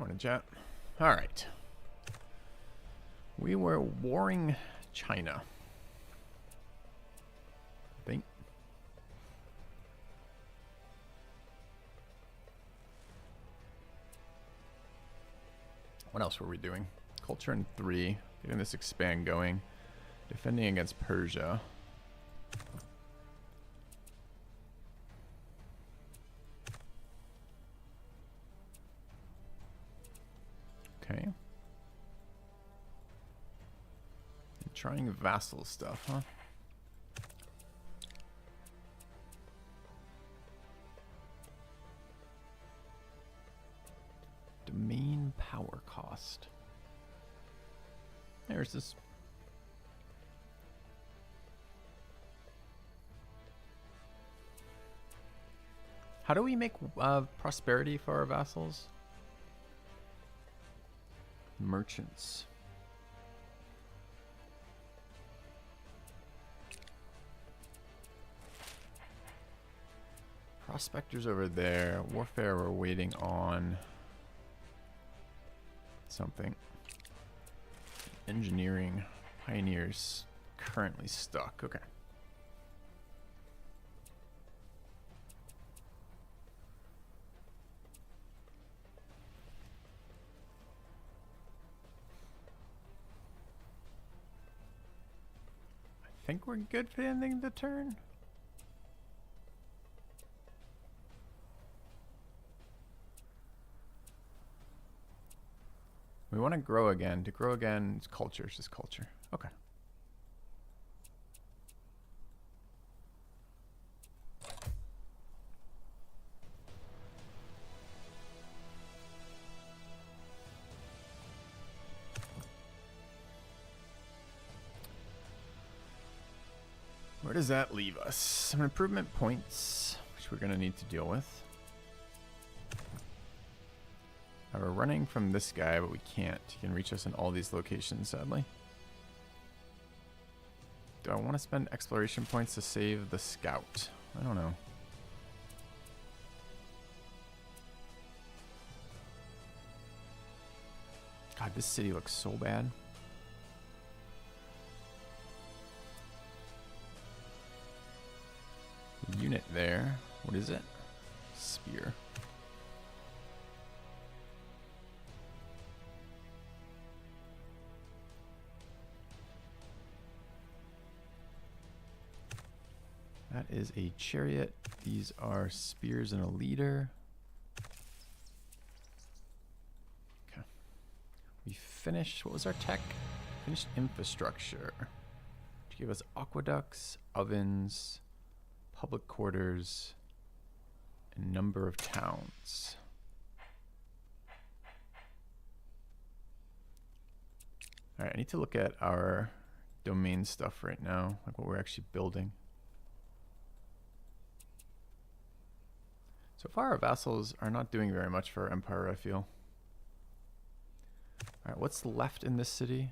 Morning, chat. All right. We were warring China. I think. What else were we doing? Culture in 3. Getting this expand going. Defending against Persia. Okay. Trying vassal stuff, huh? Domain power cost. There's this. How do we make prosperity for our vassals? Merchants. Prospectors over there. Warfare, we're waiting on something. Engineering. Pioneers currently stuck. Okay. I think we're good for ending the turn. We want to grow again. To grow again, it's culture. It's just culture. Okay. Where does that leave us? Some improvement points, which we're going to need to deal with. We're running from this guy, but we can't. He can reach us in all these locations, sadly. Do I want to spend exploration points to save the scout? I don't know. God, this city looks so bad. Unit there. What is it? Spear. That is a chariot. These are spears and a leader. Okay. We finished, what was our tech? Finished infrastructure. Which gave us aqueducts, ovens, public quarters, and number of towns. All right, I need to look at our domain stuff right now, like what we're actually building. So far, our vassals are not doing very much for our empire, I feel. All right, what's left in this city?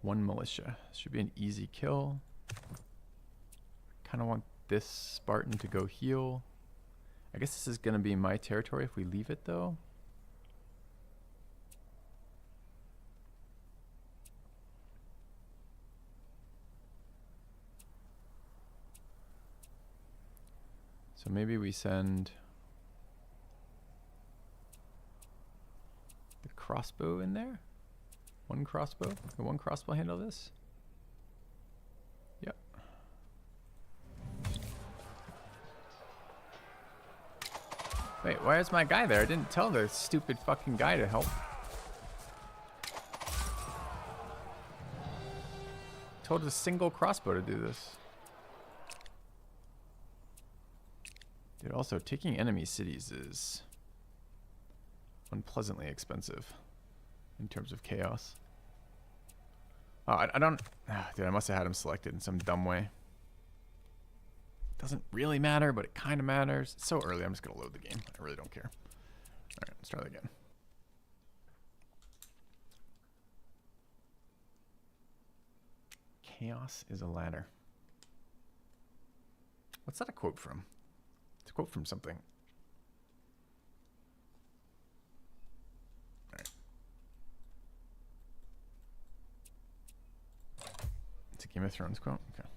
1 militia. Should be an easy kill. Kind of want this Spartan to go heal. I guess this is going to be my territory if we leave it, though. So maybe we send the crossbow in there. 1 crossbow. Can 1 crossbow handle this? Yep. Wait, why is my guy there? I didn't tell the stupid fucking guy to help. Told a single crossbow to do this. Dude, also, taking enemy cities is unpleasantly expensive in terms of chaos. Oh, I don't... dude, I must have had him selected in some dumb way. Doesn't really matter, but it kind of matters. It's so early, I'm just going to load the game. I really don't care. All right, let's try that again. Chaos is a ladder. What's that a quote from? It's a quote from something. Game of Thrones quote? Okay.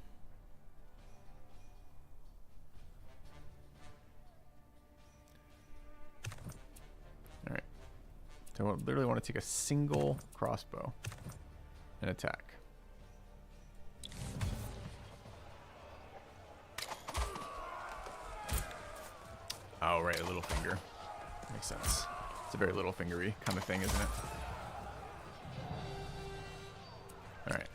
Alright. So I literally want to take a single crossbow and attack. Oh, right, a little finger. Makes sense. It's a very little fingery kind of thing, isn't it? Alright.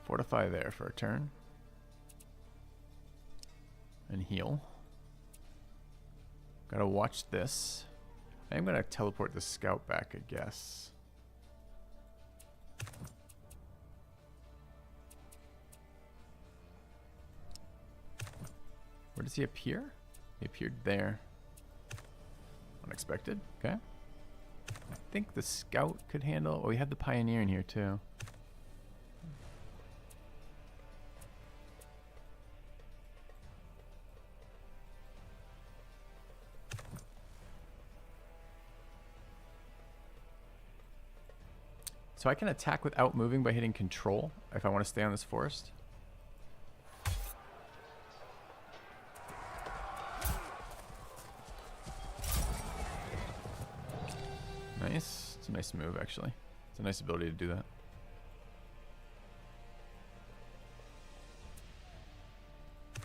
Fortify there for a turn. And heal. Gotta watch this. I'm gonna teleport the scout back, I guess. Where does he appear? He appeared there. Unexpected. Okay. I think the scout could handle. Oh, we have the pioneer in here too. So I can attack without moving by hitting control if I want to stay on this forest. Nice. It's a nice move, actually. It's a nice ability to do that.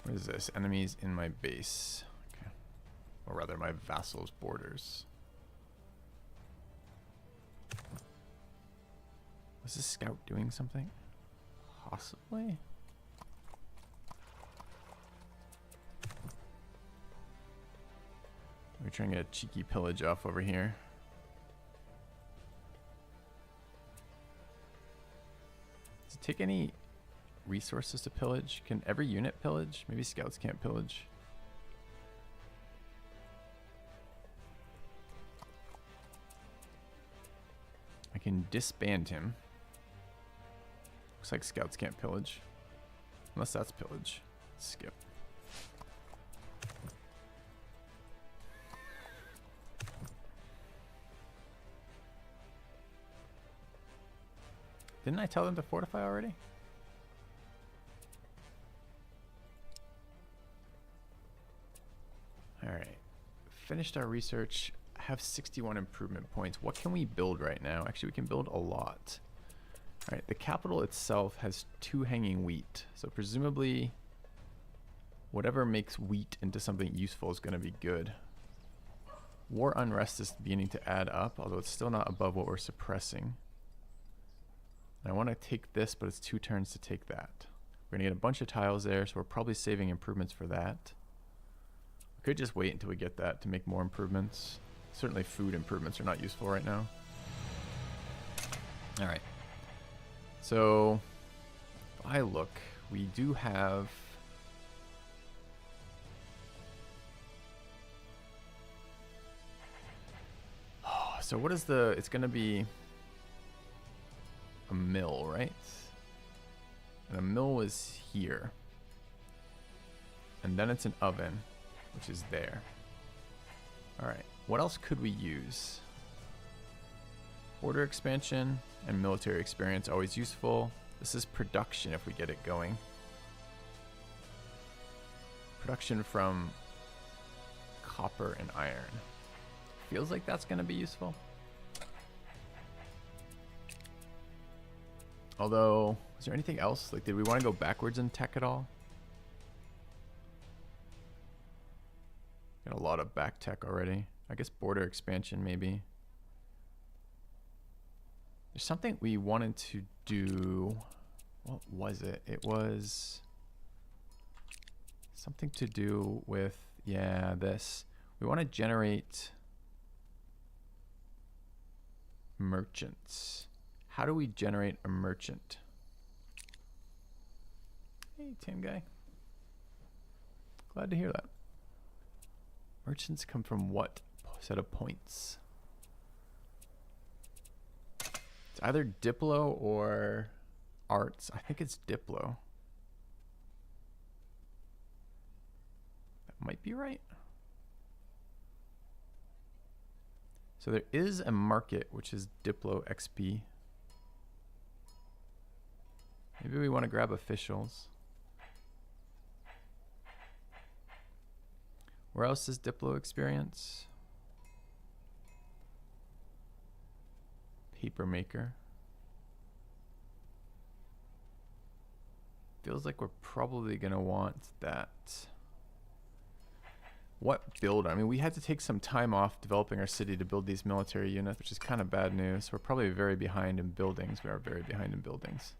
What is this? Enemies in my base. Okay. Or rather, my vassal's borders. Was this scout doing something? Possibly? We're trying to get a cheeky pillage off over here. Does it take any resources to pillage? Can every unit pillage? Maybe scouts can't pillage. I can disband him. Looks like scouts can't pillage. Unless that's pillage. Skip. Didn't I tell them to fortify already? Alright. Finished our research. Have 61 improvement points. What can we build right now? Actually, we can build a lot. Alright, the capital itself has 2 hanging wheat. So presumably, whatever makes wheat into something useful is going to be good. War unrest is beginning to add up, although it's still not above what we're suppressing. And I want to take this, but it's 2 turns to take that. We're going to get a bunch of tiles there, so we're probably saving improvements for that. We could just wait until we get that to make more improvements. Certainly food improvements are not useful right now. Alright. So, if I look, we do have... Oh, so what is the... It's going to be a mill, right? And a mill is here. And then it's an oven, which is there. Alright. What else could we use? Border expansion and military experience, always useful. This is production if we get it going. Production from copper and iron. Feels like that's going to be useful. Although, is there anything else? Like, did we want to go backwards in tech at all? Got a lot of back tech already. I guess border expansion maybe. There's something we wanted to do. What was it? It was something to do with, yeah, this. We want to generate merchants. How do we generate a merchant? Hey, Tim guy. Glad to hear that. Merchants come from what set of points? It's either Diplo or Arts. I think it's Diplo. That might be right. So there is a market, which is Diplo XP. Maybe we want to grab officials. Where else is Diplo experience? Paper maker. Feels like we're probably going to want that. What build? I mean, we had to take some time off developing our city to build these military units, which is kind of bad news. We're probably very behind in buildings. We are very behind in buildings.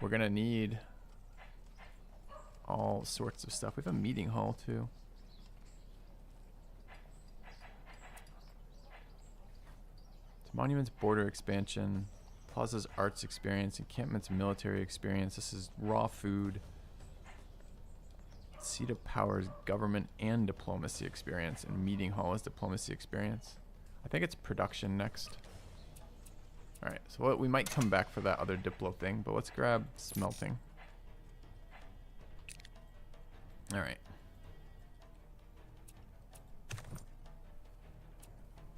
We're going to need all sorts of stuff. We have a meeting hall too. It's monuments, border expansion, plazas, arts experience, encampments, military experience. This is raw food. Seat of power is government and diplomacy experience, and meeting hall is diplomacy experience. I think it's production next. All right, so we might come back for that other Diplo thing, but let's grab smelting. All right.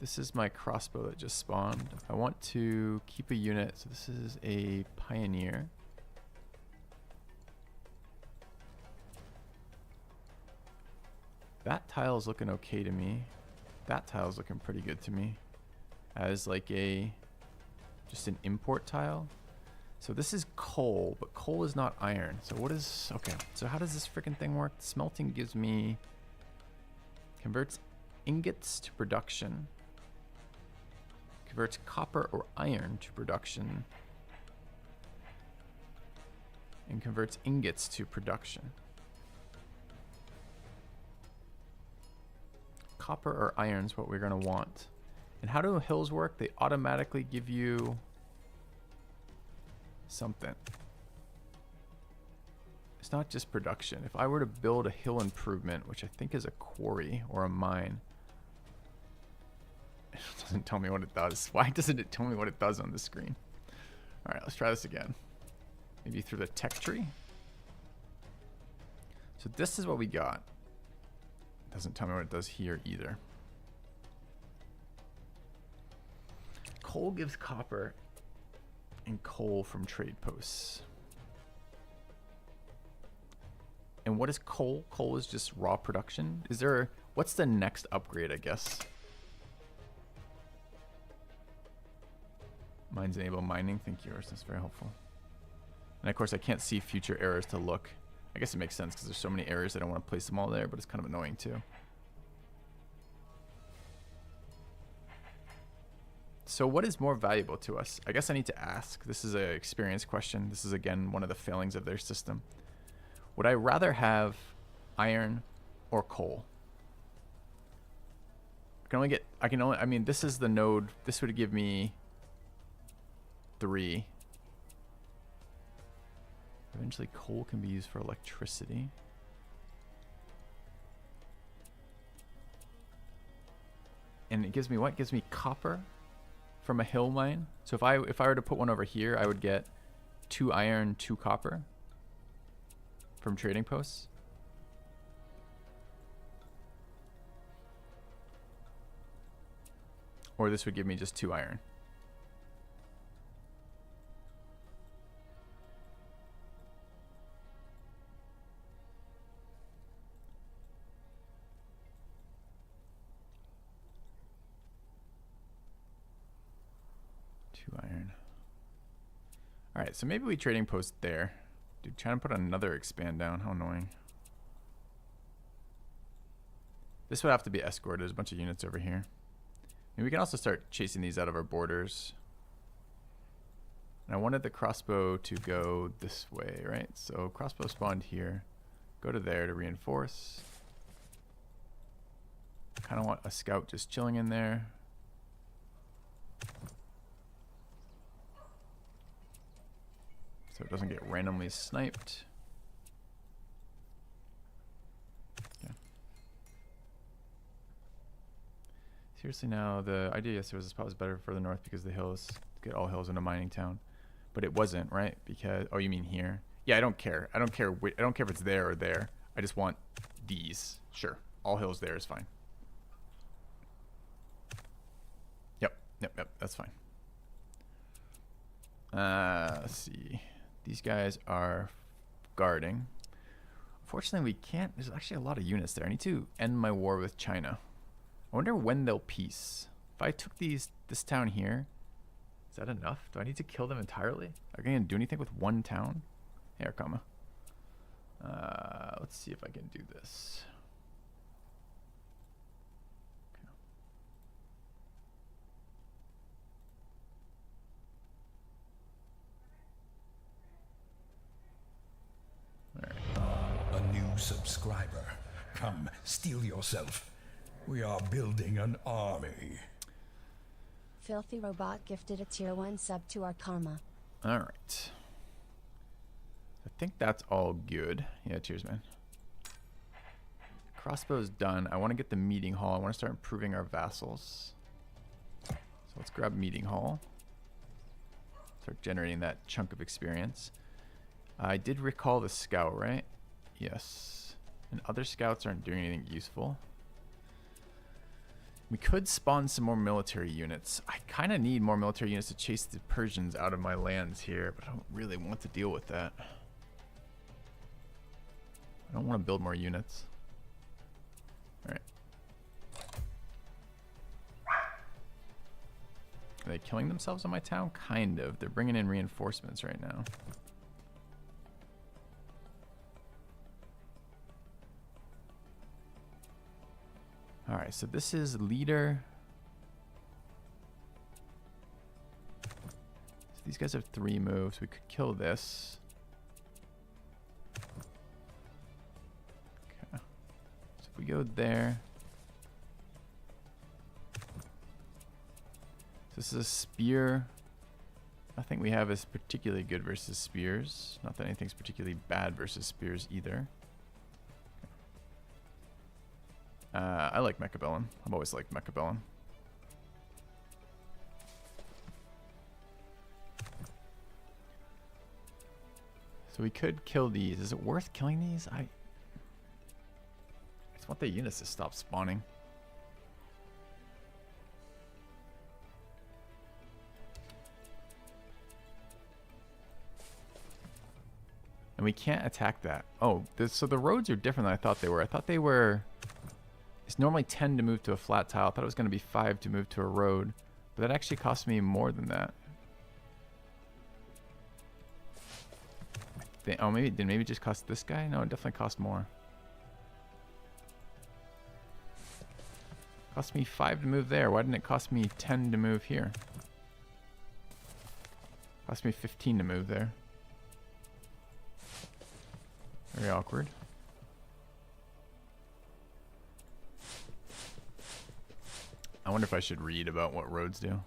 This is my crossbow that just spawned. I want to keep a unit, so this is a pioneer. That tile is looking okay to me. That tile is looking pretty good to me. As like just an import tile. So this is coal, but coal is not iron. So what is, okay. So how does this freaking thing work? Smelting gives me, converts ingots to production. Converts copper or iron to production. And converts ingots to production. Copper or iron is what we're going to want. And how do hills work? They automatically give you something. It's not just production. If I were to build a hill improvement, which I think is a quarry or a mine, it doesn't tell me what it does. Why doesn't it tell me what it does on the screen? All right, let's try this again. Maybe through the tech tree. So this is what we got. Doesn't tell me what it does here either. Coal gives copper and coal from trade posts. And what is coal? Coal is just raw production. Is there, what's the next upgrade, I guess? Mines enable mining. Thank you, Urs. That's very helpful. And of course, I can't see future errors to look. I guess it makes sense because there's so many errors I don't want to place them all there, but it's kind of annoying too. So what is more valuable to us? I guess I need to ask. This is an experience question. This is again one of the failings of their system. Would I rather have iron or coal? I mean, this is the node. This would give me 3. Eventually coal can be used for electricity. And it gives me what? It gives me copper from a hill mine. So if I were to put one over here, I would get 2 iron, 2 copper from trading posts. Or this would give me just 2 iron. Iron. All right, so maybe we trading post there. Dude, trying to put another expand down. How annoying. This would have to be escorted. There's a bunch of units over here. Maybe we can also start chasing these out of our borders. And I wanted the crossbow to go this way, right? So crossbow spawned here. Go to there to reinforce. Kind of want a scout just chilling in there. So it doesn't get randomly sniped. Okay. Seriously now, the idea yesterday was this spot was better for the north because the hills, get all hills in a mining town. But it wasn't, right? Because, oh, you mean here? Yeah, I don't care. I don't care if it's there or there. I just want these. Sure. All hills there is fine. Yep, that's fine. Let's see. These guys are guarding. Unfortunately, we can't. There's actually a lot of units there. I need to end my war with China. I wonder when they'll peace. If I took this town here, is that enough? Do I need to kill them entirely? Are they gonna do anything with one town? Here, comma. Let's see if I can do this. A new subscriber. Come, steel yourself. We are building an army. Filthy Robot gifted a tier 1 sub to our karma. Alright. I think that's all good. Yeah, cheers, man. Crossbow's done. I want to get the meeting hall. I want to start improving our vassals. So let's grab meeting hall. Start generating that chunk of experience. I did recall the scout, right? Yes. And other scouts aren't doing anything useful. We could spawn some more military units. I kind of need more military units to chase the Persians out of my lands here, but I don't really want to deal with that. I don't want to build more units. Alright. Are they killing themselves in my town? Kind of. They're bringing in reinforcements right now. Alright, so this is leader. So these guys have 3 moves. We could kill this. Okay. So if we go there. So this is a spear. Nothing we have is particularly good versus spears. Not that anything's particularly bad versus spears either. I like Mechabellum. I've always liked Mechabellum. So we could kill these. Is it worth killing these? I just want the units to stop spawning. And we can't attack that. Oh, so the roads are different than I thought they were. I thought they were... It's normally 10 to move to a flat tile. I thought it was going to be 5 to move to a road. But that actually cost me more than that. Oh, maybe it did. Maybe it just cost this guy? No, it definitely cost more. It cost me 5 to move there. Why didn't it cost me 10 to move here? It cost me 15 to move there. Very awkward. I wonder if I should read about what roads do.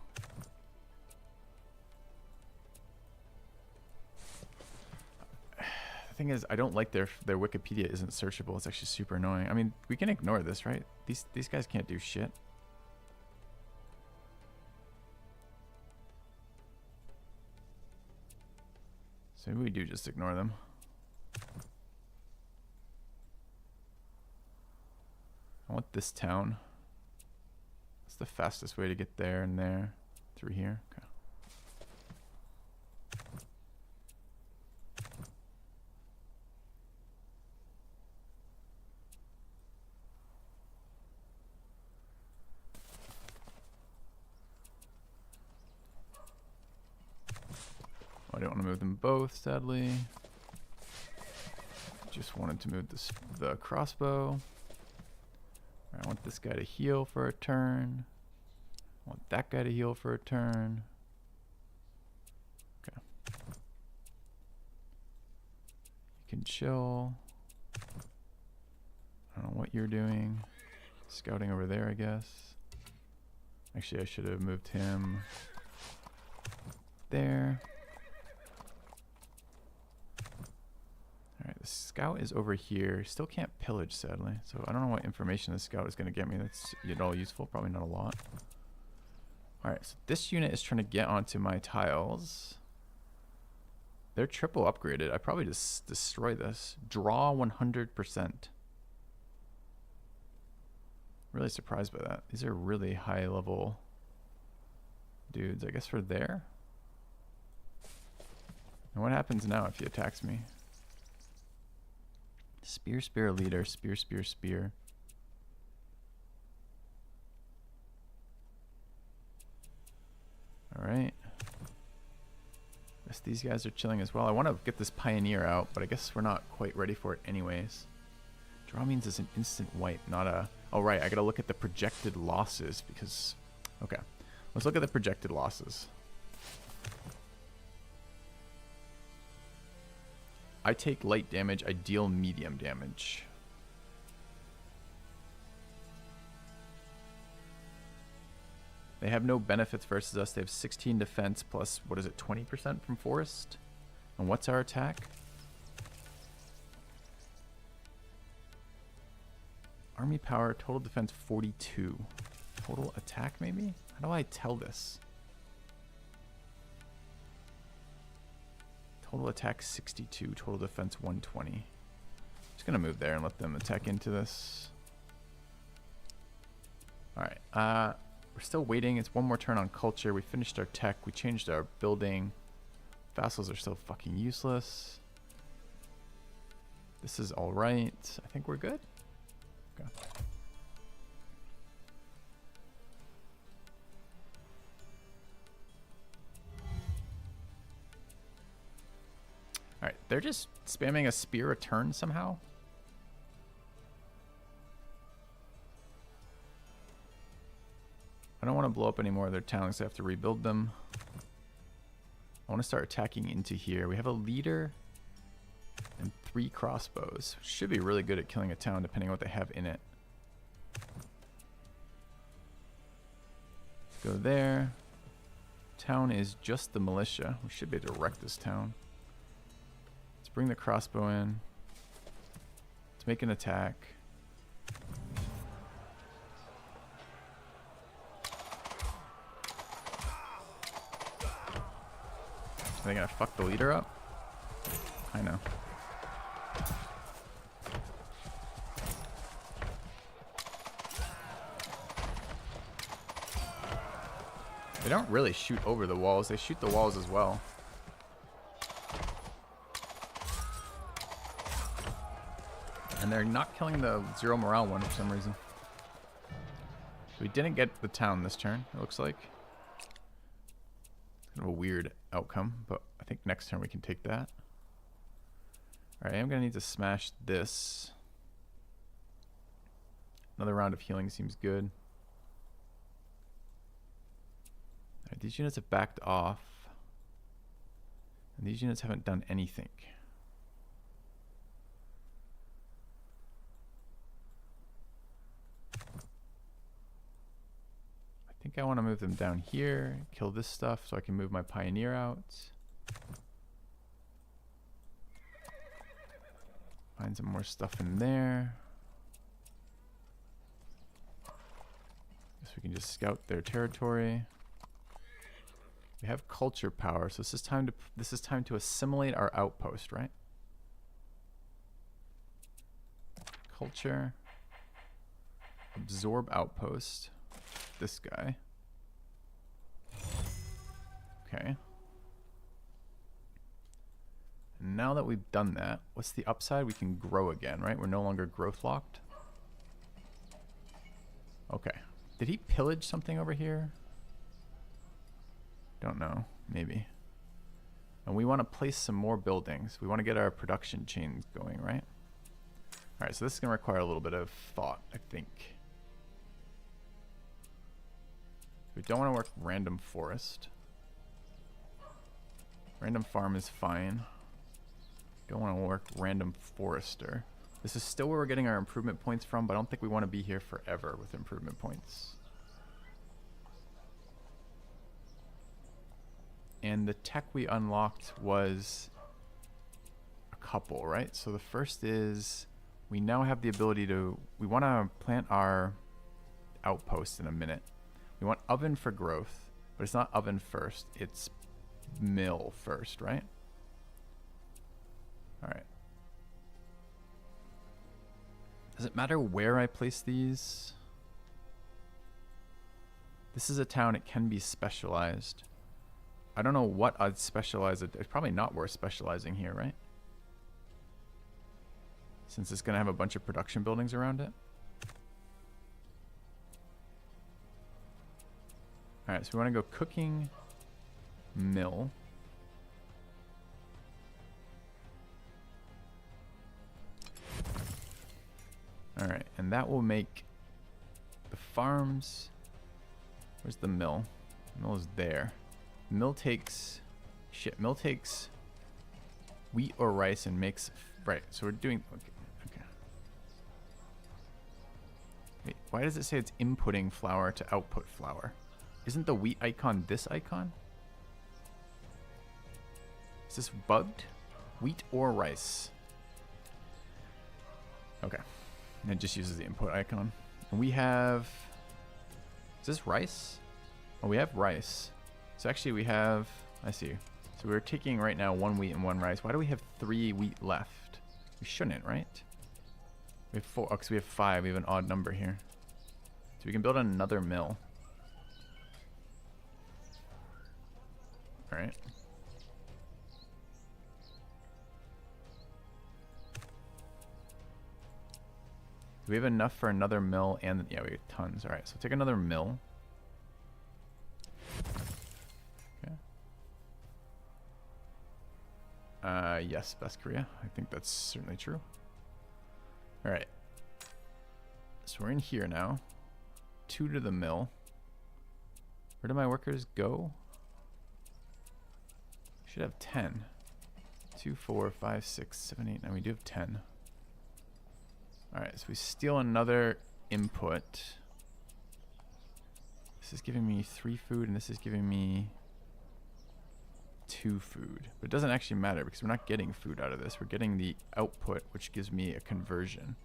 The thing is, I don't like their Wikipedia isn't searchable. It's actually super annoying. I mean, we can ignore this, right? These guys can't do shit. So maybe we do just ignore them. I want this town. It's the fastest way to get there and there. Through here. Okay. Oh, I don't want to move them both, sadly. Just wanted to move the crossbow. I want this guy to heal for a turn. I want that guy to heal for a turn. Okay. You can chill. I don't know what you're doing. Scouting over there, I guess. Actually, I should have moved him there. Alright, the scout is over here. Still can't pillage, sadly. So I don't know what information the scout is going to get me that's at all useful. Probably not a lot. Alright, so this unit is trying to get onto my tiles. They're triple upgraded. I probably just destroy this. Draw 100%. Really surprised by that. These are really high level dudes. I guess we're there. And what happens now if he attacks me? Spear, spear, leader. Spear, spear, spear. Alright. Guess these guys are chilling as well. I want to get this pioneer out, but I guess we're not quite ready for it anyways. Draw means it's an instant wipe, not a... Oh, right. I gotta look at the projected losses because... Okay. Let's look at the projected losses. I take light damage. I deal medium damage. They have no benefits versus us. They have 16 defense plus, what is it, 20% from forest? And what's our attack? Army power, total defense 42. Total attack maybe? How do I tell this? Total attack 62, total defense 120. Just gonna move there and let them attack into this. Alright, we're still waiting. It's one more turn on culture. We finished our tech. We changed our building. Vassals are still fucking useless. This is alright. I think we're good. Okay. Alright, they're just spamming a spear a turn somehow. I don't want to blow up any more of their towns, so I have to rebuild them. I want to start attacking into here. We have a leader and 3 crossbows. Should be really good at killing a town depending on what they have in it. Go there. Town is just the militia. We should be able to wreck this town. Let's bring the crossbow in. Let's make an attack. Are they gonna fuck the leader up? I know. They don't really shoot over the walls. They shoot the walls as well. And they're not killing the 0 morale one for some reason. We didn't get the town this turn, it looks like. Kind of a weird outcome, but I think next turn we can take that. Alright, I'm going to need to smash this. Another round of healing seems good. Alright, these units have backed off. And these units haven't done anything. I think I want to move them down here, kill this stuff so I can move my pioneer out. Find some more stuff in there. Guess we can just scout their territory. We have culture power, so this is time to assimilate our outpost, right? Culture. Absorb outpost. This guy. Okay. Now that we've done that, what's the upside? We can grow again, right? We're no longer growth locked. Okay. Did he pillage something over here? Don't know. Maybe. And we want to place some more buildings. We want to get our production chains going, right? Alright, so this is going to require a little bit of thought, I think. We don't want to work random forest. Random farm is fine. Don't want to work random forester. This is still where we're getting our improvement points from, but I don't think we want to be here forever with improvement points. And the tech we unlocked was a couple, right? So the first is we now have the ability to... We want to plant our outpost in a minute. We want oven for growth, but it's not oven first. It's mill first, right? Alright. Does it matter where I place these? This is a town, it can be specialized. I don't know what I'd specialize it. It's probably not worth specializing here, right? Since it's going to have a bunch of production buildings around it. Alright, so we want to go cooking, mill. Alright, and that will make the farms. Where's the mill? The mill is there. Mill takes mill takes wheat or rice and makes right. So we're doing okay. Wait, why does it say it's inputting flour to output flour? Isn't the wheat icon this icon? Is this bugged? Wheat or rice? Okay. And it just uses the input icon. And we have... Is this rice? Oh, we have rice. So actually we have... I see. So we're taking right now 1 wheat and 1 rice. Why do we have 3 wheat left? We shouldn't, right? We have 4. Oh, because we have 5. We have an odd number here. So we can build another mill. Alright. Do we have enough for another mill? And yeah, we have tons. Alright, so take another mill. Okay. Yes, Best Korea. I think that's certainly true. Alright. So we're in here now. 2 to the mill. Where do my workers go? Should have 10. 2, 4, 5, 6, 7, 8, 9. We do have 10. Alright, so we steal another input. This is giving me 3 food, and this is giving me 2 food. But it doesn't actually matter because we're not getting food out of this. We're getting the output, which gives me a conversion.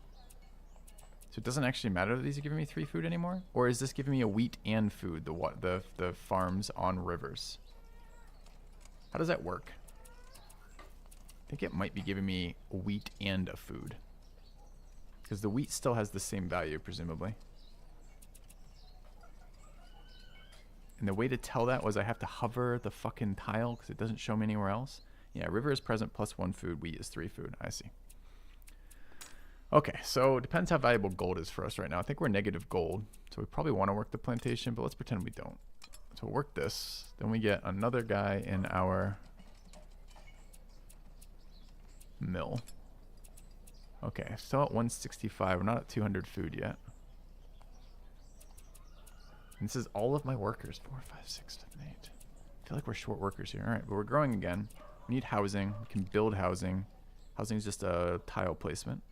So it doesn't actually matter that these are giving me 3 food anymore? Or is this giving me a wheat and food, the farms on rivers? How does that work? I think it might be giving me a wheat and a food. Because the wheat still has the same value, presumably. And the way to tell that was I have to hover the fucking tile because it doesn't show me anywhere else. Yeah, river is present plus 1 food. Wheat is 3 food. I see. Okay, so it depends how valuable gold is for us right now. I think we're negative gold. So we probably want to work the plantation, but let's pretend we don't. So we'll work this. Then we get another guy in our mill. Okay, still at 165. We're not at 200 food yet. And this is all of my workers. 4, 5, 6, 7, 8. I feel like we're short workers here. All right, but we're growing again. We need housing. We can build housing. Housing is just a tile placement.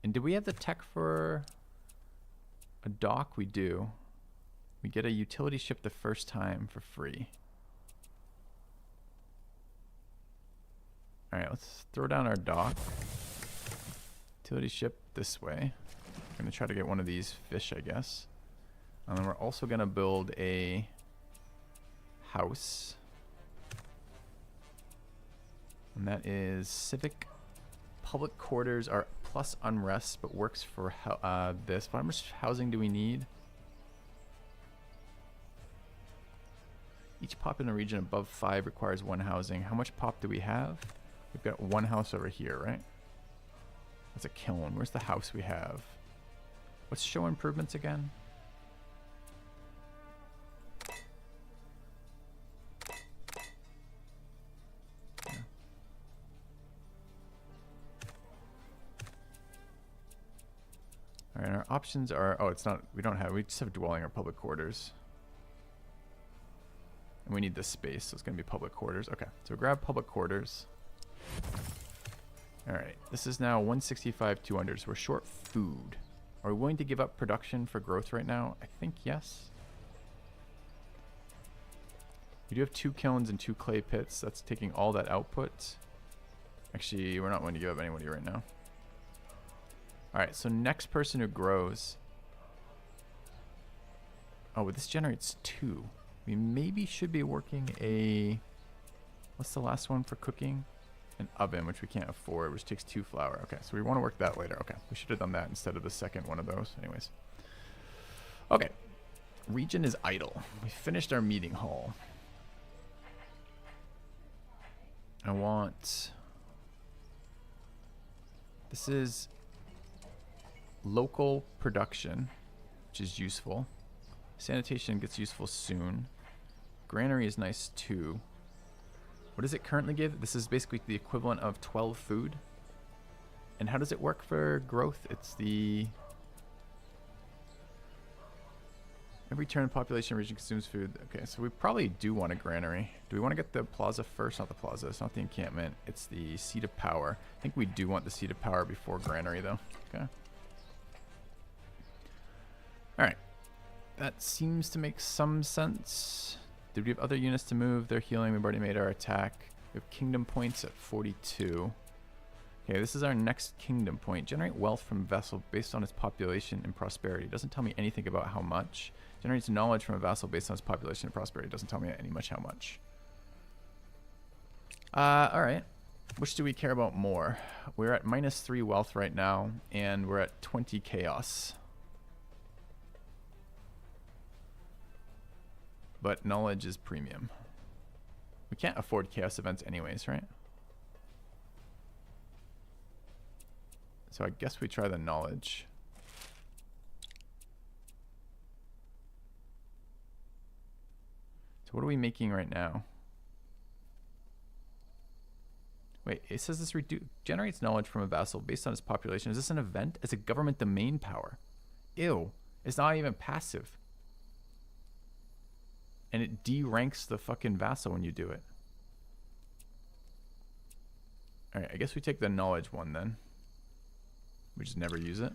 And do we have the tech for a dock? We do. We get a utility ship the first time for free. Alright, let's throw down our dock. Utility ship this way. We're going to try to get one of these fish, I guess. And then we're also going to build a house. And that is civic. Public quarters are plus unrest, but works for this. How much housing do we need? Each pop in the region above 5 requires 1 housing. How much pop do we have? We've got 1 house over here, right? That's a kiln. Where's the house we have? Let's show improvements again. Yeah. All right, our options are, oh, it's not, we just have dwelling or public quarters. And we need this space, so it's going to be public quarters. Okay, so grab public quarters. All right, this is now 165, 200, so we're short food. Are we willing to give up production for growth right now? I think yes. We do have 2 kilns and 2 clay pits. That's taking all that output. Actually, we're not willing to give up anybody right now. All right, so next person who grows. Oh, but this generates 2. We maybe should be working a... What's the last one for cooking? An oven, which we can't afford, which takes 2 flour. Okay, so we want to work that later. Okay, we should have done that instead of the second one of those. Anyways. Okay. Region is idle. We finished our meeting hall. I want... This is local production, which is useful. Sanitation gets useful soon. Granary is nice too. What does it currently give? This is basically the equivalent of 12 food. And how does it work for growth? It's the... Every turn population region consumes food. Okay, so we probably do want a granary. Do we want to get the plaza first? Not the plaza. It's not the encampment. It's the seat of power. I think we do want the seat of power before granary, though. Okay. Alright. That seems to make some sense. Did we have other units to move? They're healing. We've already made our attack. We have kingdom points at 42. Okay, this is our next kingdom point. Generate wealth from vassal based on its population and prosperity. It doesn't tell me anything about how much. Generates knowledge from a vassal based on its population and prosperity. It doesn't tell me any much how much. Alright. Which do we care about more? We're at -3 wealth right now, and we're at 20 chaos. But knowledge is premium. We can't afford chaos events anyways, right? So I guess we try the knowledge. So what are we making right now? Wait, it says this generates knowledge from a vassal based on its population. Is this an event? It's a government domain power. Ew. It's not even passive. And it de-ranks the fucking vassal when you do it. Alright, I guess we take the knowledge one then. We just never use it.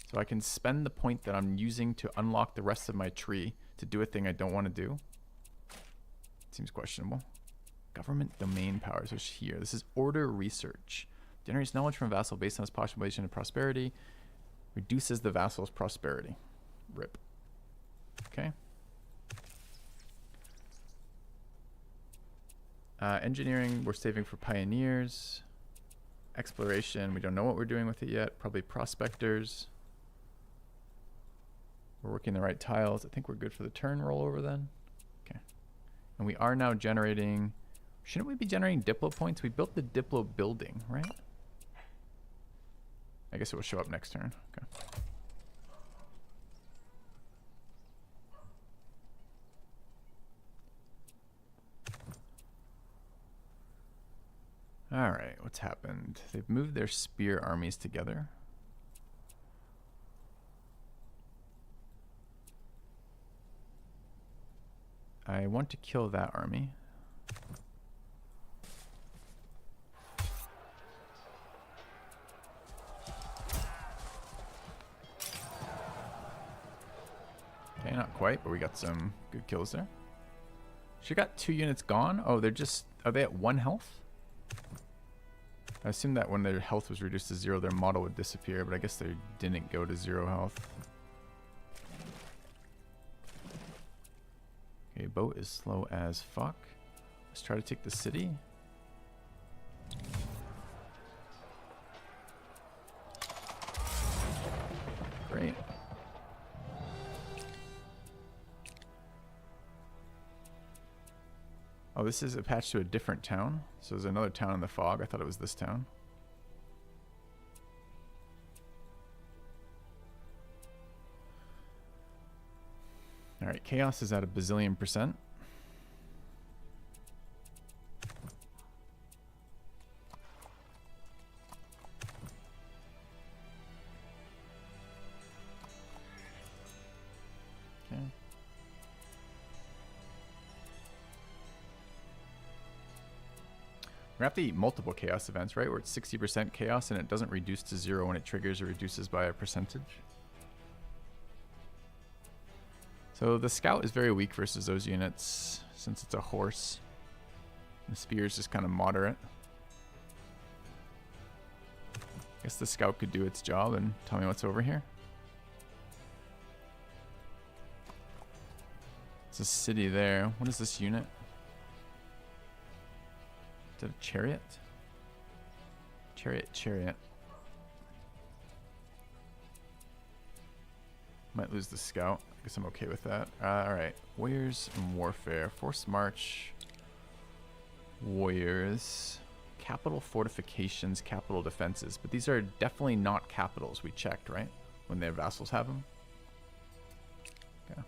So I can spend the point that I'm using to unlock the rest of my tree to do a thing I don't want to do. Seems questionable. Government domain powers, which here. This is order research. Generates knowledge from vassal based on its population and prosperity. Reduces the vassal's prosperity. RIP. Okay. Engineering, we're saving for pioneers. Exploration, we don't know what we're doing with it yet. Probably prospectors. We're working the right tiles. I think we're good for the turn rollover then. Okay. And we are now generating... Shouldn't we be generating Diplo points? We built the Diplo building, right? I guess it will show up next turn. Okay. Alright, what's happened? They've moved their spear armies together. I want to kill that army. Okay, not quite, but we got some good kills there. She got 2 units gone? Oh, they're just... Are they at 1 health? I assumed that when their health was reduced to 0, their model would disappear, but I guess they didn't go to 0 health. Okay, boat is slow as fuck. Let's try to take the city. Great. Oh, this is attached to a different town. So there's another town in the fog. I thought it was this town. Alright, chaos is at a bazillion %. Okay. We're gonna have to eat multiple chaos events, right? Where it's 60% chaos and it doesn't reduce to 0 when it triggers, or reduces by a percentage. So the scout is very weak versus those units since it's a horse. The spear is just kind of moderate. I guess the scout could do its job and tell me what's over here. It's a city there. What is this unit? Is it a chariot? Chariot. Might lose the scout. I guess I'm okay with that. Alright. Warriors and warfare. Forced march. Warriors. Capital fortifications, capital defenses. But these are definitely not capitals. We checked, right? When their vassals have them. Okay.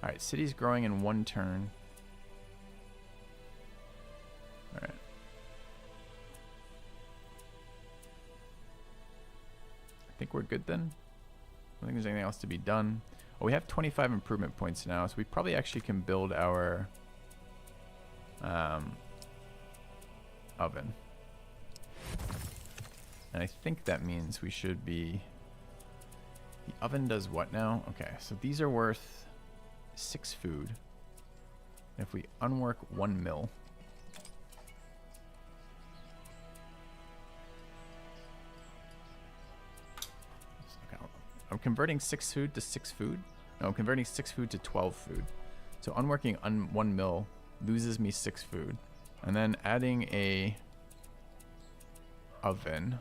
Alright, city's growing in 1 turn. Alright. I think we're good then. I don't think there's anything else to be done. Oh, we have 25 improvement points now, so we probably actually can build our oven. And I think that means we should be... The oven does what now? Okay, so these are worth 6 food. And if we unwork 1 mill... I'm converting 6 food to 6 food. No, I'm converting 6 food to 12 food. So unworking 1 mill loses me 6 food. And then adding a oven.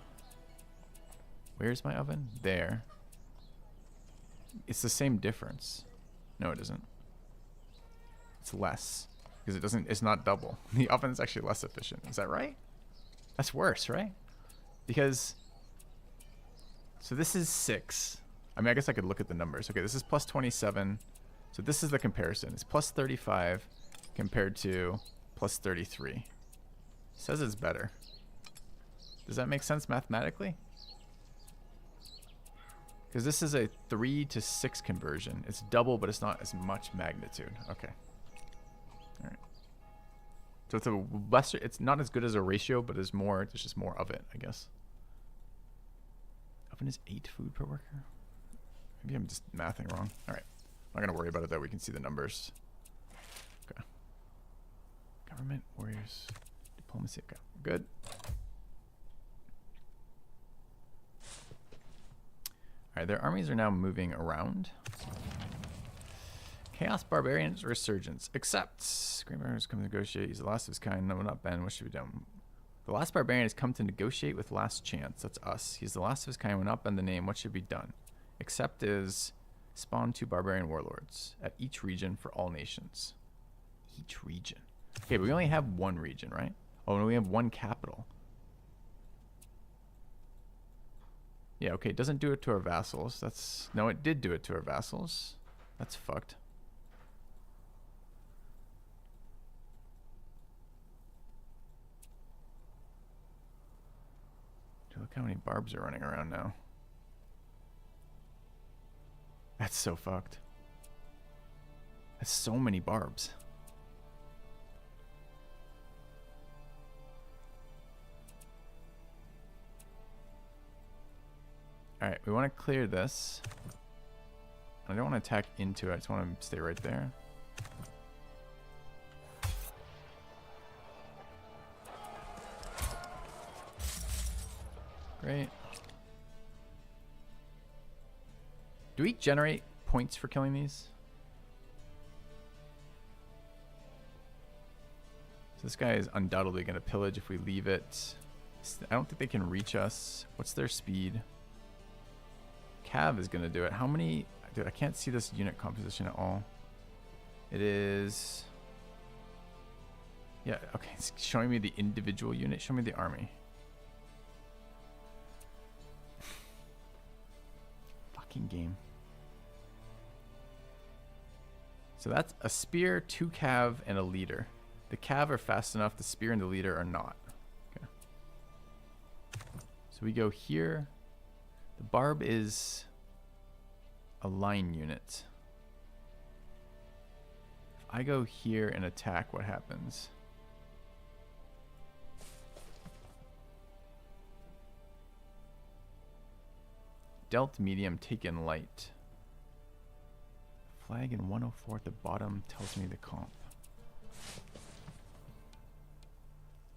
Where's my oven? There. It's the same difference. No, it isn't. It's less. Because it's not double. The oven is actually less efficient. Is that right? That's worse, right? Because, so this is 6. I mean, I guess I could look at the numbers. Okay, this is plus 27. So this is the comparison. It's plus 35 compared to plus 33. It says it's better. Does that make sense mathematically? Because this is a 3 to 6 conversion. It's double, but it's not as much magnitude. Okay. All right. So it's a lesser, it's not as good as a ratio, but there's just more of it, I guess. Oven is 8 food per worker. Maybe I'm just mathing wrong. All right. I'm not going to worry about it, though. We can see the numbers. Okay. Government, warriors, diplomacy. Okay. Good. All right. Their armies are now moving around. Chaos, barbarians, resurgence. Accepts. Great barbarian has come to negotiate. He's the last of his kind. No, not Ben. What should we do? The last barbarian has come to negotiate with last chance. That's us. He's the last of his kind. Will not bend the name. What should be done? Accept is spawn 2 barbarian warlords at each region for all nations. Each region. Okay, but we only have 1 region, right? Oh, no, we have 1 capital. Yeah, okay, it doesn't do it to our vassals. That's... No, it did do it to our vassals. That's fucked. Dude, look how many barbs are running around now. That's so fucked. That's so many barbs. Alright, we want to clear this. I don't want to attack into it. I just want to stay right there. Great. Do we generate points for killing these? So this guy is undoubtedly going to pillage if we leave it. I don't think they can reach us. What's their speed? Cav is going to do it. How many? Dude, I can't see this unit composition at all. It is... Yeah, okay. It's showing me the individual unit. Show me the army. Fucking game. So that's a spear, 2 cav, and a leader. The cav are fast enough. The spear and the leader are not. Okay. So we go here. The barb is a line unit. If I go here and attack, what happens? Dealt medium, taken light. Flag in 104 at the bottom tells me the comp.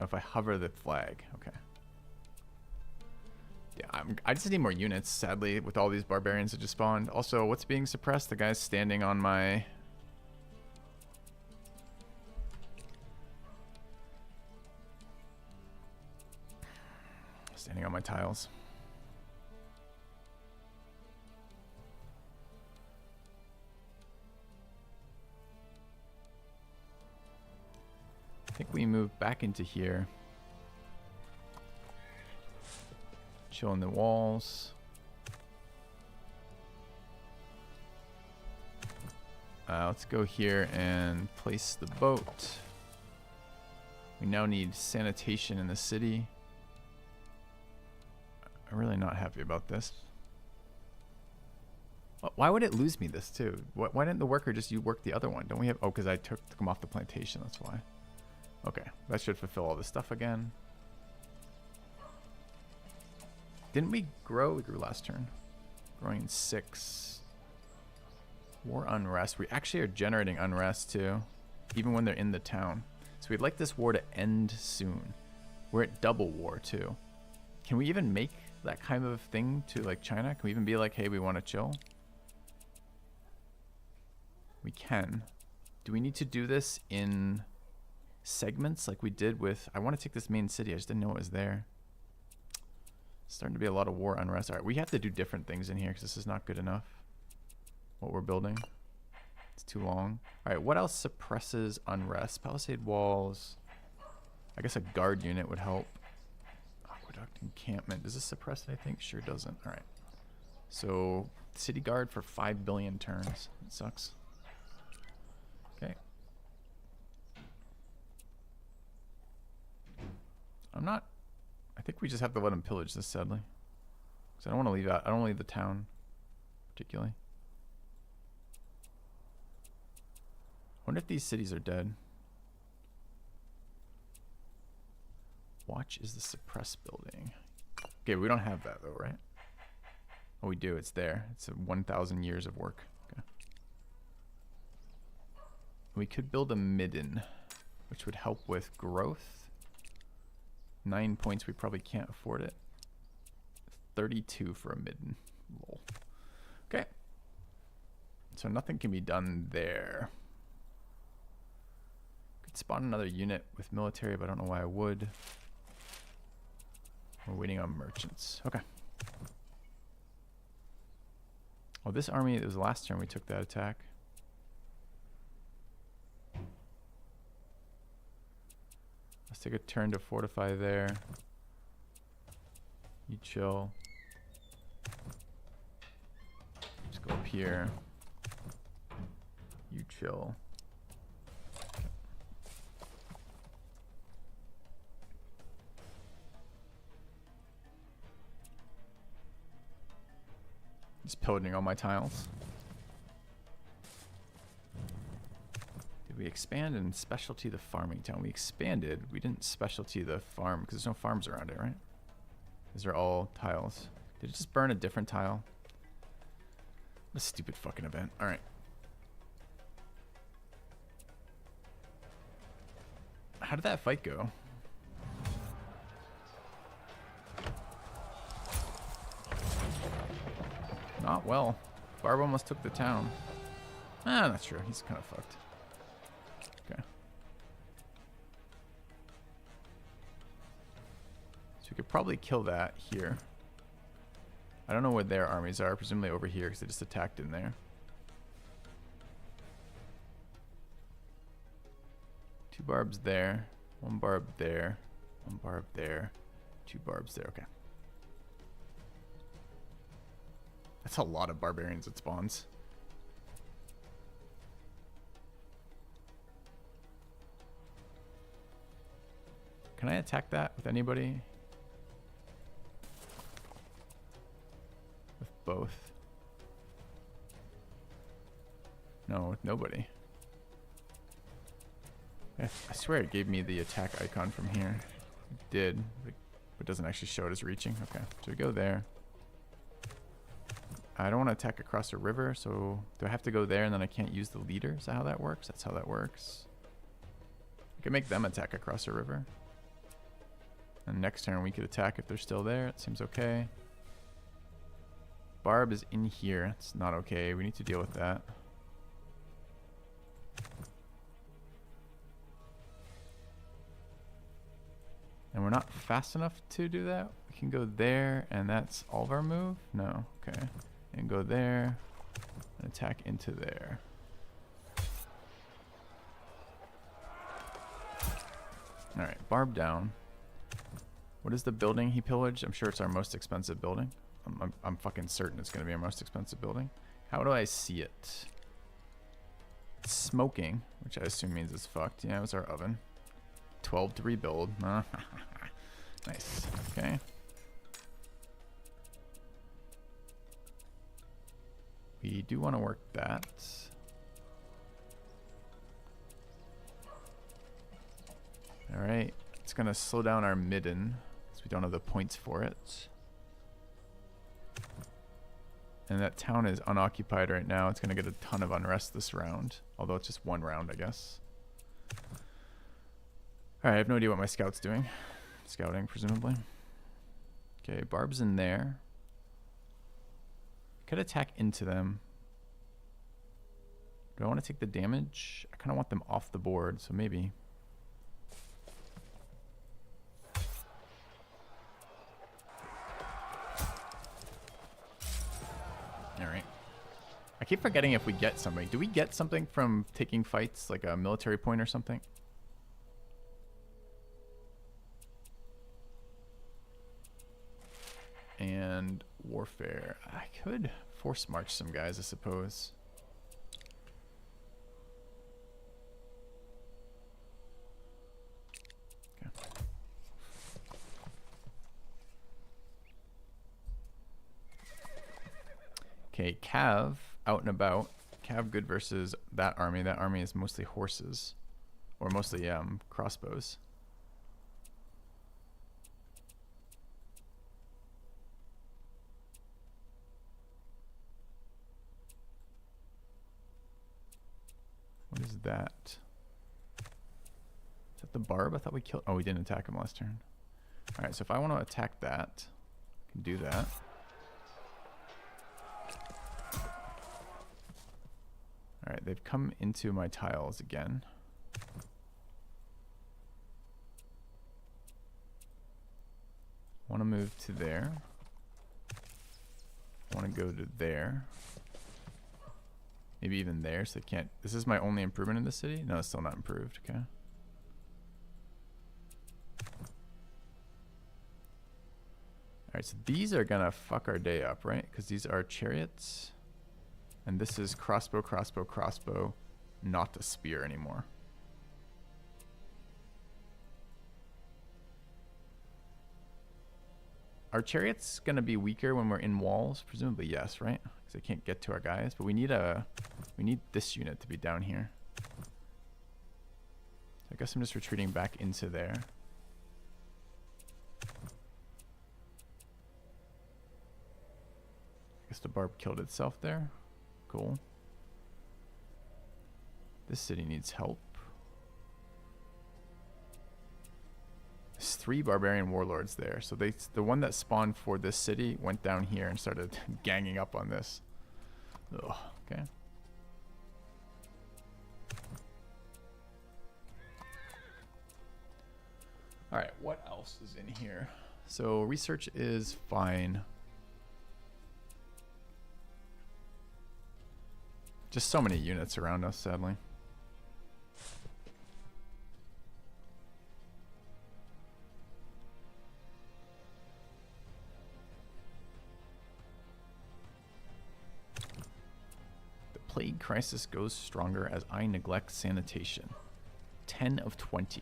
Oh, if I hover the flag, okay. Yeah, I just need more units, sadly, with all these barbarians that just spawned. Also, what's being suppressed? The guy's standing on my Standing on my tiles. I think we move back into here. Chill in the walls. Let's go here and place the boat. We now need sanitation in the city. I'm really not happy about this. Why would it lose me this too? Why didn't the worker just work the other one? Don't we have... Oh, because I took them off the plantation. That's why. Okay. That should fulfill all this stuff again. Didn't we grow? We grew last turn. Growing in 6. War unrest. We actually are generating unrest too. Even when they're in the town. So we'd like this war to end soon. We're at double war too. Can we even make that kind of thing to like China? Can we even be like, hey, we want to chill? We can. Do we need to do this in segments like we did with... I want to take this main city. I just didn't know it was there. Starting to be a lot of war unrest. All right, we have to do different things in here because this is not good enough. What we're building. It's too long. All right, what else suppresses unrest? Palisade walls. I guess a guard unit would help. Aqueduct encampment. Does this suppress it, I think? Sure doesn't. All right. So, city guard for 5 billion turns. It sucks. Okay. I'm not... I think we just have to let him pillage this, sadly. Because I don't want to leave out... I don't want to leave the town, particularly. I wonder if these cities are dead. Watch is the suppressed building. Okay, we don't have that though, right? Oh, we do. It's there. It's 1,000 years of work. Okay. We could build a midden, which would help with growth. 9 points. We probably can't afford it. 32 for a midden. Lol. Okay. So nothing can be done there. Could spawn another unit with military, but I don't know why I would. We're waiting on merchants. Okay. Oh, this army, it was last turn we took that attack. Let's take a turn to fortify there. You chill. Just go up here. You chill. Just pillaging all my tiles. Did we expand and specialty the farming town? We expanded. We didn't specialty the farm because there's no farms around it, right? These are all tiles. Did it just burn a different tile? What a stupid fucking event. All right. How did that fight go? Not well. Barb almost took the town. Ah, that's true. He's kind of fucked. Okay. So we could probably kill that here. I don't know where their armies are. Presumably over here because they just attacked in there. 2 barbs there. 1 barb there. 1 barb there. 2 barbs there. Okay. That's a lot of barbarians it spawns. Can I attack that with anybody? With both? No, with nobody. I swear it gave me the attack icon from here. It did, but it doesn't actually show it as reaching. Okay, so we go there. I don't want to attack across a river, so do I have to go there and then I can't use the leader? Is that how that works? That's how that works. I can make them attack across a river. And next turn we could attack if they're still there. It seems okay. Barb is in here. It's not okay. We need to deal with that. And we're not fast enough to do that. We can go there, and that's all of our move? No, okay. And go there, and attack into there. Alright, barb down. What is the building he pillaged? I'm sure it's our most expensive building. I'm fucking certain it's going to be our most expensive building. How do I see it? It's smoking, which I assume means it's fucked. Yeah, it was our oven. 12 to rebuild. Nice. Okay. We do want to work that. Alright. It's going to slow down our midden, because we don't have the points for it. And that town is unoccupied right now. It's going to get a ton of unrest this round. Although it's just one round, I guess. Alright, I have no idea what my scout's doing. Scouting, presumably. Okay, Barb's in there. Could attack into them. Do I want to take the damage? I kind of want them off the board, so maybe. Alright. I keep forgetting if we get something. Do we get something from taking fights, like a military point or something? And warfare. I could force march some guys, I suppose. Okay. Okay, Cav out and about. Cav good versus that army. That army is mostly horses, or mostly crossbows. What is that? Is that the barb? I thought we killed. Oh, we didn't attack him last turn. All right, so if I want to attack that, I can do that. All right, they've come into my tiles again. Want to move to there. Want to go to there. Maybe even there, so they can't. This is my only improvement in the city? No, it's still not improved. Okay. Alright, so these are gonna fuck our day up, right? Because these are chariots. And this is crossbow, crossbow, crossbow. Not a spear anymore. Are chariots gonna be weaker when we're in walls? Presumably yes, right? Because they can't get to our guys. But we need this unit to be down here. I guess I'm just retreating back into there. I guess the barb killed itself there. Cool. This city needs help. There's 3 barbarian warlords there. So the one that spawned for this city went down here and started ganging up on this. Ugh, okay. Alright, what else is in here? So research is fine. Just so many units around us, sadly. The plague crisis goes stronger as I neglect sanitation. 10 of 20.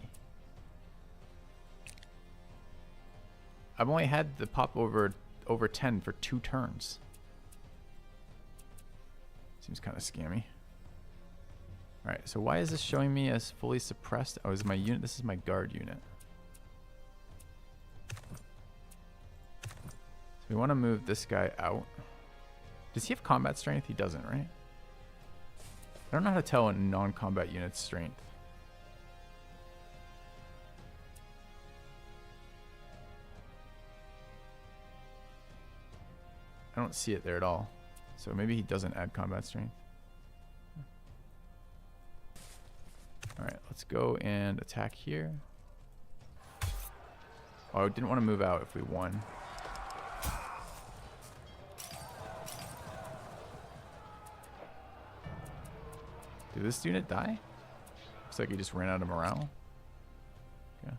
I've only had the pop over 10 for 2 turns. Seems kind of scammy. Alright, so why is this showing me as fully suppressed? Oh, is my unit? This is my guard unit. So we want to move this guy out. Does he have combat strength? He doesn't, right? I don't know how to tell a non-combat unit's strength. I don't see it there at all. So maybe he doesn't add combat strength. Alright, let's go and attack here. Oh, I didn't want to move out if we won. Did this unit die? Looks like he just ran out of morale. Okay.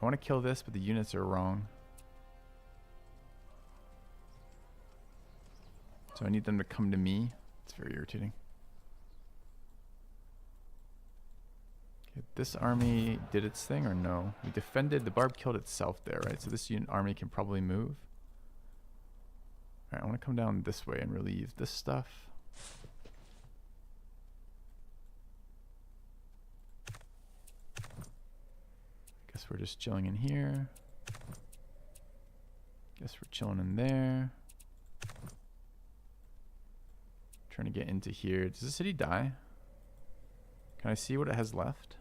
I want to kill this, but the units are wrong. So I need them to come to me. It's very irritating. Okay, this army did its thing or no? We defended, the barb killed itself there, right? So this unit army can probably move. Alright, I want to come down this way and relieve this stuff. Guess we're just chilling in here. Guess we're chilling in there. Trying to get into here. Does the city die? Can I see what it has left?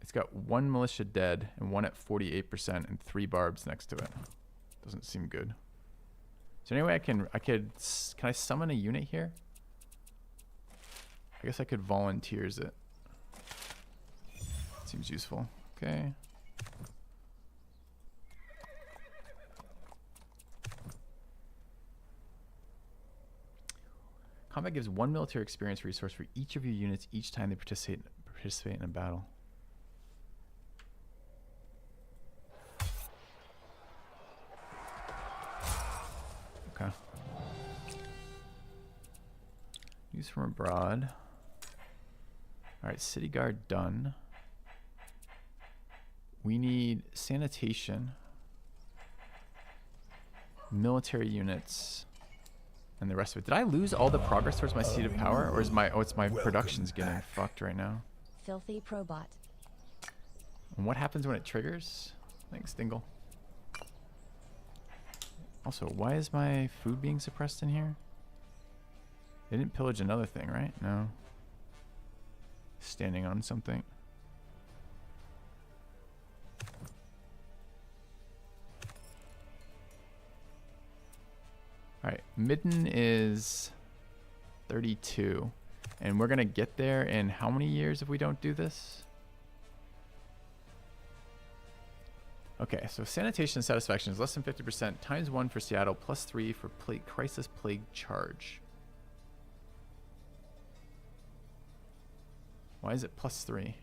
It's got 1 militia dead and 1 at 48% and 3 barbs next to it. Doesn't seem good. Is there any way can I summon a unit here? I guess I could volunteers it. Seems useful. Okay. Combat gives 1 military experience resource for each of your units each time they participate in a battle. Okay. Use from abroad. Alright, city guard done. We need sanitation, military units, and the rest of it. Did I lose all the progress towards my seat of power, or is my it's my production's getting fucked right now? Filthy probot. And what happens when it triggers? Thanks, Dingle. Also, why is my food being suppressed in here? They didn't pillage another thing, right? No. Standing on something. Alright, Midden is 32. And we're going to get there in how many years if we don't do this? Okay, so sanitation satisfaction is less than 50%, times 1 for Seattle, plus 3 for crisis plague charge. Why is it plus 3?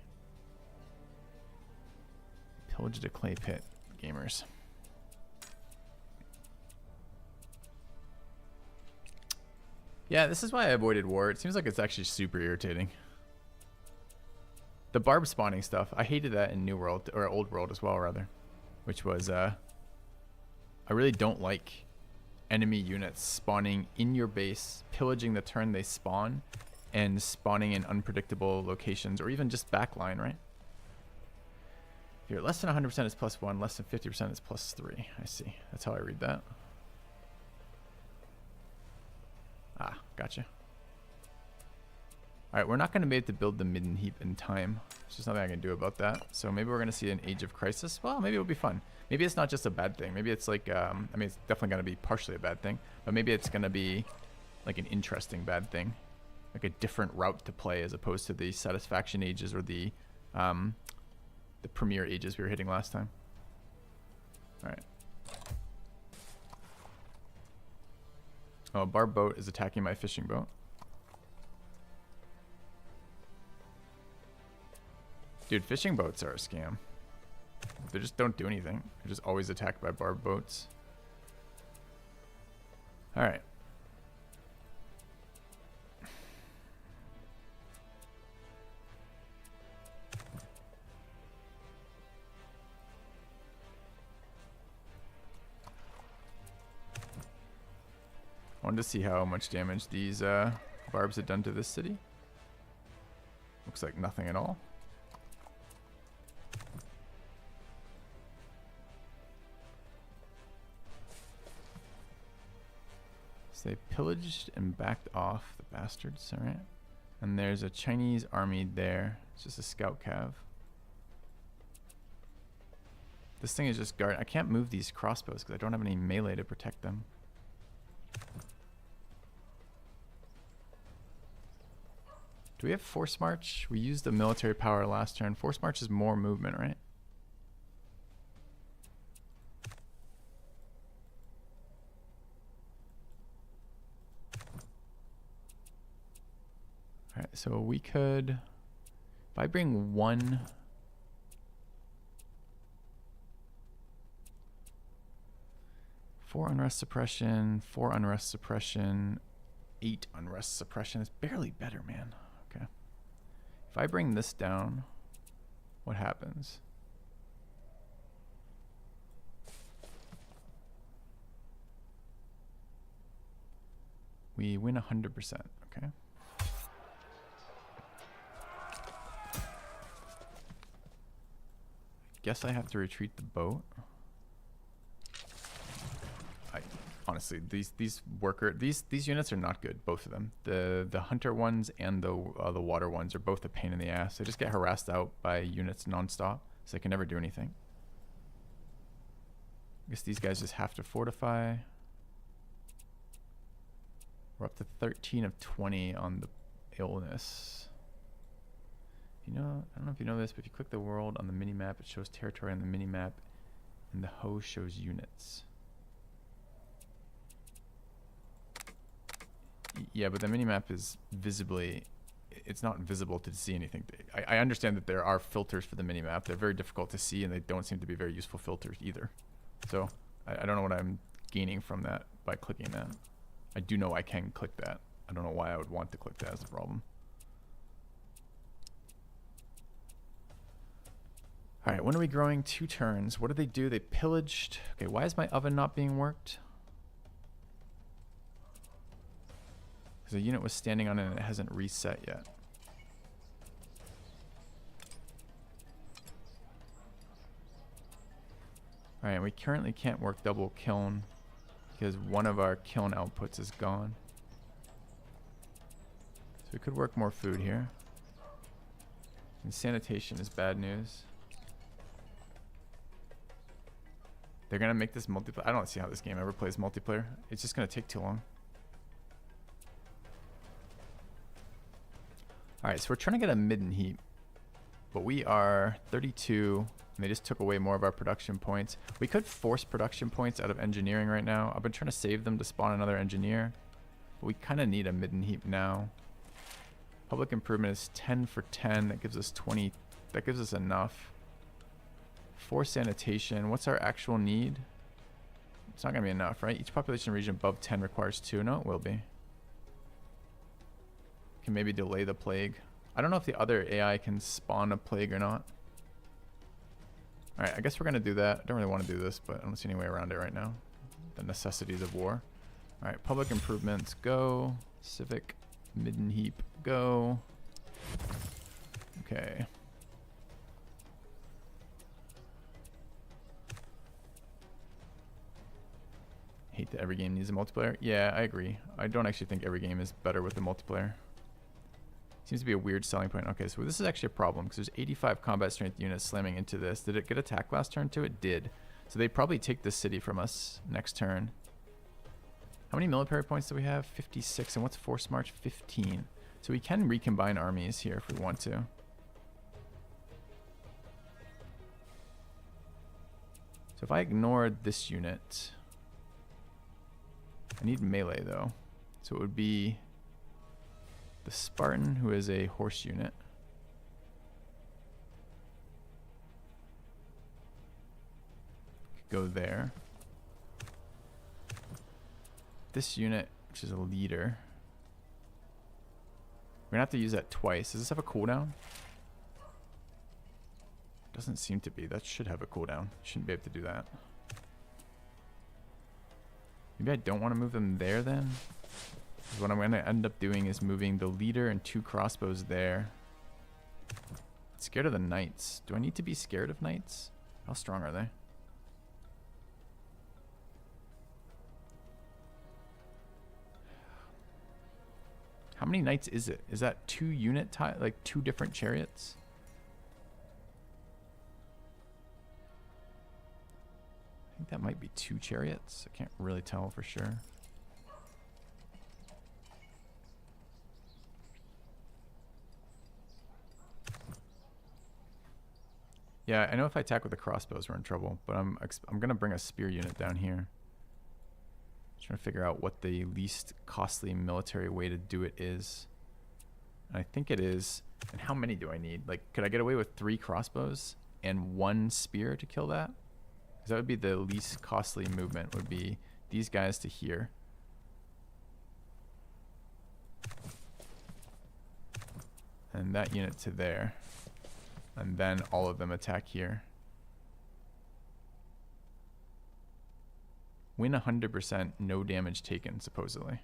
Pillaged a clay pit, gamers. Yeah, this is why I avoided war. It seems like it's actually super irritating. The barb spawning stuff, I hated that in New World, or Old World as well, rather. Which was, I really don't like enemy units spawning in your base, pillaging the turn they spawn, and spawning in unpredictable locations, or even just backline, right? If you're less than 100% is plus 1, less than 50% is plus 3. I see. That's how I read that. Ah, gotcha. Alright, we're not going to be able to build the Midden Heap in time. There's just nothing I can do about that. So maybe we're going to see an Age of Crisis. Well, maybe it'll be fun. Maybe it's not just a bad thing. Maybe it's like, I mean, it's definitely going to be partially a bad thing. But maybe it's going to be like an interesting bad thing. Like a different route to play as opposed to the Satisfaction Ages or the Premier Ages we were hitting last time. Alright. Oh, a barb boat is attacking my fishing boat. Dude, fishing boats are a scam. They just don't do anything. They're just always attacked by barb boats. Alright. I wanted to see how much damage these barbs had done to this city. Looks like nothing at all. So they pillaged and backed off, the bastards, alright. And there's a Chinese army there. It's just a scout cav. This thing is just guard. I can't move these crossbows because I don't have any melee to protect them. Do we have force march? We used the military power last turn. Force march is more movement, right? All right, so we could, if I bring 4 unrest suppression, 4 unrest suppression, 8 unrest suppression. It's barely better, man. Okay. If I bring this down, what happens? We win 100%, okay? Guess I have to retreat the boat. Honestly, these units are not good. Both of them, the hunter ones and the water ones, are both a pain in the ass. They just get harassed out by units nonstop, so they can never do anything. I guess these guys just have to fortify. We're up to 13 of 20 on the illness. You know, I don't know if you know this, but if you click the world on the mini map, it shows territory on the mini map, and the host shows units. Yeah, but the minimap is visibly, it's not visible to see anything. I understand that there are filters for the minimap. They're very difficult to see, and they don't seem to be very useful filters either. So I don't know what I'm gaining from that by clicking that. I do know I can click that. I don't know why I would want to click that as a problem. All right, when are we growing? 2 turns. What did they do? They pillaged. Okay, why is my oven not being worked? The unit was standing on it and it hasn't reset yet. Alright, we currently can't work double kiln because one of our kiln outputs is gone. So we could work more food here. And sanitation is bad news. They're gonna make this multiplayer. I don't see how this game ever plays multiplayer. It's just gonna take too long. Alright, so we're trying to get a midden heap, but we are 32, and they just took away more of our production points. We could force production points out of engineering right now. I've been trying to save them to spawn another engineer, but we kind of need a midden heap now. Public improvement is 10 for 10. That gives us 20. That gives us enough. For sanitation, what's our actual need? It's not going to be enough, right? Each population region above 10 requires 2. No, it will be. Can maybe delay the plague. I don't know if the other AI can spawn a plague or not. Alright, I guess we're going to do that. I don't really want to do this, but I don't see any way around it right now. The necessities of war. Alright, public improvements, go. Civic, midden heap, go. Okay. Hate that every game needs a multiplayer. Yeah, I agree. I don't actually think every game is better with the multiplayer. Seems to be a weird selling point. Okay, so this is actually a problem because there's 85 combat strength units slamming into this. Did it get attacked last turn too? It did. So they probably take this city from us next turn. How many military points do we have? 56. And what's force march? 15. So we can recombine armies here if we want to. So if I ignored this unit, I need melee though. So it would be the Spartan, who is a horse unit. Could go there. This unit, which is a leader. We're gonna have to use that twice. Does this have a cooldown? Doesn't seem to be. That should have a cooldown. Shouldn't be able to do that. Maybe I don't want to move them there then. What I'm going to end up doing is moving the leader and 2 crossbows there. Scared of the knights. Do I need to be scared of knights? How strong are they? How many knights is it? Is that 2 unit like 2 different chariots? I think that might be 2 chariots. I can't really tell for sure. Yeah, I know if I attack with the crossbows, we're in trouble. But I'm gonna bring a spear unit down here. Trying to figure out what the least costly military way to do it is. And I think it is. And how many do I need? Like, could I get away with 3 crossbows and 1 spear to kill that? Because that would be the least costly movement. Would be these guys to here. And that unit to there. And then all of them attack here. Win 100%, no damage taken, supposedly.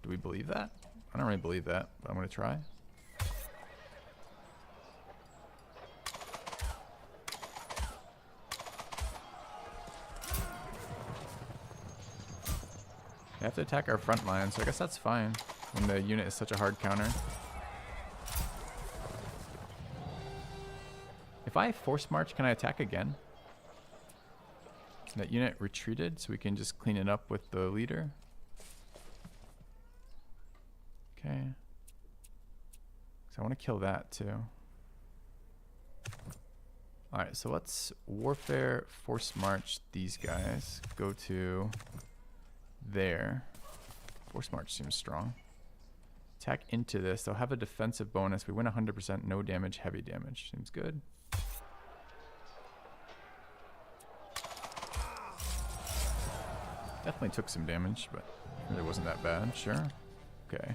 Do we believe that? I don't really believe that, but I'm going to try. They have to attack our front line, so I guess that's fine when the unit is such a hard counter. If I force march, can I attack again? That unit retreated, so we can just clean it up with the leader. Okay. So I want to kill that too. Alright, so let's warfare, force march these guys. Go to there. Force march seems strong. Attack into this. They'll have a defensive bonus. We win 100%, no damage, heavy damage. Seems good. Definitely took some damage, but it really wasn't that bad. Sure. Okay.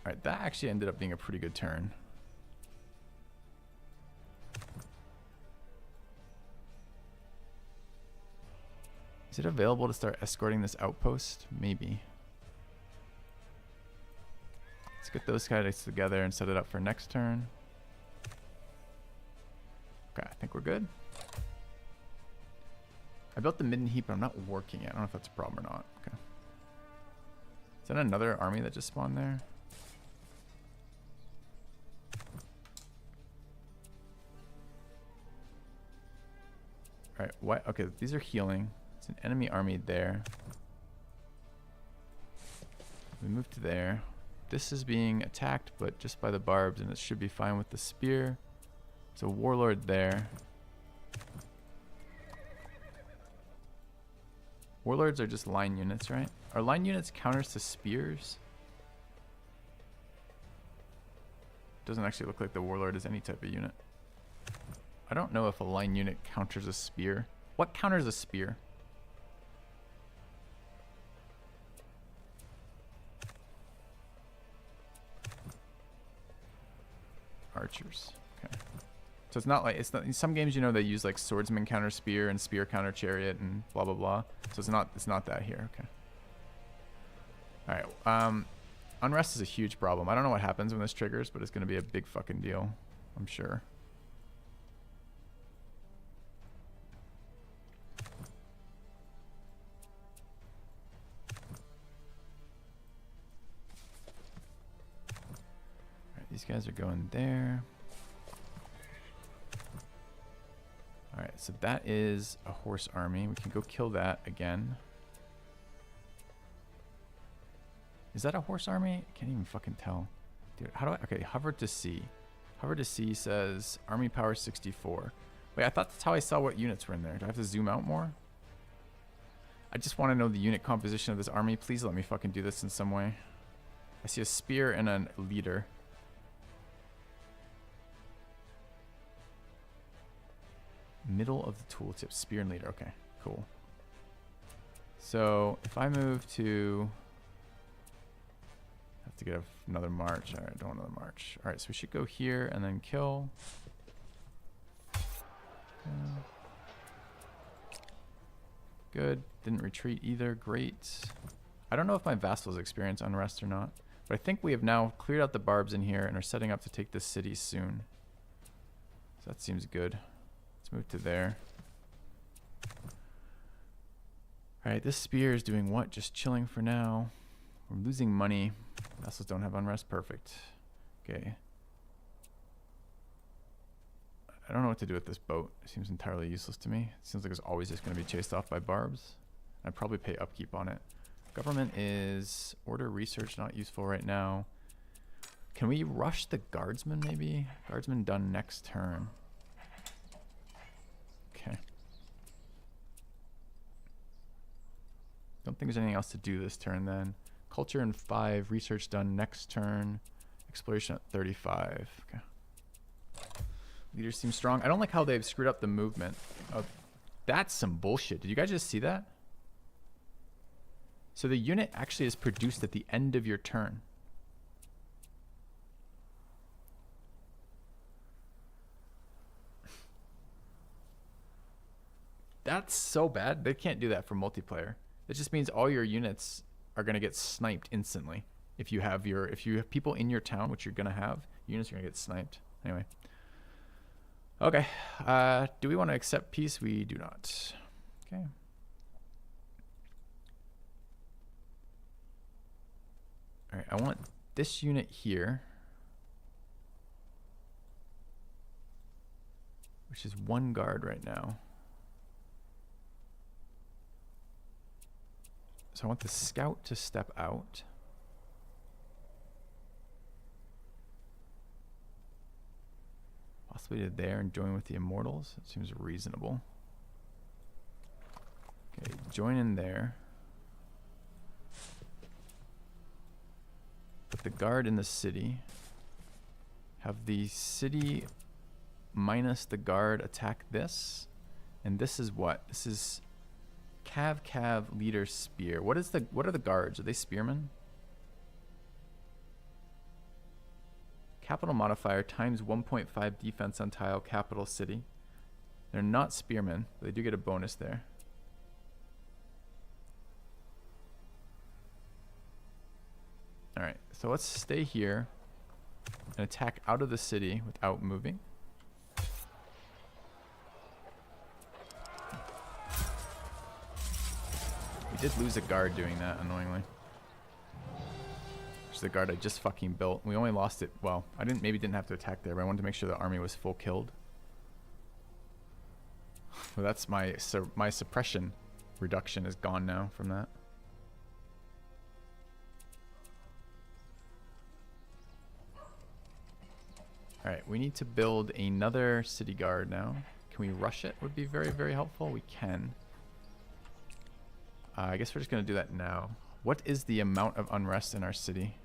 Alright, that actually ended up being a pretty good turn. Is it available to start escorting this outpost? Maybe. Let's get those guys together and set it up for next turn. Okay, I think we're good. I built the midden heap, but I'm not working it. I don't know if that's a problem or not. Okay. Is that another army that just spawned there? Alright, what? Okay, these are healing. It's an enemy army there. We move to there. This is being attacked, but just by the barbs, and it should be fine with the spear. So warlord there. Warlords are just line units, right? Are line units counters to spears? Doesn't actually look like the warlord is any type of unit. I don't know if a line unit counters a spear. What counters a spear? Archers. Okay. So it's not like, it's not, in some games, you know, they use like swordsman counter spear and spear counter chariot and blah blah blah. So it's not that here. Okay. All right. Unrest is a huge problem. I don't know what happens when this triggers, but it's going to be a big fucking deal, I'm sure. All right, these guys are going there. Alright, so that is a horse army. We can go kill that again. Is that a horse army? I can't even fucking tell. Dude, how do I... Okay, hover to see. Hover to see says army power 64. Wait, I thought that's how I saw what units were in there. Do I have to zoom out more? I just want to know the unit composition of this army. Please let me fucking do this in some way. I see a spear and a leader. Middle of the tooltip, spear and leader. Okay, cool. So if I move to, have to get another march. All right, don't want another march. All right, so we should go here and then kill. Good. Didn't retreat either. Great. I don't know if my vassals experience unrest or not, but I think we have now cleared out the barbs in here and are setting up to take this city soon. So that seems good. Let's move to there. Alright, this spear is doing what? Just chilling for now. We're losing money. Vassals don't have unrest. Perfect. Okay. I don't know what to do with this boat. It seems entirely useless to me. It seems like it's always just going to be chased off by barbs. I'd probably pay upkeep on it. Government is order research, not useful right now. Can we rush the guardsman maybe? Guardsman done next turn. Okay. Don't think there's anything else to do this turn then. Culture in 5, research done next turn. Exploration at 35. Okay. Leaders seem strong. I don't like how they've screwed up the movement. Oh, that's some bullshit. Did you guys just see that? So the unit actually is produced at the end of your turn. That's so bad. They can't do that for multiplayer. It just means all your units are going to get sniped instantly. If you have people in your town, which you're going to have, units are going to get sniped. Anyway. Okay. Do we want to accept peace? We do not. Okay. All right. I want this unit here, which is 1 guard right now. So I want the scout to step out. Possibly to there and join with the immortals. It seems reasonable. Okay, join in there. Put the guard in the city. Have the city minus the guard attack this. And this is what? This is Cav leader spear. What are the guards? Are they spearmen? Capital modifier times 1.5 defense on tile, capital city. They're not spearmen, but they do get a bonus there. Alright, so let's stay here and attack out of the city without moving. We did lose a guard doing that, annoyingly. Which is the guard I just fucking built. We only lost it, well, I maybe didn't have to attack there, but I wanted to make sure the army was full killed. Well, that's my suppression reduction is gone now from that. Alright, we need to build another city guard now. Can we rush it? Would be very, very helpful. We can. I guess we're just going to do that now. What is the amount of unrest in our city?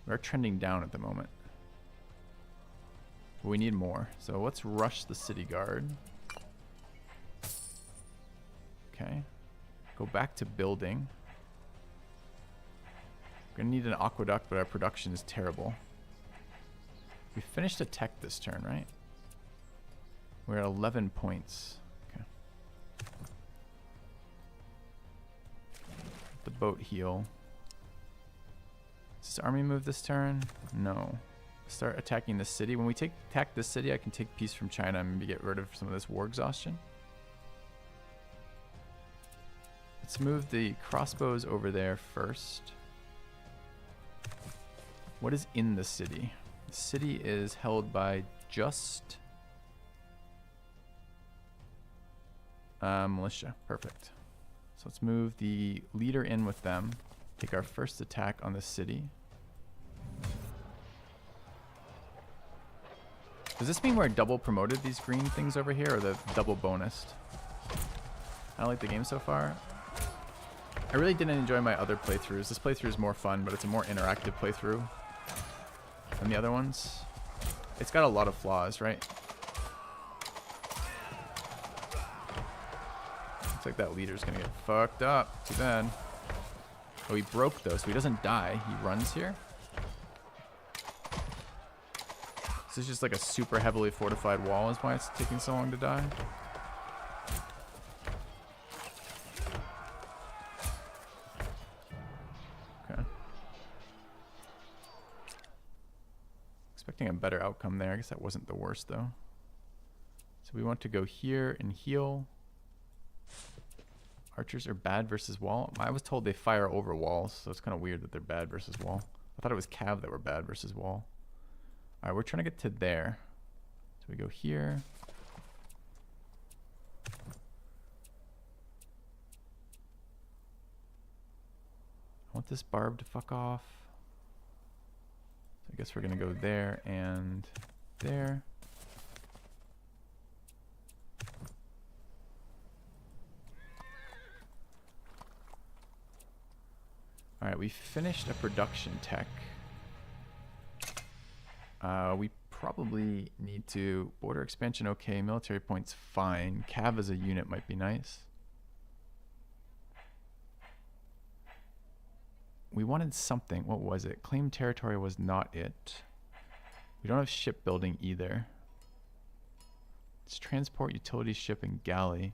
We're trending down at the moment. But we need more. So let's rush the city guard. Okay. Go back to building. We're going to need an aqueduct, but our production is terrible. We finished a tech this turn, right? We're at 11 points. Okay. The boat heal. Does this army move this turn? No. Start attacking the city. When we attack this city, I can take peace from China and maybe get rid of some of this war exhaustion. Let's move the crossbows over there first. What is in the city? The city is held by just militia. Perfect. So let's move the leader in with them. Take our first attack on the city. Does this mean we're double promoted, these green things over here, or the double bonused? I don't like the game so far. I really didn't enjoy my other playthroughs. This playthrough is more fun, but it's a more interactive playthrough than the other ones. It's got a lot of flaws, right? Looks like that leader's gonna get fucked up. Too bad. Oh, he broke though, so he doesn't die. He runs here. This is just like a super heavily fortified wall is why it's taking so long to die. Okay. Expecting a better outcome there. I guess that wasn't the worst though. So we want to go here and heal. Archers are bad versus wall. I was told they fire over walls, so it's kind of weird that they're bad versus wall. I thought it was cav that were bad versus wall. All right, we're trying to get to there. So we go here. I want this barb to fuck off. I guess we're gonna go there and there. All right, we finished a production tech. We probably need to border expansion. Okay, military points fine. Cav as a unit might be nice. We wanted something. What was it? Claim territory was not it. We don't have shipbuilding either. It's transport, utility ship, and galley.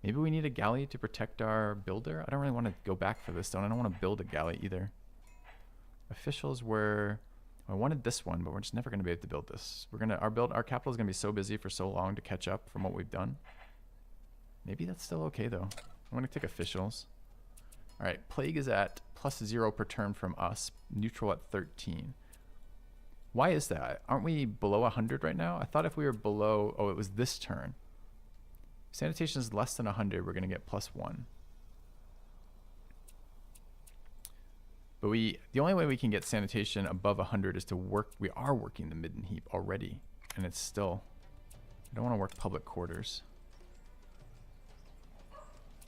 Maybe we need a galley to protect our builder. I don't really want to go back for this though. And I don't want to build a galley either. Officials were... I wanted this one, but we're just never going to be able to build this. We're gonna our capital is going to be so busy for so long to catch up from what we've done. Maybe that's still okay though. I'm going to take officials. All right, plague is at +0 per turn from us. Neutral at 13. Why is that? Aren't we below 100 right now? I thought if we were below, oh, it was this turn. Sanitation is less than 100. We're going to get +1. But the only way we can get sanitation above 100 is to work. We are working the midden heap already, and it's still. I don't want to work public quarters.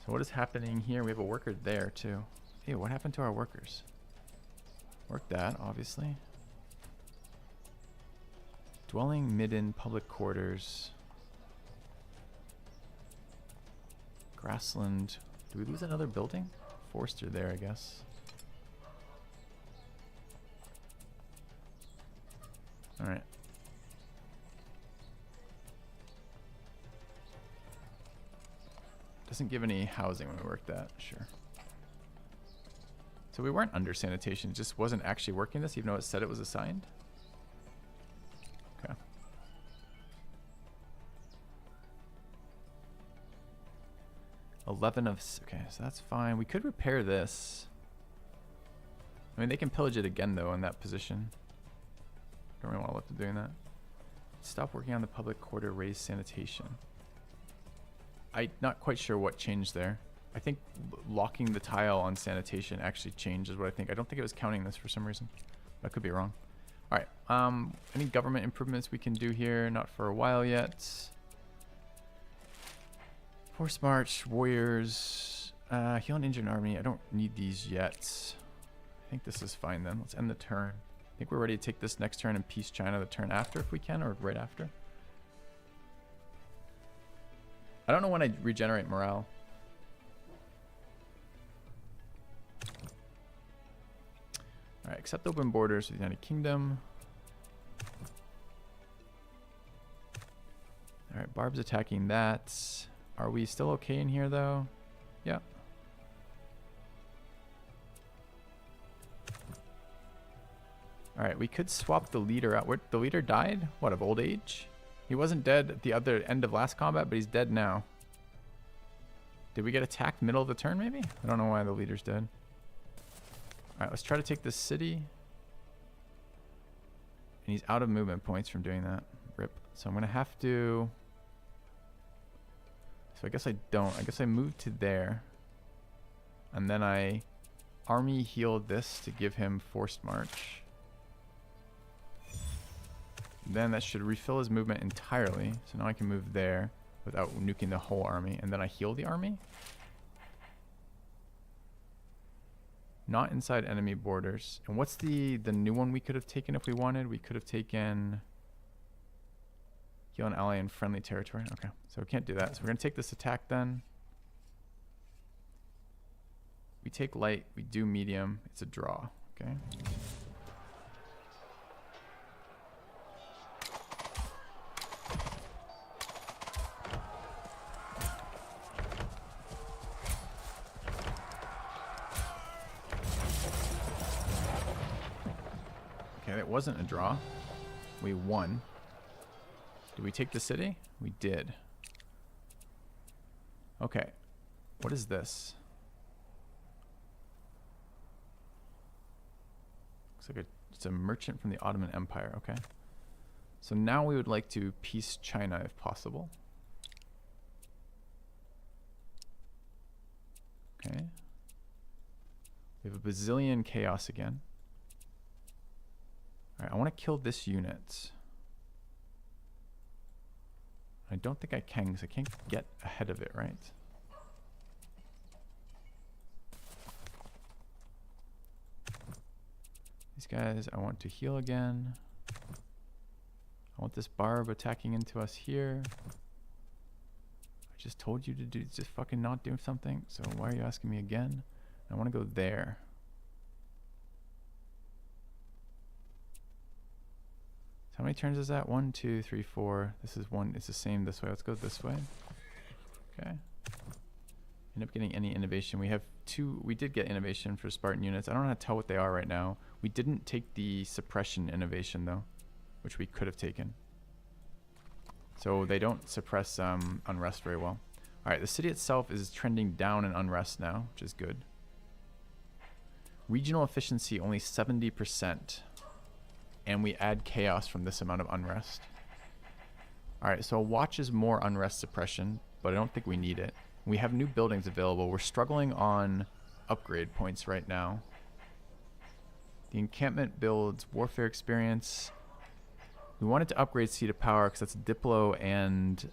So what is happening here? We have a worker there too. Ew, what happened to our workers? Work that, obviously. Dwelling, midden, public quarters. Grassland. Do we lose another building? Forster there, I guess. Alright. Doesn't give any housing when we work that, sure. So we weren't under sanitation, it just wasn't actually working this, even though it said it was assigned. Okay. Okay, so that's fine. We could repair this. I mean, they can pillage it again, though, in that position. Don't really want to let them doing that. Stop working on the public quarter, raise sanitation. I'm not quite sure what changed there. I think locking the tile on sanitation actually changed is what I think. I don't think it was counting this for some reason. I could be wrong. All right. Any government improvements we can do here? Not for a while yet. Force march, warriors, heal an injured army. I don't need these yet. I think this is fine then. Let's end the turn. I think we're ready to take this next turn and peace China the turn after if we can, or right after. I don't know when I regenerate morale. All right, accept open borders with the United Kingdom. All right, Barb's attacking that. Are we still okay in here though? Yeah. All right, we could swap the leader out. The leader died? What, of old age? He wasn't dead at the other end of last combat, but he's dead now. Did we get attacked middle of the turn maybe? I don't know why the leader's dead. All right, let's try to take this city. And he's out of movement points from doing that. Rip. So I'm going to have to... So I guess I don't. I guess I move to there. And then I army healed this to give him forced march. Then that should refill his movement entirely. So now I can move there without nuking the whole army. And then I heal the army. Not inside enemy borders. And what's the new one we could have taken if we wanted? We could have taken... Heal an ally in friendly territory. Okay, so we can't do that. So we're going to take this attack then. We take light. We do medium. It's a draw. Okay. Okay, that wasn't a draw. We won. Did we take the city? We did. Okay. What is this? Looks like it's a merchant from the Ottoman Empire. Okay. So now we would like to peace China if possible. Okay. We have a bazillion chaos again. All right, I want to kill this unit. I don't think I can because I can't get ahead of it, right? These guys, I want to heal again. I want this barb attacking into us here. I just told you to do, just fucking not do something. So why are you asking me again? I want to go there. So how many turns is that? 1, 2, 3, 4. This is one. It's the same this way. Let's go this way. Okay. End up getting any innovation. We have 2. We did get innovation for Spartan units. I don't know how to tell what they are right now. We didn't take the suppression innovation though, which we could have taken. So they don't suppress unrest very well. All right, the city itself is trending down in unrest now, which is good. Regional efficiency only 70%. And we add chaos from this amount of unrest. All right, so watch is more unrest suppression, but I don't think we need it. We have new buildings available. We're struggling on upgrade points right now. The encampment builds warfare experience. We wanted to upgrade Seat of Power because that's Diplo and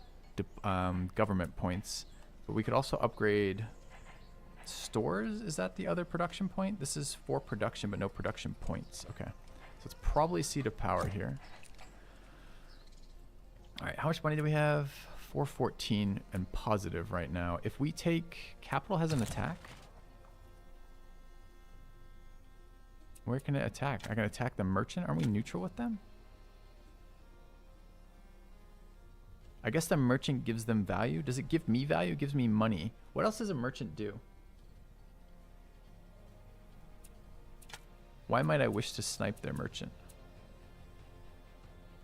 government points. But we could also upgrade stores. Is that the other production point? This is for production, but no production points. Okay. So it's probably Seat of Power here. All right, how much money do we have? 414 and positive right now. If we take... Capital has an attack? Where can it attack? I can attack the merchant? Aren't we neutral with them? I guess the merchant gives them value. Does it give me value? It gives me money. What else does a merchant do? Why might I wish to snipe their merchant?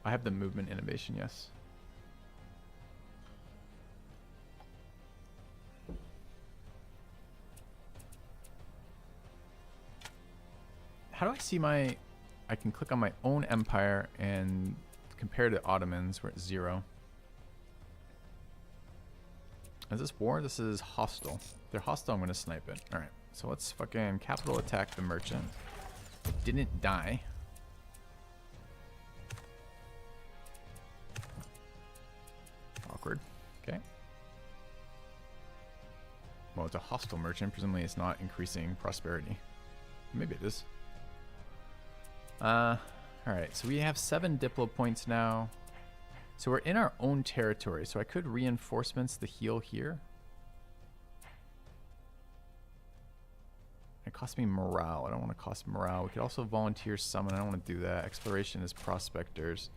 I have the movement innovation, yes. How do I see my... I can click on my own empire and compare to Ottomans. We're at 0. Is this war? This is hostile. If they're hostile, I'm going to snipe it. Alright, so let's fucking capital attack the merchant. It didn't die. Awkward. Okay. Well, it's a hostile merchant. Presumably it's not increasing prosperity. Maybe it is. Alright, so we have 7 Diplo points now. So we're in our own territory. So I could reinforcements the heal here. It costs me morale. I don't want to cost morale. We could also volunteer summon. I don't want to do that. Exploration is prospectors.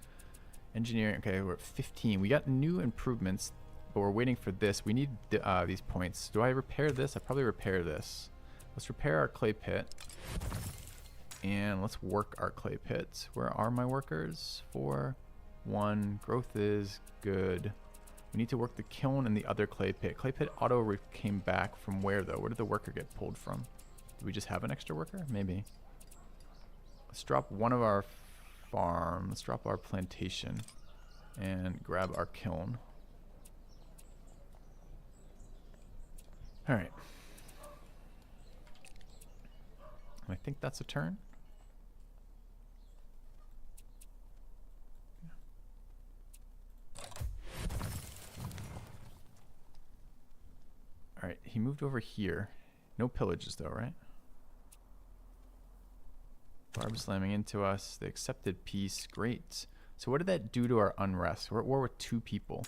Engineering. Okay, we're at 15. We got new improvements, but we're waiting for this. We need these points. Do I repair this? I probably repair this. Let's repair our clay pit. And let's work our clay pits. Where are my workers? 4, 1. Growth is good. We need to work the kiln and the other clay pit. Clay pit auto came back from where though? Where did the worker get pulled from? Do we just have an extra worker? Maybe. Let's drop one of our farm. Let's drop our plantation and grab our kiln. All right. I think that's a turn. All right, he moved over here. No pillages though, right? Barb slamming into us. They accepted peace. Great. So what did that do to our unrest? We're at war with 2 people.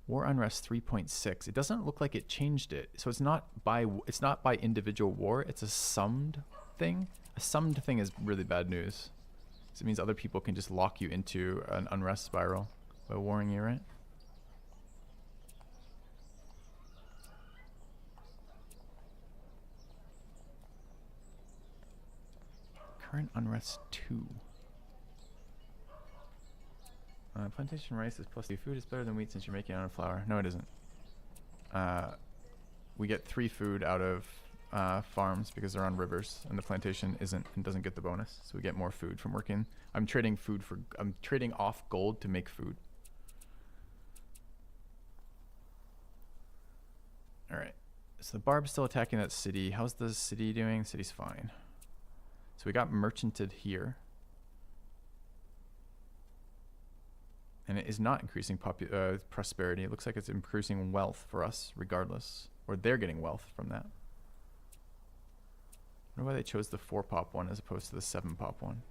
War unrest 3.6. It doesn't look like it changed it. So it's not by individual war. It's a summed thing. A summed thing is really bad news. So it means other people can just lock you into an unrest spiral by warring you, right? Current unrest 2. Plantation rice is plus 3 food. It's better than wheat since you're making it out of flour. No, it isn't. We get 3 food out of farms because they're on rivers, and the plantation isn't and doesn't get the bonus. So we get more food from working. I'm trading off gold to make food. All right. So the barb's still attacking that city. How's the city doing? City's fine. So we got merchanted here. And it is not increasing prosperity. It looks like it's increasing wealth for us regardless. Or they're getting wealth from that. I wonder why they chose the 4-pop one as opposed to the 7-pop one.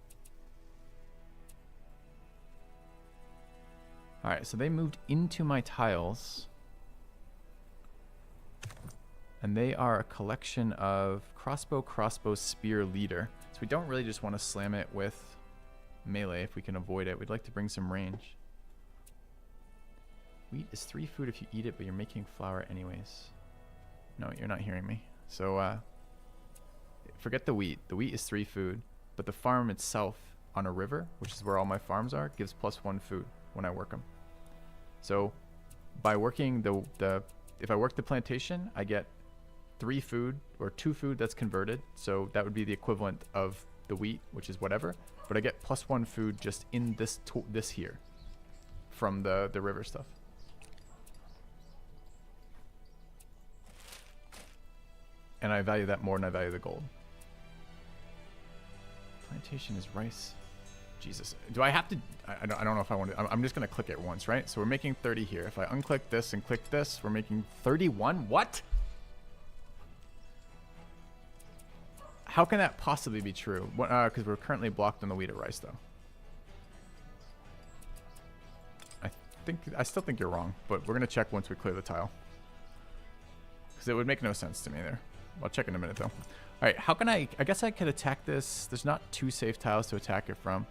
Alright, so they moved into my tiles. And they are a collection of crossbow, spear, leader. So we don't really just want to slam it with melee if we can avoid it. We'd like to bring some range. Wheat is 3 food if you eat it, but you're making flour anyways. No, you're not hearing me. So, forget the wheat. The wheat is 3 food, but the farm itself on a river, which is where all my farms are, gives +1 food when I work them. So, by working if I work the plantation, I get 3 food or 2 food that's converted. So that would be the equivalent of the wheat, which is whatever. But I get +1 food just in this here from the river stuff. And I value that more than I value the gold. Plantation is rice. Jesus. Do I have to... I don't know if I want to... I'm just going to click it once, right? So we're making 30 here. If I unclick this and click this, we're making 31. What? How can that possibly be true? Because we're currently blocked on the wheat or rice, though. I still think you're wrong, but we're going to check once we clear the tile. Because it would make no sense to me there. I'll check in a minute, though. All right, how can I guess I could attack this. There's not 2 safe tiles to attack it from.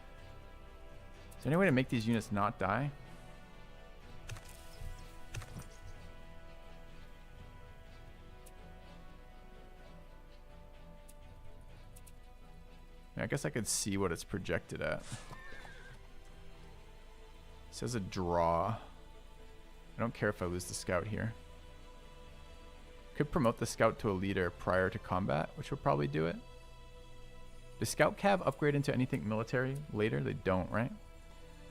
Is there any way to make these units not die? Yeah, I guess I could see what it's projected at. It says a draw. I don't care if I lose the scout here. Could promote the scout to a leader prior to combat, which would probably do it. Does scout cav upgrade into anything military later? They don't, right?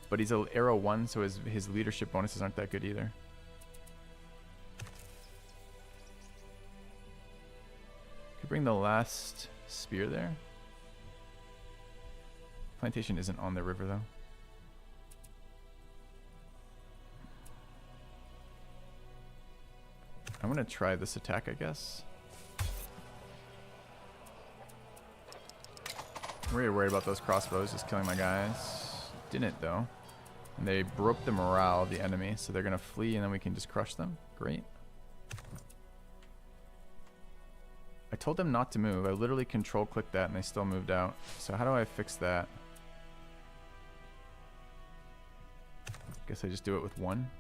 But he's a arrow 1, so his leadership bonuses aren't that good either. Could bring the last spear there. Plantation isn't on the river though. I'm gonna try this attack, I guess. I'm really worried about those crossbows just killing my guys. Didn't though. And they broke the morale of the enemy, so they're gonna flee and then we can just crush them. Great. I told them not to move. I literally control clicked that and they still moved out. So how do I fix that? Guess I just do it with 1.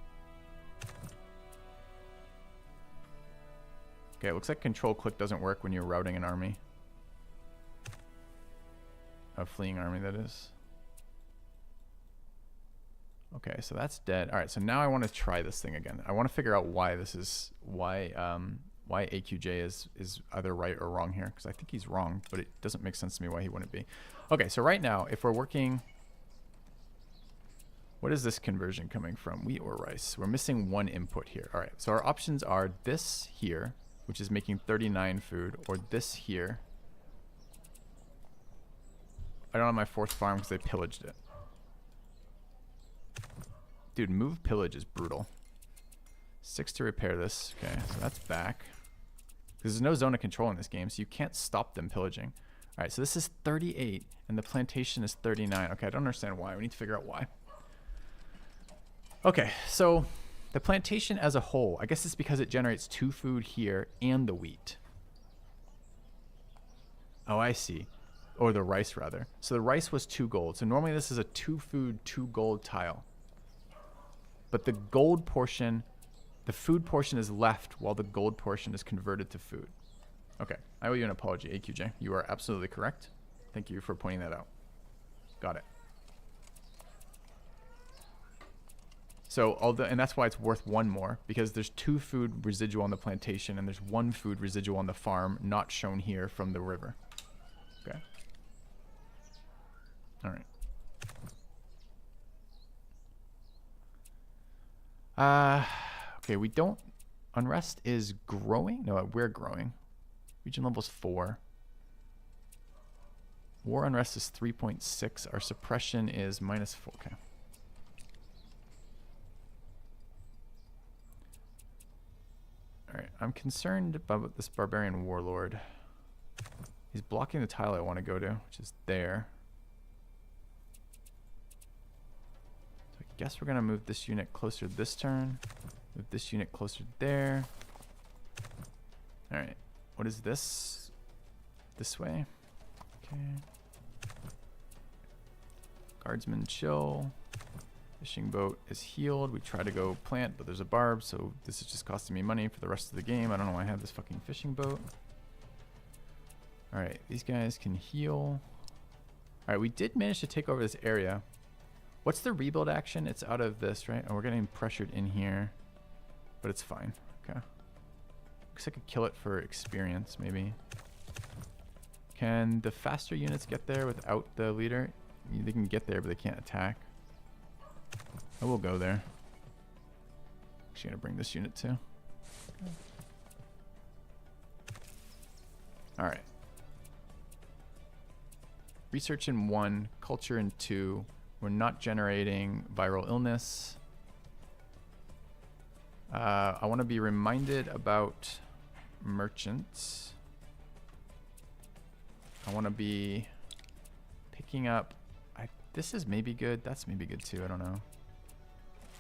Okay, it looks like control click doesn't work when you're routing an army. A fleeing army, that is. Okay, so that's dead. All right, so now I want to try this thing again. I want to figure out why this is why AQJ is either right or wrong here, because I think he's wrong, but it doesn't make sense to me why he wouldn't be. Okay, so right now, if we're working, what is this conversion coming from? Wheat or rice? We're missing 1 input here. All right, so our options are this here, which is making 39 food, or this here. I don't have my 4th farm because they pillaged it. Dude, move pillage is brutal. 6 to repair this. Okay, so that's back. There's no zone of control in this game, so you can't stop them pillaging. All right, so this is 38, and the plantation is 39. Okay, I don't understand why. We need to figure out why. Okay, so the plantation as a whole, I guess it's because it generates 2 food here and the wheat. Oh, I see. Or the rice, rather. So the rice was 2 gold. So normally this is a 2 food, 2 gold tile. But the gold portion, the food portion is left while the gold portion is converted to food. Okay, I owe you an apology, AQJ. You are absolutely correct. Thank you for pointing that out. Got it. So, and that's why it's worth 1 more, because there's 2 food residual on the plantation and there's 1 food residual on the farm, not shown here from the river. Okay. All right. Okay, we don't... Unrest is growing? No, we're growing. Region level's 4. War unrest is 3.6. Our suppression is -4. Okay. Alright, I'm concerned about this barbarian warlord. He's blocking the tile I want to go to, which is there. So I guess we're going to move this unit closer this turn. Move this unit closer there. Alright, what is this? This way. Okay. Guardsman chill. Fishing boat is healed. We try to go plant, but there's a barb, so this is just costing me money for the rest of the game. I don't know why I have this fucking fishing boat. Alright, these guys can heal. Alright, we did manage to take over this area. What's the rebuild action? It's out of this, right? Oh, we're getting pressured in here. But it's fine. Okay. Looks like I could kill it for experience, maybe. Can the faster units get there without the leader? They can get there, but they can't attack. I will go there. Actually gonna bring this unit too. Alright. Research in 1, culture in 2. We're not generating viral illness. I want to be reminded about merchants. I want to be picking up... this is maybe good. That's maybe good too. I don't know.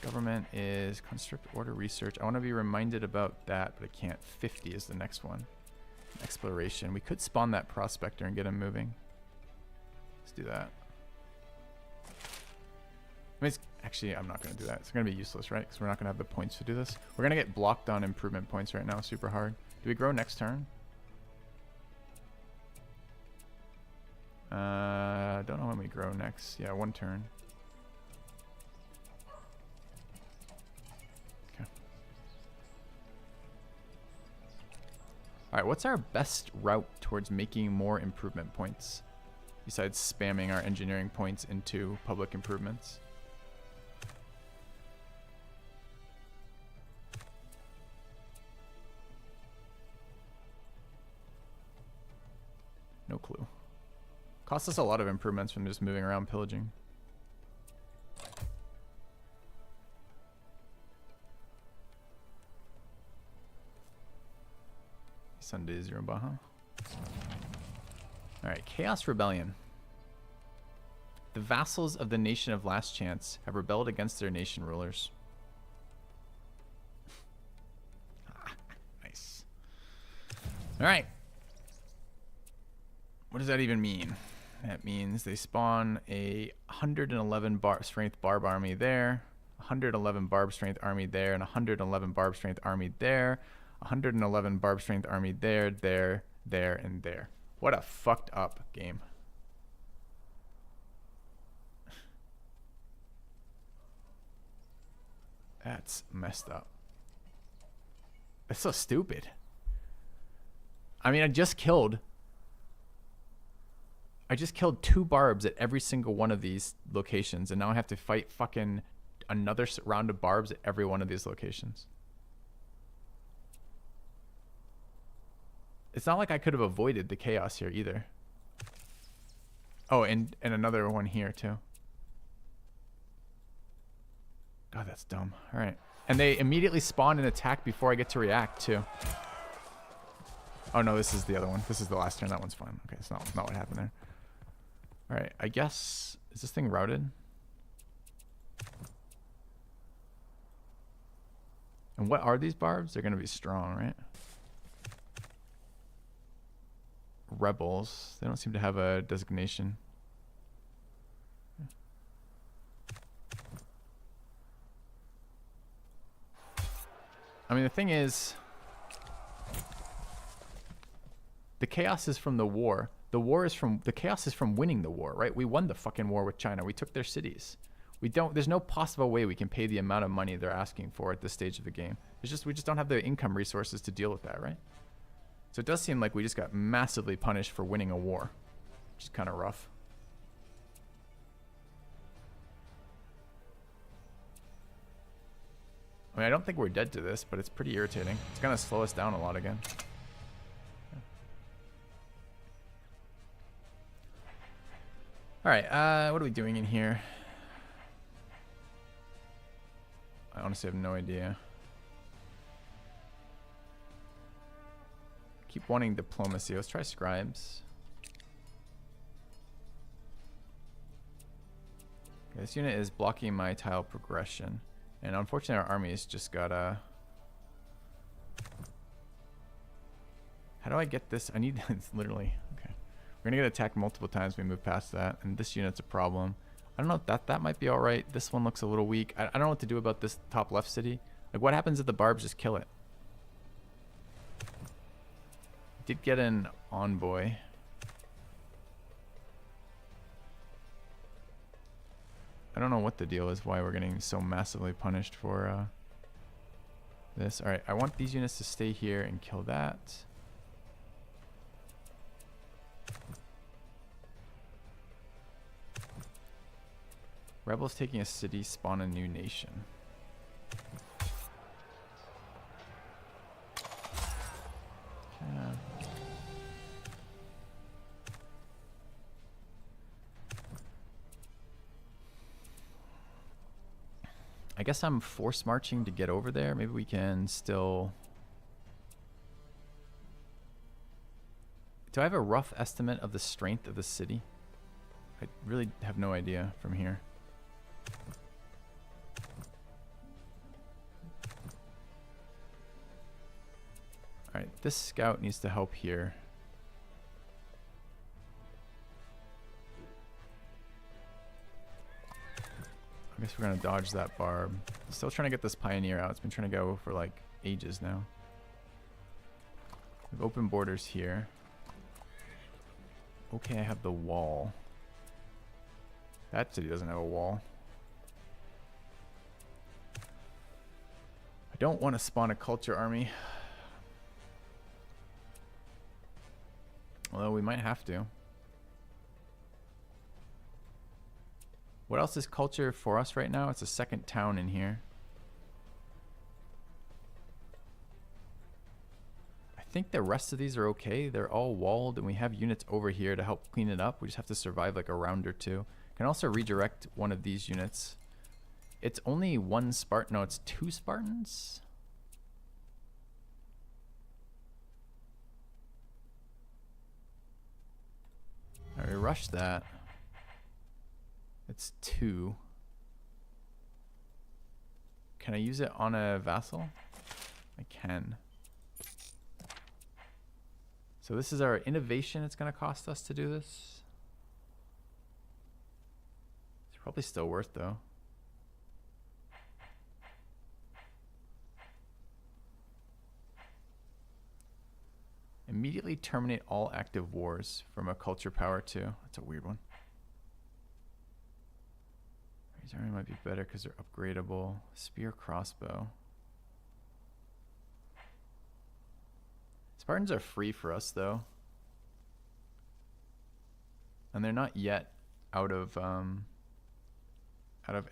Government is construct order research. I want to be reminded about that, but I can't. 50 is the next one. Exploration. We could spawn that prospector and get him moving. Let's do that. I mean, actually, I'm not going to do that. It's going to be useless, right? Because we're not going to have the points to do this. We're going to get blocked on improvement points right now. Super hard. Do we grow next turn? Don't know when we grow next. Yeah, 1 turn. Okay. Alright, what's our best route towards making more improvement points? Besides spamming our engineering points into public improvements. No clue. Costs us a lot of improvements from just moving around pillaging. Sunday 0 Baja. Alright, Chaos Rebellion. The vassals of the nation of Last Chance have rebelled against their nation rulers. Nice. Alright. What does that even mean? That means they spawn a 111 strength barb army there, 111 barb strength army there, and 111 barb strength army there, 111 barb strength army there, there, and there. What a fucked up game. That's messed up. That's so stupid. I mean, I just killed 2 barbs at every single one of these locations, and now I have to fight fucking another round of barbs at every one of these locations. It's not like I could have avoided the chaos here either. Oh, and another one here too. God, that's dumb. All right. And they immediately spawn and attack before I get to react too. Oh no, this is the other one. This is the last turn. That one's fine. Okay, it's not what happened there. All right, I guess, is this thing routed? And what are these barbs? They're going to be strong, right? Rebels. They don't seem to have a designation. I mean, the thing is, the chaos is from the war. The chaos is from winning the war, right? We won the fucking war with China. We took their cities. There's no possible way we can pay the amount of money they're asking for at this stage of the game. We just don't have the income resources to deal with that, right? So it does seem like we just got massively punished for winning a war, which is kind of rough. I mean, I don't think we're dead to this, but it's pretty irritating. It's going to slow us down a lot again. All right, what are we doing in here? I honestly have no idea. Keep wanting diplomacy. Let's try scribes. Okay, this unit is blocking my tile progression. And unfortunately our army has just got a... How do I get this? I need... It's literally... Okay. We're gonna get attacked multiple times when we move past that. And this unit's a problem. I don't know if that might be alright. This one looks a little weak. I don't know what to do about this top left city. Like, what happens if the barbs just kill it? Did get an envoy. I don't know what the deal is, why we're getting so massively punished for this. Alright, I want these units to stay here and kill that. Rebels taking a city, spawn a new nation. I guess I'm force marching to get over there. Maybe we can still... Do I have a rough estimate of the strength of the city? I really have no idea from here. Alright, this scout needs to help here. I guess we're gonna dodge that barb. Still trying to get this pioneer out. It's been trying to go for like ages now. We have open borders here. Okay, I have the wall. That city doesn't have a wall. I don't want to spawn a culture army. Although we might have to. What else is culture for us right now? It's a second town in here. I think the rest of these are okay. They're all walled and we have units over here to help clean it up. We just have to survive like a round or two. Can also redirect one of these units. It's only one Spartan. No, it's 2 Spartans. All right, rush that. It's 2. Can I use it on a vassal? I can. So this is our innovation it's going to cost us to do this. It's probably still worth though. Immediately terminate all active wars from a culture power 2. That's a weird one. These army might be better because they're upgradable. Spear crossbow. Spartans are free for us though. And they're not yet out of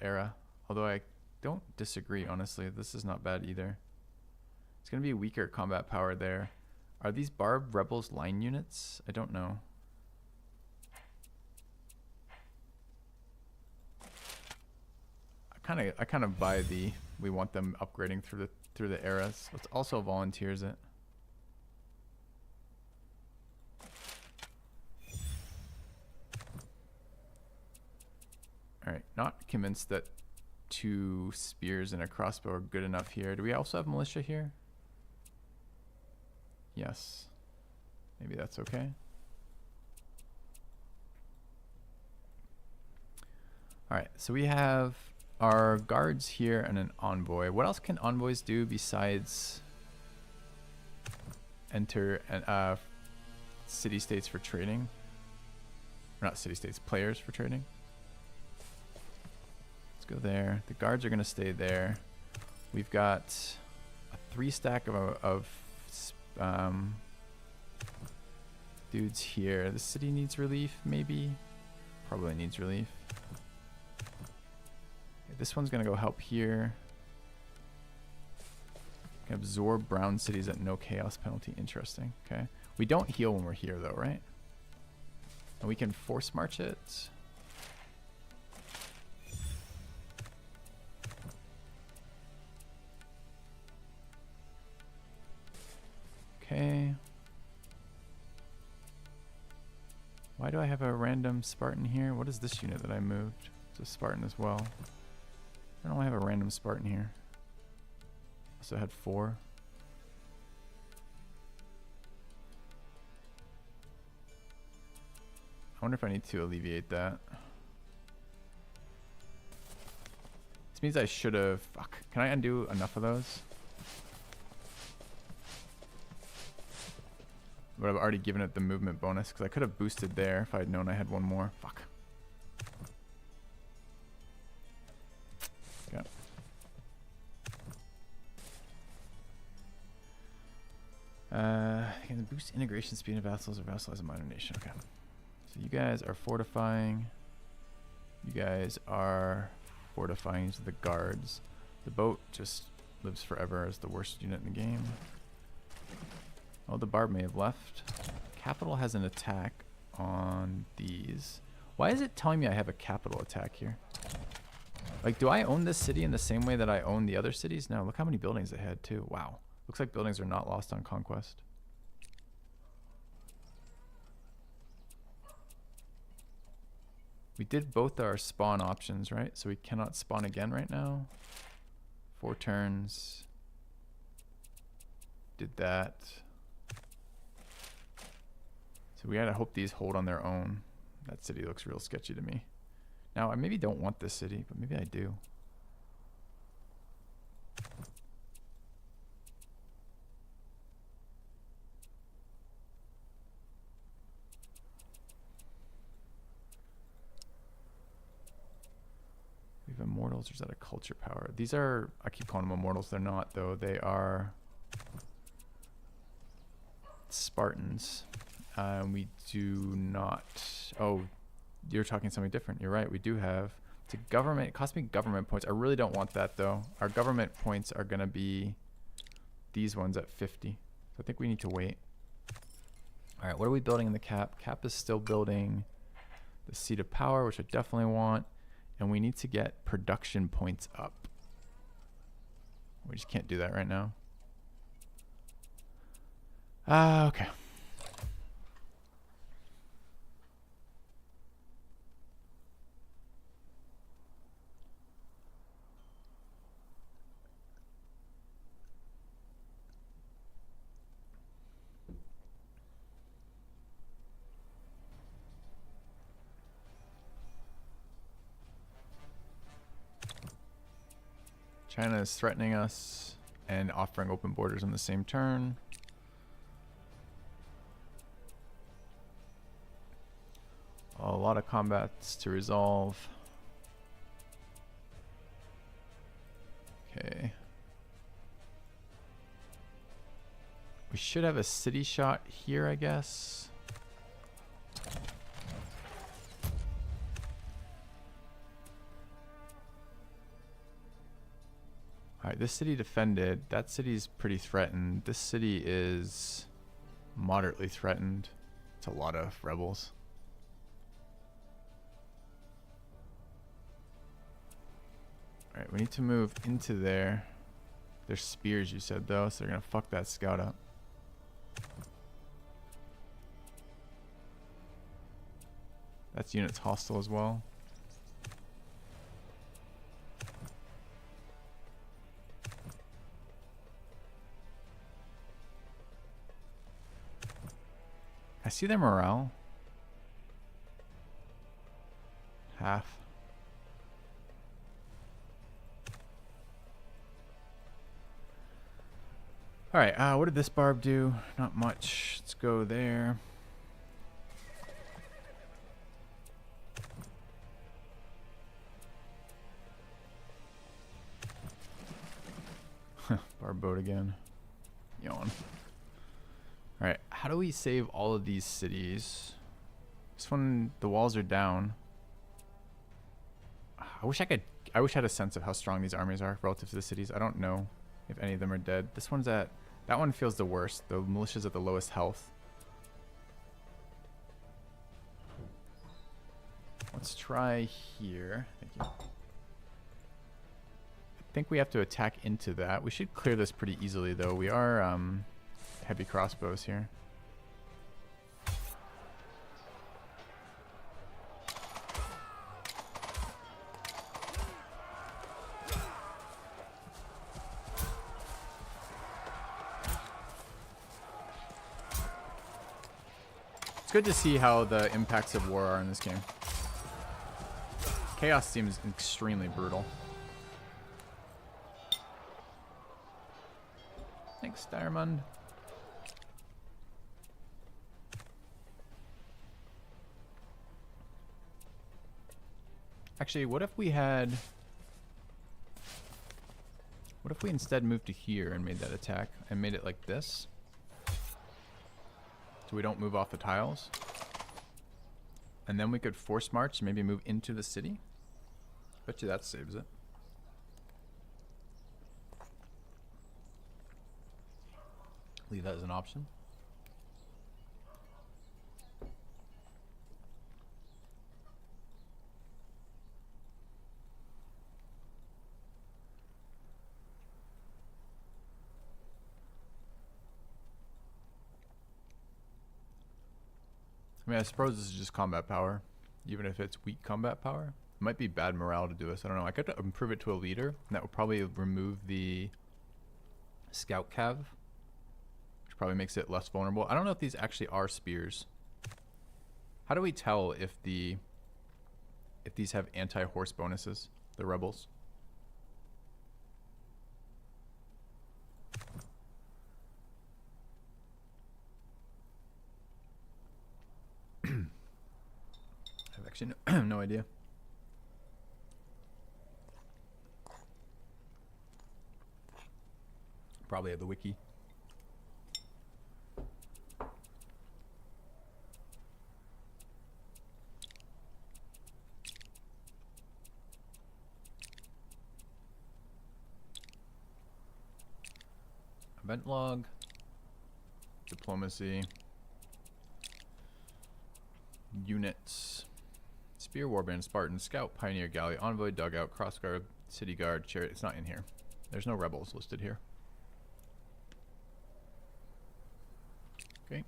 era. Although I don't disagree, honestly. This is not bad either. It's gonna be weaker combat power there. Are these Barb Rebels line units? I don't know. I kind of buy the we want them upgrading through the eras. Let's also volunteers it. All right, not convinced that 2 spears and a crossbow are good enough here. Do we also have militia here? Yes. Maybe that's okay. All right, so we have our guards here and an envoy. What else can envoys do besides enter city-states for trading? Or not city-states, players for trading. Let's go there. The guards are going to stay there. We've got a 3-stack of dudes here. The city needs relief, maybe. Probably needs relief. Okay, this one's gonna go help here. Can absorb brown cities at no chaos penalty. Interesting. Okay. We don't heal when we're here though, right? And we can force march it. Why do I have a random Spartan here? What is this unit that I moved? It's a Spartan as well. I don't have a random Spartan here. Also had 4. I wonder if I need to alleviate that. This means I should have... Fuck. Can I undo enough of those? But I've already given it the movement bonus because I could have boosted there if I had known I had one more. Fuck. Okay. Can boost integration speed of vassals or vassalize a minor nation. Okay. So you guys are fortifying. You guys are fortifying to the guards. The boat just lives forever as the worst unit in the game. Oh, the barb may have left. Capital has an attack on these. Why is it telling me I have a capital attack here? Like, do I own this city in the same way that I own the other cities? No, look how many buildings it had too. Wow. Looks like buildings are not lost on conquest. We did both our spawn options, right? So we cannot spawn again right now. 4 turns. Did that. So we gotta hope these hold on their own. That city looks real sketchy to me. Now, I maybe don't want this city, but maybe I do. We have immortals, or is that a culture power? These are, I keep calling them immortals, they're not though. They are Spartans. We do not, oh, you're talking something different. You're right, we do have. It's a government, it costs me government points. I really don't want that though. Our government points are gonna be these ones at 50. So I think we need to wait. All right, what are we building in the cap? Cap is still building the seat of power, which I definitely want. And we need to get production points up. We just can't do that right now. Okay. China is threatening us and offering open borders on the same turn. A lot of combats to resolve. Okay. We should have a city shot here, I guess. Alright, this city defended. That city's pretty threatened. This city is moderately threatened. It's a lot of rebels. Alright, we need to move into there. There's spears, you said, though, so they're gonna fuck that scout up. That's units hostile as well. I see their morale. Half. Alright, what did this barb do? Not much. Let's go there. Barb boat again. Yawn. Alright, how do we save all of these cities? This one, the walls are down. I wish I had a sense of how strong these armies are relative to the cities. I don't know if any of them are dead. This one's at, that one feels the worst. The militia's at the lowest health. Let's try here. Thank you. I think we have to attack into that. We should clear this pretty easily though. We are heavy crossbows here. It's good to see how the impacts of war are in this game. Chaos seems extremely brutal. Thanks, Diamond. Actually, what if we had... What if we instead moved to here and made that attack and made it like this? So we don't move off the tiles. And then we could force march and maybe move into the city. Bet you that saves it. Leave that as an option. I mean, I suppose this is just combat power, even if it's weak combat power. It might be bad morale to do this. I don't know. I could improve it to a leader, and that would probably remove the scout cav, which probably makes it less vulnerable. I don't know if these actually are spears. How do we tell if these have anti-horse bonuses, the rebels? Actually, no idea. Probably have the wiki. Event log. Diplomacy. Units. Spear, Warband, Spartan, Scout, Pioneer, Galley, Envoy, Dugout, Crossguard, City Guard, Chariot. It's not in here. There's no rebels listed here. Okay.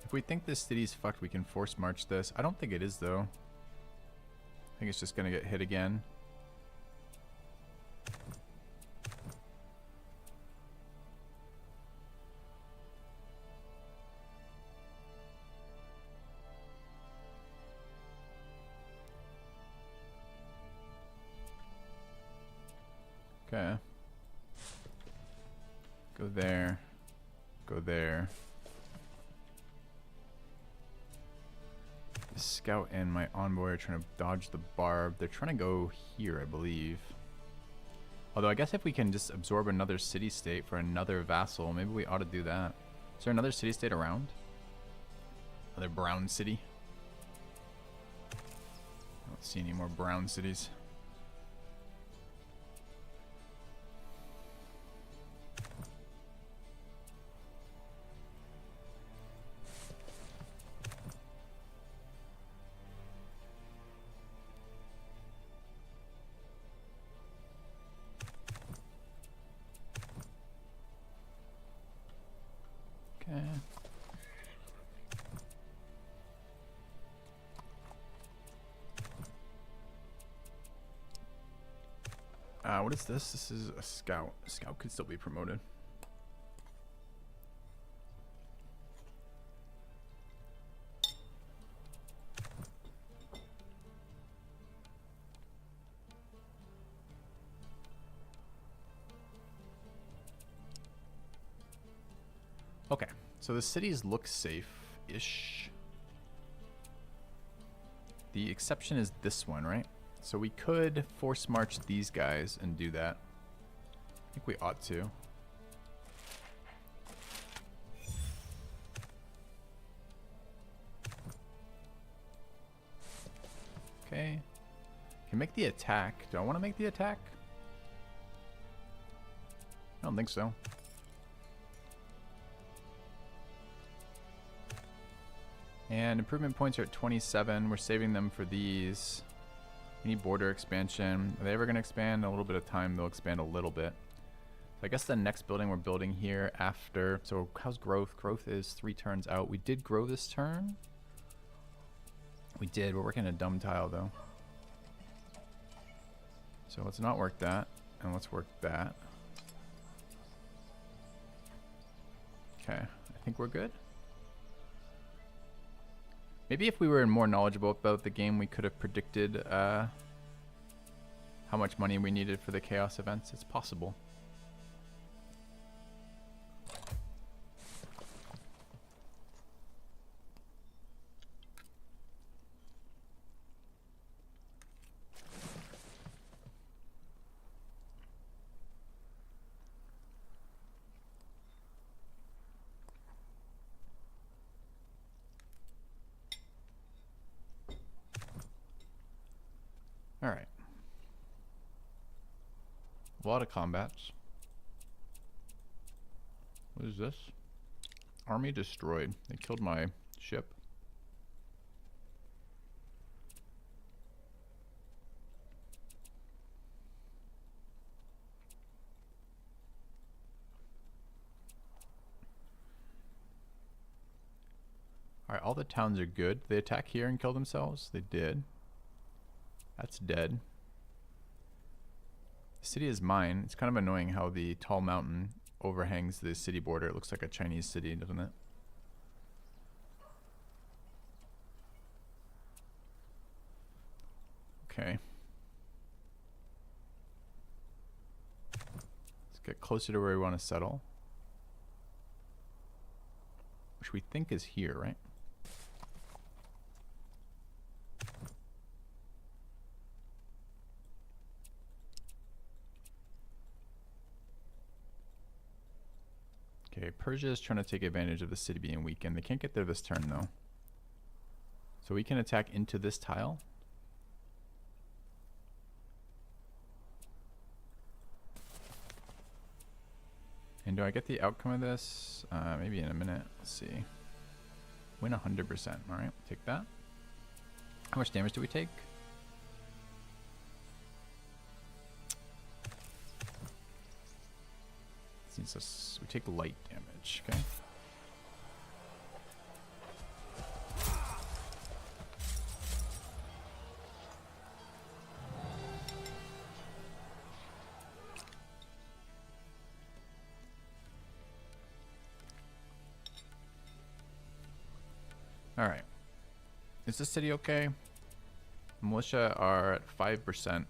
If we think this city's fucked, we can force march this. I don't think it is, though. I think it's just gonna get hit again. Okay. Go there. Go there. The scout and my envoy are trying to dodge the barb. They're trying to go here, I believe. Although I guess if we can just absorb another city-state for another vassal, maybe we ought to do that. Is there another city-state around? Another brown city? I don't see any more brown cities. What is this? This is a scout. A scout could still be promoted. Okay, so the cities look safe-ish. The exception is this one, right? So we could force march these guys and do that. I think we ought to. Okay. Can make the attack. Do I want to make the attack? I don't think so. And improvement points are at 27. We're saving them for these. We need border expansion. Are they ever going to expand? A little bit of time, they'll expand a little bit. So I guess the next building we're building here after... So how's growth? Growth is 3 turns out. We did grow this turn. We did. We're working a dumb tile, though. So let's not work that, and let's work that. Okay, I think we're good. Maybe if we were more knowledgeable about the game, we could have predicted how much money we needed for the chaos events. It's possible. Alright. A lot of combats. What is this? Army destroyed. They killed my ship. Alright, all the towns are good. Did they attack here and kill themselves? They did. That's dead. The city is mine. It's kind of annoying how the tall mountain overhangs the city border. It looks like a Chinese city, doesn't it? Okay. Let's get closer to where we want to settle. Which we think is here, right? Okay, Persia is trying to take advantage of the city being weakened. They can't get there this turn, though. So we can attack into this tile. And do I get the outcome of this? Maybe in a minute. Let's see. Win 100%. Alright, take that. How much damage do we take? We take light damage, okay? Alright. Is this city okay? Militia are at 5%.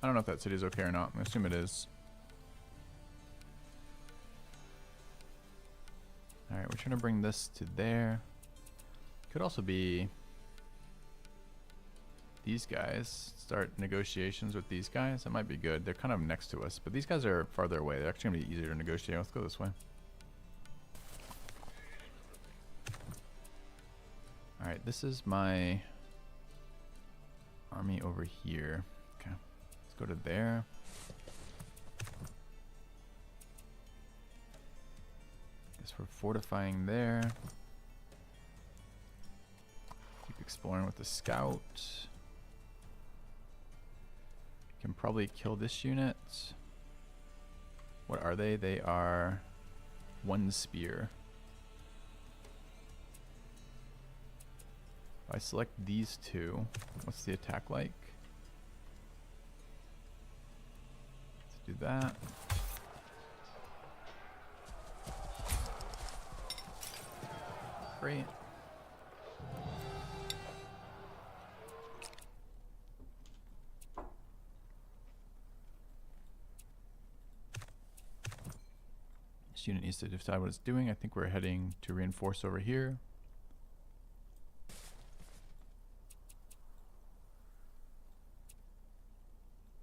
I don't know if that city is okay or not. I assume it is. Alright, we're trying to bring this to there. Could also be these guys. Start negotiations with these guys. That might be good. They're kind of next to us, but these guys are farther away. They're actually going to be easier to negotiate. Let's go this way. Alright, this is my army over here. Okay. Let's go to there. Guess we're fortifying there. Keep exploring with the scout. Can probably kill this unit. What are they? They are 1 spear. If I select these two, what's the attack like? Let's do that. Great. This unit needs to decide what it's doing. I think we're heading to reinforce over here.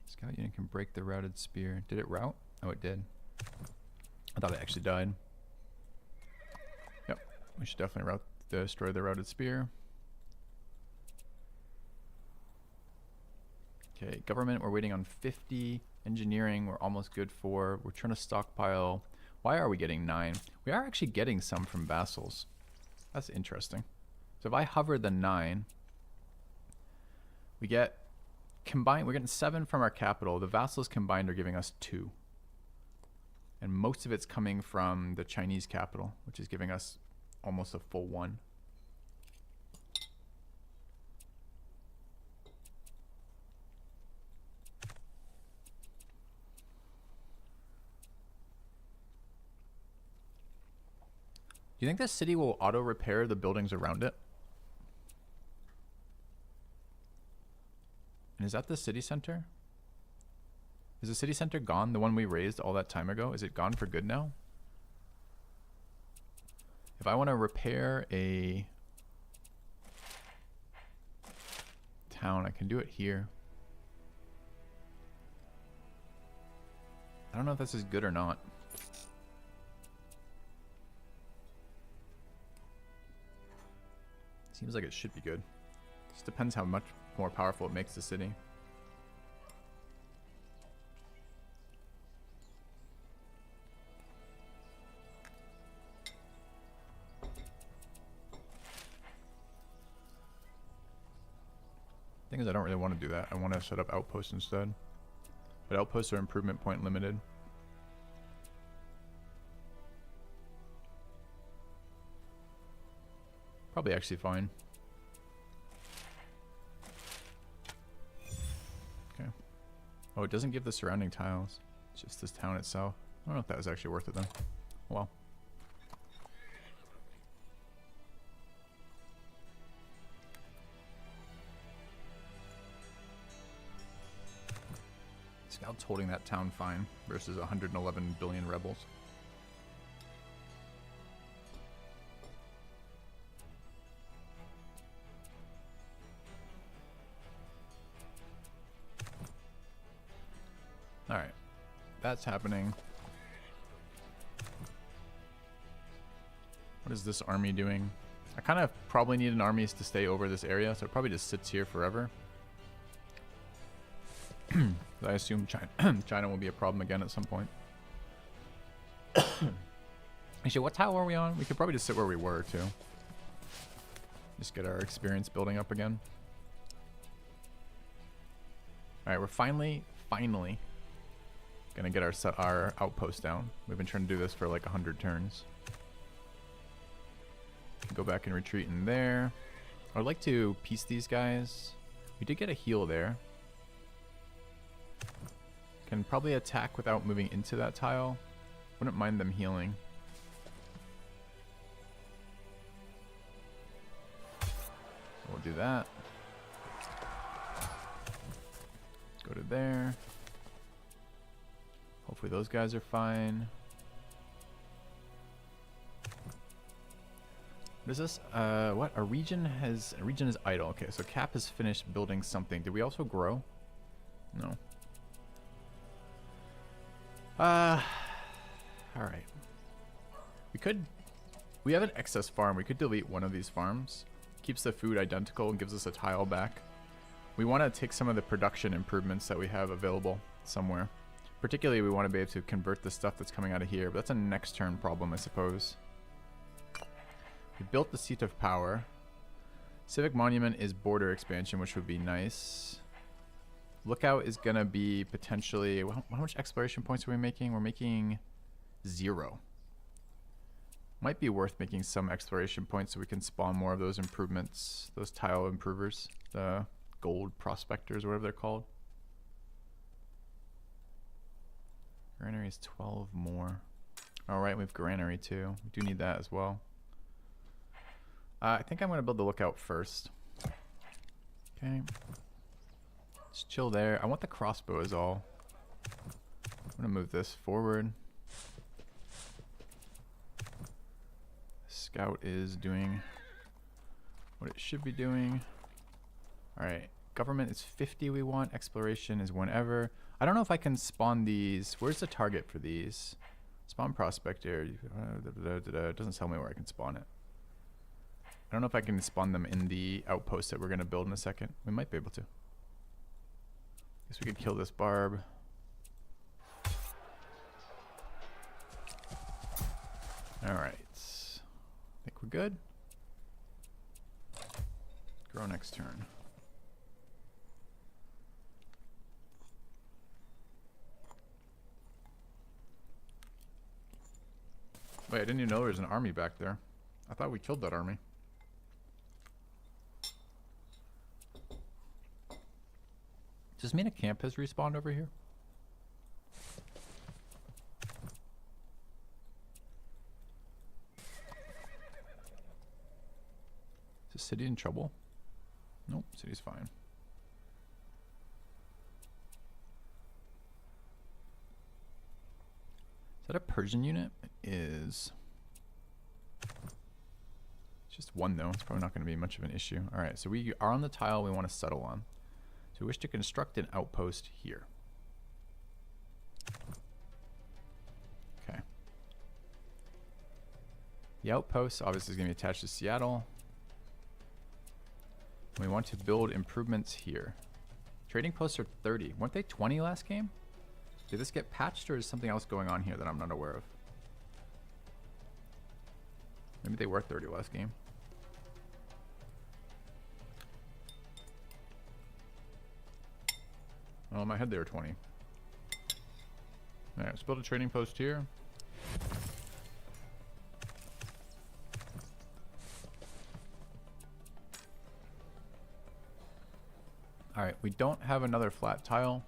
Scout unit can break the routed spear. Did it rout? Oh, it did. I thought it actually died. Yep, we should definitely destroy the routed spear. Okay, government, we're waiting on 50. Engineering, we're almost good for. We're trying to stockpile. Why are we getting 9? We are actually getting some from vassals. That's interesting. So if I hover the 9, we get combined, we're getting 7 from our capital. The vassals combined are giving us 2. And most of it's coming from the Chinese capital, which is giving us almost a full 1. Do you think this city will auto repair the buildings around it? And is that the city center? Is the city center gone? The one we raised all that time ago? Is it gone for good now? If I want to repair a town, I can do it here. I don't know if this is good or not. Seems like it should be good. Just depends how much more powerful it makes the city. Thing is, I don't really want to do that. I want to set up outposts instead. But outposts are improvement point limited. Probably actually fine. Okay. Oh, it doesn't give the surrounding tiles. It's just this town itself. I don't know if that was actually worth it then. Well. Scout's holding that town fine versus 111 billion rebels. Alright, that's happening. What is this army doing? I kind of probably need an army to stay over this area, so it probably just sits here forever. I assume China will be a problem again at some point. Actually, what tile are we on? We could probably just sit where we were, too. Just get our experience building up again. Alright, we're finally gonna get our outpost down. We've been trying to do this for like 100 turns. Go back and retreat in there. I would like to piece these guys. We did get a heal there. Can probably attack without moving into that tile. Wouldn't mind them healing. We'll do that. Go to there. Hopefully those guys are fine. What is this? What? A region is idle. Okay, so Cap has finished building something. Did we also grow? No. Alright. We have an excess farm. We could delete one of these farms. Keeps the food identical and gives us a tile back. We want to take some of the production improvements that we have available somewhere. Particularly, we want to be able to convert the stuff that's coming out of here, but that's a next turn problem, I suppose. We built the seat of power. Civic monument is border expansion, which would be nice. Lookout is going to be potentially... How much exploration points are we making? We're making 0. Might be worth making some exploration points so we can spawn more of those improvements. Those tile improvers. The gold prospectors, or whatever they're called. Granary is 12 more. Alright, we have granary too. We do need that as well. I think I'm going to build the lookout first. Okay. Just chill there. I want the crossbow is all. I'm going to move this forward. Scout is doing what it should be doing. Alright. Government is 50 we want. Exploration is whenever. I don't know if I can spawn these. Where's the target for these? Spawn prospect area. It doesn't tell me where I can spawn it. I don't know if I can spawn them in the outpost that we're going to build in a second. We might be able to. Guess we could kill this barb. Alright. I think we're good. Grow next turn. Wait, I didn't even know there was an army back there. I thought we killed that army. Does this mean a camp has respawned over here? Is the city in trouble? Nope, city's fine. Is that a Persian unit? It is. It's just one though. It's probably not going to be much of an issue. Alright, so we are on the tile we want to settle on. So we wish to construct an outpost here. Okay. The outpost obviously is going to be attached to Seattle. We want to build improvements here. Trading posts are 30. Weren't they 20 last game? Did this get patched or is something else going on here that I'm not aware of? Maybe they were 30 last game. Oh, in my head they were 20. Alright, let's build a trading post here. Alright, we don't have another flat tile.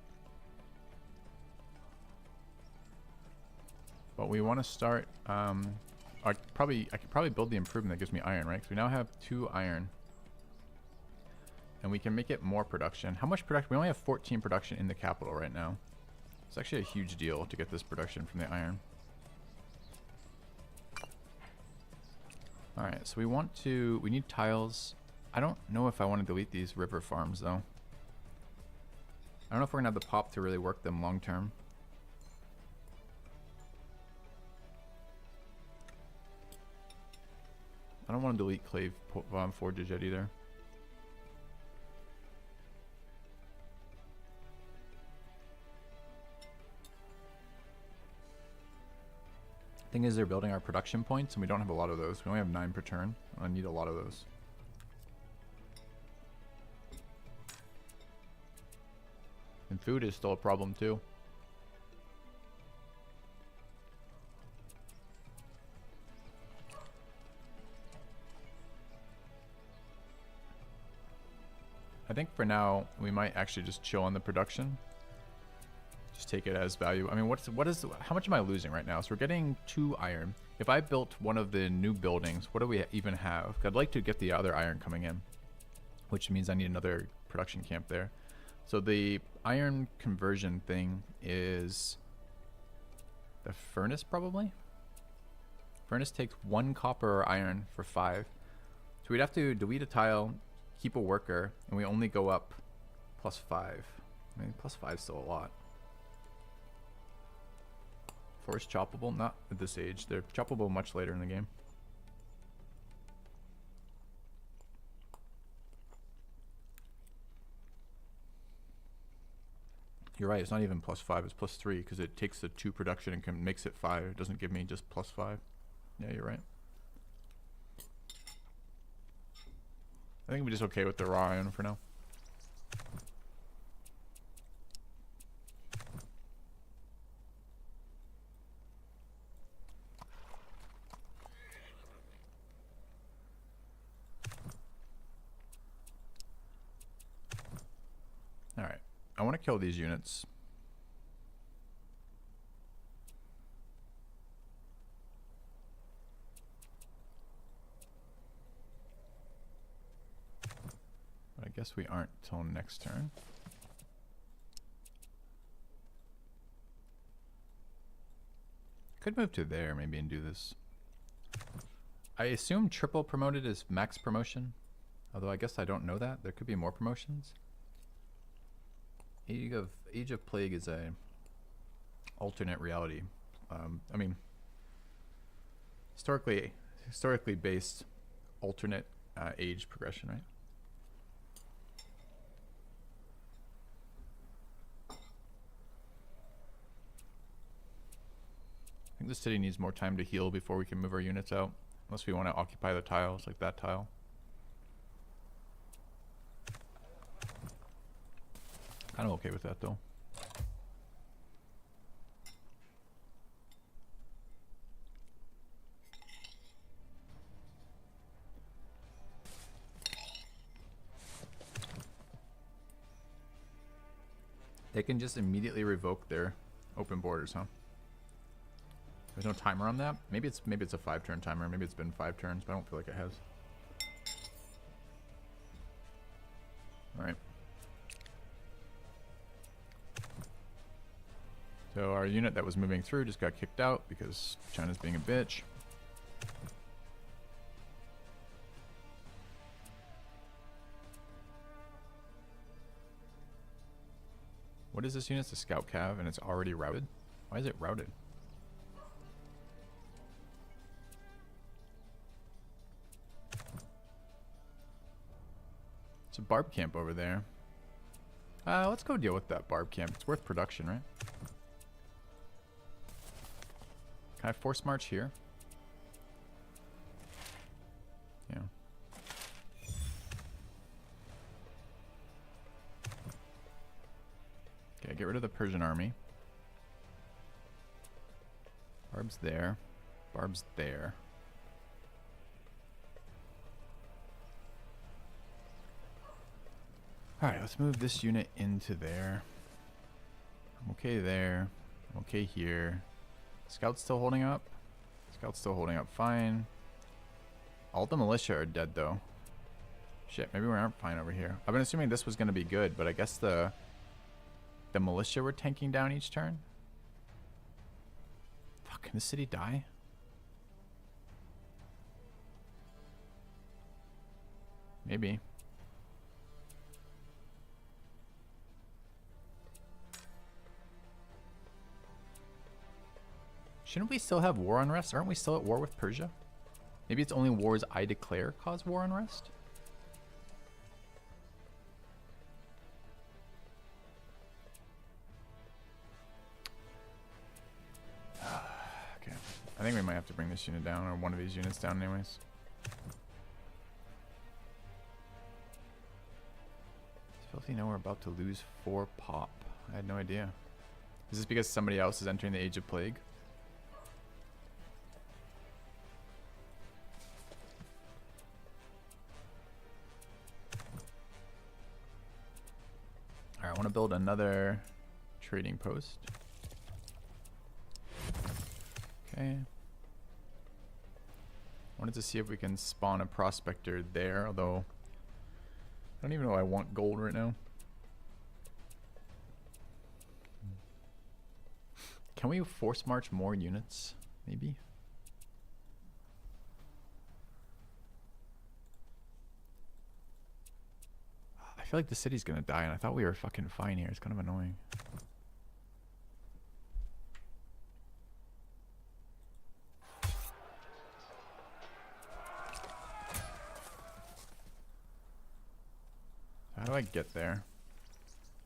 But we want to start, I could probably build the improvement that gives me iron, right? Because we now have 2 iron. And we can make it more production. How much production? We only have 14 production in the capital right now. It's actually a huge deal to get this production from the iron. Alright, so we need tiles. I don't know if I want to delete these river farms though. I don't know if we're going to have the pop to really work them long term. I don't want to delete clave forges yet either. Thing is, they're building our production points, and we don't have a lot of those. We only have 9 per turn. I need a lot of those. And food is still a problem too. I think for now we might actually just chill on the production. Just take it as value. I mean, how much am I losing right now? So we're getting 2 iron. If I built one of the new buildings, what do we even have? I'd like to get the other iron coming in, which means I need another production camp there. So the iron conversion thing is the furnace probably. Furnace takes 1 copper or iron for 5. So we'd have to delete a tile, keep a worker, and we only go up +5. I mean, +5 is still a lot. Forest choppable? Not at this age. They're choppable much later in the game. You're right, it's not even +5, it's +3 because it takes the 2 production and makes it 5. It doesn't give me just +5. Yeah, you're right. I think we're just okay with the raw iron for now. Alright, I want to kill these units. But I guess we aren't till next turn. Could move to there maybe and do this. I assume triple promoted is max promotion. Although I guess I don't know that. There could be more promotions. Age of Plague is a alternate reality. I mean, historically based alternate age progression, right? I think the city needs more time to heal before we can move our units out, unless we want to occupy the tiles like that tile. Kind of okay with that though. They can just immediately revoke their open borders, huh? There's no timer on that. Maybe it's a 5-turn timer. Maybe it's been 5 turns, but I don't feel like it has. All right. So our unit that was moving through just got kicked out because China's being a bitch. What is this unit? It's a scout cav and it's already routed? Why is it routed? It's a barb camp over there. Let's go deal with that barb camp. It's worth production, right? Can I force march here? Yeah. Okay, get rid of the Persian army. Barb's there. Barb's there. Alright, let's move this unit into there. I'm okay there. I'm okay here. Scout's still holding up. Scout's still holding up fine. All the militia are dead though. Shit, maybe we aren't fine over here. I've been assuming this was going to be good, but I guess the militia were tanking down each turn. Fuck, can this city die? Maybe. Shouldn't we still have war unrest? Aren't we still at war with Persia? Maybe it's only wars I declare cause war unrest? Okay. I think we might have to bring this unit down, or one of these units down anyways. Filthy know we're about to lose 4 pop. I had no idea. Is this because somebody else is entering the Age of Plague? Alright, I want to build another trading post. Okay. Wanted to see if we can spawn a prospector there, although I don't even know I want gold right now. Can we force march more units? Maybe? I feel like the city's gonna die and I thought we were fucking fine here. It's kind of annoying. How do I get there?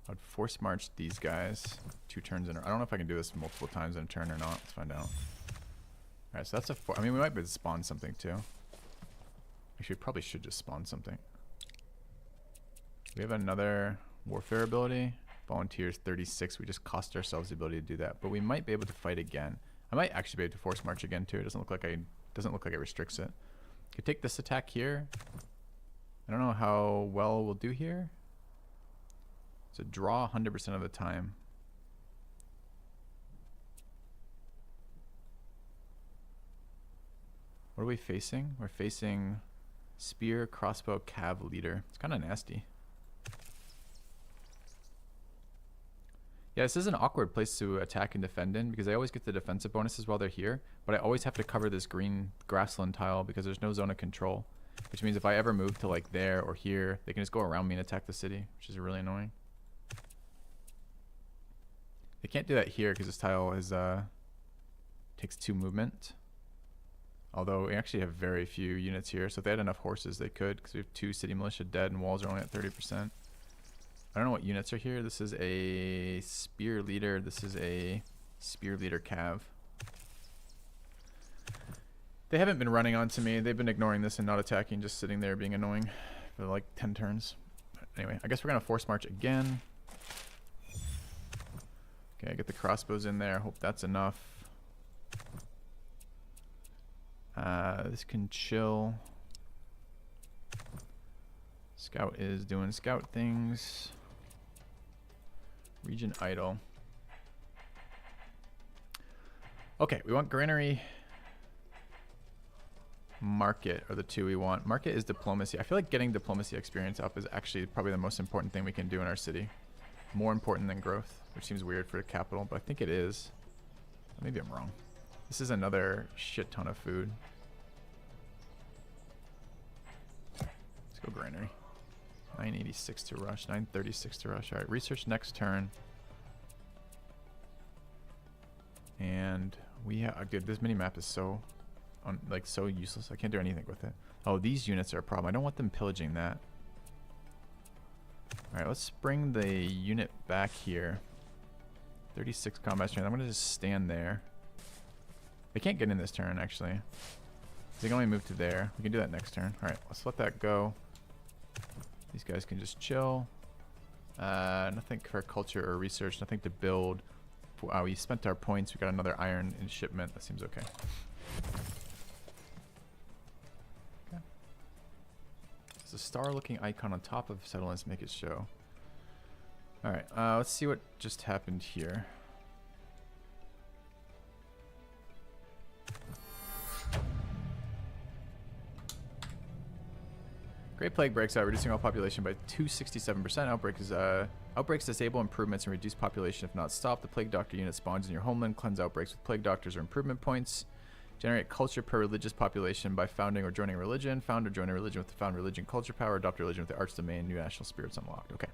I'd force march these guys 2 turns in. I don't know if I can do this multiple times in a turn or not. Let's find out. Alright, so that's a 4. I mean, we might be able to spawn something too. Actually, we probably should just spawn something. We have another warfare ability. Volunteers 36. We just cost ourselves the ability to do that. But we might be able to fight again. I might actually be able to force march again too. It doesn't look like it restricts it. Could take this attack here. I don't know how well we'll do here. So draw 100% of the time. What are we facing? We're facing spear, crossbow, cav, leader. It's kind of nasty. Yeah, this is an awkward place to attack and defend in because they always get the defensive bonuses while they're here, but I always have to cover this green grassland tile because there's no zone of control, which means if I ever move to like there or here, they can just go around me and attack the city, which is really annoying. They can't do that here because this tile is takes 2 movement. Although we actually have very few units here, so if they had enough horses, they could, because we have 2 city militia dead and walls are only at 30%. I don't know what units are here. This is a spear leader. This is a spear leader cav. They haven't been running onto me. They've been ignoring this and not attacking, just sitting there being annoying for like 10 turns. But anyway, I guess we're gonna force march again. Okay, get the crossbows in there. Hope that's enough. This can chill. Scout is doing scout things. Region idle. Okay, we want granary. Market are the two we want. Market is diplomacy. I feel like getting diplomacy experience up is actually probably the most important thing we can do in our city. More important than growth, which seems weird for the capital, but I think it is. Maybe I'm wrong. This is another shit ton of food. Let's go granary. 986 to rush, 936 to rush. All right, research next turn. And we have, dude, this mini map is so, like, so useless. I can't do anything with it. Oh, these units are a problem. I don't want them pillaging that. All right, let's bring the unit back here. 36 combat strength. I'm gonna just stand there. They can't get in this turn, actually. They can only move to there. We can do that next turn. All right, let's let that go. These guys can just chill. Nothing for culture or research. Nothing to build. Wow, we spent our points. We got another iron in shipment. That seems okay. Okay. There's a star-looking icon on top of settlements. Make it show. All right. Let's see what just happened here. Great Plague breaks out, reducing all population by 267%. Outbreaks disable improvements and reduce population if not stopped. The Plague Doctor unit spawns in your homeland. Cleanse outbreaks with Plague Doctors or improvement points. Generate culture per religious population by founding or joining a religion. Found or join a religion with the found religion culture power. Adopt a religion with the arch domain. New national spirits unlocked. Okay.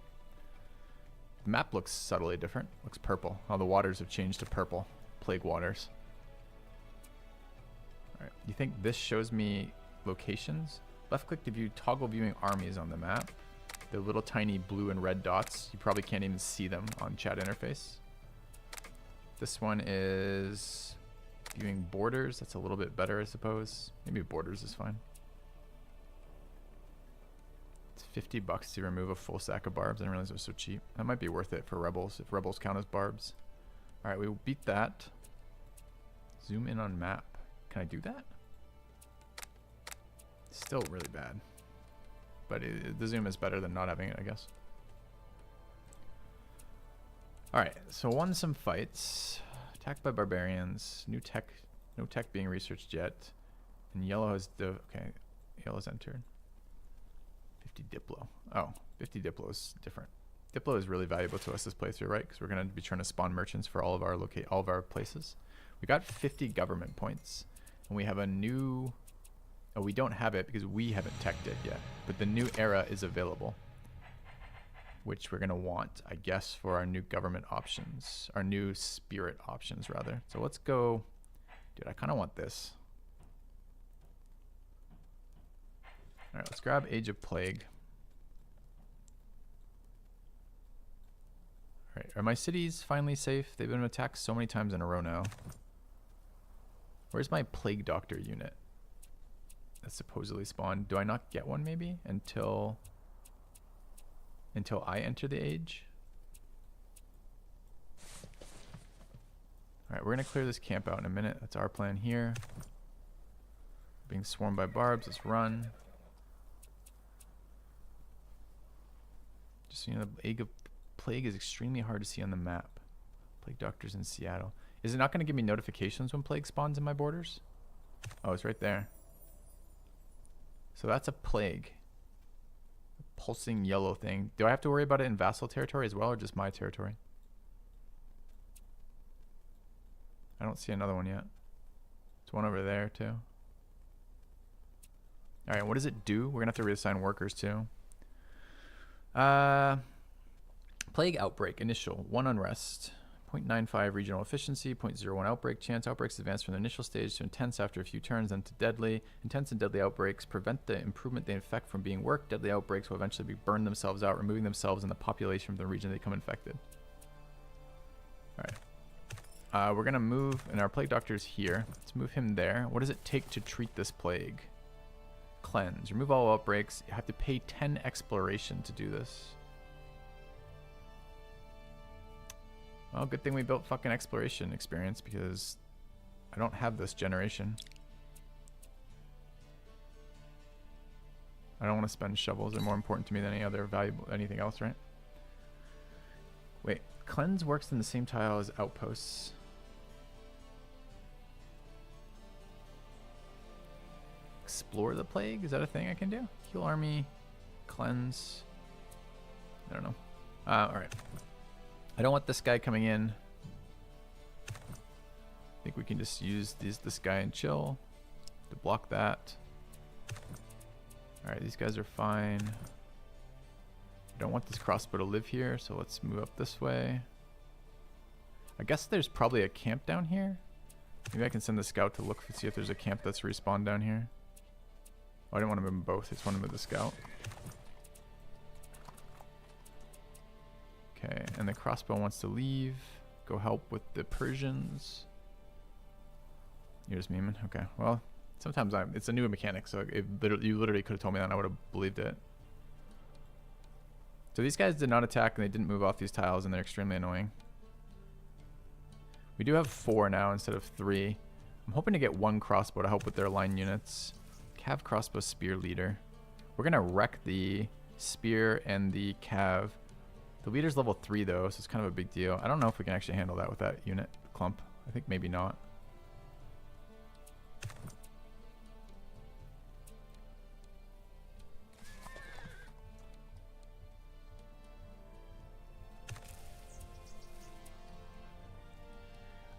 The map looks subtly different. Looks purple. Oh, the waters have changed to purple. Plague waters. Alright. You think this shows me locations? Left click to view toggle viewing armies on the map. They're little tiny blue and red dots. You probably can't even see them on chat interface. This one is viewing borders. That's a little bit better, I suppose. Maybe borders is fine. It's $50 to remove a full stack of barbs. I didn't realize it was so cheap. That might be worth it for rebels, if rebels count as barbs. All right, we will beat that. Zoom in on map. Can I do that? Still really bad, but the zoom is better than not having it, I guess. All right, so won some fights. Attacked by barbarians. New tech, no tech being researched yet. And yellow has okay, yellow's entered. 50 Diplo. Oh, 50 Diplo is different. Diplo is really valuable to us this playthrough, right? Because we're gonna be trying to spawn merchants for all of our places. We got 50 government points, and we have a new. Oh, we don't have it because we haven't teched it yet. But the new era is available, which we're going to want, I guess, for our new government options. Our new spirit options, rather. So let's go. Dude, I kind of want this. All right, let's grab Age of Plague. All right, are my cities finally safe? They've been attacked so many times in a row now. Where's my Plague Doctor unit? That supposedly spawned. Do I not get one maybe until I enter the age? All right, we're gonna clear this camp out in a minute. That's our plan here. Being swarmed by barbs. Let's run. Just so you know, the Egg of Plague is extremely hard to see on the map. Plague Doctors in Seattle. Is it not going to give me notifications when plague spawns in my borders? Oh, it's right there. So that's a plague. A pulsing yellow thing. Do I have to worry about it in vassal territory as well, or just my territory? I don't see another one yet. There's one over there too. Alright, what does it do? We're going to have to reassign workers too. Plague outbreak. Initial. 1 unrest. 0.95 regional efficiency, 0.01 outbreak chance. Outbreaks advance from the initial stage to intense after a few turns, then to deadly. Intense and deadly outbreaks prevent the improvement they infect from being worked. Deadly outbreaks will eventually burn themselves out, removing themselves and the population from the region they become infected. Alright. We're going to move, and our plague doctor is here. Let's move him there. What does it take to treat this plague? Cleanse. Remove all outbreaks. You have to pay 10 exploration to do this. Well, good thing we built fucking exploration experience, because I don't have this generation. I don't want to spend shovels. They're more important to me than any other valuable anything else, right? Wait, Cleanse works in the same tile as outposts. Explore the plague? Is that a thing I can do? Heal army, cleanse. I don't know. Alright. I don't want this guy coming in. I think we can just use this guy and chill to block that. Alright, these guys are fine. I don't want this crossbow to live here, so let's move up this way. I guess there's probably a camp down here. Maybe I can send the scout to look and see if there's a camp that's respawned down here. Oh, I didn't want to move them both. I just want to move the scout. Okay, and the crossbow wants to leave. Go help with the Persians. You're just memeing? Okay, well, sometimes it's a new mechanic, so you literally could have told me that and I would have believed it. So these guys did not attack and they didn't move off these tiles and they're extremely annoying. We do have 4 now instead of 3. I'm hoping to get 1 crossbow to help with their line units. Cav crossbow spear leader. We're gonna wreck the spear and the cav. The leader's level 3 though, so it's kind of a big deal. I don't know if we can actually handle that with that unit clump. I think maybe not.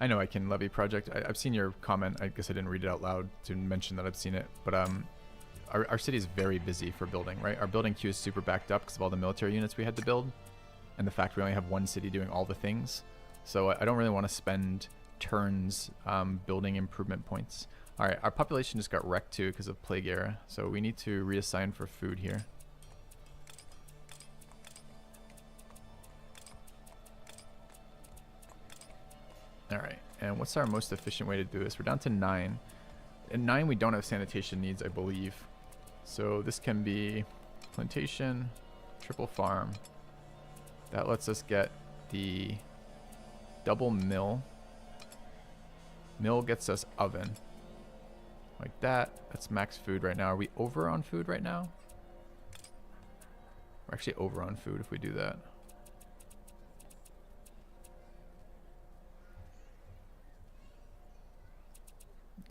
I know I can levy project. I've seen your comment. I guess I didn't read it out loud to mention that I've seen it. But our city is very busy for building, right? Our building queue is super backed up because of all the military units we had to build. And the fact we only have 1 city doing all the things. So I don't really want to spend turns building improvement points. Alright, our population just got wrecked too because of Plague Era. So we need to reassign for food here. Alright, and what's our most efficient way to do this? We're down to 9. In 9 we don't have sanitation needs, I believe. So this can be plantation, triple farm. That lets us get the double mill. Mill gets us oven. Like that. That's max food right now. Are we over on food right now? We're actually over on food if we do that.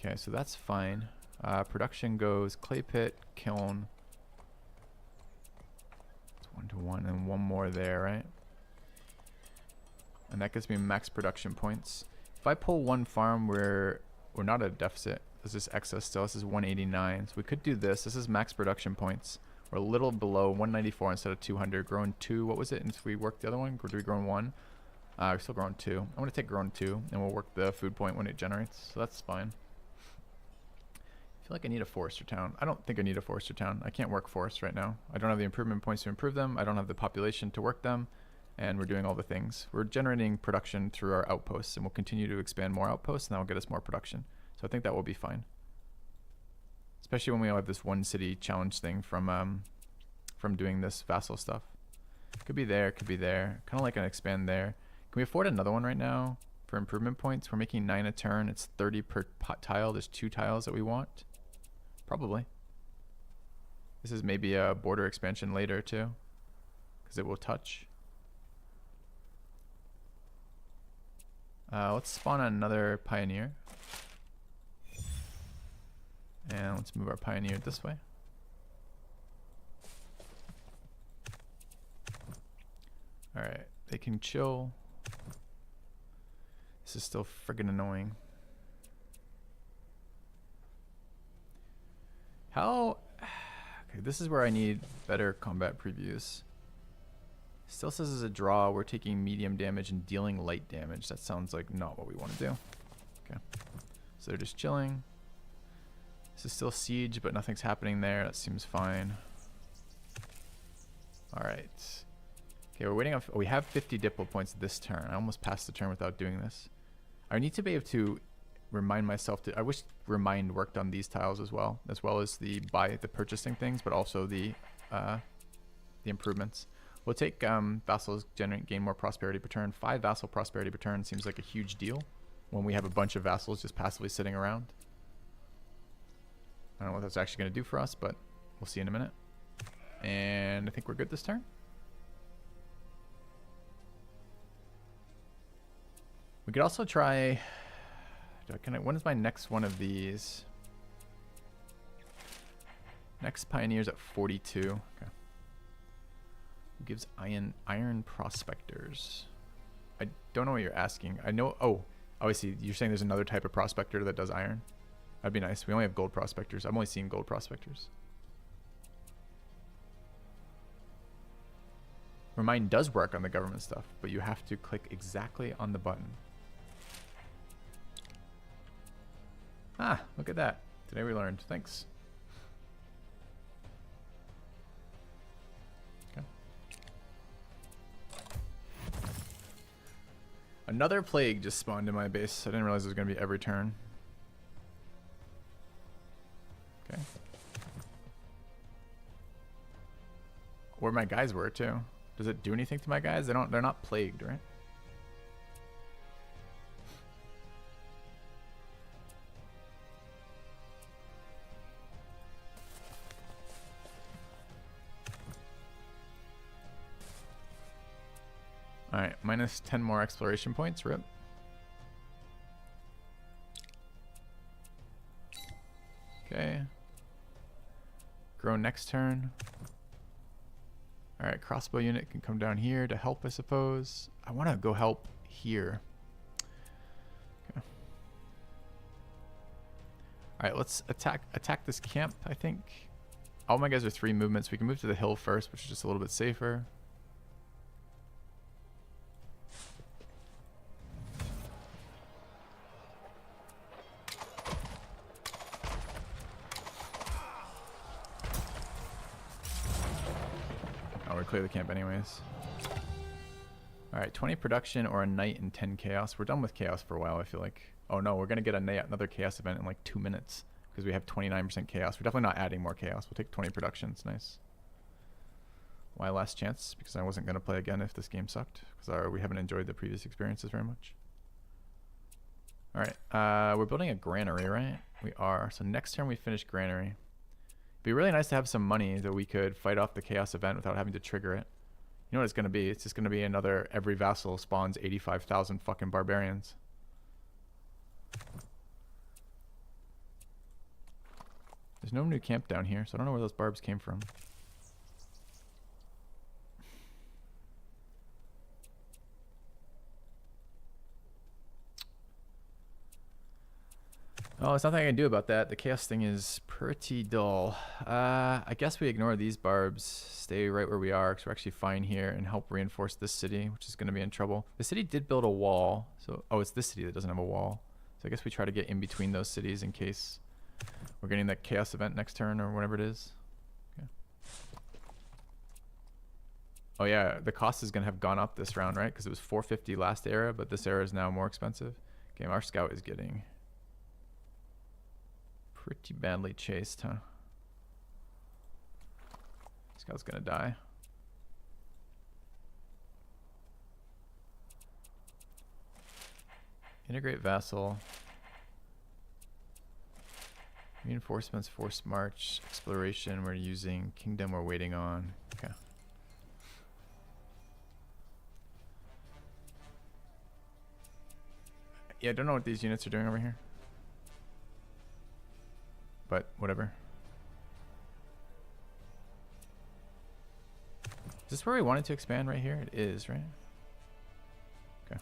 Okay, so that's fine. Production goes clay pit, kiln. It's 1 to 1 and 1 more there, right? And that gives me max production points. If I pull 1 farm, we're not at a deficit. This is excess still. This is 189. So we could do this. This is max production points. We're a little below 194 instead of 200. Growing 2. What was it? And if we work the other one, or do we grown 1? We're still growing 2. I'm going to take growing 2, and we'll work the food point when it generates. So that's fine. I feel like I need a forester town. I don't think I need a forester town. I can't work forests right now. I don't have the improvement points to improve them. I don't have the population to work them. And we're doing all the things. We're generating production through our outposts, and we'll continue to expand more outposts, and that will get us more production. So I think that will be fine. Especially when we have this 1 city challenge thing from doing this vassal stuff. Could be there, could be there. Kind of like an expand there. Can we afford another one right now for improvement points? We're making 9 a turn. It's 30 per tile. There's 2 tiles that we want. Probably. This is maybe a border expansion later too, because it will touch. Let's spawn another pioneer. And let's move our pioneer this way. Alright, they can chill. This is still friggin' annoying. How... Okay, this is where I need better combat previews. Still says as a draw, we're taking medium damage and dealing light damage. That sounds like not what we want to do. Okay. So they're just chilling. This is still siege, but nothing's happening there. That seems fine. Alright. Okay, we're waiting on... Oh, we have 50 diplo points this turn. I almost passed the turn without doing this. I need to be able to remind myself to... I wish Remind worked on these tiles as well as the purchasing things, but also the improvements. We'll take vassals, gain more prosperity per turn. 5 vassal prosperity per turn seems like a huge deal when we have a bunch of vassals just passively sitting around. I don't know what that's actually going to do for us, but we'll see in a minute. And I think we're good this turn. We could also try... when is my next one of these? Next Pioneer's at 42. Okay. Who gives iron prospectors? I don't know what you're asking. I know... Oh, I see. You're saying there's another type of prospector that does iron? That'd be nice. We only have gold prospectors. I'm only seeing gold prospectors. Or mine does work on the government stuff, but you have to click exactly on the button. Ah, look at that. Today we learned. Thanks. Okay. Another plague just spawned in my base. I didn't realize it was going to be every turn. Okay. Where my guys were too. Does it do anything to my guys? They're not plagued, right? Alright, minus 10 more exploration points, rip. Okay. Grow next turn. Alright, crossbow unit can come down here to help, I suppose. I want to go help here. Okay. Alright, let's attack this camp, I think. All my guys are 3 movements. We can move to the hill first, which is just a little bit safer. Clear the camp anyways. Alright, 20 production or a night and 10 chaos. We're done with chaos for a while, I feel like. Oh no, we're going to get another chaos event in like 2 minutes because we have 29% chaos. We're definitely not adding more chaos. We'll take 20 production. It's nice. Why last chance? Because I wasn't going to play again if this game sucked. Because we haven't enjoyed the previous experiences very much. Alright, we're building a granary, right? We are. So next turn we finish granary. It'd be really nice to have some money that we could fight off the chaos event without having to trigger it. You know what it's going to be? It's just going to be another every vassal spawns 85,000 fucking barbarians. There's no new camp down here, so I don't know where those barbs came from. Oh, there's nothing I can do about that. The chaos thing is pretty dull. I guess we ignore these barbs, stay right where we are, because we're actually fine here, and help reinforce this city, which is going to be in trouble. The city did build a wall, so... Oh, it's this city that doesn't have a wall. So I guess we try to get in between those cities in case we're getting that chaos event next turn, or whatever it is. Okay. Oh yeah, the cost is going to have gone up this round, right? Because it was 450 last era, but this era is now more expensive. Okay, our scout is getting... pretty badly chased, huh? This guy's gonna die. Integrate vassal. Reinforcements, forced march, exploration we're using, kingdom we're waiting on. Okay. Yeah, I don't know what these units are doing over here. But whatever. Is this where we wanted to expand right here? It is, right? Okay.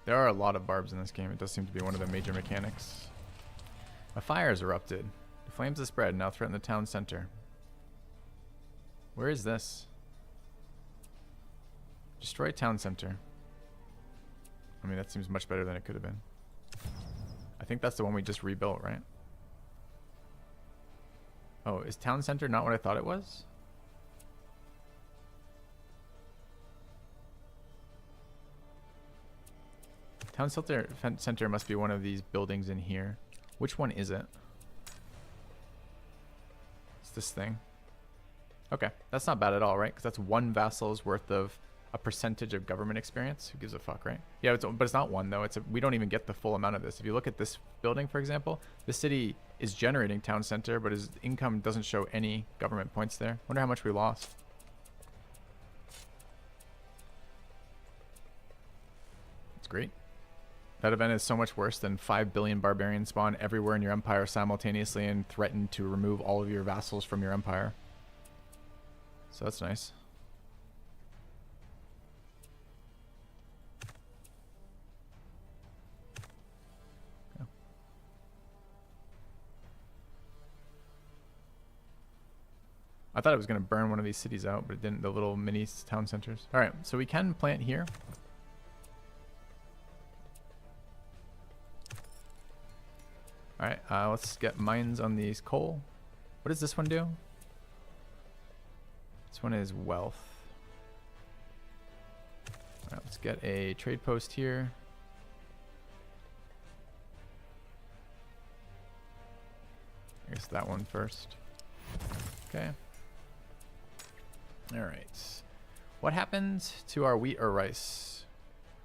There are a lot of barbs in this game. It does seem to be one of the major mechanics. A fire has erupted. The flames have spread, now threaten the town center. Where is this? Destroy town center. I mean, that seems much better than it could have been. I think that's the one we just rebuilt, right? Oh, is town center not what I thought it was? Town center must be one of these buildings in here. Which one is it? It's this thing. Okay, that's not bad at all, right? Because that's 1 vassal's worth of a percentage of government experience. Who gives a fuck, right? Yeah, but it's not 1 though. We don't even get the full amount of this. If you look at this building, for example, the city is generating town center, but his income doesn't show any government points there. Wonder how much we lost. That's great. That event is so much worse than 5 billion barbarians spawn everywhere in your empire simultaneously and threaten to remove all of your vassals from your empire. So that's nice. Okay. I thought it was going to burn one of these cities out, but it didn't. The little mini town centers. All right, so we can plant here. Alright, let's get mines on these coal. What does this one do? This one is wealth. Alright, let's get a trade post here. I guess that one first. Okay. Alright. What happened to our wheat or rice?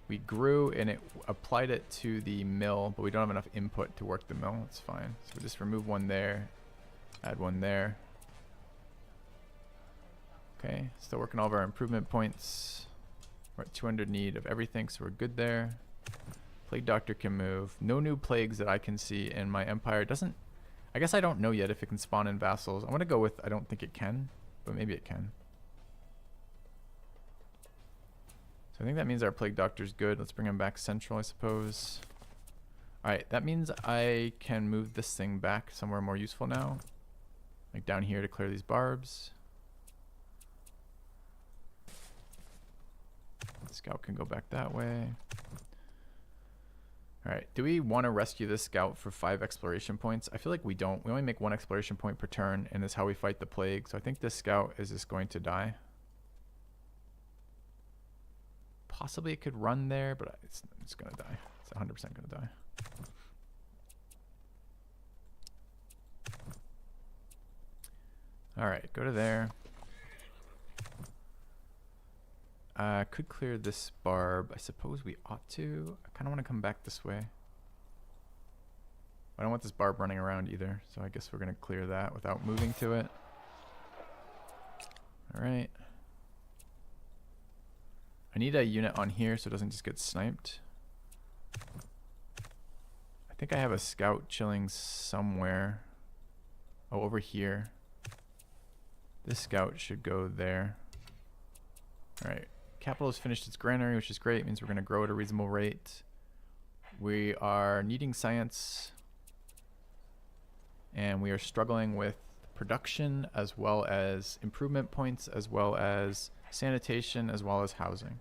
We grew and it applied it to the mill, but we don't have enough input to work the mill. That's fine. So we just remove one there, add one there. Okay, still working all of our improvement points. We're at 200 need of everything, so we're good there. Plague Doctor can move. No new plagues that I can see in my empire. Doesn't, I guess I don't know yet if it can spawn in vassals. I want to go with I don't think it can, but maybe it can. So I think that means our Plague Doctor's good. Let's bring him back central, I suppose. Alright, that means I can move this thing back somewhere more useful now. Like down here to clear these barbs. The scout can go back that way. Alright, do we want to rescue this scout for 5 exploration points? I feel like we don't. We only make 1 exploration point per turn, and that's how we fight the plague. So I think this scout is just going to die. Possibly it could run there, but it's going to die. It's 100% going to die. Alright, go to there. Could clear this barb. I suppose we ought to. I kind of want to come back this way. I don't want this barb running around either, so I guess we're going to clear that without moving to it. Alright. I need a unit on here so it doesn't just get sniped. I think I have a scout chilling somewhere. Oh, over here. This scout should go there. Alright. Capital has finished its granary, which is great. It means we're going to grow at a reasonable rate. We are needing science. And we are struggling with production as well as improvement points as well as sanitation as well as housing.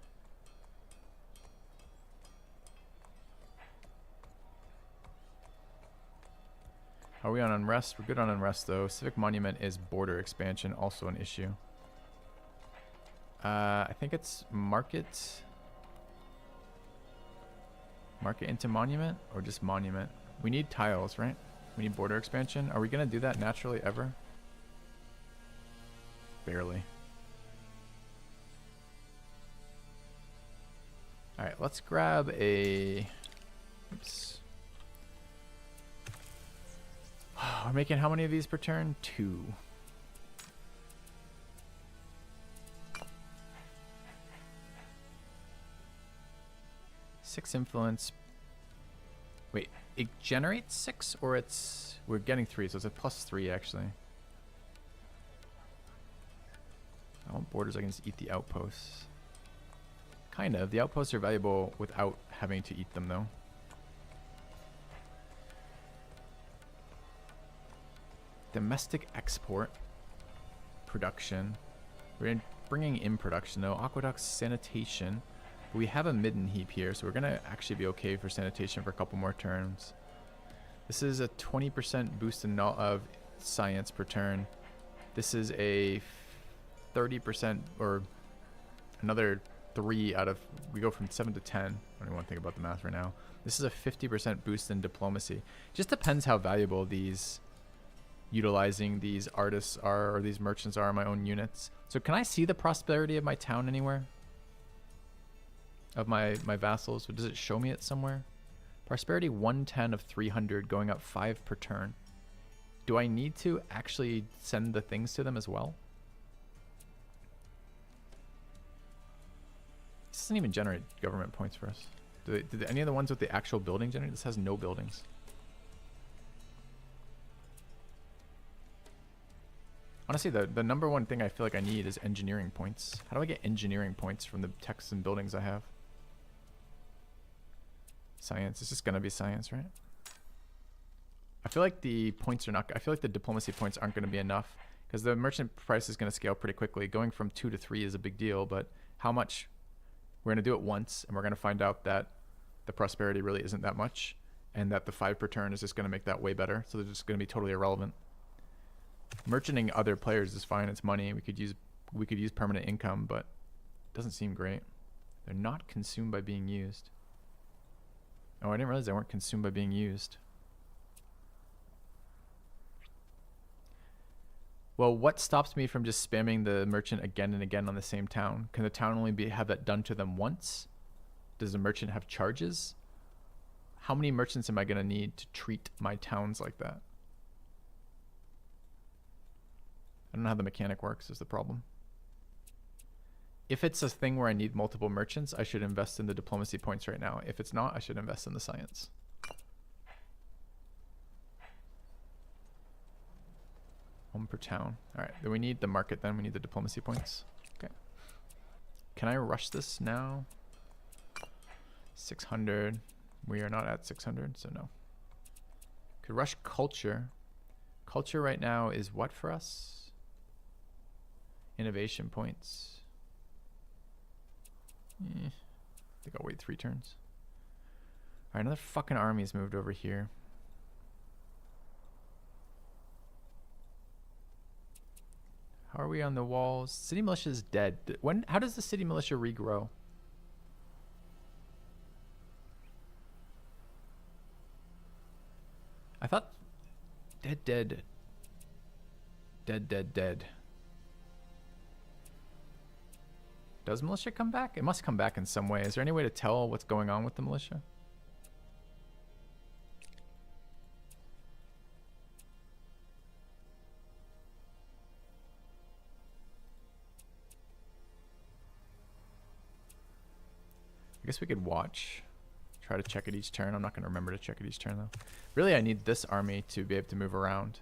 Are we on unrest? We're good on unrest though. Civic monument is border expansion, also an issue. I think it's market into monument or just monument. We need tiles, right? We need border expansion. Are we gonna do that naturally ever? Barely. Alright, let's grab a... Oops. We're making how many of these per turn? 2. Six influence. Wait, it generates 6 or it's... We're getting 3, so it's a +3 actually. I want borders, I can just eat the outposts. Kind of. The outposts are valuable without having to eat them, though. Domestic export. Production. We're bringing in production, though. Aqueducts, sanitation. But we have a midden heap here, so we're going to actually be okay for sanitation for a couple more turns. This is a 20% boost in of science per turn. This is a 30% or another 3 out of, we go from 7 to 10. I don't even want to think about the math right now. This is a 50% boost in diplomacy. Just depends how valuable these utilizing these artists are or these merchants are in my own units. So can I see the prosperity of my town anywhere? Of my vassals? Does it show me it somewhere? Prosperity 110 of 300 going up 5 per turn. Do I need to actually send the things to them as well? This doesn't even generate government points for us. Did any of the ones with the actual building generate? This has no buildings. Honestly, the number one thing I feel like I need is engineering points. How do I get engineering points from the texts and buildings I have? Science. It's just gonna be science, right? I feel like the points are not. I feel like the diplomacy points aren't going to be enough because the merchant price is going to scale pretty quickly. Going from 2 to 3 is a big deal, but how much? We're going to do it once, and we're going to find out that the prosperity really isn't that much, and that the 5 per turn is just going to make that way better. So they're just going to be totally irrelevant. Merchanting other players is fine. It's money. We could use permanent income, but it doesn't seem great. They're not consumed by being used. Oh, I didn't realize they weren't consumed by being used. Well, what stops me from just spamming the merchant again and again on the same town? Can the town only have that done to them once? Does the merchant have charges? How many merchants am I going to need to treat my towns like that? I don't know how the mechanic works is the problem. If it's a thing where I need multiple merchants, I should invest in the diplomacy points right now. If it's not, I should invest in the science. One per town. All right, then we need the market then. We need the diplomacy points. Okay. Can I rush this now? 600. We are not at 600, so no. Could rush culture. Culture right now is what for us? Innovation points. I think I'll wait 3 turns. All right, another fucking army's moved over here. How are we on the walls? City militia is dead. How does the city militia regrow? I thought dead. Does militia come back? It must come back in some way. Is there any way to tell what's going on with the militia? I guess we could watch. Try to check it each turn. I'm not going to remember to check it each turn, though. Really, I need this army to be able to move around.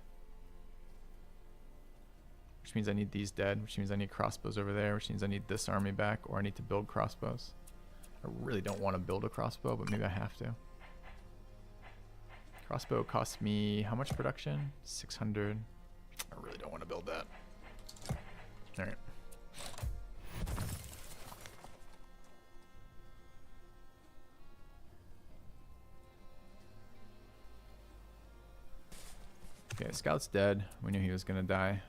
Which means I need these dead. Which means I need crossbows over there. Which means I need this army back. Or I need to build crossbows. I really don't want to build a crossbow, but maybe I have to. Crossbow costs me how much production? 600. I really don't want to build that. Alright. Okay, scout's dead. We knew he was gonna die.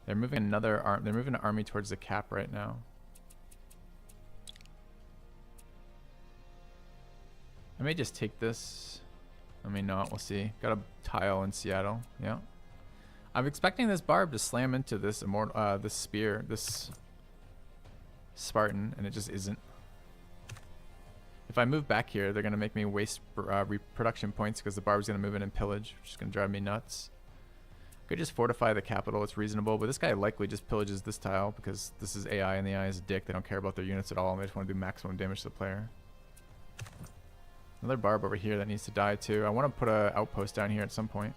They're moving another they're moving an army towards the cap right now. I may just take this. I may not. We'll see. Got a tile in Seattle. Yeah. I'm expecting this barb to slam into this this spear, this Spartan, and it just isn't. If I move back here, they're going to make me waste reproduction points because the barb's going to move in and pillage, which is going to drive me nuts. Could just fortify the capital. It's reasonable, but this guy likely just pillages this tile because this is AI and the AI is a dick. They don't care about their units at all, and they just want to do maximum damage to the player. Another barb over here that needs to die too. I want to put an outpost down here at some point.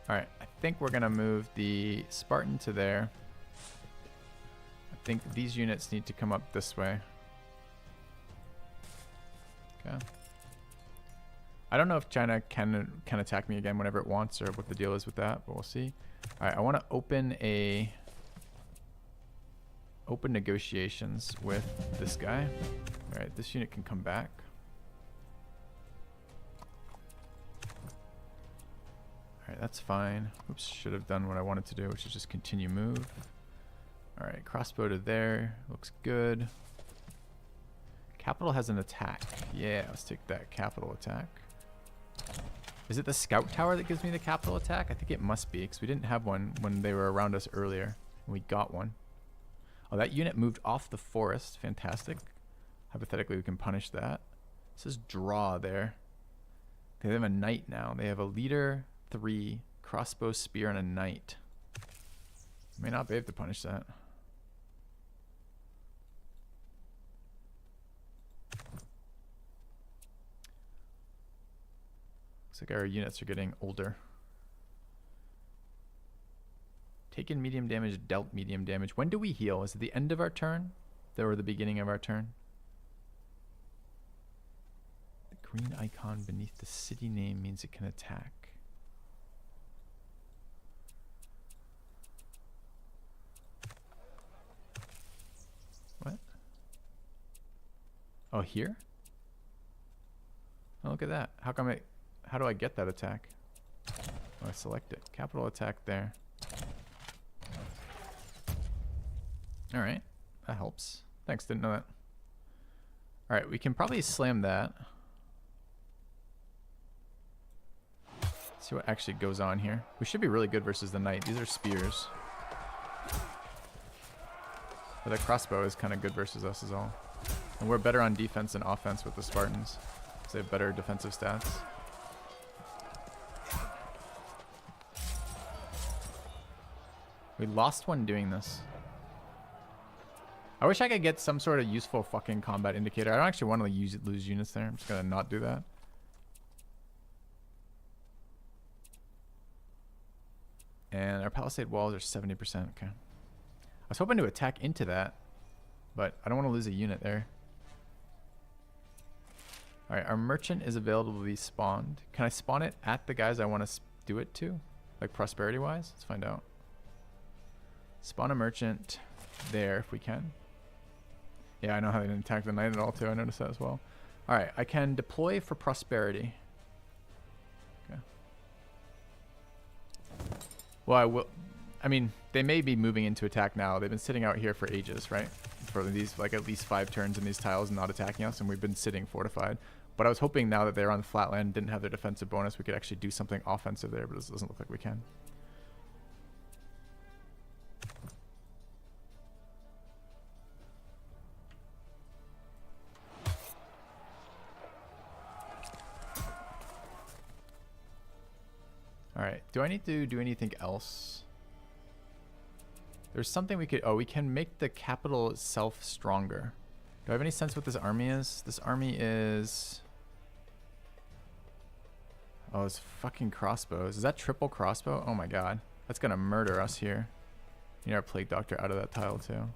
Alright, I think we're going to move the Spartan to there. I think these units need to come up this way. Okay. I don't know if China can attack me again whenever it wants or what the deal is with that, but we'll see. Alright, I want to open negotiations with this guy. Alright, this unit can come back. Alright, that's fine. Oops, should have done what I wanted to do, which is just continue move. Alright, crossbow to there. Looks good. Capital has an attack. Yeah, let's take that capital attack. Is it the scout tower that gives me the capital attack? I think it must be, because we didn't have one when they were around us earlier. And we got one. Oh, that unit moved off the forest. Fantastic. Hypothetically, we can punish that. It says draw there. They have a knight now. They have a leader, 3, crossbow, spear, and a knight. May not be able to punish that. Looks like our units are getting older. Taken medium damage, dealt medium damage. When do we heal? Is it the end of our turn? Or the beginning of our turn? The green icon beneath the city name means it can attack. What? Oh, here? Oh, look at that. How come it... How do I get that attack? Oh, I select it. Capital attack there. Alright. That helps. Thanks, didn't know that. Alright, we can probably slam that. See what actually goes on here. We should be really good versus the knight. These are spears. But the crossbow is kind of good versus us as well. And we're better on defense than offense with the Spartans. Because they have better defensive stats. We lost one doing this. I wish I could get some sort of useful fucking combat indicator. I don't actually want to lose units there. I'm just going to not do that. And our palisade walls are 70%. Okay. I was hoping to attack into that, but I don't want to lose a unit there. Alright, our merchant is available to be spawned. Can I spawn it at the guys I want to do it to? Like prosperity-wise? Let's find out. Spawn a merchant there if we can. Yeah, I know how they didn't attack the knight at all too. I noticed that as well. Alright, I can deploy for prosperity. Okay. Well, I mean, they may be moving into attack now. They've been sitting out here for ages, right? For these, like, at least 5 turns in these tiles and not attacking us, and we've been sitting fortified. But I was hoping now that they're on the flatland, didn't have their defensive bonus, we could actually do something offensive there, but it doesn't look like we can. Alright, do I need to do anything else? There's something we could... Oh, we can make the capital itself stronger. Do I have any sense what this army is? This army is... Oh, it's fucking crossbows. Is that triple crossbow? Oh my god. That's gonna murder us here. We need our plague doctor out of that tile too.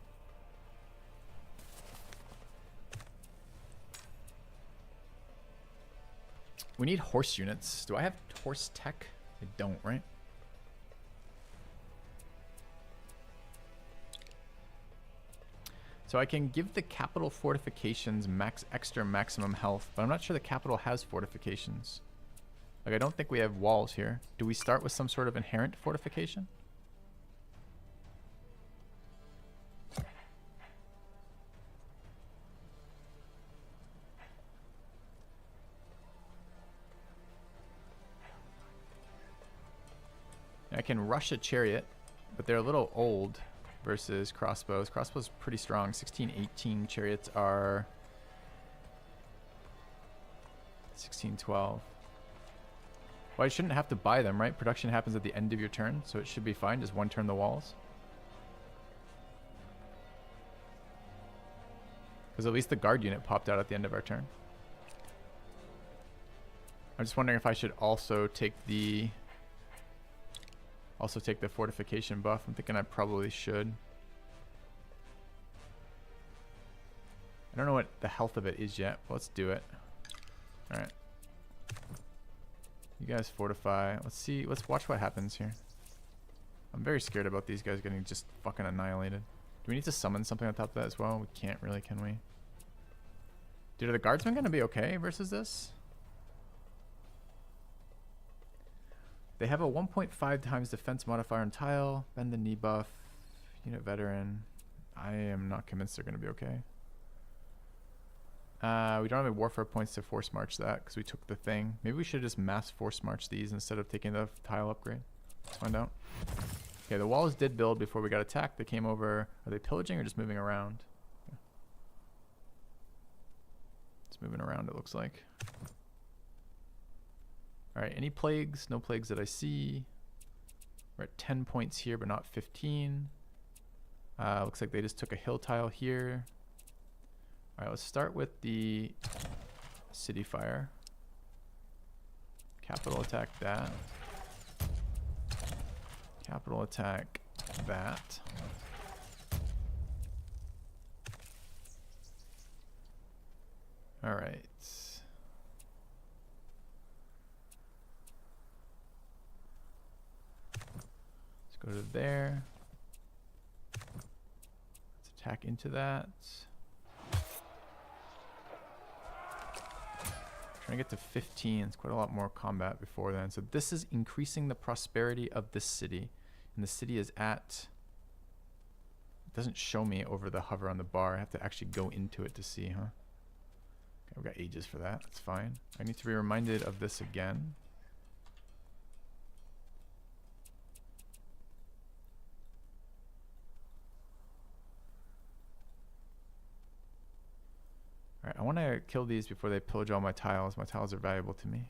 We need horse units. Do I have horse tech? I don't, right? So I can give the capital fortifications extra maximum health, but I'm not sure the capital has fortifications. Like, I don't think we have walls here. Do we start with some sort of inherent fortification? I can rush a chariot, but they're a little old versus crossbows. Crossbows are pretty strong. 16, 18 chariots are 16, 12. Well, I shouldn't have to buy them, right? Production happens at the end of your turn, so it should be fine. Just one turn the walls. Because at least the guard unit popped out at the end of our turn. I'm just wondering if I should also take the fortification buff. I'm thinking I probably should. I don't know what the health of it is yet, but let's do it. Alright. You guys fortify. Let's see. Let's watch what happens here. I'm very scared about these guys getting just fucking annihilated. Do we need to summon something on top of that as well? We can't really, can we? Dude, are the guardsmen going to be okay versus this? They have a 1.5 times defense modifier on tile. Bend the knee buff. Unit veteran. I am not convinced they're going to be okay. We don't have any warfare points to force march that because we took the thing. Maybe we should just mass force march these instead of taking the tile upgrade. Let's find out. Okay, the walls did build before we got attacked. They came over. Are they pillaging or just moving around? Okay. It's moving around, it looks like. All right, any plagues? No plagues that I see. We're at 10 points here, but not 15. Looks like they just took a hill tile here. All right, let's start with the city fire. Capital attack that. Capital attack that. All right. Let's go to there. Let's attack into that. Trying to get to 15. It's quite a lot more combat before then. So this is increasing the prosperity of this city. And the city is at... It doesn't show me over the hover on the bar. I have to actually go into it to see, huh? Okay, we've got ages for that. That's fine. I need to be reminded of this again. Alright, I want to kill these before they pillage all my tiles. My tiles are valuable to me.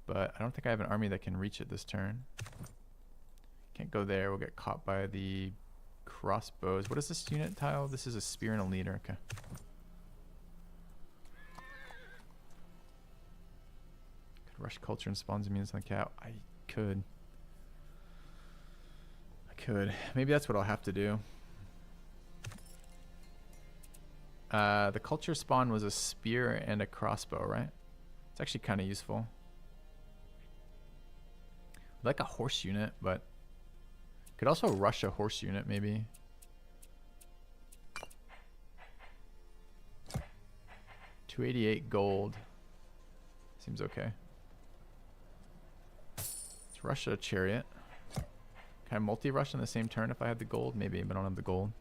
But I don't think I have an army that can reach it this turn. Can't go there. We'll get caught by the crossbows. What is this unit tile? This is a spear and a leader. Okay. Could rush culture and spawns immunity on the cow. I could. Maybe that's what I'll have to do. The culture spawn was a spear and a crossbow, right? It's actually kind of useful. Like a horse unit, but could also rush a horse unit maybe. $288 gold. Seems okay. Let's rush a chariot. Can I multi-rush in the same turn if I had the gold? Maybe, but I don't have the gold.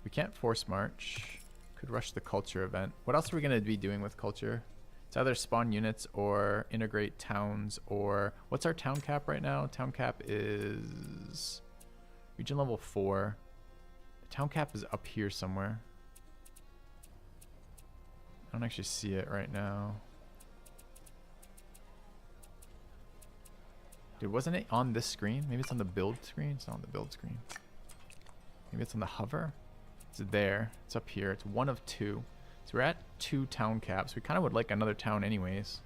We can't force march. Could rush the culture event. What else are we going to be doing with culture? It's either spawn units or integrate towns or... What's our town cap right now? Town cap is... Region level 4. The town cap is up here somewhere. I don't actually see it right now. Dude, wasn't it on this screen? Maybe it's on the build screen? It's not on the build screen. Maybe it's on the hover? It's there. It's up here. It's 1 of 2. So we're at 2 town caps. We kind of would like another town anyways.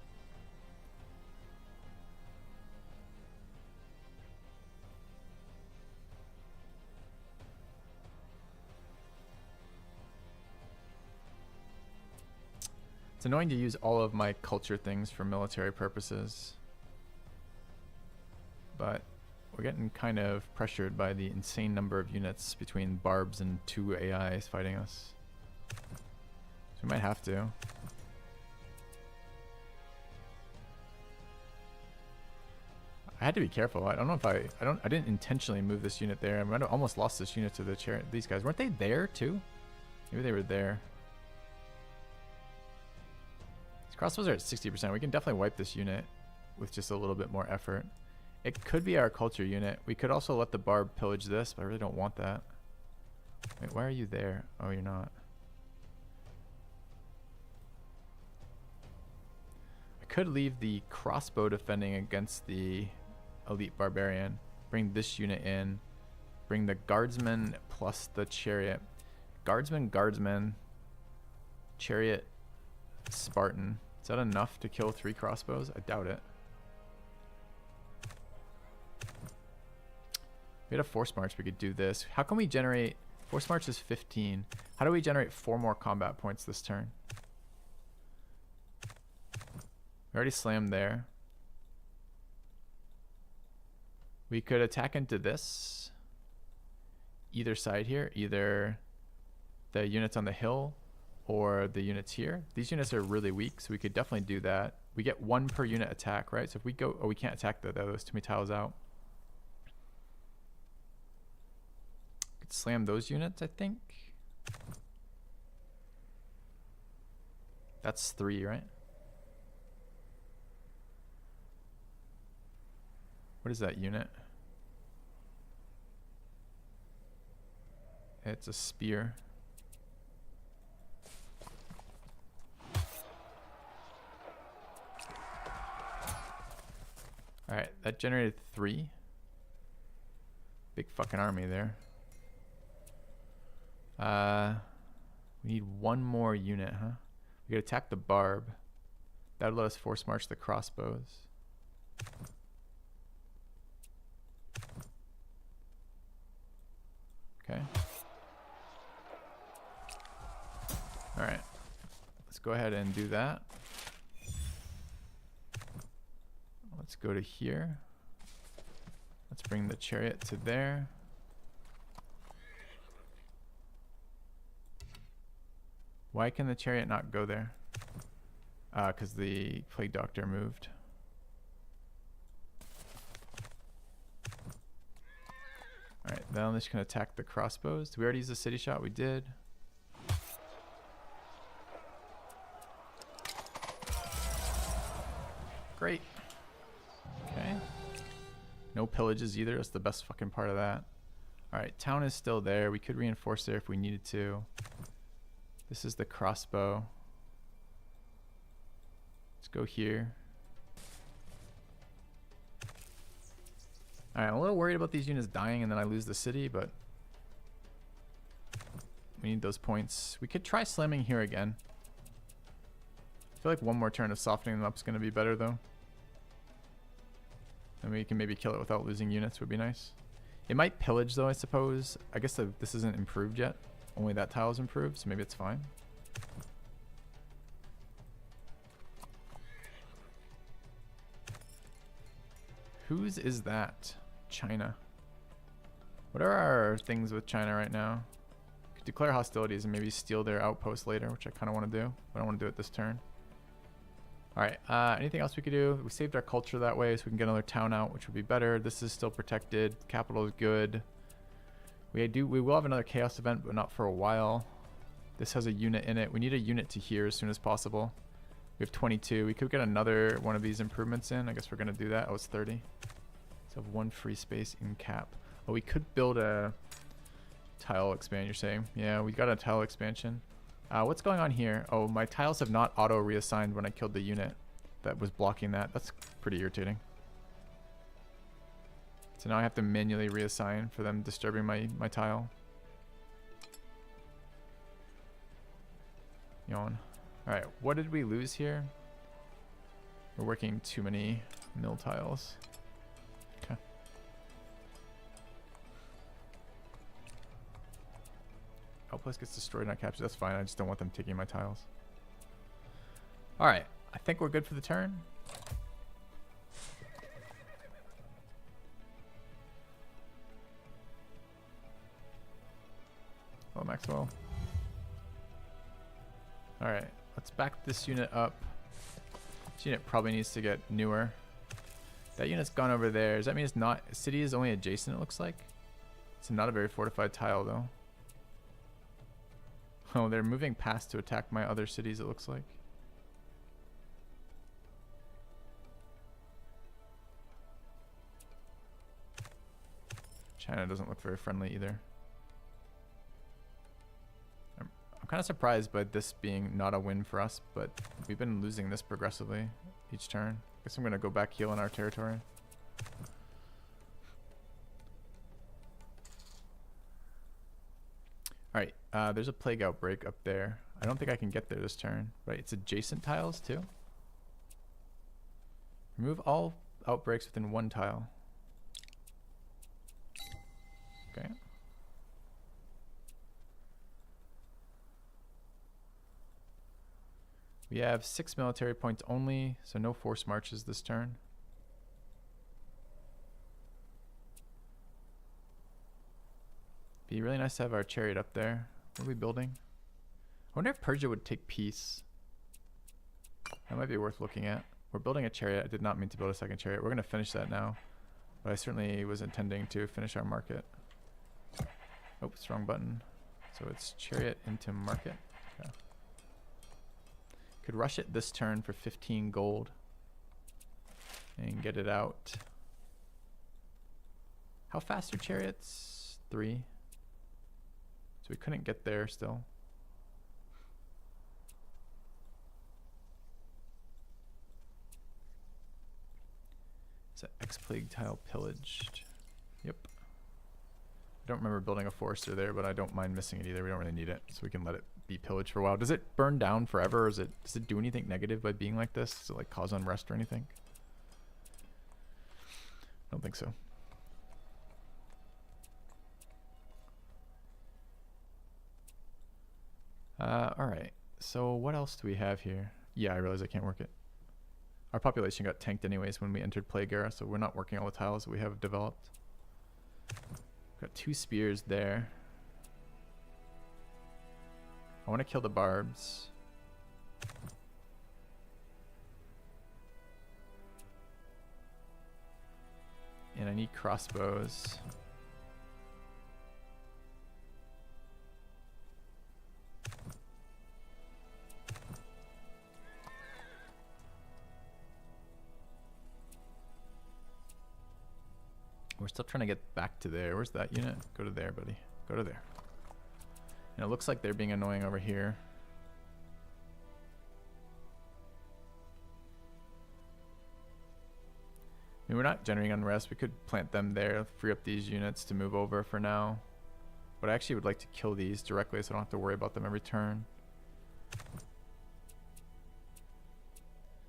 It's annoying to use all of my culture things for military purposes. But we're getting kind of pressured by the insane number of units between barbs and 2 AIs fighting us. So we might have to. I had to be careful. I don't know if I didn't intentionally move this unit there. I might have almost lost this unit to the chariot. These guys, weren't they there too? Maybe they were there. These crossbows are at 60%. We can definitely wipe this unit with just a little bit more effort. It could be our culture unit. We could also let the barb pillage this, but I really don't want that. Wait, why are you there? Oh, you're not. I could leave the crossbow defending against the elite barbarian. Bring this unit in. Bring the guardsman plus the chariot. Guardsman. Chariot, Spartan. Is that enough to kill 3 crossbows? I doubt it. We had a force march, we could do this. How can we generate... Force march is 15. How do we generate 4 more combat points this turn? We already slammed there. We could attack into this. Either side here. Either the units on the hill or the units here. These units are really weak, so we could definitely do that. We get 1 per unit attack, right? So if we go... Oh, we can't attack those too many tiles out. Slam those units, I think. That's 3, right? What is that unit? It's a spear. All right, that generated 3. Big fucking army there. We need 1 more unit, huh? We could attack the barb. That would let us force march the crossbows. Okay. All right. Let's go ahead and do that. Let's go to here. Let's bring the chariot to there. Why can the chariot not go there? Because the plague doctor moved. Alright, then I'm just going to attack the crossbows. Did we already use the city shot? We did. Great. Okay. No pillages either. That's the best fucking part of that. Alright, town is still there. We could reinforce there if we needed to. This is the crossbow. Let's go here. Alright, I'm a little worried about these units dying and then I lose the city, but we need those points. We could try slamming here again. I feel like 1 more turn of softening them up is going to be better though. And we can maybe kill it without losing units would be nice. It might pillage though, I suppose. I guess this isn't improved yet. Only that tile is improved, so maybe it's fine. Whose is that? China. What are our things with China right now? Could declare hostilities and maybe steal their outpost later, which I kind of want to do. But I don't want to do it this turn. Alright, anything else we could do? We saved our culture that way so we can get another town out, which would be better. This is still protected. Capital is good. We will have another chaos event, but not for a while. This has a unit in it. We need a unit to here as soon as possible. We have 22. We could get another one of these improvements in. I guess we're going to do that. Oh, it's 30. So have 1 free space in cap. Oh, we could build a tile expansion, you're saying? Yeah, we got a tile expansion. What's going on here? Oh, my tiles have not auto reassigned when I killed the unit that was blocking that. That's pretty irritating. So now I have to manually reassign for them disturbing my tile. Yawn. Alright, what did we lose here? We're working too many mill tiles. Okay. Outpost gets destroyed, not captured. That's fine. I just don't want them taking my tiles. Alright, I think we're good for the turn. Hello, Maxwell. Alright, let's back this unit up. This unit probably needs to get newer. That unit's gone over there. Does that mean it's not... City is only adjacent, it looks like? It's not a very fortified tile, though. Oh, they're moving past to attack my other cities, it looks like. China doesn't look very friendly either. I'm kind of surprised by this being not a win for us, but we've been losing this progressively each turn. Guess I'm going to go back heal in our territory. Alright, there's a plague outbreak up there. I don't think I can get there this turn. Right, it's adjacent tiles too. Remove all outbreaks within 1 tile. Okay. We have 6 military points only, so no force marches this turn. Be really nice to have our chariot up there. What are we building? I wonder if Persia would take peace. That might be worth looking at. We're building a chariot. I did not mean to build a second chariot. We're going to finish that now. But I certainly was intending to finish our market. Oh, wrong button. So it's chariot into market. Okay. Could rush it this turn for 15 gold. And get it out. How fast are chariots? 3. So we couldn't get there still. It's an X-Plague tile pillaged. Yep. I don't remember building a forester there, but I don't mind missing it either. We don't really need it, so we can let it be pillaged for a while. Does it burn down forever, or does it do anything negative by being like this? Does it like cause unrest or anything? I don't think so. Alright, so what else do we have here? Yeah, I realize I can't work it. Our population got tanked anyways when we entered Plague Era, so we're not working all the tiles that we have developed. Got 2 spears there. I want to kill the barbs. And I need crossbows. We're still trying to get back to there. Where's that unit? Go to there, buddy. Go to there. And it looks like they're being annoying over here. I mean, we're not generating unrest. We could plant them there, free up these units to move over for now. But I actually would like to kill these directly so I don't have to worry about them every turn.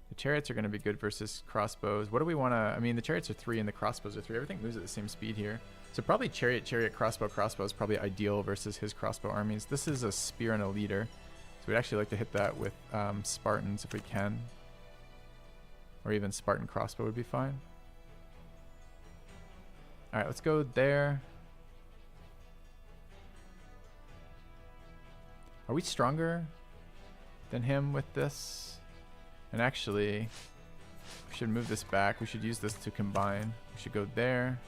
The chariots are going to be good versus crossbows. What do we want to... I mean, the chariots are 3 and the crossbows are 3. Everything moves at the same speed here. So probably chariot, crossbow is probably ideal versus his crossbow armies. This is a spear and a leader. So we'd actually like to hit that with Spartans if we can. Or even Spartan crossbow would be fine. Alright, let's go there. Are we stronger than him with this? And actually, we should move this back. We should use this to combine. We should go there,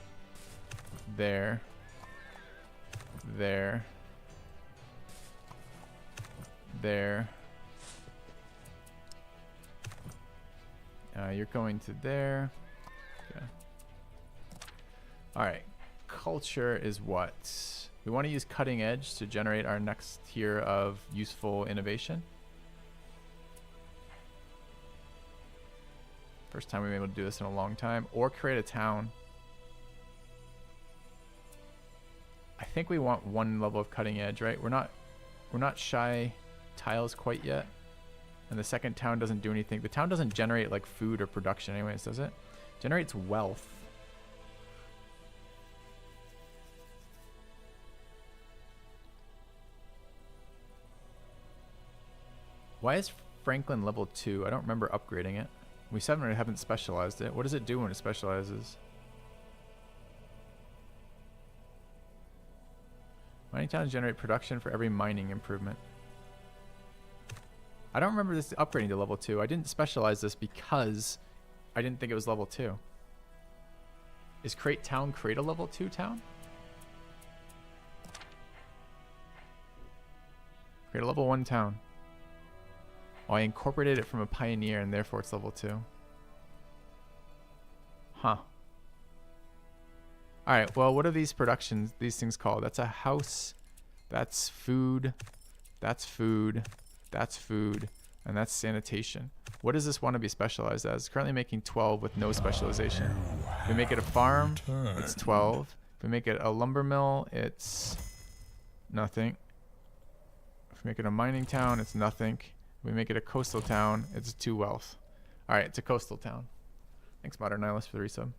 there, there, there. You're going to there. Okay. All right. Culture is what? We want to use cutting edge to generate our next tier of useful innovation. First time we've been able to do this in a long time. Or create a town. I think we want 1 level of cutting edge, right? We're not shy tiles quite yet. And the second town doesn't do anything. The town doesn't generate like food or production anyways, does it? Generates wealth. Why is Franklin level 2? I don't remember upgrading it. We haven't specialized it. What does it do when it specializes? Mining towns generate production for every mining improvement. I don't remember this upgrading to level 2. I didn't specialize this because I didn't think it was level 2. Is create a level 2 town? Create a level 1 town. Oh, I incorporated it from a pioneer and therefore it's level 2. Huh. Alright, well, what are these things called? That's a house, that's food, that's food, that's food, and that's sanitation. What does this want to be specialized as? It's currently making 12 with no specialization. If we make it a farm, it's 12. If we make it a lumber mill, it's nothing. If we make it a mining town, it's nothing. If we make it a coastal town, it's 2 wealth. Alright, it's a coastal town. Thanks, Modern Nihilist, for the resub.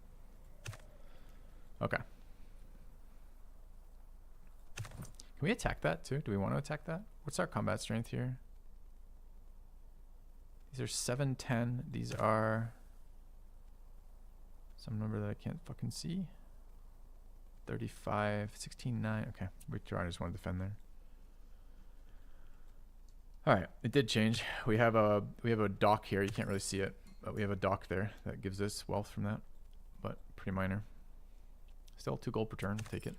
Okay. Can we attack that too? Do we want to attack that? What's our combat strength here? These are 7, 10. These are some number that I can't fucking see. 35, 16, 9. Okay, we try. I just want to defend there. All right, it did change. We have a dock here. You can't really see it, but we have a dock there that gives us wealth from that, but pretty minor. Still 2 gold per turn. Take it.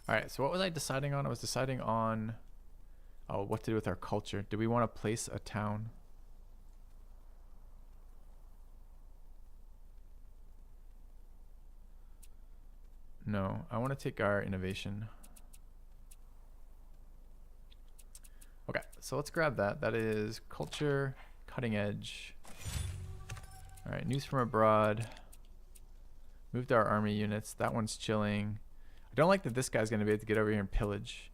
All right. So what was I deciding on? I was deciding on what to do with our culture. Do we want to place a town? No, I want to take our innovation. Okay, so let's grab that. That is culture, cutting edge. All right, news from abroad. Moved our army units. That one's chilling. I don't like that this guy's going to be able to get over here and pillage.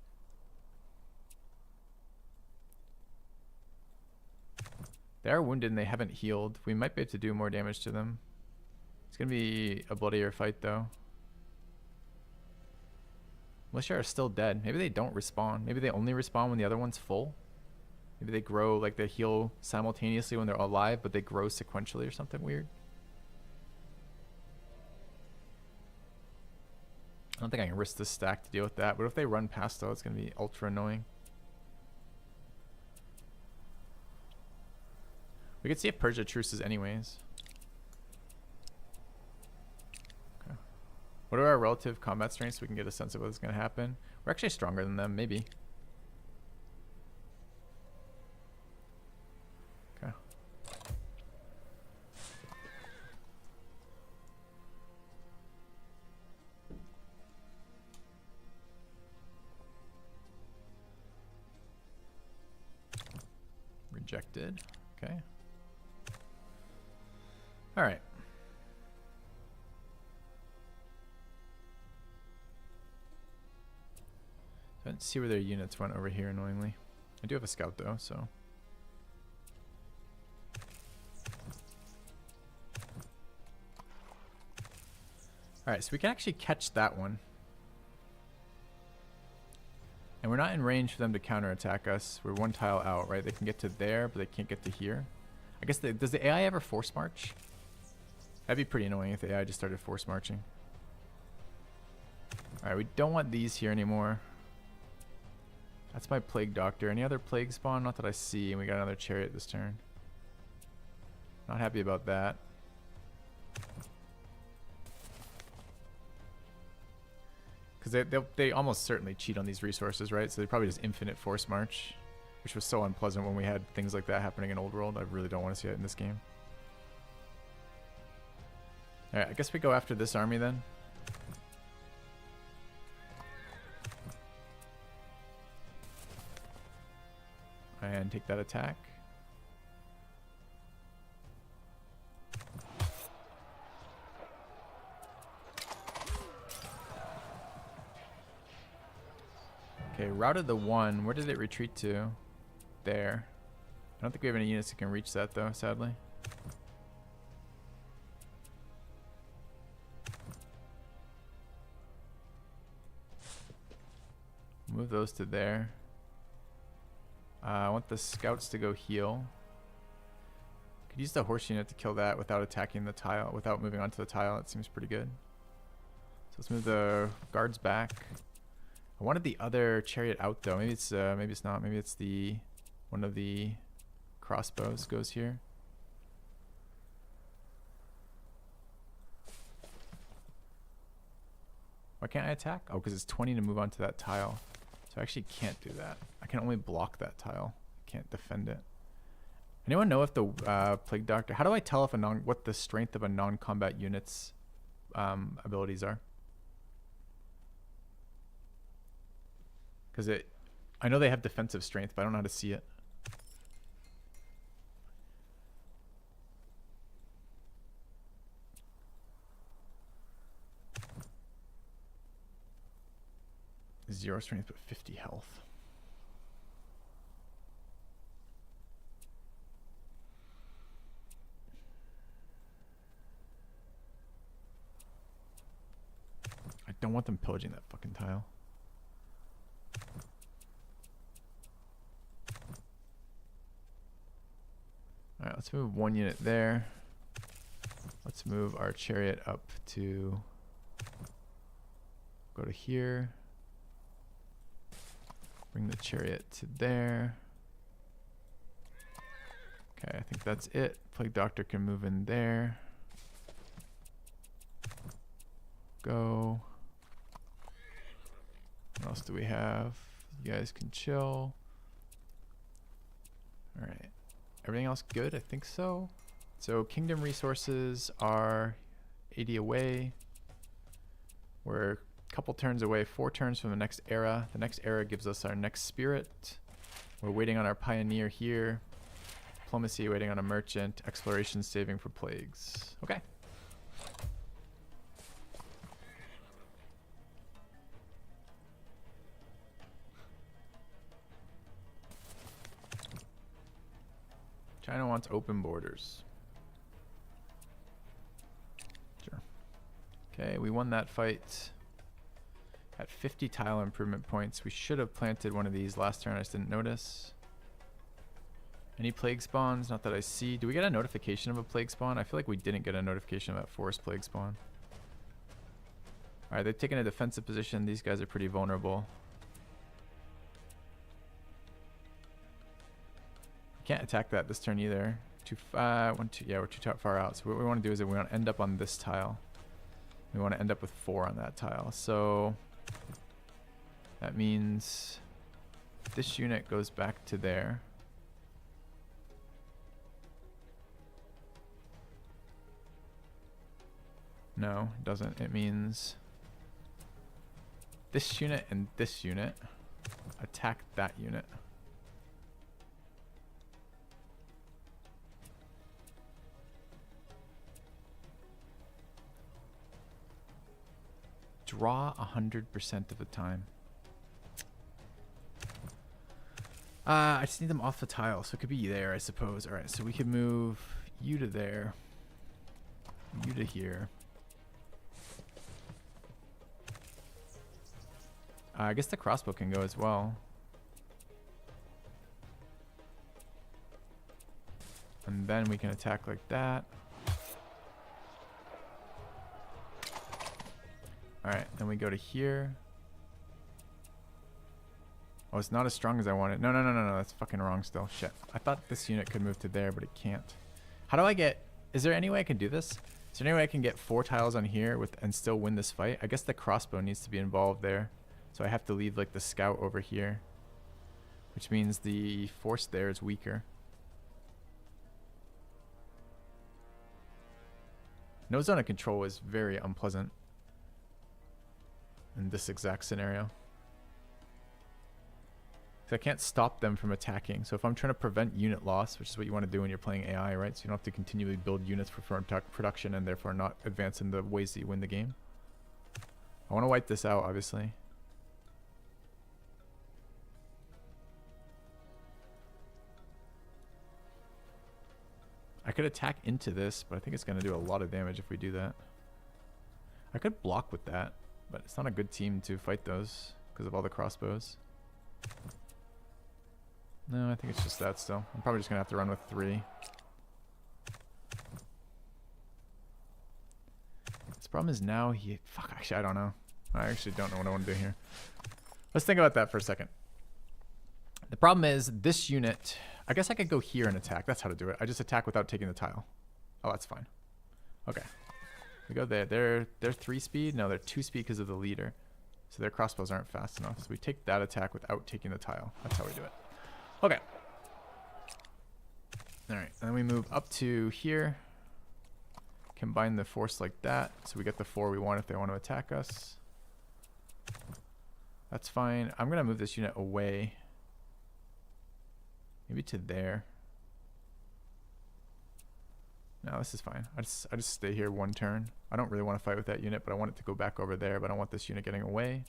They are wounded and they haven't healed. We might be able to do more damage to them. It's going to be a bloodier fight though. Militia are still dead. Maybe they don't respawn. Maybe they only respawn when the other one's full. Maybe they grow, like they heal simultaneously when they're alive, but they grow sequentially or something weird. I don't think I can risk this stack to deal with that, but if they run past though, it's going to be ultra annoying. We could see if Persia truces anyways. Okay. What are our relative combat strengths so we can get a sense of what's going to happen? We're actually stronger than them, maybe. Okay. Rejected. Okay. All right. I didn't see where their units went over here, annoyingly. I do have a scout, though, so. All right, so we can actually catch that one. And we're not in range for them to counterattack us. We're one tile out, right? They can get to there, but they can't get to here. I guess, does the AI ever force march? That'd be pretty annoying if the AI just started force marching. Alright, we don't want these here anymore. That's my plague doctor. Any other plague spawn? Not that I see. And we got another chariot this turn. Not happy about that. Because they almost certainly cheat on these resources, right? So they probably just infinite force march, which was so unpleasant when we had things like that happening in Old World. I really don't want to see it in this game. Alright, I guess we go after this army then. And take that attack. Okay, routed the one. Where did it retreat to? There. I don't think we have any units that can reach that though, sadly. Move those to there. I want the scouts to go heal. Could use the horse unit to kill that without attacking the tile, without moving onto the tile. It seems pretty good. So let's move the guards back. I wanted the other chariot out though. Maybe it's not. Maybe it's the one of the crossbows goes here. Why can't I attack? Oh, because it's 20 to move onto that tile. So I actually can't do that. I can only block that tile. I can't defend it. Anyone know if the plague doctor? How do I tell if what the strength of a non-combat unit's abilities are? Because I know they have defensive strength, but I don't know how to see it. Zero strength, but 50 health. I don't want them pillaging that fucking tile. Alright, let's move one unit there. Let's move our chariot up to go to here. Bring the chariot to there. Okay, I think that's it. Plague Doctor can move in there. Go. What else do we have? You guys can chill. Alright. Everything else good? I think so. So kingdom resources are 80 away. We're a couple turns away, 4 turns from the next era. The next era gives us our next spirit. We're waiting on our pioneer here. Diplomacy waiting on a merchant. Exploration saving for plagues. Okay. China wants open borders. Sure. Okay, we won that fight. At 50 tile improvement points. We should have planted one of these last turn. I just didn't notice. Any plague spawns? Not that I see. Do we get a notification of a plague spawn? I feel like we didn't get a notification of that forest plague spawn. Alright, they've taken a defensive position. These guys are pretty vulnerable. Can't attack that this turn either. Yeah, we're too far out. So what we want to do is we want to end up on this tile. We want to end up with 4 on that tile. So that means this unit goes back to there. No, it doesn't. It means this unit and this unit attack that unit. Draw 100% of the time. I just need them off the tile, so it could be there, I suppose. All right, so we could move you to there, you to here. I guess the crossbow can go as well. And then we can attack like that. Alright, then we go to here. Oh, it's not as strong as I wanted. No, that's fucking wrong still. Shit. I thought this unit could move to there, but it can't. How do I get... Is there any way I can do this? Is there any way I can get 4 tiles on here and still win this fight? I guess the crossbow needs to be involved there. So I have to leave like the scout over here. Which means the force there is weaker. No zone of control is very unpleasant in this exact scenario. So I can't stop them from attacking. So if I'm trying to prevent unit loss, which is what you want to do when you're playing AI, right? So you don't have to continually build units for firm production and therefore not advance in the ways that you win the game. I want to wipe this out, obviously. I could attack into this, but I think it's going to do a lot of damage if we do that. I could block with that, but it's not a good team to fight those because of all the crossbows. No, I think it's just that still. I'm probably just going to have to run with 3. This problem is now he... Fuck, actually, I don't know. I actually don't know what I want to do here. Let's think about that for a second. The problem is this unit... I guess I could go here and attack. That's how to do it. I just attack without taking the tile. Oh, that's fine. Okay. We go there. They're 3 speed? No, they're 2 speed because of the leader. So their crossbows aren't fast enough. So we take that attack without taking the tile. That's how we do it. Okay. Alright. Then we move up to here. Combine the force like that. So we get the 4 we want if they want to attack us. That's fine. I'm going to move this unit away. Maybe to there. No, this is fine. I just stay here 1 turn. I don't really want to fight with that unit, but I want it to go back over there, but I want this unit getting away.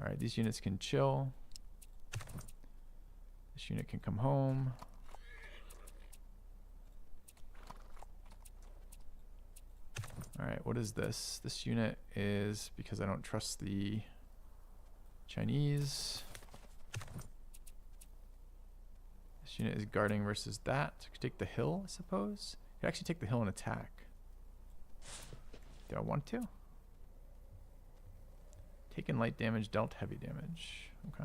Alright, these units can chill. This unit can come home. Alright, what is this? This unit is because I don't trust the Chinese. This unit is guarding versus that. So I could take the hill, I suppose. I could actually take the hill and attack. Do I want to? Taken light damage, dealt heavy damage. Okay.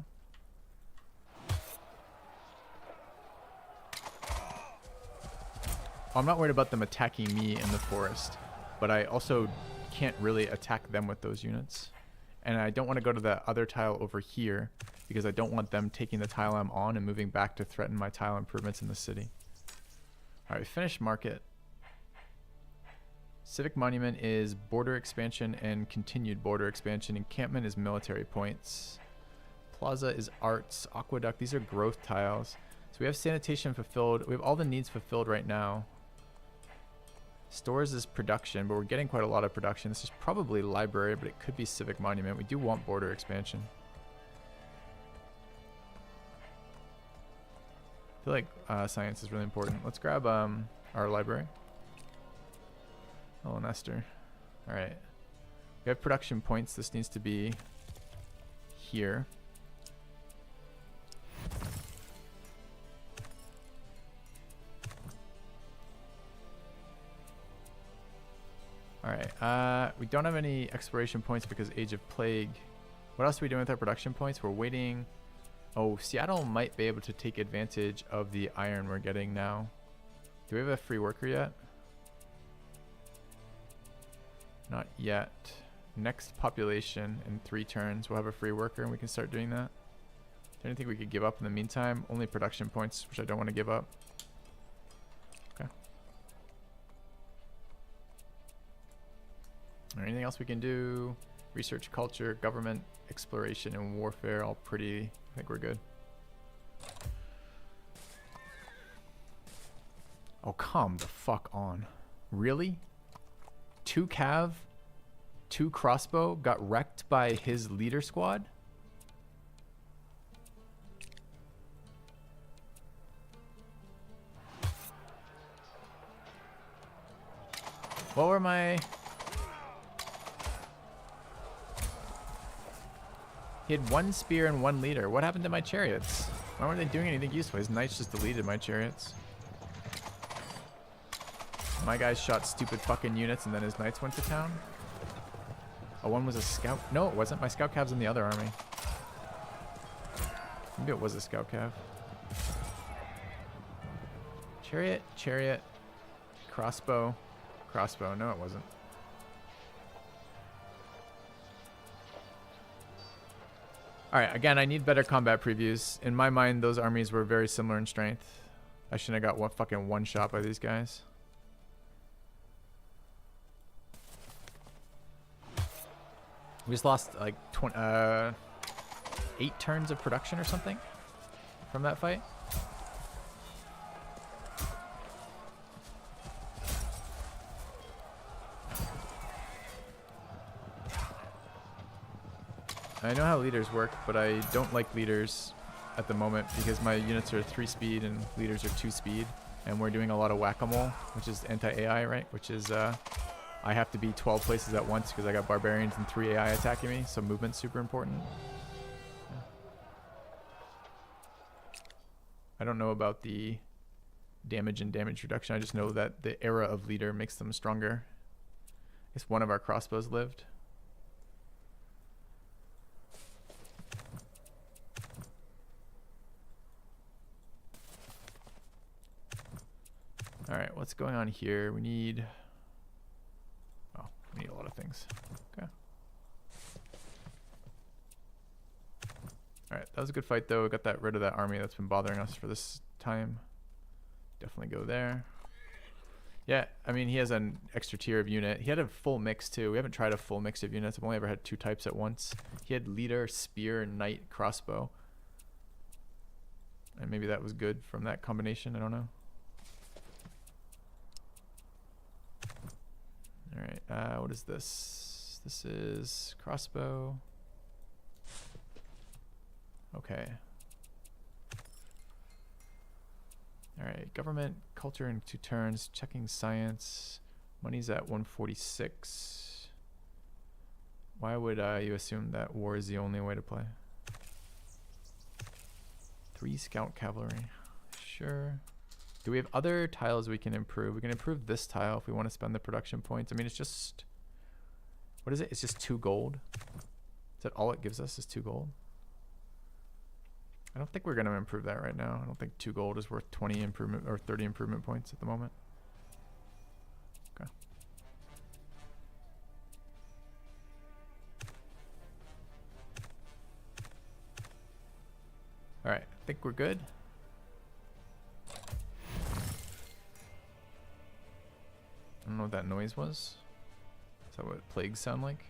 Well, I'm not worried about them attacking me in the forest, but I also can't really attack them with those units. And I don't want to go to the other tile over here because I don't want them taking the tile I'm on and moving back to threaten my tile improvements in the city. All right, we finished market. Civic monument is border expansion and continued border expansion. Encampment is military points. Plaza is arts. Aqueduct, these are growth tiles. So we have sanitation fulfilled. We have all the needs fulfilled right now. Stores is production, but we're getting quite a lot of production. This is probably library, but it could be civic monument. We do want border expansion. feel like science is really important. Let's grab our library. Oh, Nestor. All right. We have production points. This needs to be here. All right. We don't have any exploration points because Age of Plague. What else are we doing with our production points? We're waiting. Oh, Seattle might be able to take advantage of the iron we're getting now. Do we have a free worker yet? Not yet. Next population in 3 turns, we'll have a free worker and we can start doing that. Is there anything we could give up in the meantime? Only production points, which I don't want to give up. Okay. Anything else we can do? Research, culture, government, exploration, and warfare, all pretty. I think we're good. Oh, come the fuck on. Really? 2 cav, 2 crossbow got wrecked by his leader squad? What were my... He had 1 spear and 1 leader. What happened to my chariots? Why weren't they doing anything useful? His knights just deleted my chariots. My guys shot stupid fucking units and then his knights went to town. Oh, one was a scout. No, it wasn't. My scout cav's in the other army. Maybe it was a scout cav. Chariot, chariot, crossbow, crossbow. No, it wasn't. Alright, again, I need better combat previews. In my mind, those armies were very similar in strength. I shouldn't have got one shot by these guys. We just lost like 8 turns of production or something from that fight. I know how leaders work, but I don't like leaders at the moment because my units are 3 speed and leaders are 2 speed. And we're doing a lot of whack-a-mole, which is anti-AI, right? Which is, I have to be 12 places at once because I got barbarians and 3 AI attacking me, so movement's super important. Yeah. I don't know about the damage and damage reduction. I just know that the era of leader makes them stronger. I guess one of our crossbows lived. All right, what's going on here? We need... Oh, we need a lot of things. Okay. All right, that was a good fight, though. We got rid of that army that's been bothering us for this time. Definitely go there. Yeah, I mean, he has an extra tier of unit. He had a full mix, too. We haven't tried a full mix of units. I've only ever had 2 types at once. He had leader, spear, knight, crossbow. And maybe that was good from that combination. I don't know. Alright, what is this? This is crossbow. Okay. Alright, government, culture in 2 turns, checking science. Money's at 146. Why would you assume that war is the only way to play? 3 scout cavalry. Sure. Do we have other tiles we can improve? We can improve this tile if we want to spend the production points. I mean, it's just... What is it? It's just 2 gold. Is that all it gives us is 2 gold? I don't think we're going to improve that right now. I don't think 2 gold is worth 20 improvement or 30 improvement points at the moment. Okay. All right, I think we're good. I don't know what that noise was. Is that what plagues sound like?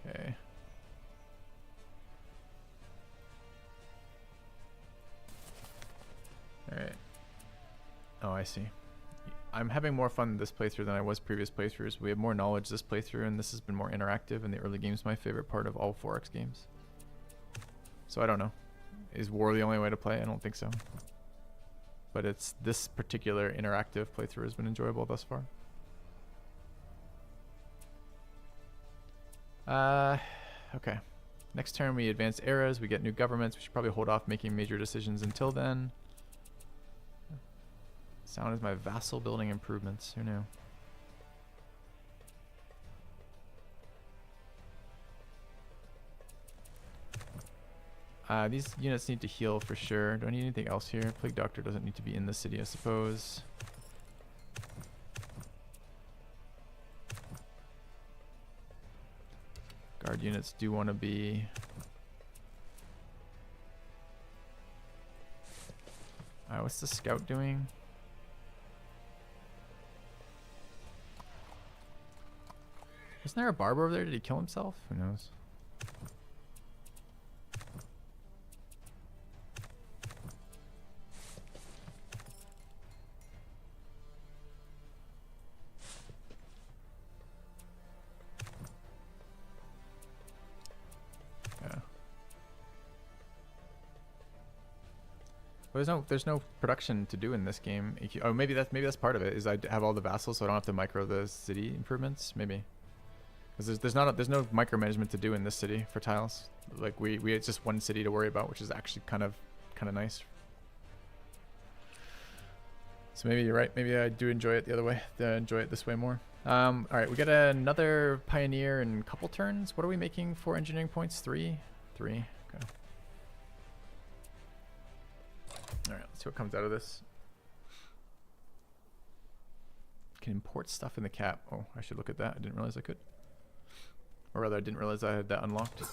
Okay. Alright. Oh, I see. I'm having more fun this playthrough than I was previous playthroughs. We have more knowledge this playthrough, and this has been more interactive, and the early game's my favorite part of all 4X games. So I don't know. Is war the only way to play? I don't think so. But it's this particular interactive playthrough has been enjoyable thus far. Okay. Next turn we advance eras, we get new governments. We should probably hold off making major decisions until then. Sound is my vassal building improvements. Who knew? These units need to heal for sure. Do I need anything else here? Plague Doctor doesn't need to be in the city, I suppose. Guard units do want to be... what's the scout doing? Isn't there a barber over there? Did he kill himself? Who knows? There's no production to do in this game. Oh, maybe that's part of it. Is I have all the vassals, so I don't have to micro the city improvements. Maybe because there's no micromanagement to do in this city for tiles. Like we it's just one city to worry about, which is actually kind of nice. So maybe you're right. Maybe I do enjoy it the other way. Enjoy it this way more. All right, we got another pioneer in a couple turns. What are we making for engineering points? 3. Okay. Alright, let's see what comes out of this. Can import stuff in the cap. Oh, I should look at that. I didn't realize I could. Or rather, I didn't realize I had that unlocked. The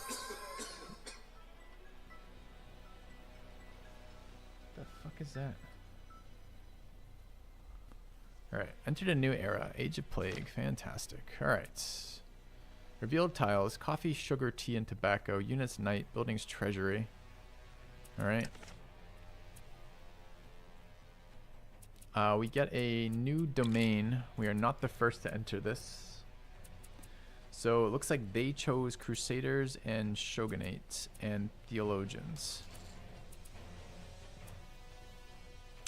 fuck is that? Alright, entered a new era. Age of Plague. Fantastic. Alright. Revealed tiles. Coffee, sugar, tea, and tobacco. Units, night. Buildings, treasury. Alright. We get a new domain. We are not the first to enter this. So it looks like they chose Crusaders and Shogunate and Theologians.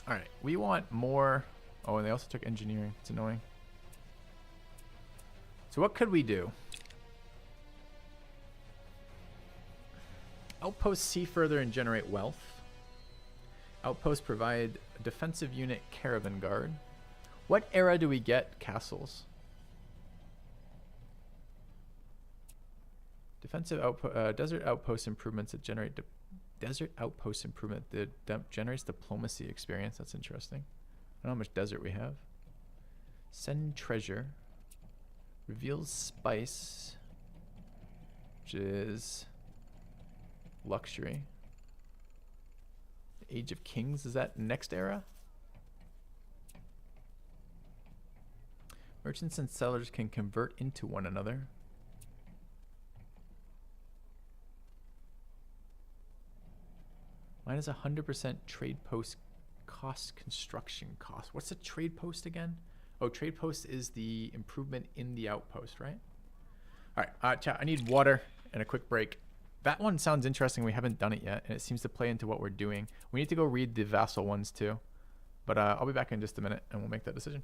Alright, we want more... Oh, and they also took Engineering. It's annoying. So what could we do? Outposts see further and generate wealth. Outposts provide a defensive unit caravan guard. What era do we get castles? Defensive outpost, desert outpost improvements that generate desert outpost improvement that generates diplomacy experience. That's interesting. I don't know how much desert we have. Send treasure. Reveals spice, which is luxury. Age of Kings, is that next era? Merchants and sellers can convert into one another. Mine is 100% trade post cost construction cost. What's a trade post again? Oh, trade post is the improvement in the outpost, right? All right, chat, I need water and a quick break. That one sounds interesting. We haven't done it yet, and it seems to play into what we're doing. We need to go read the vassal ones too. But I'll be back in just a minute, and we'll make that decision.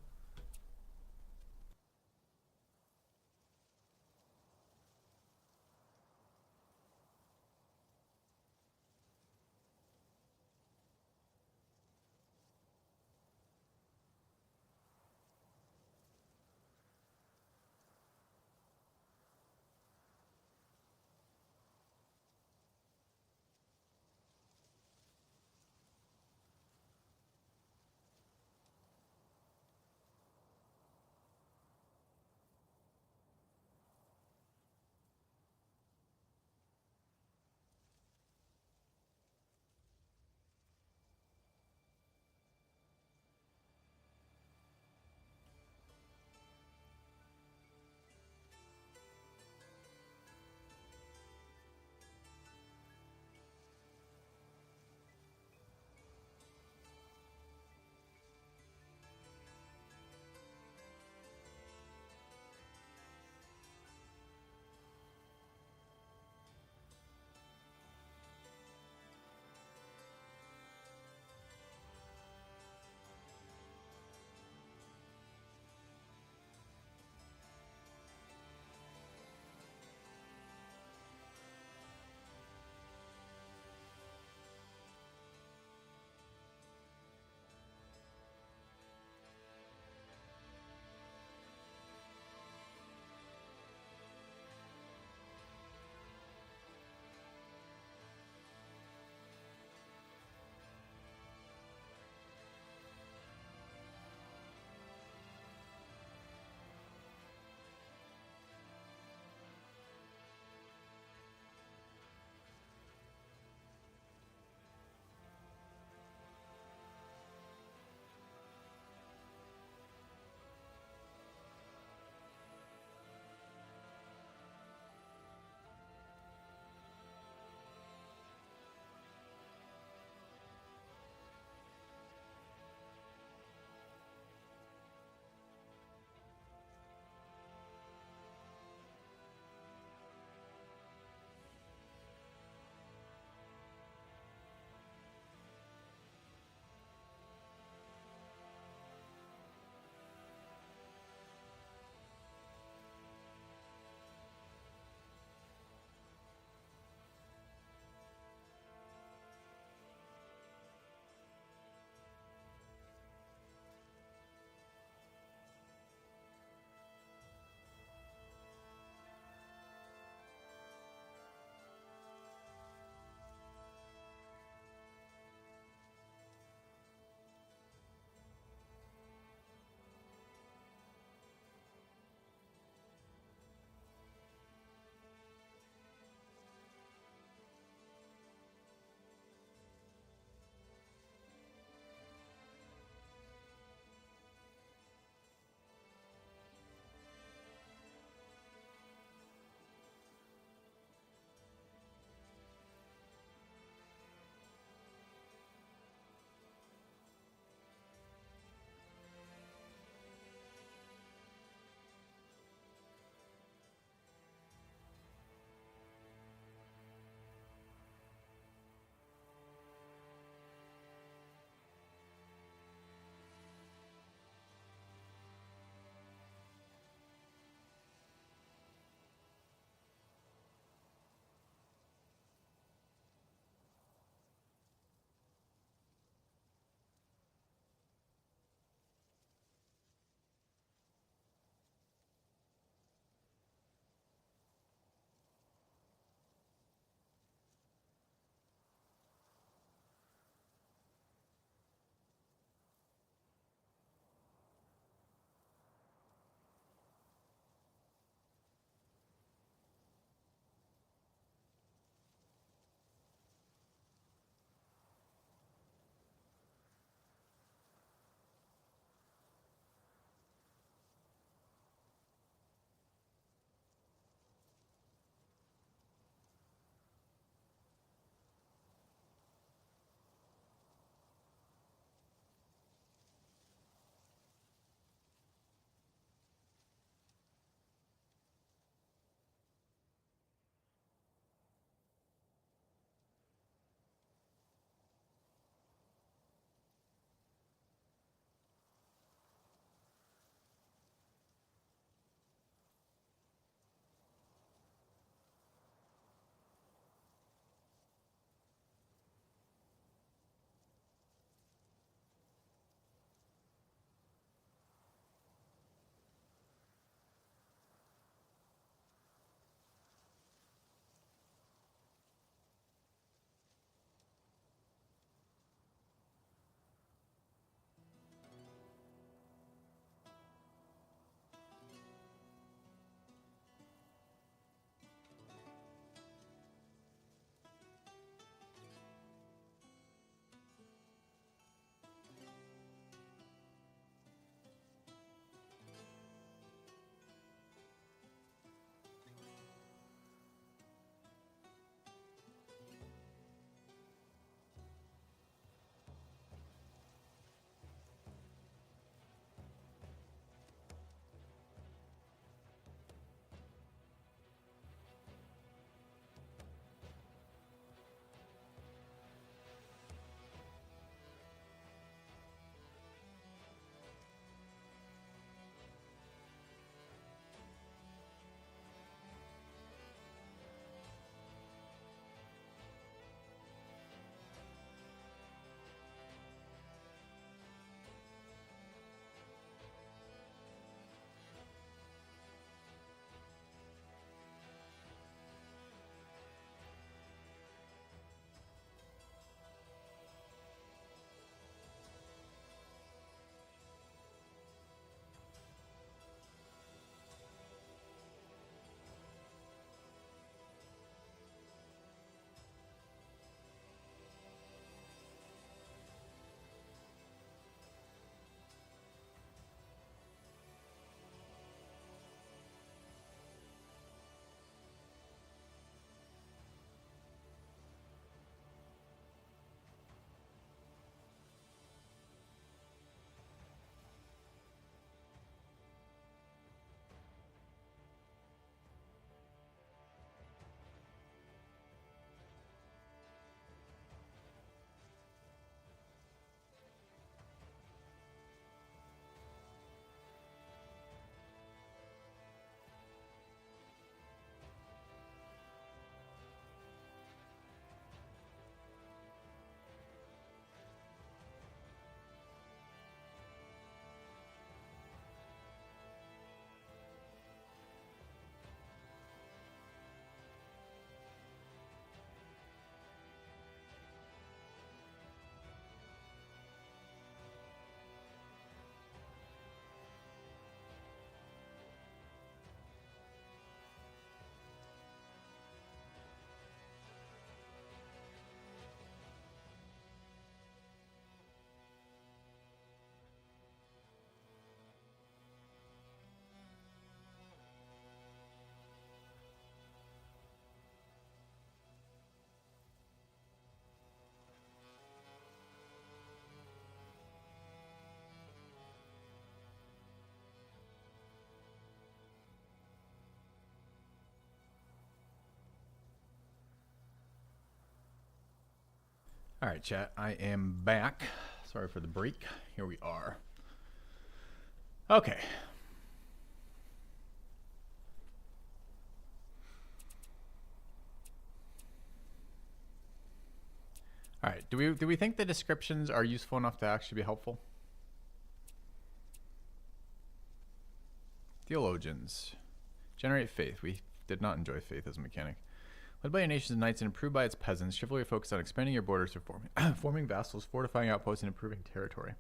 All right, chat. I am back. Sorry for the break. Here we are. Okay. All right. Do we think the descriptions are useful enough to actually be helpful? Theologians. Generate faith. We did not enjoy faith as a mechanic. Led by your nation's knights and improved by its peasants, chivalry focused on expanding your borders, forming vassals, fortifying outposts, and improving territory.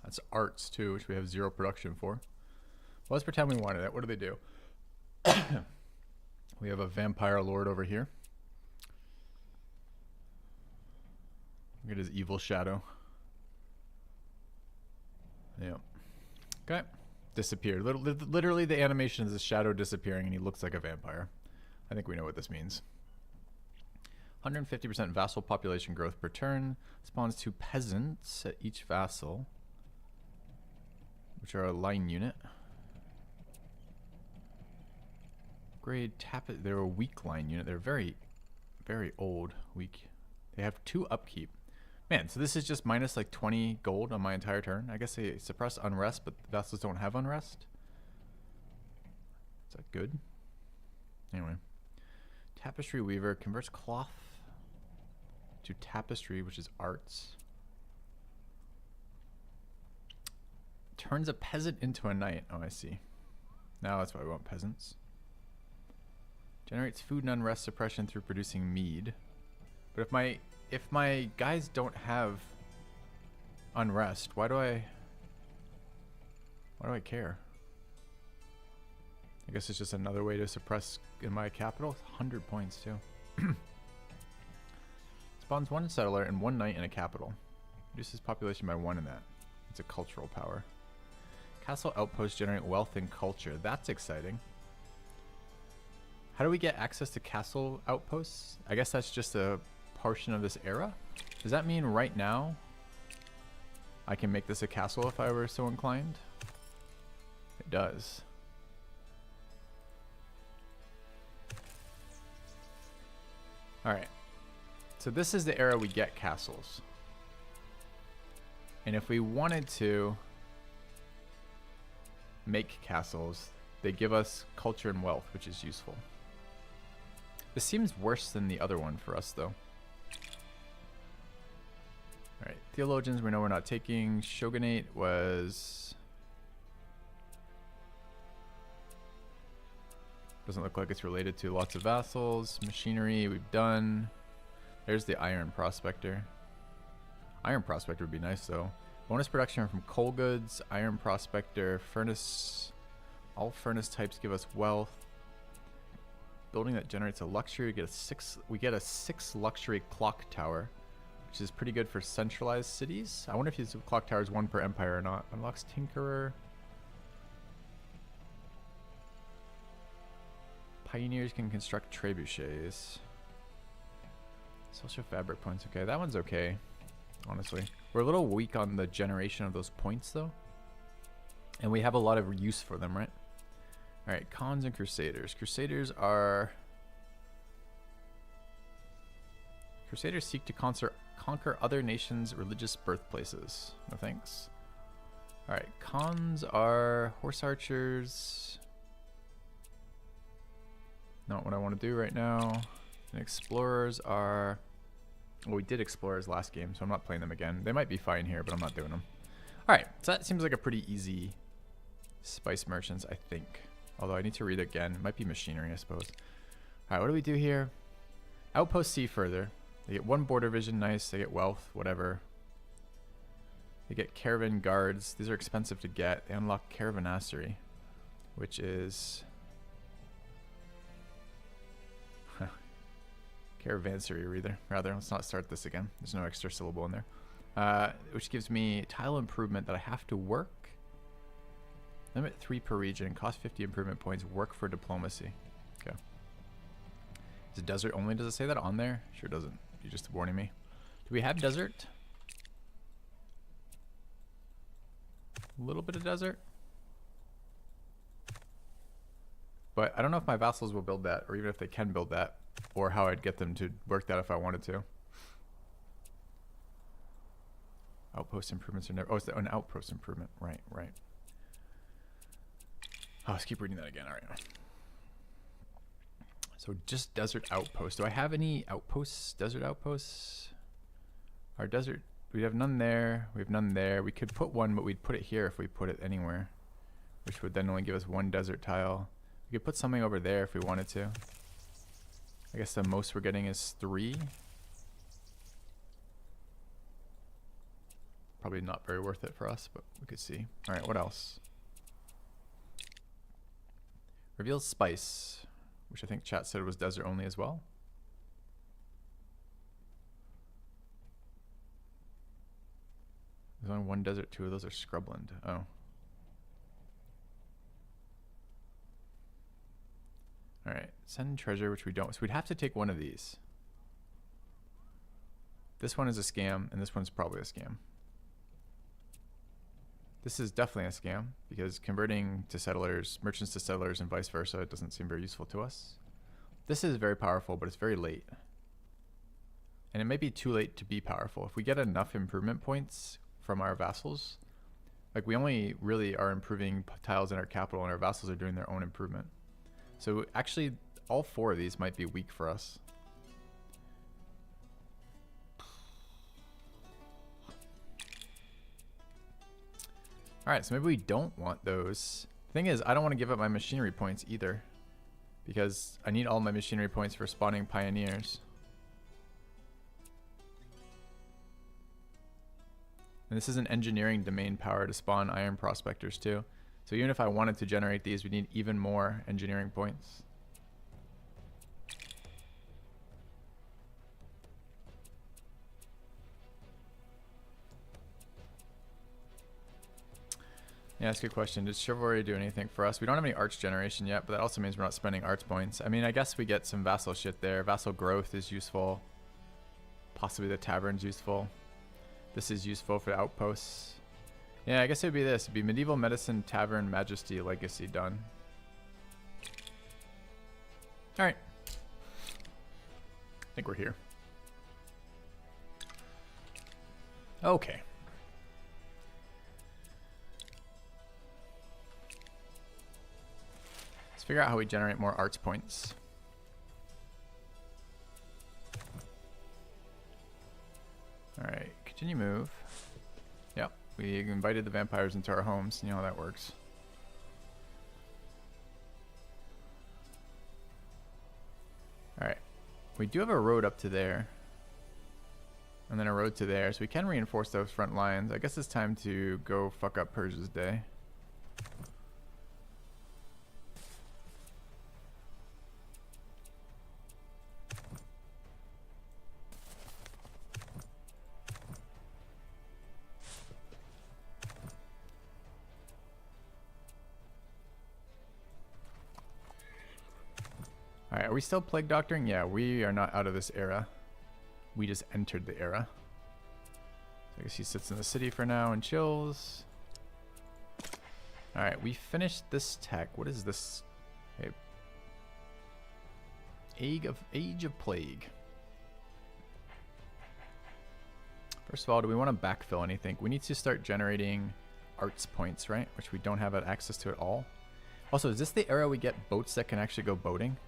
That's arts, too, which we have 0 production for. Well, let's pretend we wanted it. What do they do? We have a vampire lord over here. Look at his evil shadow. Yeah. Okay. Disappeared. Literally, the animation is a shadow disappearing, and he looks like a vampire. I think we know what this means. 150% vassal population growth per turn. Spawns 2 peasants at each vassal, which are a line unit. Grade Tappet. They're a weak line unit. They're very, very old. Weak. They have 2 upkeep. Man, so this is just minus like 20 gold on my entire turn. I guess they suppress unrest, but the vassals don't have unrest. Is that good? Anyway. Tapestry Weaver converts cloth to tapestry, which is arts. Turns a peasant into a knight. Oh, I see. Now that's why we want peasants. Generates food and unrest suppression through producing mead. But if my guys don't have unrest, why do I care? I guess it's just another way to suppress in my capital. 100 points too. Spawns 1 settler and 1 knight in a capital. Reduces population by 1 in that. It's a cultural power. Castle outposts generate wealth and culture. That's exciting. How do we get access to castle outposts? I guess that's just a portion of this era. Does that mean right now I can make this a castle if I were so inclined? It does. Alright. So this is the era we get castles. And if we wanted to make castles, they give us culture and wealth, which is useful. This seems worse than the other one for us, though. Alright, Theologians, we know we're not taking. Shogunate was... Doesn't look like it's related to lots of vassals. Machinery, we've done. There's the Iron Prospector. Iron Prospector would be nice, though. Bonus production from coal goods, Iron Prospector, furnace. All furnace types give us wealth. Building that generates a luxury. We get a 6 luxury clock tower, which is pretty good for centralized cities. I wonder if these clock towers 1 per empire or not. Unlocks Tinkerer. Pioneers can construct trebuchets. Social fabric points. Okay, that one's okay. Honestly, we're a little weak on the generation of those points, though, and we have a lot of use for them, right? All right, cons and crusaders. Crusaders seek to conquer other nations' religious birthplaces. No thanks. All right, cons are horse archers. Not what I want to do right now. And explorers are... Well, we did explorers last game, so I'm not playing them again. They might be fine here, but I'm not doing them. All right, so that seems like a pretty easy spice merchants, I think. Although I need to read it again. It might be machinery, I suppose. All right, what do we do here? Outpost see further. They get 1 border vision, nice. They get wealth, whatever. They get caravan guards. These are expensive to get. They unlock caravanassery, which is... Caravansery, rather. Let's not start this again. There's no extra syllable in there. Which gives me tile improvement that I have to work. Limit 3 per region. Cost 50 improvement points. Work for diplomacy. Okay. Is it desert only? Does it say that on there? Sure doesn't. You're just warning me. Do we have desert? A little bit of desert. But I don't know if my vassals will build that, or even if they can build that, or how I'd get them to work that if I wanted to. Outpost improvements are never... Oh, it's an outpost improvement. Right, right. Oh, let's keep reading that again. All right. So just desert outpost. Do I have any outposts? Desert outposts? Our desert... We have none there. We have none there. We could put one, but we'd put it here if we put it anywhere, which would then only give us one desert tile. We could put something over there if we wanted to. I guess the most we're getting is 3. Probably not very worth it for us, but we could see. All right, what else? Reveals spice, which I think chat said was desert only as well. There's only one desert, 2 of those are scrubland. Oh. Alright, send treasure, which we don't. So we'd have to take one of these. This one is a scam, and this one's probably a scam. This is definitely a scam, because converting to settlers, merchants to settlers, and vice versa, it doesn't seem very useful to us. This is very powerful, but it's very late. And it may be too late to be powerful. If we get enough improvement points from our vassals, like we only really are improving tiles in our capital, and our vassals are doing their own improvement. So actually, all 4 of these might be weak for us. Alright, so maybe we don't want those. Thing is, I don't want to give up my machinery points either, because I need all my machinery points for spawning pioneers. And this is an engineering domain power to spawn iron prospectors too. So even if I wanted to generate these, we need even more engineering points. Yeah, that's a good question. Does chivalry do anything for us? We don't have any arch generation yet, but that also means we're not spending arch points. I mean, I guess we get some vassal shit there. Vassal growth is useful. Possibly the tavern's useful. This is useful for the outposts. Yeah, I guess it would be this. It'd be medieval medicine, tavern, majesty, legacy done. Alright. I think we're here. Okay. Let's figure out how we generate more arts points. Alright, continue move. Yep, we invited the vampires into our homes. You know how that works. Alright, we do have a road up to there. And then a road to there, so we can reinforce those front lines. I guess it's time to go fuck up Persia's day. Alright, are we still plague doctoring? Yeah, we are not out of this era. We just entered the era. So I guess he sits in the city for now and chills. Alright, we finished this tech. What is this? Okay. Age of Plague. First of all, do we want to backfill anything? We need to start generating arts points, right? Which we don't have access to at all. Also, is this the era we get boats that can actually go boating?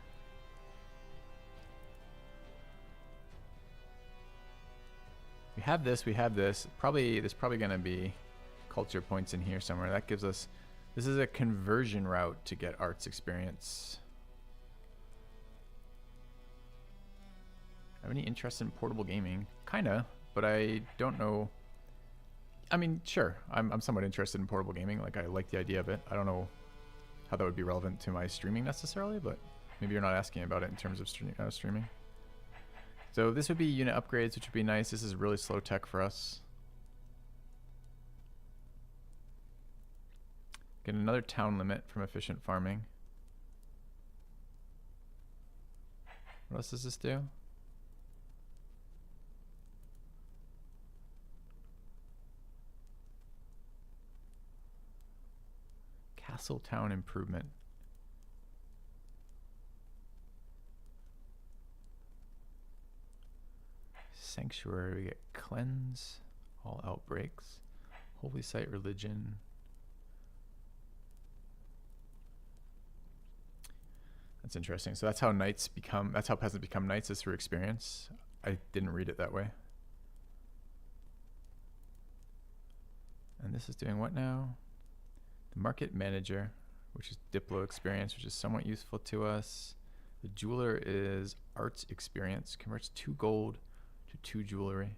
We have this, we have this. There's probably going to be culture points in here somewhere. That gives us... This is a conversion route to get arts experience. Have any interest in portable gaming? Kinda, but I don't know. I mean, sure, I'm somewhat interested in portable gaming. Like, I like the idea of it. I don't know how that would be relevant to my streaming necessarily, but maybe you're not asking about it in terms of streaming. So this would be unit upgrades, which would be nice. This is really slow tech for us. Get another town limit from efficient farming. What else does this do? Castle town improvement. sanctuary. We get cleanse, all outbreaks, holy site religion. That's interesting. So that's how knights become, that's how peasants become knights, is through experience. I didn't read it that way. And this is doing what now? The market manager, which is Diplo experience, which is somewhat useful to us. The jeweler is arts experience, converts 2 gold to 2 jewelry.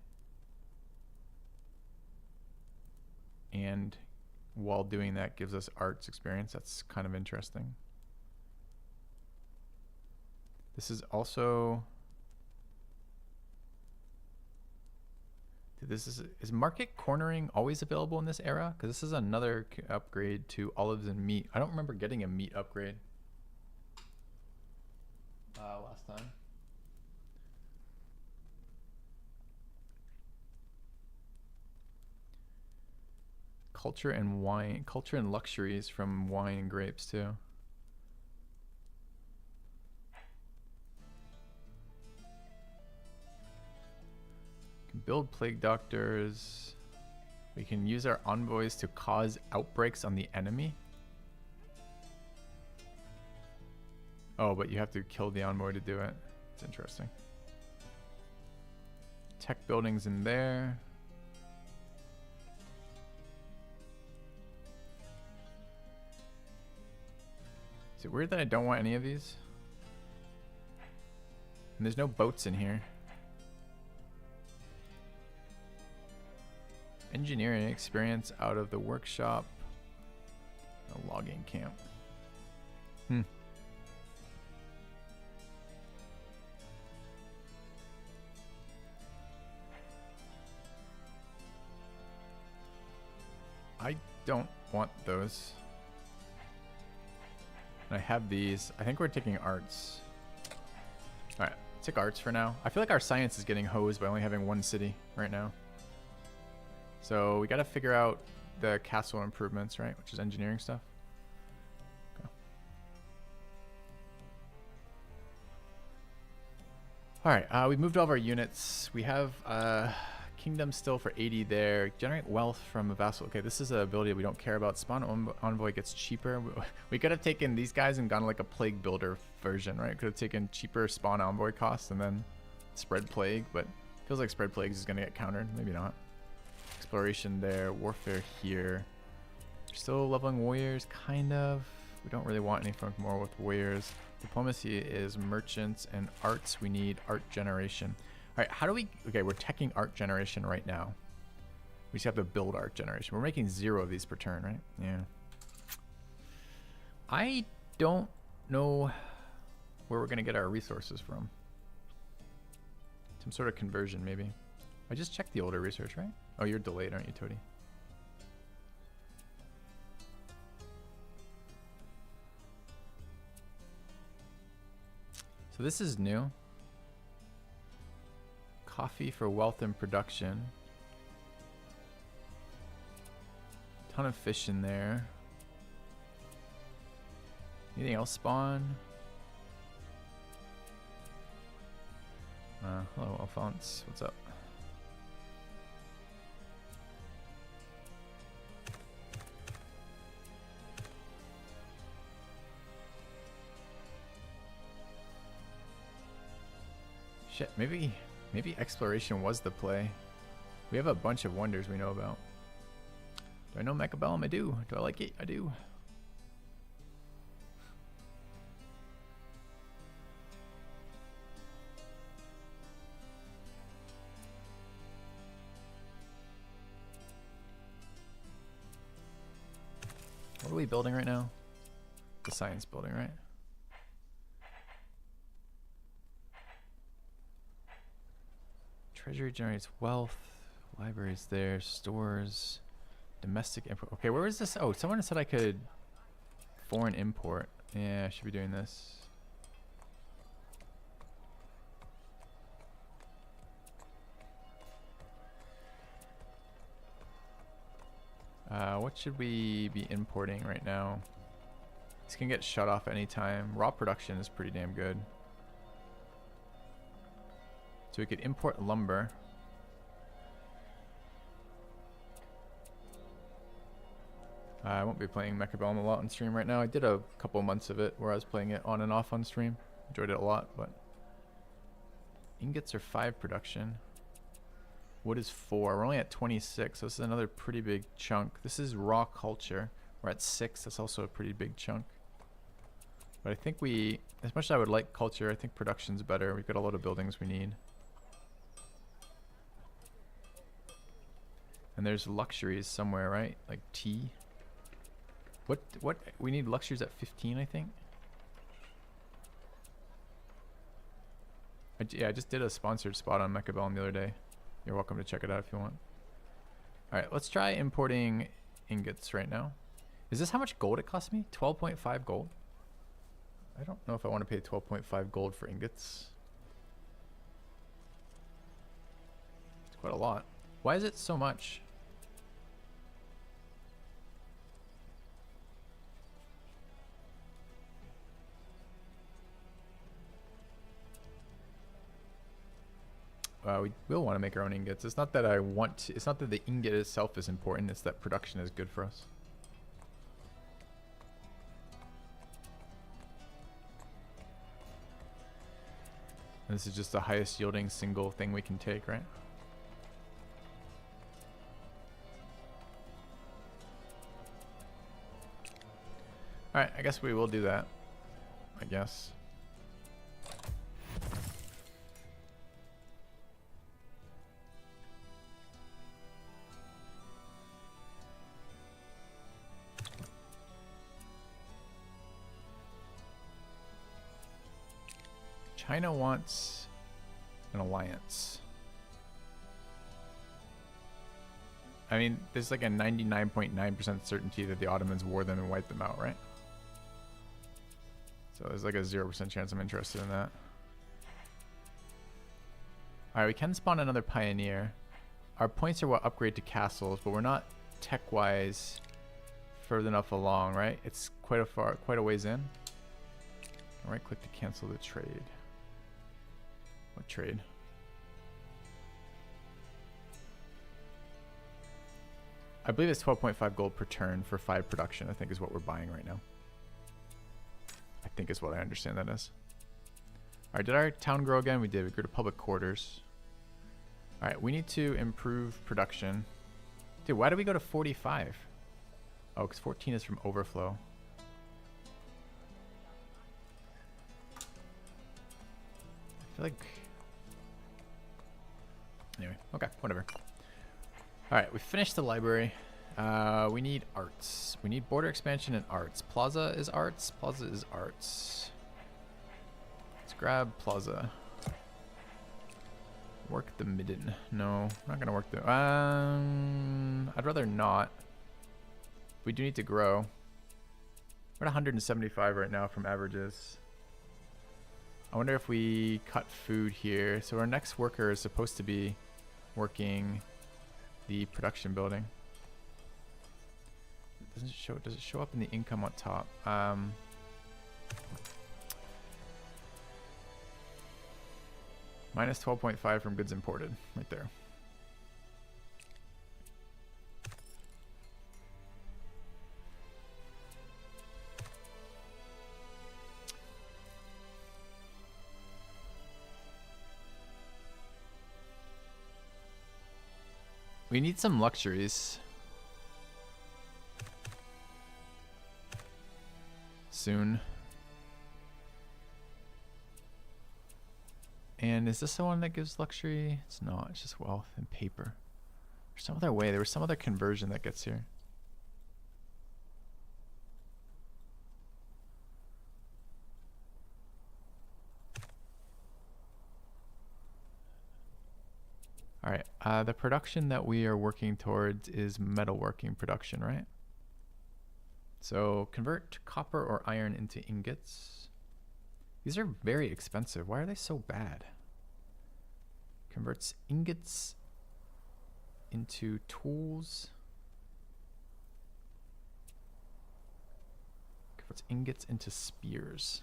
And while doing that gives us arts experience. That's kind of interesting. This is also, is market cornering always available in this era? Because this is another upgrade to olives and meat. I don't remember getting a meat upgrade last time. Culture and wine, culture and luxuries from wine and grapes too. Build plague doctors. We can use our envoys to cause outbreaks on the enemy. Oh, but you have to kill the envoy to do it. It's interesting. Tech buildings in there. Is it weird that I don't want any of these? And there's no boats in here. Engineering experience out of the workshop. A logging camp. I don't want those. And I have these. I think we're taking arts. Alright, take arts for now. I feel like our science is getting hosed by only having 1 city right now. So we got to figure out the castle improvements, right? Which is engineering stuff. Okay. All right, we moved all of our units. We have kingdom still for 80 there. Generate wealth from a vassal. Okay, this is an ability we don't care about. Spawn envoy gets cheaper. We could have taken these guys and gone like a plague builder version, right? Could have taken cheaper spawn envoy costs and then spread plague, but feels like spread plagues is going to get countered. Maybe not. Exploration there, warfare here. Still leveling warriors, kind of. We don't really want anything more with warriors. Diplomacy is merchants, and arts, we need art generation. All right, how do we, okay, we're teching art generation right now. We just have to build art generation. We're making 0 of these per turn, right? Yeah. I don't know where we're gonna get our resources from. Some sort of conversion, maybe. I just checked the older research, right? Oh, you're delayed, aren't you, Toady? So this is new. Coffee for wealth and production. Ton of fish in there. Anything else spawn? Hello, Alphonse. What's up? Shit, maybe exploration was the play. We have a bunch of wonders we know about. Do I know Mechabellum? I do. Do I like it? I do. What are we building right now? The science building, right? Treasury generates wealth. Libraries there. Stores. Domestic import. Okay, where is this? Oh, someone said I could foreign import. Yeah, I should be doing this. What should we be importing right now? This can get shut off anytime. Raw production is pretty damn good. So we could import lumber. I won't be playing Mechabellum a lot on stream right now. I did a couple months of it where I was playing it on and off on stream. Enjoyed it a lot, but ingots are 5 production. Wood is 4. We're only at 26, so this is another pretty big chunk. This is raw culture. We're at 6. That's also a pretty big chunk. But I think we, as much as I would like culture, I think production's better. We've got a lot of buildings we need. And there's luxuries somewhere, right? Like tea. What we need luxuries at 15, I think. Yeah, I just did a sponsored spot on Mechabellum the other day. You're welcome to check it out if you want. Alright, let's try importing ingots right now. Is this how much gold it cost me? 12.5 gold? I don't know if I want to pay 12.5 gold for ingots. It's quite a lot. Why is it so much? We will want to make our own ingots. It's not that I want to, it's not that the ingot itself is important, it's that production is good for us. And this is just the highest yielding single thing we can take, right? Alright, I guess we will do that. I guess. China wants an alliance. I mean, there's like a 99.9% certainty that the Ottomans war them and wipe them out, right? So there's like a 0% chance I'm interested in that. Alright, we can spawn another pioneer. Our points are what upgrade to castles, but we're not tech-wise further enough along, right? It's quite a ways in. Right click to cancel the trade. What trade? I believe it's 12.5 gold per turn for 5 production, I think is what we're buying right now. I think is what I understand that is. Alright, did our town grow again? We did. We grew to public quarters. Alright, we need to improve production. Dude, why did we go to 45? Oh, because 14 is from overflow. I feel like... Anyway, okay, whatever. Alright, we finished the library. We need arts. We need border expansion and arts. Plaza is arts. Plaza is arts. Let's grab Plaza. Work the midden. No, we're not gonna work the... I'd rather not. We do need to grow. We're at 175 right now from averages. I wonder if we cut food here. So our next worker is supposed to be working the production building. Doesn't it show? Does it show up in the income on top? Minus 12.5 from goods imported, right there. We need some luxuries. Soon. And is this the one that gives luxury? It's not, it's just wealth and paper. There's some other way, there was some other conversion that gets here. Alright, the production that we are working towards is metalworking production, right? So convert copper or iron into ingots. These are very expensive. Why are they so bad? Converts ingots into tools. Converts ingots into spears.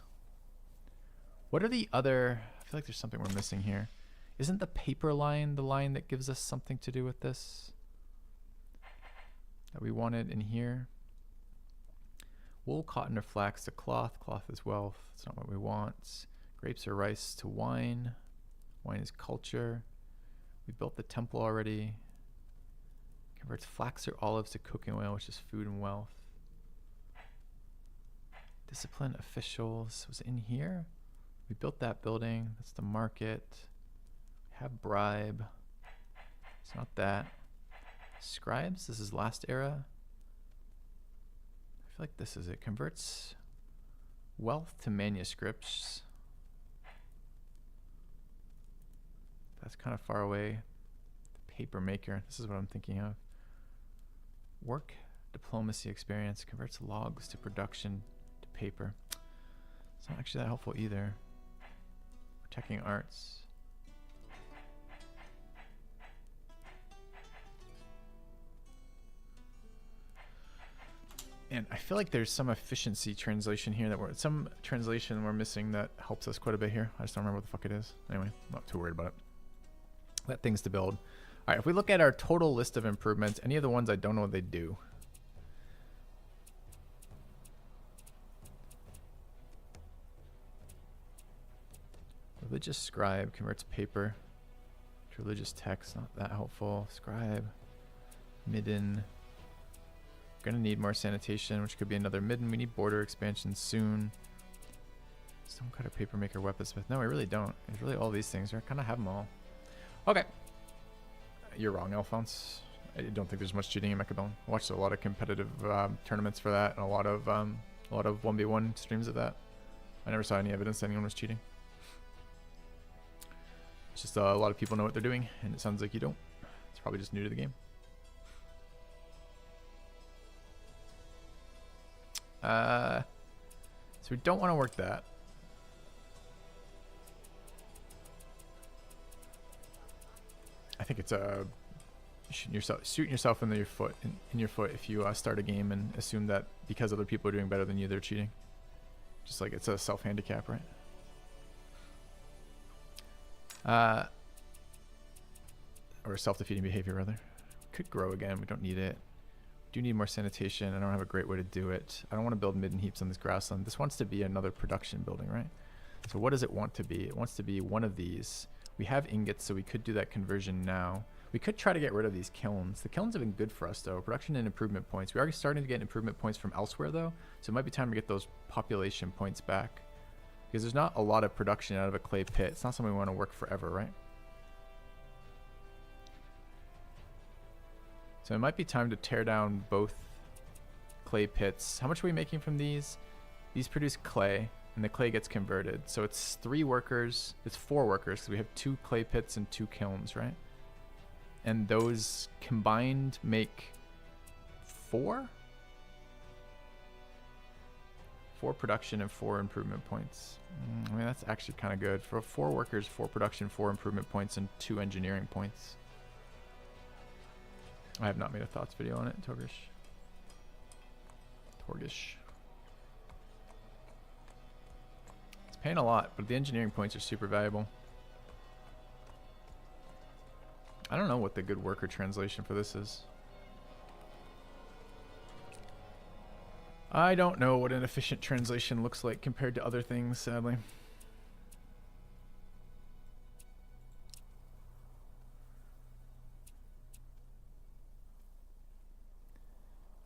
What are the other... I feel like there's something we're missing here. Isn't the paper line the line that gives us something to do with this? That we wanted in here? Wool, cotton, or flax to cloth. Cloth is wealth. That's not what we want. Grapes or rice to wine. Wine is culture. We built the temple already. Converts flax or olives to cooking oil, which is food and wealth. Discipline officials was in here. We built that building. That's the market. We have bribe. It's not that. Scribes, this is last era. I feel like this is it. Converts wealth to manuscripts. That's kind of far away. The paper maker, this is what I'm thinking of. Work, diplomacy experience, converts logs to production to paper. It's not actually that helpful either. Protecting arts. And I feel like there's some efficiency translation here some translation we're missing that helps us quite a bit here. I just don't remember what the fuck it is. Anyway, I'm not too worried about it. Let things to build. All right, if we look at our total list of improvements, any of the ones I don't know what they do. Religious scribe converts paper to religious text. Not that helpful. Scribe. Midden. Gonna need more sanitation, which could be another midden. We need border expansion soon. Stonecutter, paper maker, weaponsmith. No, we really don't. It's really all these things. We kind of have them all. Okay. You're wrong, Alphonse. I don't think there's much cheating in Mechabellum. I watched a lot of competitive tournaments for that, and a lot of 1v1 streams of that. I never saw any evidence that anyone was cheating. It's just a lot of people know what they're doing, and it sounds like you don't. It's probably just new to the game. So we don't want to work that. I think it's shooting yourself in your foot if you start a game and assume that because other people are doing better than you, they're cheating. Just like it's a self handicap, right? Or self-defeating behavior rather. Could grow again. We don't need it. Do need more sanitation. I don't have a great way to do it. I don't want to build midden heaps on this grassland. This wants to be another production building, right? So what does it want to be? It wants to be one of these. We have ingots, so we could do that conversion now. We could try to get rid of these kilns. The kilns have been good for us, though. Production and improvement points. We're already starting to get improvement points from elsewhere, though. So it might be time to get those population points back. Because there's not a lot of production out of a clay pit. It's not something we want to work forever, right? So it might be time to tear down both clay pits. How much are we making from these? These produce clay, and the clay gets converted. So it's 3 workers. It's 4 workers, because we have 2 clay pits and 2 kilns, right? And those combined make 4? 4 production and 4 improvement points. I mean, that's actually kind of good. For 4 workers, 4 production, 4 improvement points, and 2 engineering points. I have not made a thoughts video on it, Torgish. It's paying a lot, but the engineering points are super valuable. I don't know what the good worker translation for this is. I don't know what an efficient translation looks like compared to other things, sadly.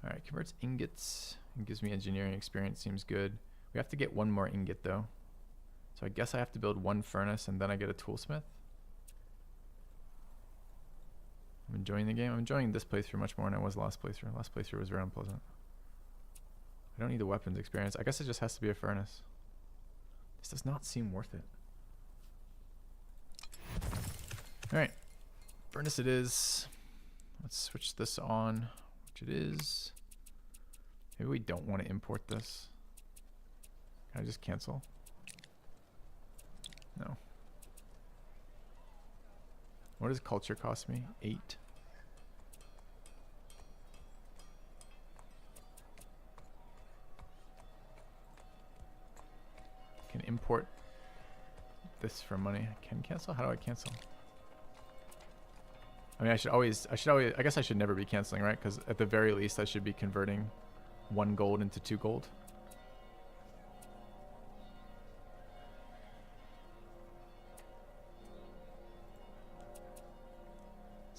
Alright, converts ingots and gives me engineering experience. Seems good. We have to get 1 more ingot, though. So I guess I have to build 1 furnace and then I get a toolsmith. I'm enjoying the game. I'm enjoying this playthrough much more than I was last playthrough. Last playthrough was very unpleasant. I don't need the weapons experience. I guess it just has to be a furnace. This does not seem worth it. Alright. Furnace it is. Let's switch this on, which it is. Maybe we don't want to import this. Can I just cancel? No. What does culture cost me? 8. Can import this for money. I can cancel? How do I cancel? I mean, I guess I should never be canceling, right? Because at the very least, I should be converting 1 gold into 2 gold.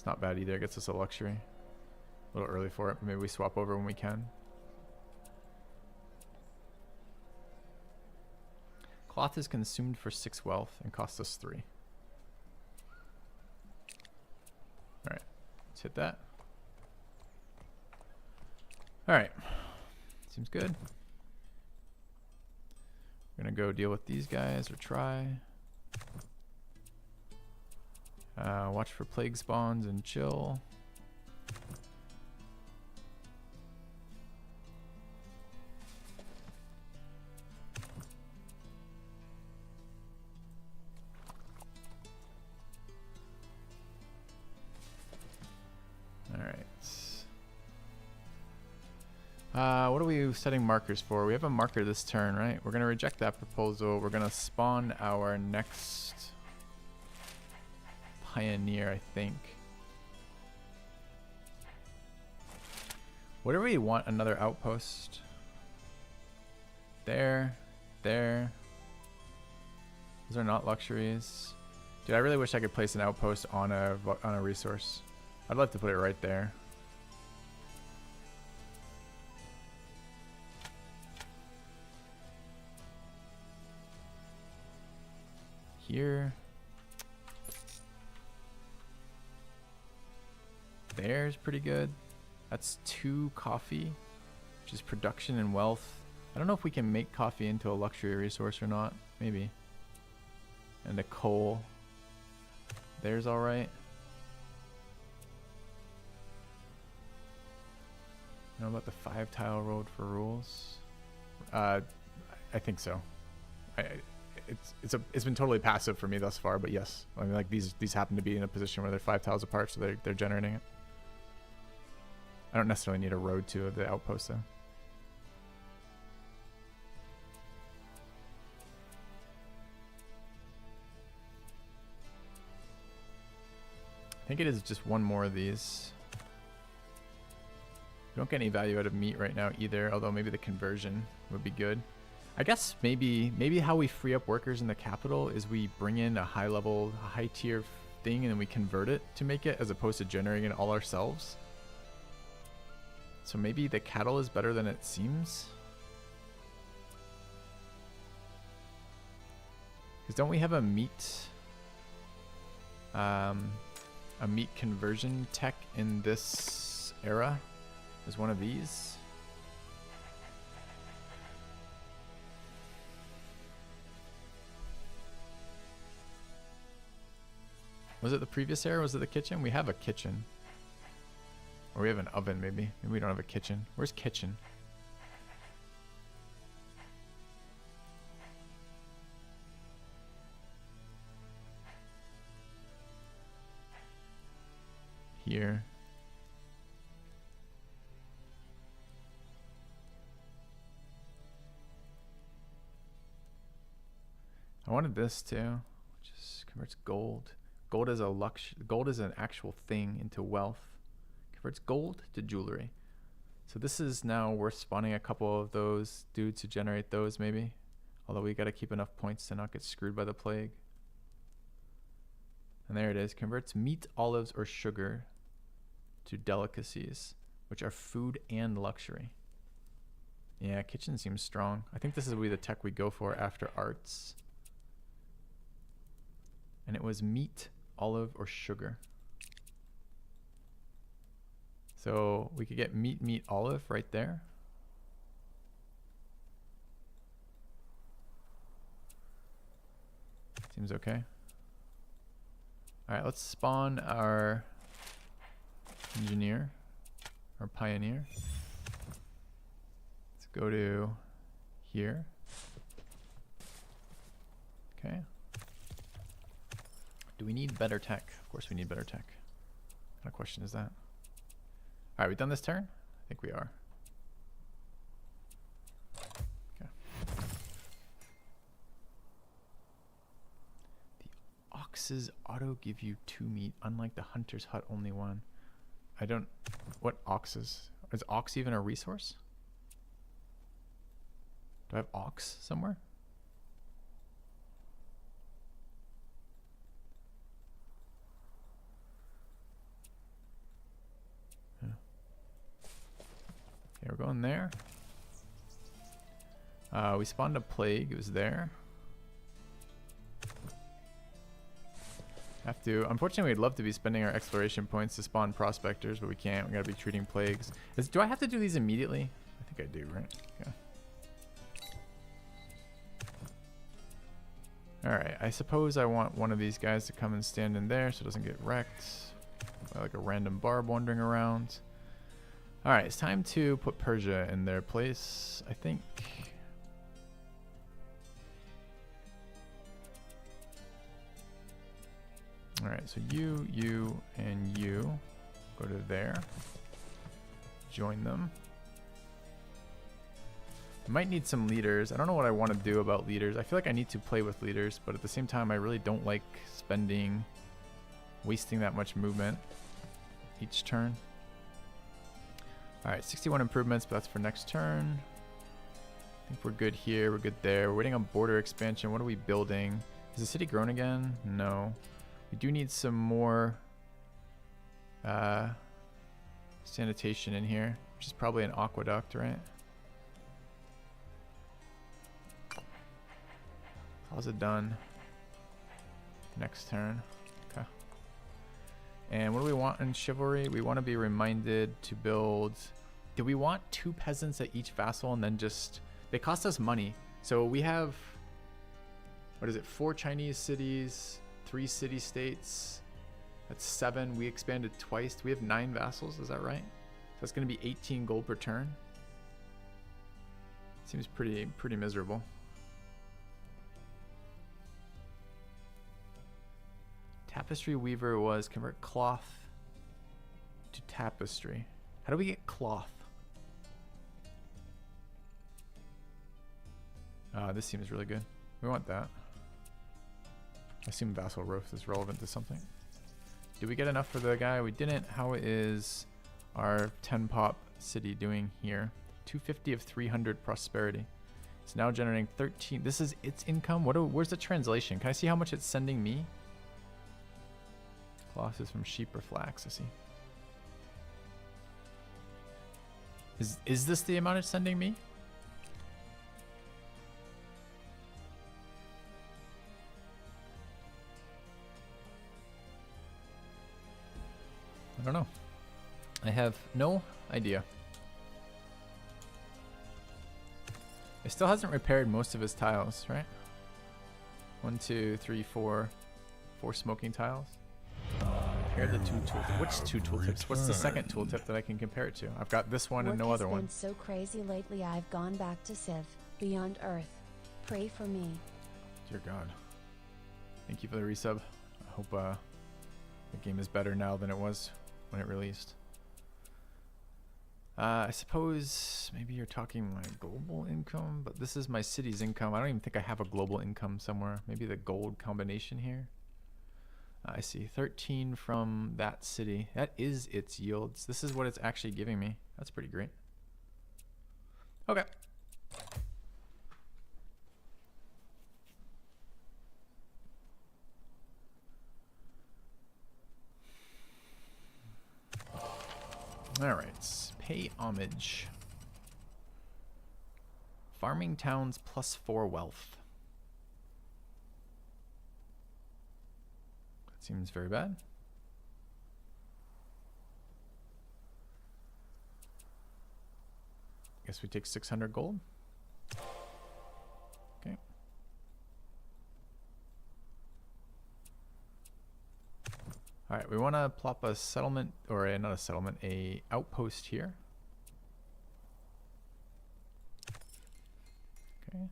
It's not bad either. It gets us a luxury. A little early for it, but maybe we swap over when we can. Cloth is consumed for 6 wealth and costs us 3. Alright, let's hit that. Alright, seems good. We're gonna go deal with these guys or try. Watch for plague spawns and chill. What are we setting markers for? We have a marker this turn, right? We're going to reject that proposal. We're going to spawn our next pioneer, I think. What do we want? Another outpost? There. There. Those are not luxuries. Dude, I really wish I could place an outpost on a resource. I'd love to put it right there. Here. There's pretty good. That's 2 coffee, which is production and wealth. I don't know if we can make coffee into a luxury resource or not. Maybe. And a coal. There's all right. Know about the 5-tile road for rules? I think so. It's been totally passive for me thus far, but yes, I mean, like these happen to be in a position where they're 5 tiles apart, so they're generating it. I don't necessarily need a road to the outpost though. I think it is just one more of these. We don't get any value out of meat right now either, although maybe the conversion would be good. I guess maybe how we free up workers in the capital is we bring in a high tier thing and then we convert it to make it, as opposed to generating it all ourselves. So maybe the cattle is better than it seems. Because don't we have a meat conversion tech in this era? There's one of these. Was it the previous era? Was it the kitchen? We have a kitchen. Or we have an oven, maybe. Maybe we don't have a kitchen. Where's kitchen? Here. I wanted this too, which is converts gold. Gold is an actual thing into wealth. Converts gold to jewelry. So this is now worth spawning a couple of those dudes to generate those maybe. Although we gotta keep enough points to not get screwed by the plague. And there it is. Converts meat, olives, or sugar to delicacies, which are food and luxury. Yeah, kitchen seems strong. I think this is the tech we go for after arts. And it was meat, olive, or sugar. So we could get meat, olive right there. Seems okay. All right, let's spawn our engineer, or pioneer. Let's go to here. Okay. Do we need better tech? Of course we need better tech. What kind of question is that? All right, we done this turn? I think we are. Okay. The oxes auto give you 2 meat, unlike the hunter's hut only 1. I don't... What oxes? Is ox even a resource? Do I have ox somewhere? in there. We spawned a plague. It was there. Have to. Unfortunately, we'd love to be spending our exploration points to spawn prospectors, but we can't. We gotta be treating plagues. Do I have to do these immediately? I think I do, right? Yeah. Alright, I suppose I want one of these guys to come and stand in there so it doesn't get wrecked. Like a random barb wandering around. Alright, it's time to put Persia in their place, I think. Alright, so you, and you go to there. Join them. I might need some leaders. I don't know what I want to do about leaders. I feel like I need to play with leaders, but at the same time, I really don't like wasting that much movement each turn. Alright, 61 improvements, but that's for next turn. I think we're good here. We're good there. We're waiting on border expansion. What are we building? Is the city grown again? No. We do need some more sanitation in here, which is probably an aqueduct, right? How's it done? Next turn. Okay. And what do we want in chivalry? We want to be reminded to build... Do we want 2 peasants at each vassal and then just... They cost us money. So we have... What is it? 4 Chinese cities, 3 city-states. That's 7. We expanded twice. We have 9 vassals. Is that right? So that's going to be 18 gold per turn. Seems pretty miserable. Tapestry weaver was convert cloth to tapestry. How do we get cloth? This seems really good. We want that. I assume vassal growth is relevant to something. Did we get enough for the guy? We didn't. How is our 10 pop city doing here? 250 of 300 prosperity. It's now generating 13. This is its income. Where's the translation? Can I see how much it's sending me? Cloth is from sheep or flax, I see. Is this the amount it's sending me? I don't know. I have no idea. It still hasn't repaired most of his tiles, right? 1, 2, 3, 4. 4 smoking tiles. Compare the 2 tooltips. Which 2 tooltips? What's the second tooltip that I can compare it to? I've got this one and no other one. Work has been so crazy lately. I've gone back to Civ, Beyond Earth. Pray for me. Dear God. Thank you for the resub. I hope the game is better now than it was when it released. I suppose maybe you're talking my global income, but this is my city's income. I don't even think I have a global income somewhere. Maybe the gold combination here. I see 13 from that city. That is its yields. This is what it's actually giving me. That's pretty great. Okay. All right. Pay homage. Farming towns +4 wealth. Seems very bad. Guess we take 600 gold. Okay. All right, we want to plop a settlement, or not a settlement, a outpost here. Okay.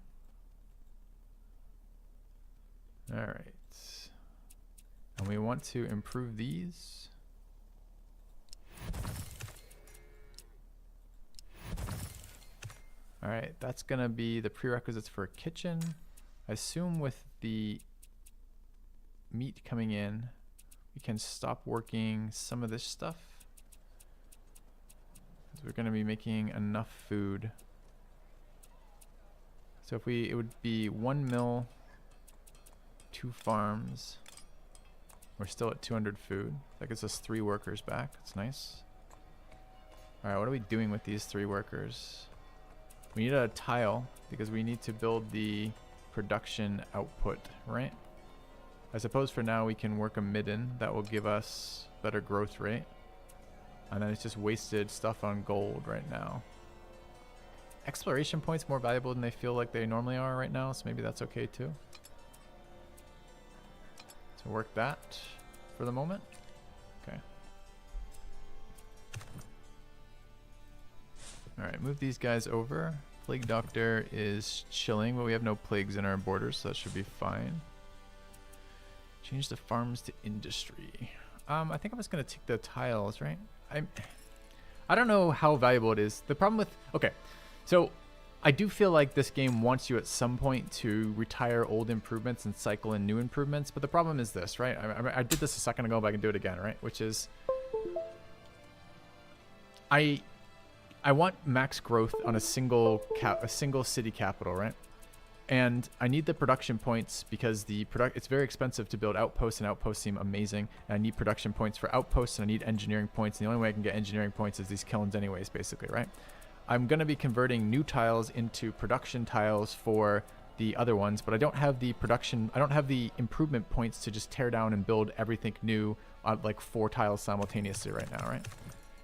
All right. And we want to improve these. All right, that's gonna be the prerequisites for a kitchen. I assume with the meat coming in, we can stop working some of this stuff, because we're gonna be making enough food. So if it would be 1 mill, 2 farms. We're still at 200 food. That gets us 3 workers back. That's nice. Alright, what are we doing with these 3 workers? We need a tile because we need to build the production output, right? I suppose for now we can work a midden. That will give us better growth rate. And then it's just wasted stuff on gold right now. Exploration points more valuable than they feel like they normally are right now, so maybe that's okay too. So work that for the moment. Okay. Alright, move these guys over. Plague Doctor is chilling, but we have no plagues in our borders, so that should be fine. Change the farms to industry. I think I'm just gonna take the tiles, right? I don't know how valuable it is. The problem with... Okay, so I do feel like this game wants you at some point to retire old improvements and cycle in new improvements, but the problem is this, right? I did this a second ago, but I can do it again, right? Which is... I want max growth on a single city capital, right? And I need the production points because it's very expensive to build outposts, and outposts seem amazing. And I need production points for outposts, and I need engineering points. And the only way I can get engineering points is these kilns anyways, basically, right? I'm going to be converting new tiles into production tiles for the other ones, but I don't have the improvement points to just tear down and build everything new on like 4 tiles simultaneously right now, right?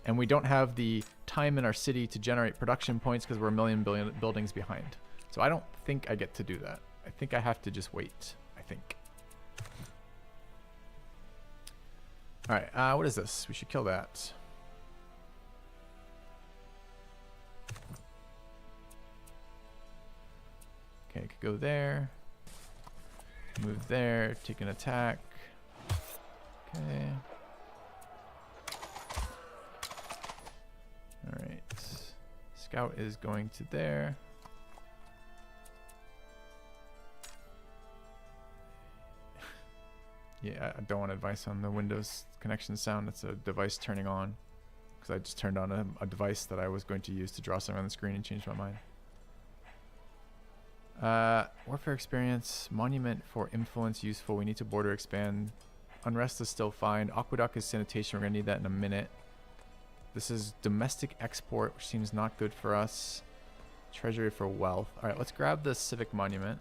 And we don't have the time in our city to generate production points because we're a million buildings behind. So I don't think I get to do that. I think I have to just wait, I think. Alright, what is this? We should kill that. Okay, could go there. Move there, take an attack. Okay. Alright. Scout is going to there. Yeah, I don't want advice on the Windows connection sound. It's a device turning on. Because I just turned on a device that I was going to use to draw something on the screen and changed my mind. Warfare experience. Monument for influence useful. We need to border expand. Unrest is still fine. Aqueduct is sanitation. We're going to need that in a minute. This is domestic export, which seems not good for us. Treasury for wealth. Alright, let's grab the civic monument.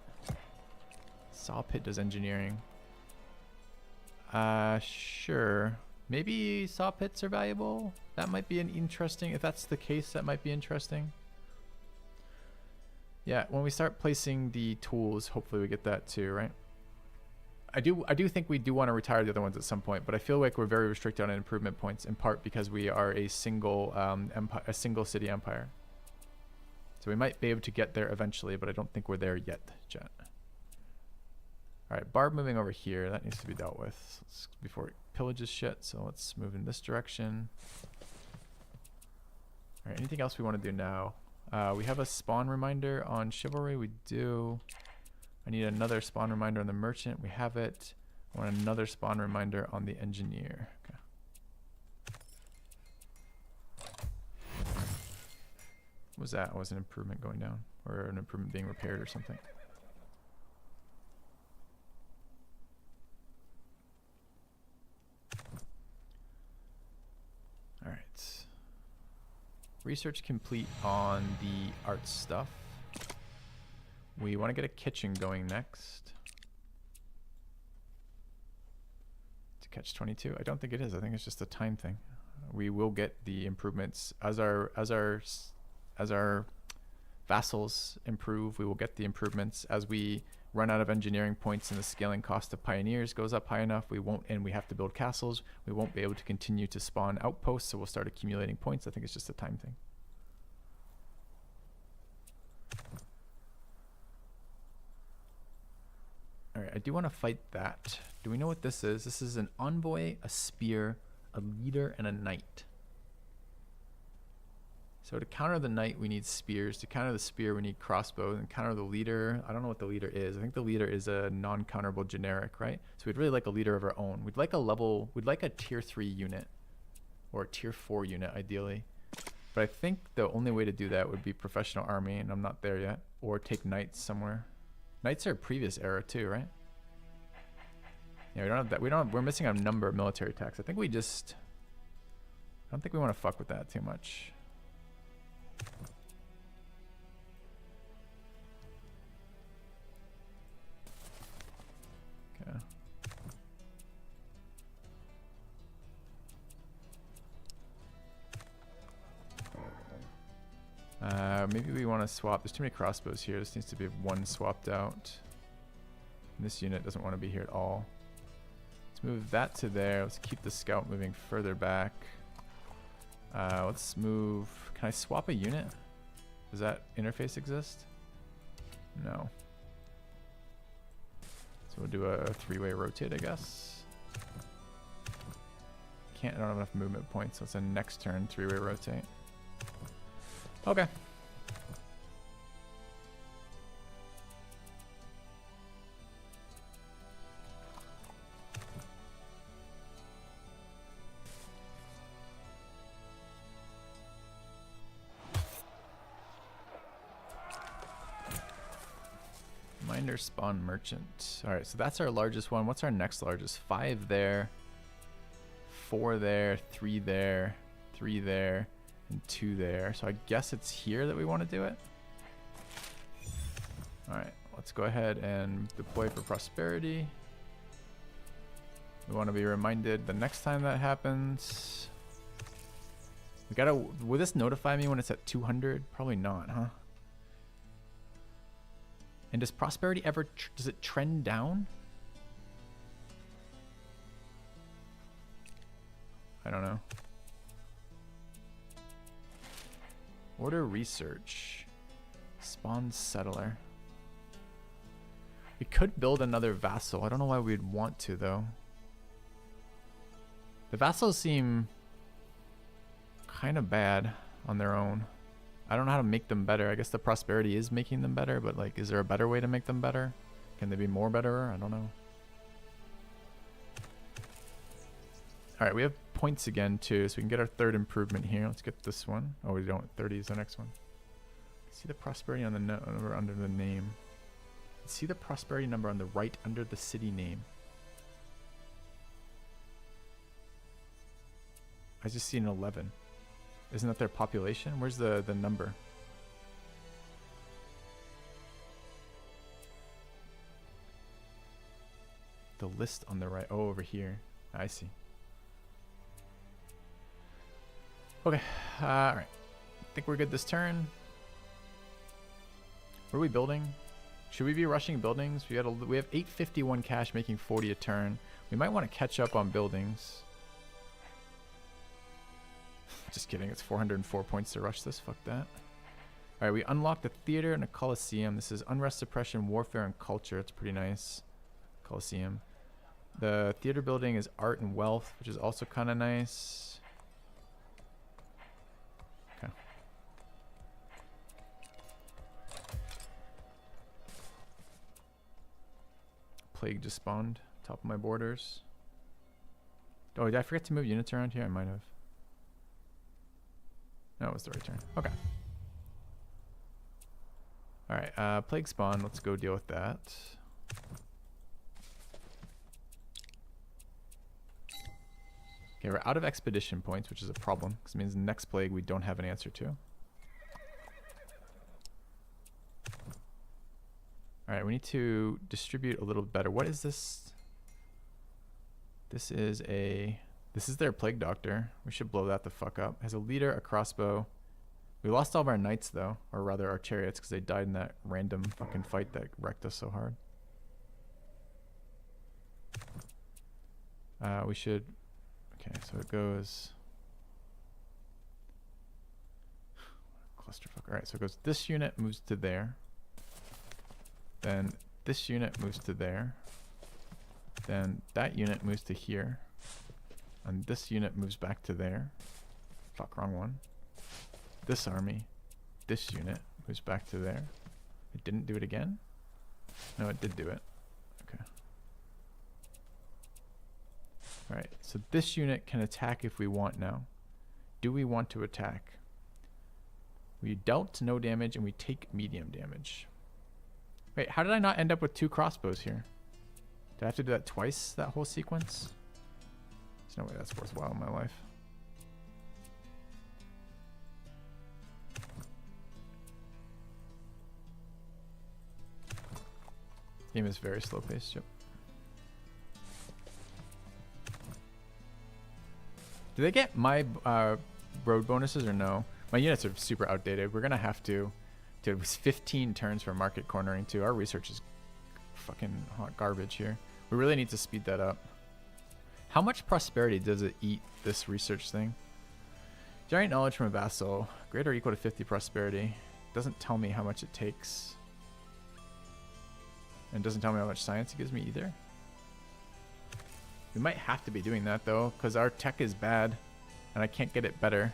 Saw pit does engineering. Sure. Maybe saw pits are valuable? That might be an interesting... If that's the case, that might be interesting. Yeah, when we start placing the tools, hopefully we get that too, right? I do think we do want to retire the other ones at some point, but I feel like we're very restricted on improvement points, in part because we are a single city empire. So we might be able to get there eventually, but I don't think we're there yet, Jet. Alright, Barb moving over here. That needs to be dealt with before it pillages shit, so let's move in this direction. Alright, anything else we want to do now? We have a spawn reminder on Chivalry. We do. I need another spawn reminder on the Merchant. We have it. I want another spawn reminder on the Engineer. Okay. What was that? Was an improvement going down? Or an improvement being repaired or something? Alright. Research complete on the art stuff. We want to get a kitchen going next. To catch 22? I don't think it is. I think it's just a time thing. We will get the improvements as our vassals improve. We will get the improvements as we run out of engineering points and the scaling cost of pioneers goes up high enough. We won't, and we have to build castles. We won't be able to continue to spawn outposts, so we'll start accumulating points. I think it's just a time thing. Alright, I do want to fight that. Do we know what this is? This is an envoy, a spear, a leader, and a knight. So to counter the knight, we need spears. To counter the spear, we need crossbows. And counter the leader, I don't know what the leader is. I think the leader is a non-counterable generic, right? So we'd really like a leader of our own. We'd like a tier 3 unit. Or a tier 4 unit, ideally. But I think the only way to do that would be professional army, and I'm not there yet. Or take knights somewhere. Knights are previous era too, right? Yeah, we don't have that. We're missing a number of military attacks. I think we just... I don't think we want to fuck with that too much. Okay. Maybe we want to swap. There's too many crossbows here. This needs to be one swapped out. And this unit doesn't want to be here at all. Let's move that to there. Let's keep the scout moving further back. Let's move. Can I swap a unit? Does that interface exist? No. So we'll do a three-way rotate, I guess. I don't have enough movement points, so it's a next turn three-way rotate. Okay. Miner spawn merchant. All right, so that's our largest one. What's our next largest? 5 there, 4 there, 3 there, 3 there, and 2 there. So I guess it's here that we want to do it. All right, let's go ahead and deploy for prosperity. We want to be reminded the next time that happens. We gotta. Will this notify me when it's at 200? Probably not, huh? And does prosperity ever, does it trend down? I don't know. Order research. Spawn settler. We could build another vassal. I don't know why we'd want to though. The vassals seem kind of bad on their own. I don't know how to make them better. I guess the prosperity is making them better, but like, is there a better way to make them better? Can they be more better? I don't know. All right, we have points again too, so we can get our third improvement here. Let's get this one. Oh, we don't. 30 is the next one. See the prosperity on the number under the name. See the prosperity number on the right under the city name. I just see an 11. Isn't that their population? Where's the number? The list on the right. Oh, over here. I see. Okay. All right. I think we're good this turn. What are we building? Should we be rushing buildings? We have 851 cash, making 40 a turn. We might want to catch up on buildings. Just kidding, it's 404 points to rush this. Fuck that. Alright, we unlocked a theater and a coliseum. This is unrest, suppression, warfare, and culture. It's pretty nice. Coliseum. The theater building is art and wealth, which is also kind of nice. Okay. Plague just spawned. Top of my borders. Oh, did I forget to move units around here? I might have. No, it was the right turn. Okay. Alright, plague spawn. Let's go deal with that. Okay, we're out of expedition points, which is a problem, because it means the next plague we don't have an answer to. Alright, we need to distribute a little better. What is this? This is their plague doctor. We should blow that the fuck up. Has a leader, a crossbow. We lost all of our knights though, or rather our chariots, because they died in that random fucking fight that wrecked us so hard. We should. Okay, so it goes. Clusterfuck. All right, so it goes. This unit moves to there. Then this unit moves to there. Then that unit moves to here. And this unit moves back to there. Fuck, wrong one. This army, this unit moves back to there. It didn't do it again? No, it did do it. Okay. Alright, so this unit can attack if we want now. Do we want to attack? We dealt no damage and we take medium damage. Wait, how did I not end up with 2 crossbows here? Did I have to do that twice, that whole sequence? There's no way that's worthwhile in my life. Game is very slow paced. Yep. Do they get my road bonuses or no? My units are super outdated. We're gonna have to. Dude, it was 15 turns for market cornering too. Our research is fucking hot garbage here. We really need to speed that up. How much prosperity does it eat, this research thing? Giant knowledge from a vassal. Greater or equal to 50 prosperity. Doesn't tell me how much it takes. And doesn't tell me how much science it gives me either. We might have to be doing that though, because our tech is bad and I can't get it better.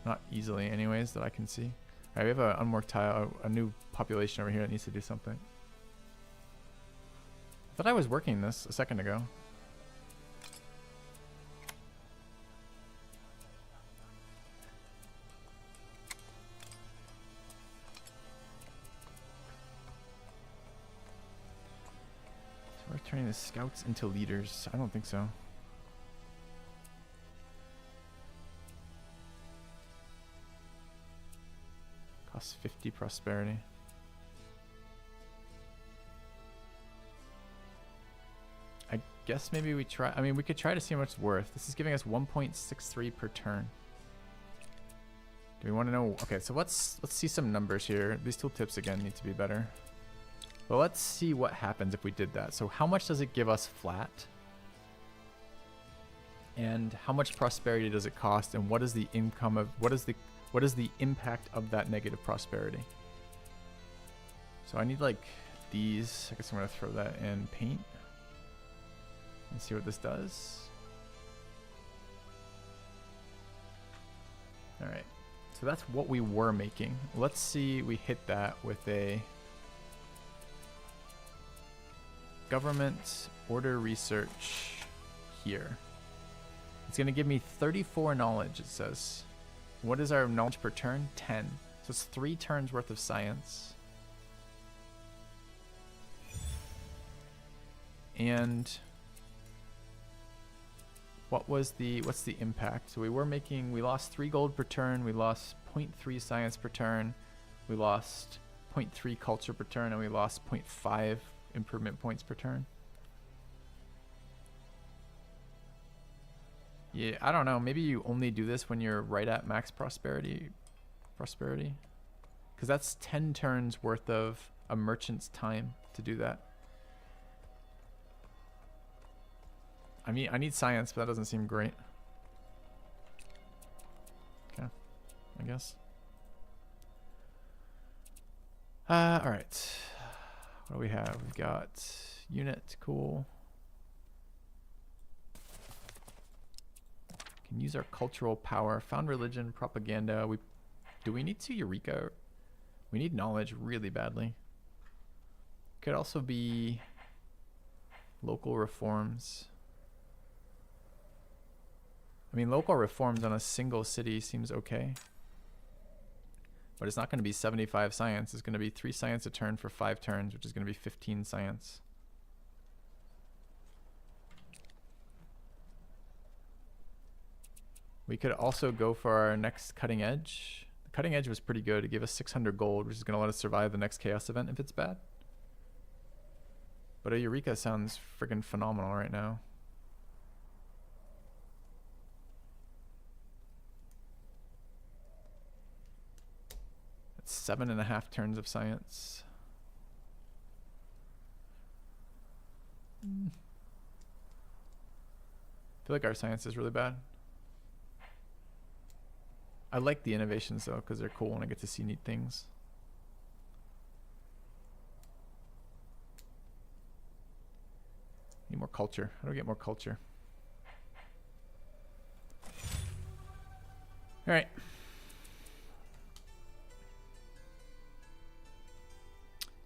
Not easily anyways that I can see. Alright, we have an unworked tile, a new population over here that needs to do something. I thought I was working this a second ago. So we're turning the scouts into leaders. I don't think so. Costs 50 prosperity. I guess maybe we try. I mean, we could try to see how much it's worth. This is giving us 1.63 per turn. Do we want to know? Okay, so let's see some numbers here. These tooltips again need to be better. But let's see what happens if we did that. So how much does it give us flat? And how much prosperity does it cost? And what is the income of what is the impact of that negative prosperity? So I need like these. I guess I'm gonna throw that in paint and see what this does. All right, so that's what we were making. Let's see, we hit that with a government order research here. It's gonna give me 34 knowledge, it says. What is our knowledge per turn? 10. So it's 3 turns worth of science. And what's the impact? So we lost 3 gold per turn, we lost 0.3 science per turn, we lost 0.3 culture per turn, and we lost 0.5 improvement points per turn. Yeah, I don't know. Maybe you only do this when you're right at max prosperity. Because that's 10 turns worth of a merchant's time to do that. I mean, I need science, but that doesn't seem great. Okay, I guess. Alright. What do we have? We've got unit, cool. Can use our cultural power. Found religion, propaganda. Do we need to Eureka? We need knowledge really badly. Could also be local reforms. I mean, local reforms on a single city seems okay. But it's not going to be 75 science. It's going to be 3 science a turn for 5 turns, which is going to be 15 science. We could also go for our next cutting edge. The cutting edge was pretty good. It gave us 600 gold, which is going to let us survive the next chaos event if it's bad. But a Eureka sounds friggin' phenomenal right now. That's 7.5 turns of science. I feel like our science is really bad. I like the innovations though, because they're cool and I get to see neat things. Need more culture. How do we get more culture? All right.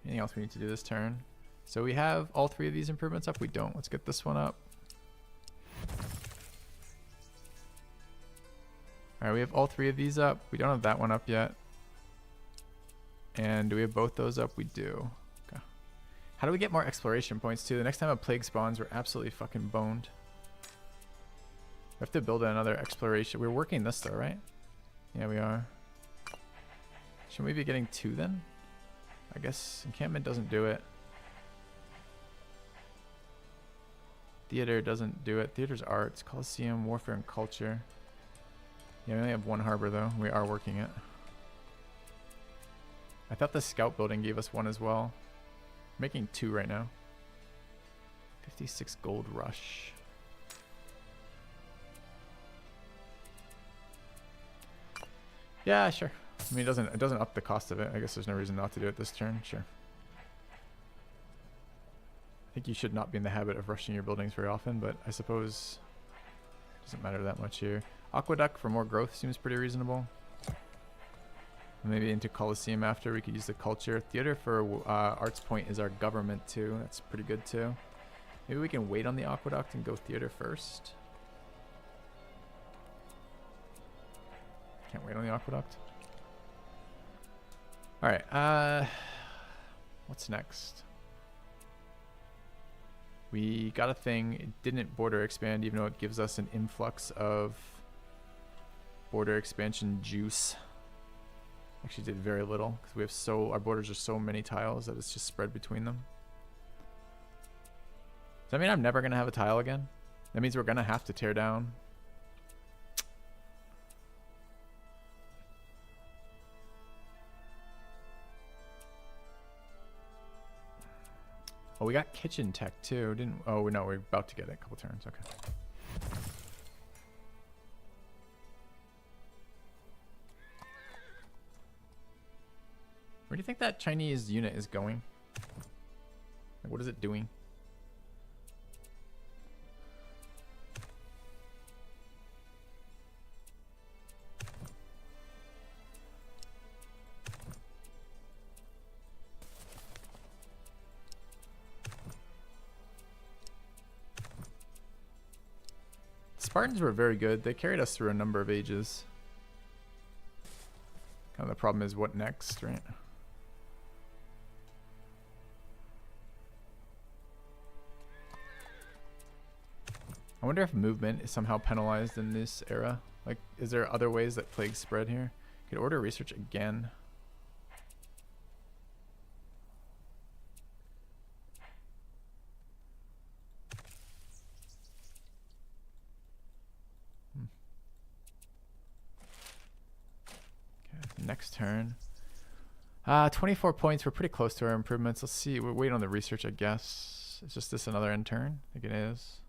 Anything else we need to do this turn? So we have all 3 of these improvements up. We don't. Let's get this one up. All right, we have all 3 of these up. We don't have that one up yet. And do we have both those up? We do. Okay. How do we get more exploration points too? The next time a plague spawns, we're absolutely fucking boned. We have to build another exploration. We're working this though, right? Yeah, we are. Shouldn't we be getting 2 then? I guess encampment doesn't do it. Theater doesn't do it. Theater's arts, Coliseum, warfare and culture. Yeah, we only have one harbor though. We are working it. I thought the scout building gave us one as well. We're making 2 right now. 56 gold rush. Yeah, sure. I mean, it doesn't up the cost of it. I guess there's no reason not to do it this turn. Sure. I think you should not be in the habit of rushing your buildings very often, but I suppose it doesn't matter that much here. Aqueduct for more growth seems pretty reasonable. Maybe into Coliseum after. We could use the culture. Theater for Arts Point is our government too. That's pretty good too. Maybe we can wait on the aqueduct and go theater first. Can't wait on the aqueduct. Alright, what's next? We got a thing. It didn't border expand, even though it gives us an influx of border expansion juice. Actually did very little because we have our borders are so many tiles that it's just spread between them. Does that mean I'm never gonna have a tile again? That means we're gonna have to tear down. Oh, we got kitchen tech too, didn't? Oh no, we're about to get it. A couple turns. Okay. Where do you think that Chinese unit is going? Like, what is it doing? Spartans were very good. They carried us through a number of ages. Kind of the problem is what next, right? I wonder if movement is somehow penalized in this era. Like, is there other ways that plagues spread here? Could order research again. Okay, next turn. 24 points. We're pretty close to our improvements. Let's see. We're waiting on the research, I guess. Is just this another end turn? I think it is.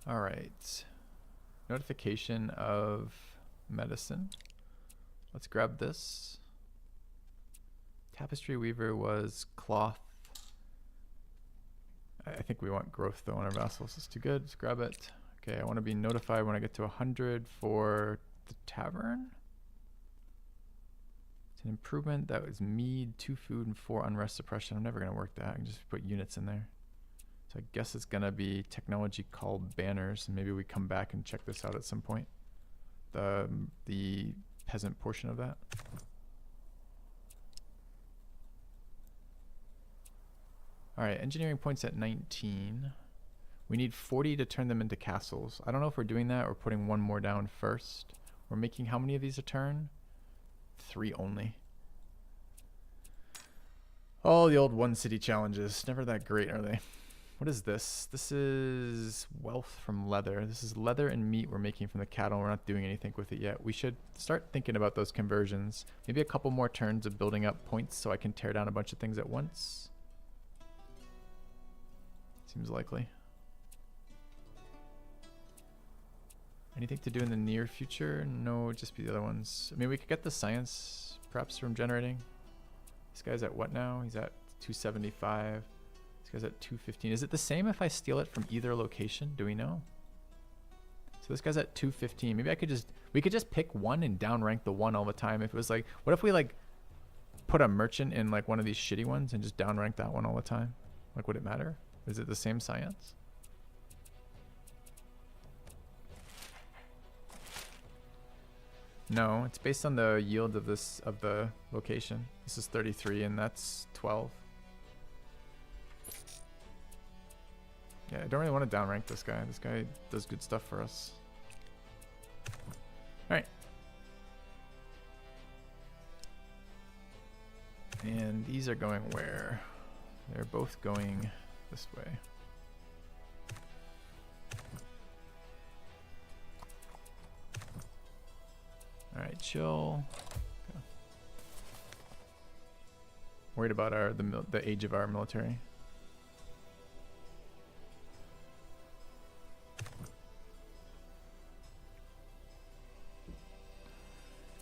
All right. Notification of medicine. Let's grab this. Tapestry weaver was cloth. I think we want growth though on our vassals. It's too good. Let's grab it. Okay, I want to be notified when I get to 100 for the tavern. It's an improvement. That was mead, 2 food, and 4 unrest suppression. I'm never going to work that. I can just put units in there. So I guess it's going to be technology called banners. And maybe we come back and check this out at some point. The peasant portion of that. All right, engineering points at 19. We need 40 to turn them into castles. I don't know if we're doing that or putting one more down first. We're making how many of these a turn? 3 only. Oh, the old one city challenges. Never that great, are they? What is this? This is wealth from leather. This is leather and meat we're making from the cattle. We're not doing anything with it yet. We should start thinking about those conversions. Maybe a couple more turns of building up points so I can tear down a bunch of things at once. Seems likely. Anything to do in the near future? No, it'd just be the other ones. I mean, we could get the science perhaps from generating. This guy's at what now? He's at 275. This guy's at 215. Is it the same if I steal it from either location? Do we know? So this guy's at 215. Maybe we could just pick one and downrank the one all the time. If it was like, what if we like put a merchant in like one of these shitty ones and just downrank that one all the time? Like, would it matter? Is it the same science? No, it's based on the yield of the location. This is 33 and that's 12. Yeah, I don't really want to downrank this guy. This guy does good stuff for us. Alright. And these are going where? They're both going this way. Alright, chill. Okay. Worried about the age of our military.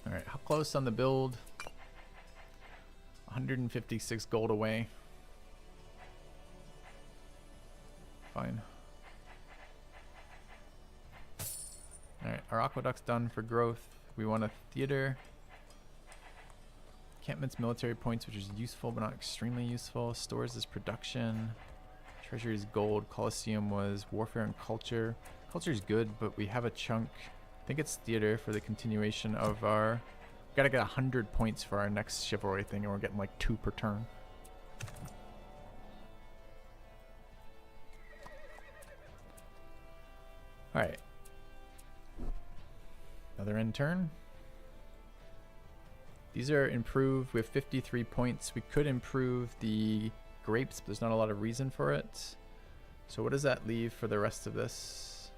Alright, how close on the build? 156 gold away. Fine. Alright, our aqueduct's done for growth. We want a theater. Encampments, military points, which is useful but not extremely useful. Stores is production. Treasury is gold. Colosseum was warfare and culture. Culture is good, but we have a chunk. I think it's theater for the continuation of our... We gotta get 100 points for our next chivalry thing, and we're getting like 2 per turn. Alright. Another end turn. These are improved. We have 53 points. We could improve the grapes, but there's not a lot of reason for it. So what does that leave for the rest of this?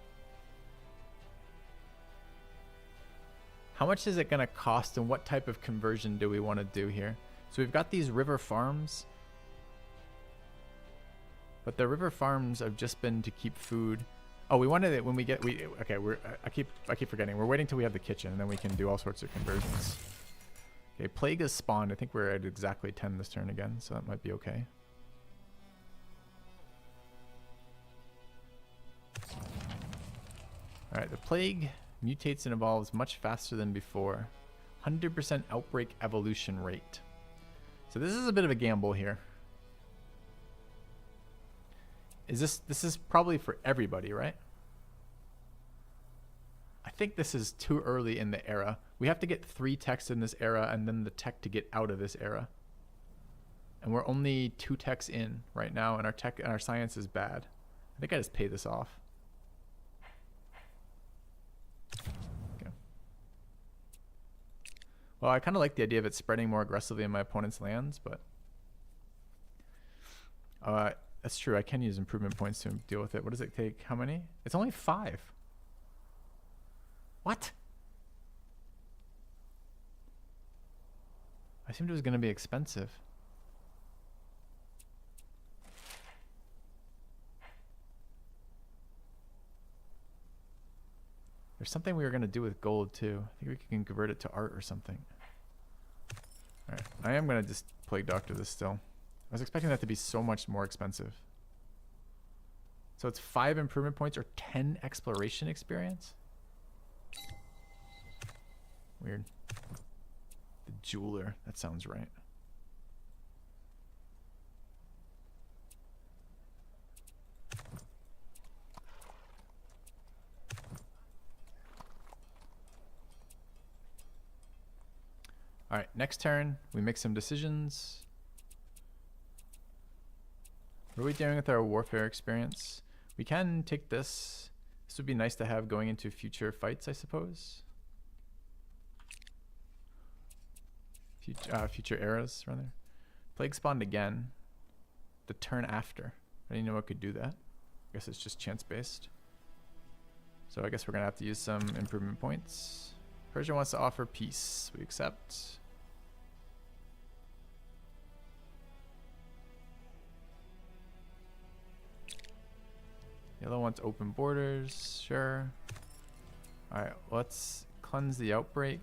How much is it going to cost, and what type of conversion do we want to do here? So we've got these river farms, but the river farms have just been to keep food. Oh, we wanted it when we get okay. I keep forgetting. We're waiting till we have the kitchen, and then we can do all sorts of conversions. Okay, plague has spawned. I think we're at exactly 10 this turn again, so that might be okay. All right, the plague mutates and evolves much faster than before. 100% outbreak evolution rate. So this is a bit of a gamble here. This is probably for everybody, right? I think this is too early in the era. We have to get 3 techs in this era and then the tech to get out of this era. And we're only 2 techs in right now, and our tech and our science is bad. I think I just pay this off. Okay. Well, I kind of like the idea of it spreading more aggressively in my opponent's lands, but that's true. I can use improvement points to deal with it. What does it take? How many? It's only 5. What? I assumed it was going to be expensive. There's something we were going to do with gold too. I think we can convert it to art or something. Alright, I am going to just Plague Doctor this still. I was expecting that to be so much more expensive. So it's 5 improvement points or 10 exploration experience? Weird. The jeweler. That sounds right. All right, next turn, we make some decisions. What are we doing with our warfare experience? We can take this. This would be nice to have going into future fights, I suppose. Future eras, rather. Plague spawned again. The turn after. I didn't know it could do that. I guess it's just chance-based. So I guess we're going to have to use some improvement points. Persia wants to offer peace. We accept. Yellow wants open borders. Sure. Alright, let's cleanse the outbreak.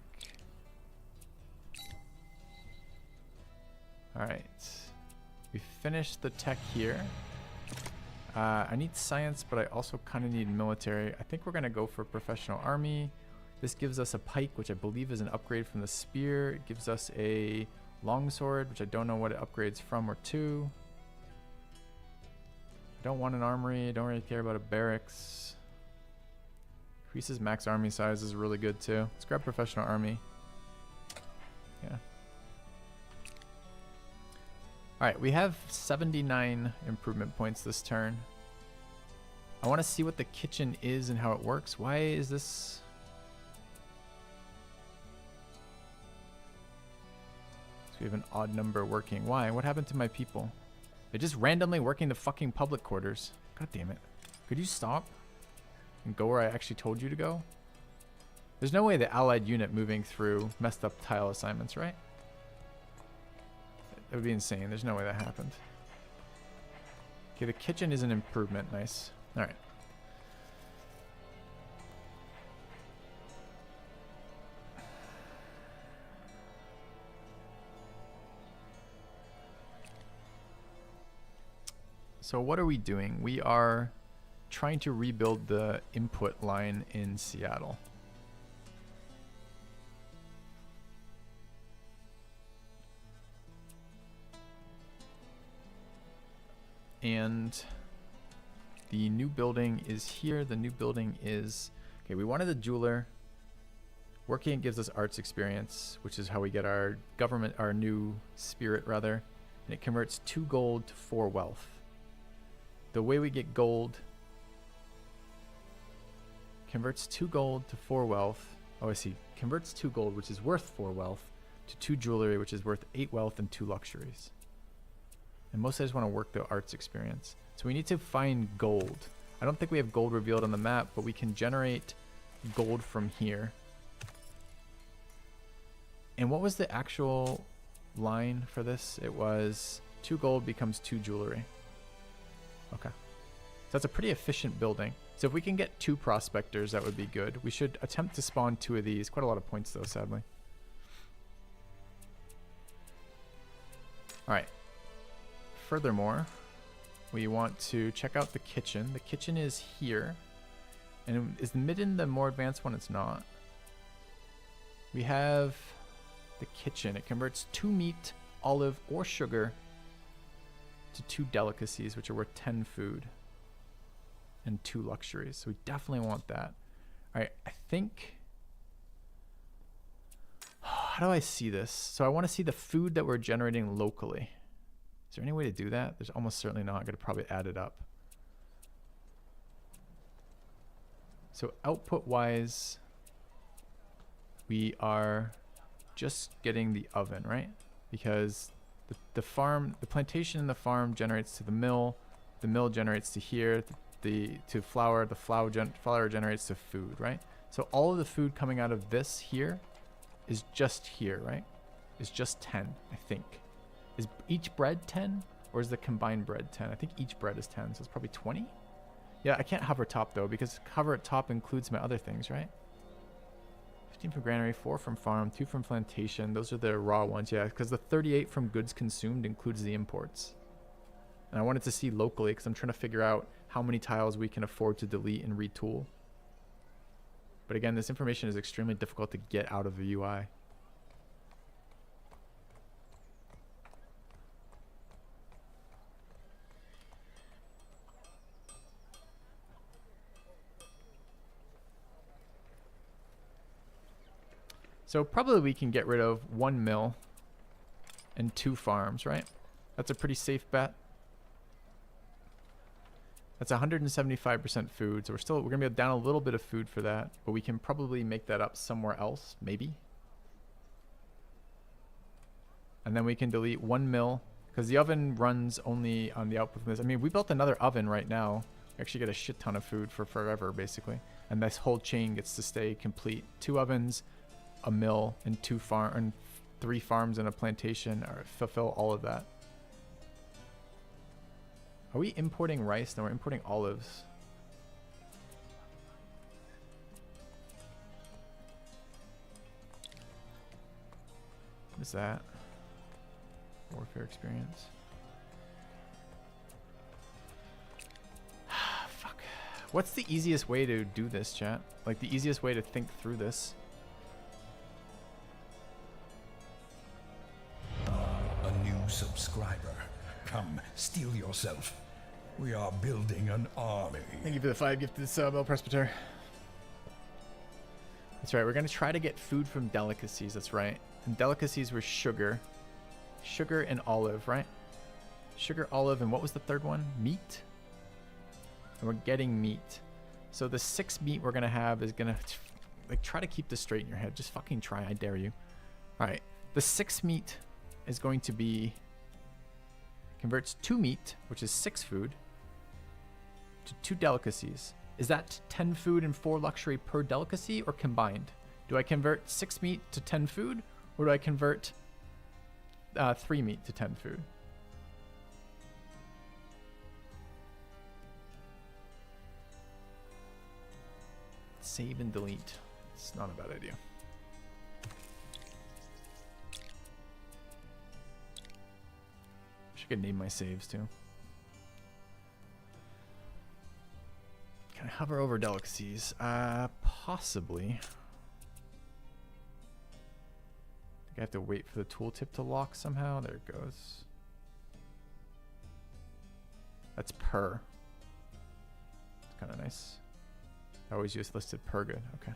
Alright. We finished the tech here. I need science, but I also kind of need military. I think we're going to go for professional army. This gives us a pike, which I believe is an upgrade from the spear. It gives us a longsword, which I don't know what it upgrades from or to. I don't want an armory. I don't really care about a barracks. Increases max army size is really good too. Let's grab professional army. Yeah. Alright, we have 79 improvement points this turn. I want to see what the kitchen is and how it works. Why is this? So we have an odd number working. Why? What happened to my people? They're just randomly working the fucking public quarters. God damn it. Could you stop and go where I actually told you to go? There's no way the allied unit moving through messed up tile assignments, right? That would be insane. There's no way that happened. Okay, the kitchen is an improvement. Nice. All right. So what are we doing? We are trying to rebuild the input line in Seattle. And the new building is here. The new building is, okay, we wanted a jeweler. Working gives us arts experience, which is how we get our government, our new spirit rather. And it converts 2 gold to 4 wealth. The way we get gold converts 2 gold to 4 wealth. Oh, I see. Converts 2 gold, which is worth 4 wealth, to 2 jewelry, which is worth 8 wealth and 2 luxuries. And mostly I just want to work the arts experience. So we need to find gold. I don't think we have gold revealed on the map, but we can generate gold from here. And what was the actual line for this? It was 2 gold becomes 2 jewelry. Okay. So that's a pretty efficient building. So if we can get 2 prospectors, that would be good. We should attempt to spawn 2 of these. Quite a lot of points though, sadly. All right. Furthermore, we want to check out the kitchen. The kitchen is here. And is the midden the more advanced one? It's not. We have the kitchen. It converts 2 meat, olive, or sugar to 2 delicacies, which are worth 10 food and 2 luxuries. So we definitely want that. All right, I think... How do I see this? So I want to see the food that we're generating locally. Is there any way to do that? There's almost certainly not. I'm going to probably add it up. So output-wise, we are just getting the oven, right? Because the farm, the plantation and the farm generates to the mill generates to here, to flour, flour generates to food, right? So all of the food coming out of this here is just here, right? Is just 10, I think. Is each bread 10, or is the combined bread 10? I think each bread is 10, so it's probably 20. Yeah, I can't hover top though, because hover at top includes my other things, right? 15 from granary, 4 from farm, 2 from plantation. Those are the raw ones, yeah, because the 38 from goods consumed includes the imports. And I wanted to see locally, because I'm trying to figure out how many tiles we can afford to delete and retool. But again, this information is extremely difficult to get out of the UI. So probably we can get rid of 1 mill and 2 farms, right? That's a pretty safe bet. That's 175% food, so we're gonna be down a little bit of food for that, but we can probably make that up somewhere else, maybe. And then we can delete 1 mill, because the oven runs only on the output from this. I mean, we built another oven right now. We actually get a shit ton of food for forever, basically. And this whole chain gets to stay complete. 2 ovens, a mill, and 3 farms and a plantation fulfill all of that. Are we importing rice? No, we're importing olives. What is that? Warfare experience. Fuck. What's the easiest way to do this, chat? Like the easiest way to think through this? A new subscriber. Come, steel yourself. We are building an army. Thank you for the 5 gifted sub, El Presbyter. That's right, we're going to try to get food from delicacies, that's right. And delicacies were sugar. Sugar and olive, right? Sugar, olive, and what was the third one? Meat? and we're getting meat. So the 6 meat we're gonna have is gonna, like, try to keep this straight in your head. Just fucking try, I dare you. All right, the 6 meat is going to be, converts 2 meat, which is 6 food, to 2 delicacies. Is that 10 food and 4 luxury per delicacy, or combined? Do I convert 6 meat to 10 food, or do I convert 3 meat to 10 food? Save and delete. It's not a bad idea. Wish I could name my saves too. Can I hover over delicacies? Possibly. I have to wait for the tooltip to lock somehow. There it goes. That's per. It's kind of nice. I always use listed per good. Okay.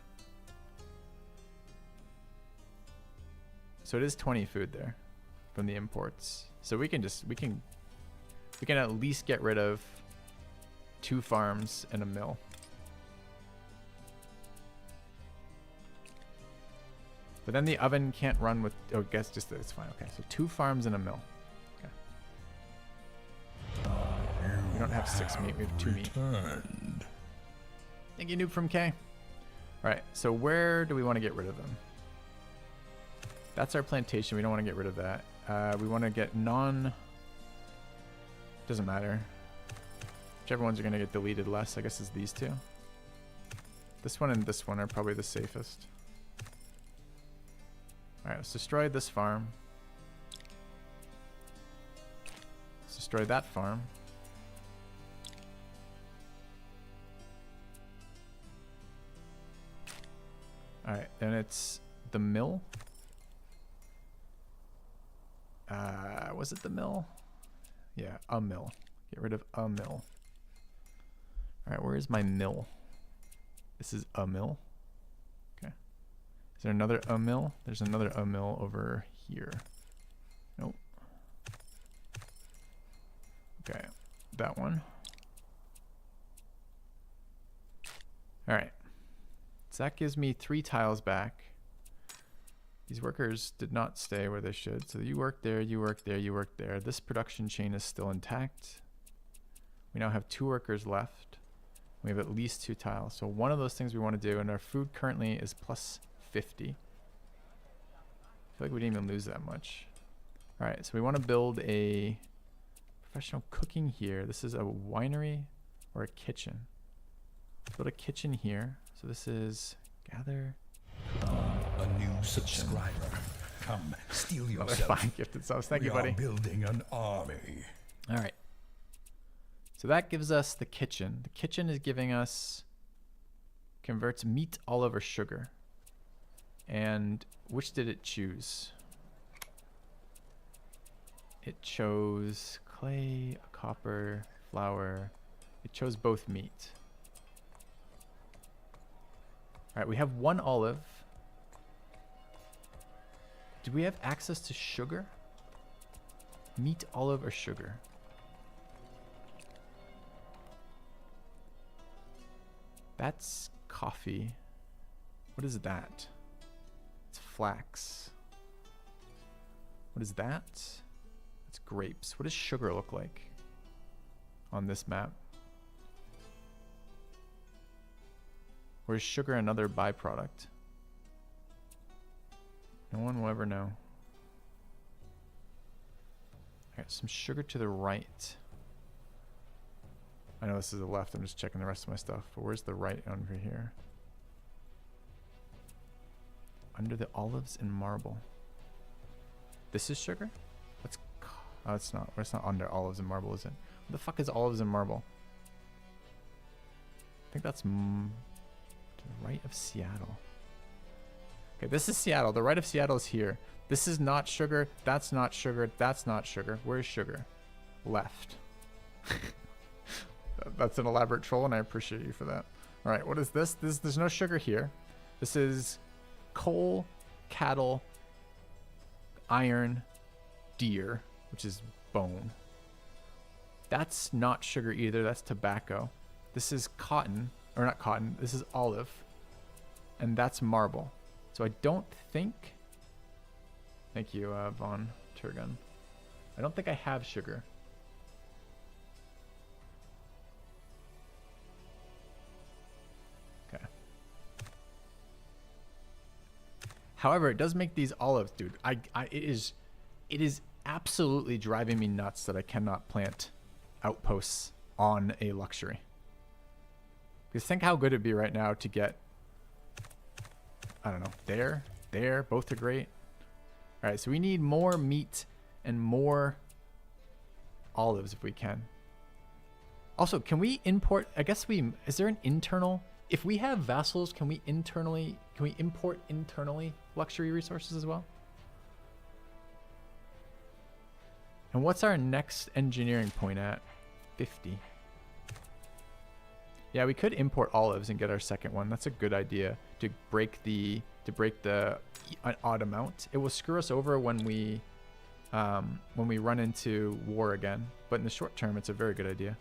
So it is 20 food there from the imports. So we can at least get rid of 2 farms and a mill. But then the oven can't run with, oh, guess just that it's fine. Okay, so 2 farms and a mill. Okay. We don't have 6 meat, we have 2 meat. Thank you, Noob from K. All right, so where do we want to get rid of them? That's our plantation. We don't want to get rid of that. We want to get doesn't matter. Whichever ones are going to get deleted less, I guess, is these 2. This one and this one are probably the safest. All right, let's destroy this farm. Let's destroy that farm. All right, then it's the mill. Was it the mill? Yeah, a mill. Get rid of a mill. All right, where is my mill? This is a mill. Okay. Is there another a mill? There's another a mill over here. Nope. Okay, that one. All right. So that gives me 3 tiles back. These workers did not stay where they should. So you work there, you work there, you work there. This production chain is still intact. We now have 2 workers left. We have at least 2 tiles. So one of those things we want to do, and our food currently is plus 50. I feel like we didn't even lose that much. All right, so we want to build a professional cooking here. This is a winery or a kitchen. Let's build a kitchen here. So this is gather. A new subscriber. Come, steal yourself. Fine, gifted subs. Thank you, buddy. We are building an army. All right. So that gives us the kitchen. The kitchen is giving us, converts meat all over sugar. And which did it choose? It chose clay, copper, flour. It chose both meat. All right, we have 1 olive. Do we have access to sugar? Meat, olive, or sugar? That's coffee. What is that? It's flax. What is that? It's grapes. What does sugar look like on this map? Or is sugar another byproduct? No one will ever know. I got some sugar to the right. I know this is the left. I'm just checking the rest of my stuff. But where's the right over here? Under the olives and marble. This is sugar? That's, oh, it's not. It's not under olives and marble, is it? What the fuck is olives and marble? I think that's to the right of Seattle. Okay, this is Seattle. The right of Seattle is here. This is not sugar. That's not sugar. That's not sugar. Where's sugar? Left. That's an elaborate troll, and I appreciate you for that. All right, what is this? There's no sugar here. This is coal, cattle, iron, deer, which is bone. That's not sugar either. That's tobacco. This is cotton, or not cotton, this is olive. And that's marble. So I don't think, thank you, Von Turgun. I don't think I have sugar. Okay. However, it does make these olives, dude. It is absolutely driving me nuts that I cannot plant outposts on a luxury. Because think how good it'd be right now to get, I don't know, there, both are great. All right, so we need more meat and more olives if we can. Also, can we import, I guess is there an internal, if we have vassals, can we import internally luxury resources as well? And what's our next engineering point at? 50. Yeah, we could import olives and get our second one. That's a good idea to break the an odd amount. It will screw us over when we run into war again. But in the short term, it's a very good idea.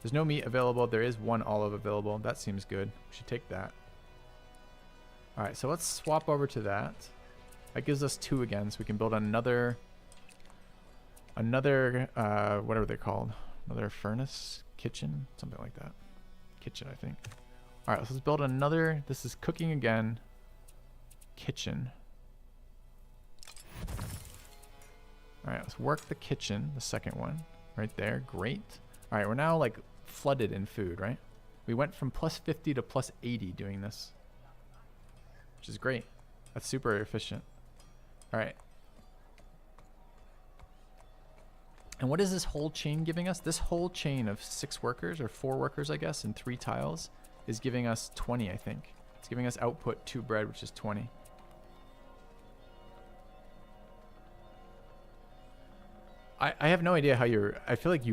There's no meat available. There is one olive available. That seems good. We should take that. All right, so let's swap over to that. That gives us 2 again, so we can build another what are they called? Another furnace, kitchen, something like that. Kitchen, I think. All right, let's build another. This is cooking again. Kitchen. All right, let's work the kitchen, the second one, right there. Great. All right, we're now like flooded in food, right? We went from +50 to +80 doing this, which is great. That's super efficient. All right. And what is this whole chain giving us? This whole chain of 6 workers, or 4 workers, I guess, and 3 tiles is giving us 20, I think. It's giving us output 2 bread, which is 20. I have no idea how I feel like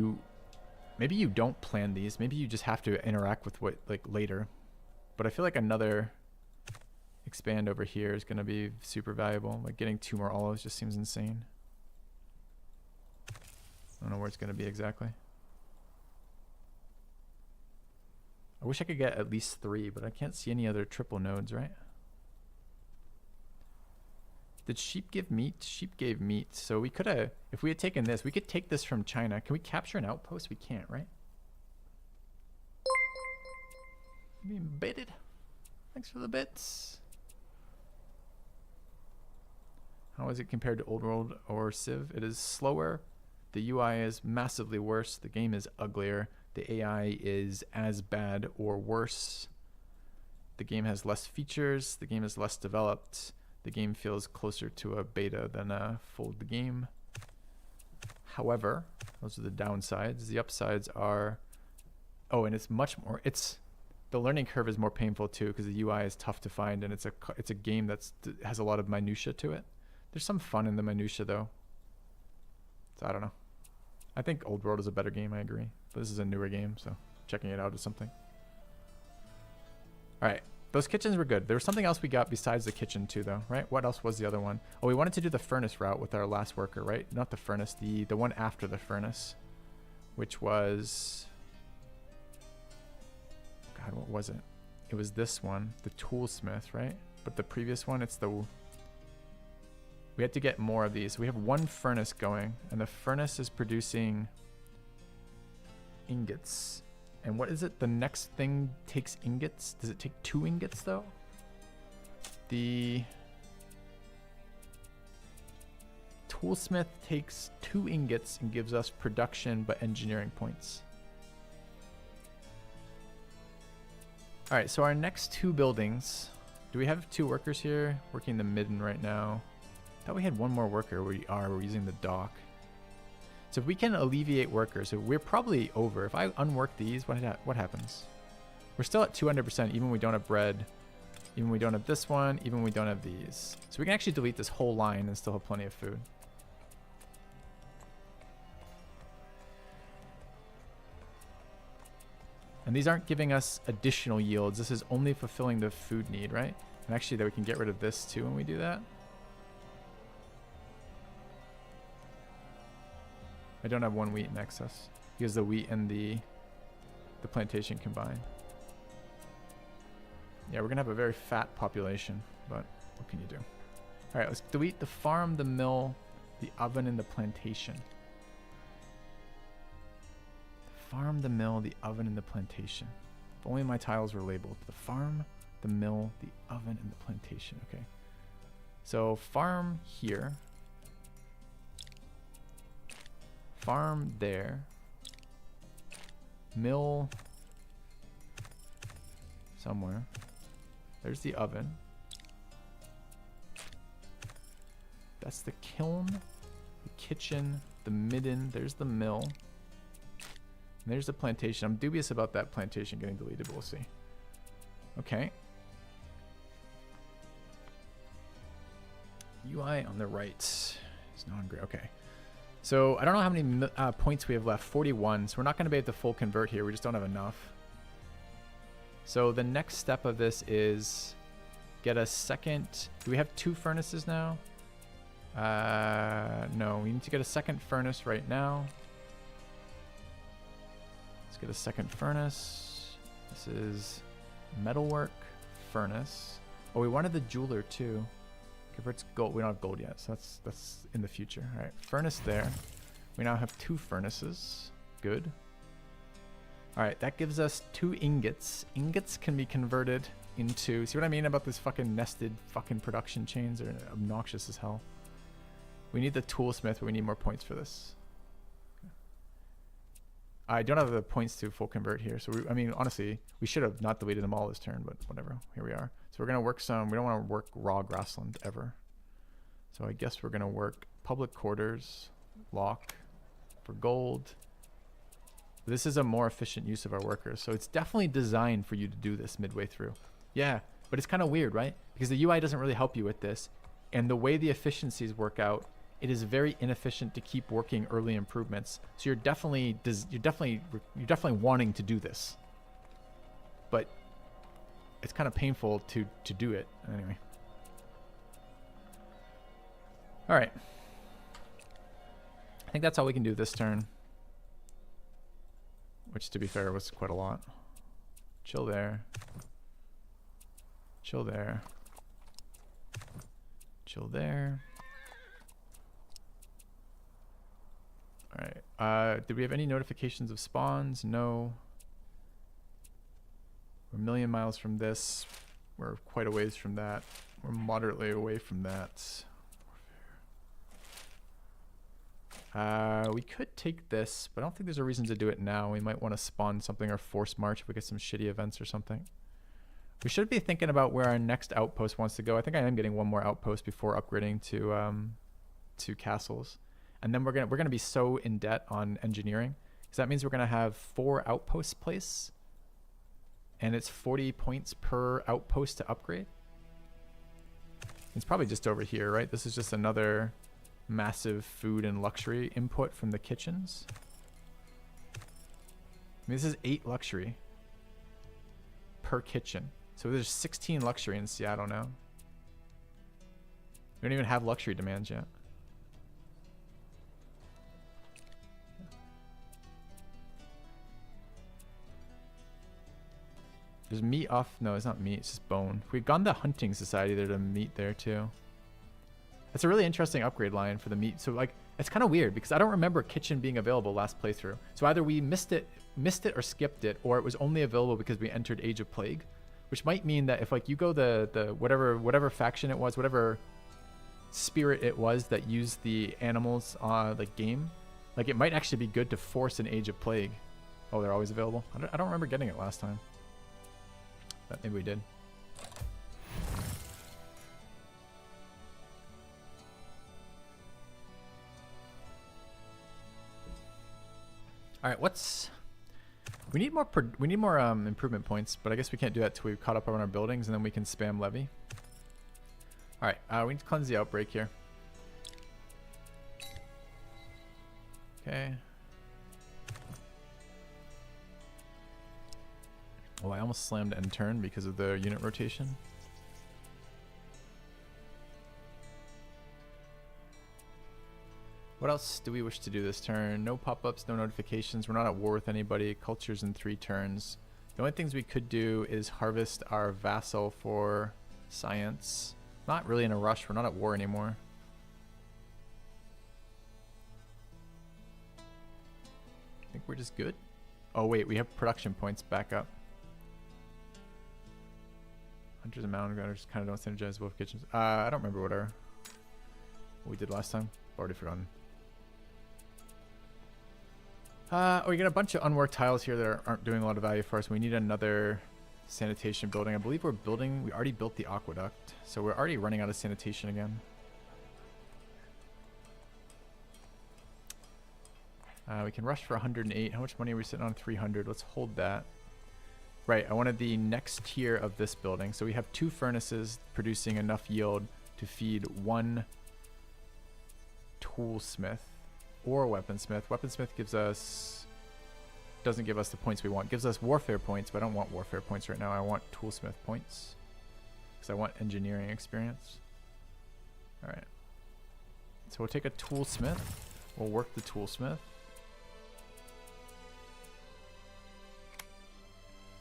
maybe you don't plan these. Maybe you just have to interact with what, like, later. But I feel like another expand over here is going to be super valuable. Like getting 2 more olives just seems insane. I don't know where it's going to be exactly. I wish I could get at least 3, but I can't see any other triple nodes, right? Did sheep give meat? Sheep gave meat. So we could have, if we had taken this, we could take this from China. Can we capture an outpost? We can't, right? Being baited. Thanks for the bits. How is it compared to Old World or Civ? It is slower. The UI is massively worse. The game is uglier. The AI is as bad or worse. The game has less features. The game is less developed. The game feels closer to a beta than a full game. However, those are the downsides. The upsides are, oh, and it's much more, the learning curve is more painful too because the UI is tough to find, and it's a game has a lot of minutia to it. There's some fun in the minutia though. So I don't know. I think Old World is a better game, I agree. But this is a newer game, so checking it out is something. All right, those kitchens were good. There was something else we got besides the kitchen too though, right? What else was the other one? Oh, we wanted to do the furnace route with our last worker, right? Not the furnace, the one after the furnace, which was, God, what was it? It was this one, the toolsmith, right? But the previous one, we had to get more of these. We have 1 furnace going, and the furnace is producing ingots. And what is it? The next thing takes ingots? Does it take 2 ingots though? The toolsmith takes 2 ingots and gives us production but engineering points. All right, so our next 2 buildings. Do we have 2 workers here working the midden right now? I thought we had 1 more worker. We're using the dock. So if we can alleviate workers, so we're probably over. If I unwork these, what happens? We're still at 200%, even when we don't have bread, even when we don't have this one, even when we don't have these. So we can actually delete this whole line and still have plenty of food. And these aren't giving us additional yields. This is only fulfilling the food need, right? And actually, that we can get rid of this too when we do that. I don't have 1 wheat in excess because the wheat and the the plantation combined. Yeah, we're gonna have a very fat population, but what can you do? All right, let's delete the farm, the mill, the oven, and the plantation. Farm, the mill, the oven, and the plantation. If only my tiles were labeled. The farm, the mill, the oven, and the plantation. Okay. So farm here. Farm there. Mill somewhere. There's the oven. That's the kiln, the kitchen, the midden. There's the mill. And there's the plantation. I'm dubious about that plantation getting deleted, but we'll see. Okay. UI on the right is non-gray. Okay. So I don't know how many points we have left. 41. So we're not going to be able to full convert here. We just don't have enough. So the next step of this is get a second. Do we have 2 furnaces now? No, we need to get a second furnace right now. Let's get a second furnace. This is metalwork furnace. Oh, we wanted the jeweler too. Converts gold. We don't have gold yet, so that's in the future. All right, furnace there. We now have 2 furnaces. Good. All right, that gives us 2 ingots. Ingots can be converted into. See what I mean about this fucking nested fucking production chains? Are obnoxious as hell. We need the toolsmith, but we need more points for this. I don't have the points to full convert here, so I mean, honestly, we should have not deleted them all this turn, but whatever. Here we are. So we're gonna work some. We don't want to work raw grassland ever. So I guess we're gonna work public quarters, lock for gold. This is a more efficient use of our workers, so it's definitely designed for you to do this midway through. Yeah, but it's kind of weird, right? Because the UI doesn't really help you with this, and the way the efficiencies work out, it is very inefficient to keep working early improvements. So you're definitely wanting to do this, but it's kind of painful to do it anyway. All right, I think that's all we can do this turn, which to be fair was quite a lot. Chill there. Chill there. Chill there. All right. Did we have any notifications of spawns? No. We're a million miles from this. We're quite a ways from that. We're moderately away from that. We could take this, but I don't think there's a reason to do it now. We might want to spawn something or force march if we get some shitty events or something. We should be thinking about where our next outpost wants to go. I think I am getting one more outpost before upgrading to castles. And then we're gonna be so in debt on engineering, because that means we're gonna have 4 outposts placed, and it's 40 points per outpost to upgrade. It's probably just over here, right? This is just another massive food and luxury input from the kitchens. I mean, this is 8 luxury per kitchen. So there's 16 luxury in Seattle now. We don't even have luxury demands yet. There's meat off. No, it's not meat. It's just bone. We've gone the hunting society. There's a meat there too. That's a really interesting upgrade line for the meat. So like, it's kind of weird because I don't remember kitchen being available last playthrough. So either we missed it or skipped it, or it was only available because we entered Age of Plague, which might mean that if like you go the whatever faction it was, whatever spirit it was that used the animals like game, like it might actually be good to force an Age of Plague. Oh, they're always available. I don't remember getting it last time. But maybe we did. All right, we need more improvement points, but I guess we can't do that till we've caught up on our buildings, and then we can spam levy. All right, we need to cleanse the outbreak here. Okay. Oh, I almost slammed end turn because of the unit rotation. What else do we wish to do this turn? No pop-ups, no notifications. We're not at war with anybody. Culture's in 3 turns. The only things we could do is harvest our vassal for science. Not really in a rush. We're not at war anymore. I think we're just good. Oh wait, we have production points back up. Hunters and mountain gunners kind of don't synergize both kitchens. I don't remember what we did last time. Already forgotten. We got a bunch of unworked tiles here that aren't doing a lot of value for us. We need another sanitation building. I believe we already built the aqueduct, so we're already running out of sanitation again. We can rush for 108. How much money are we sitting on? 300. Let's hold that. Right, I wanted the next tier of this building. So we have 2 furnaces producing enough yield to feed 1 toolsmith or weaponsmith. Weaponsmith doesn't give us the points we want. Gives us warfare points, but I don't want warfare points right now. I want toolsmith points because I want engineering experience. All right. So we'll take a toolsmith. We'll work the toolsmith.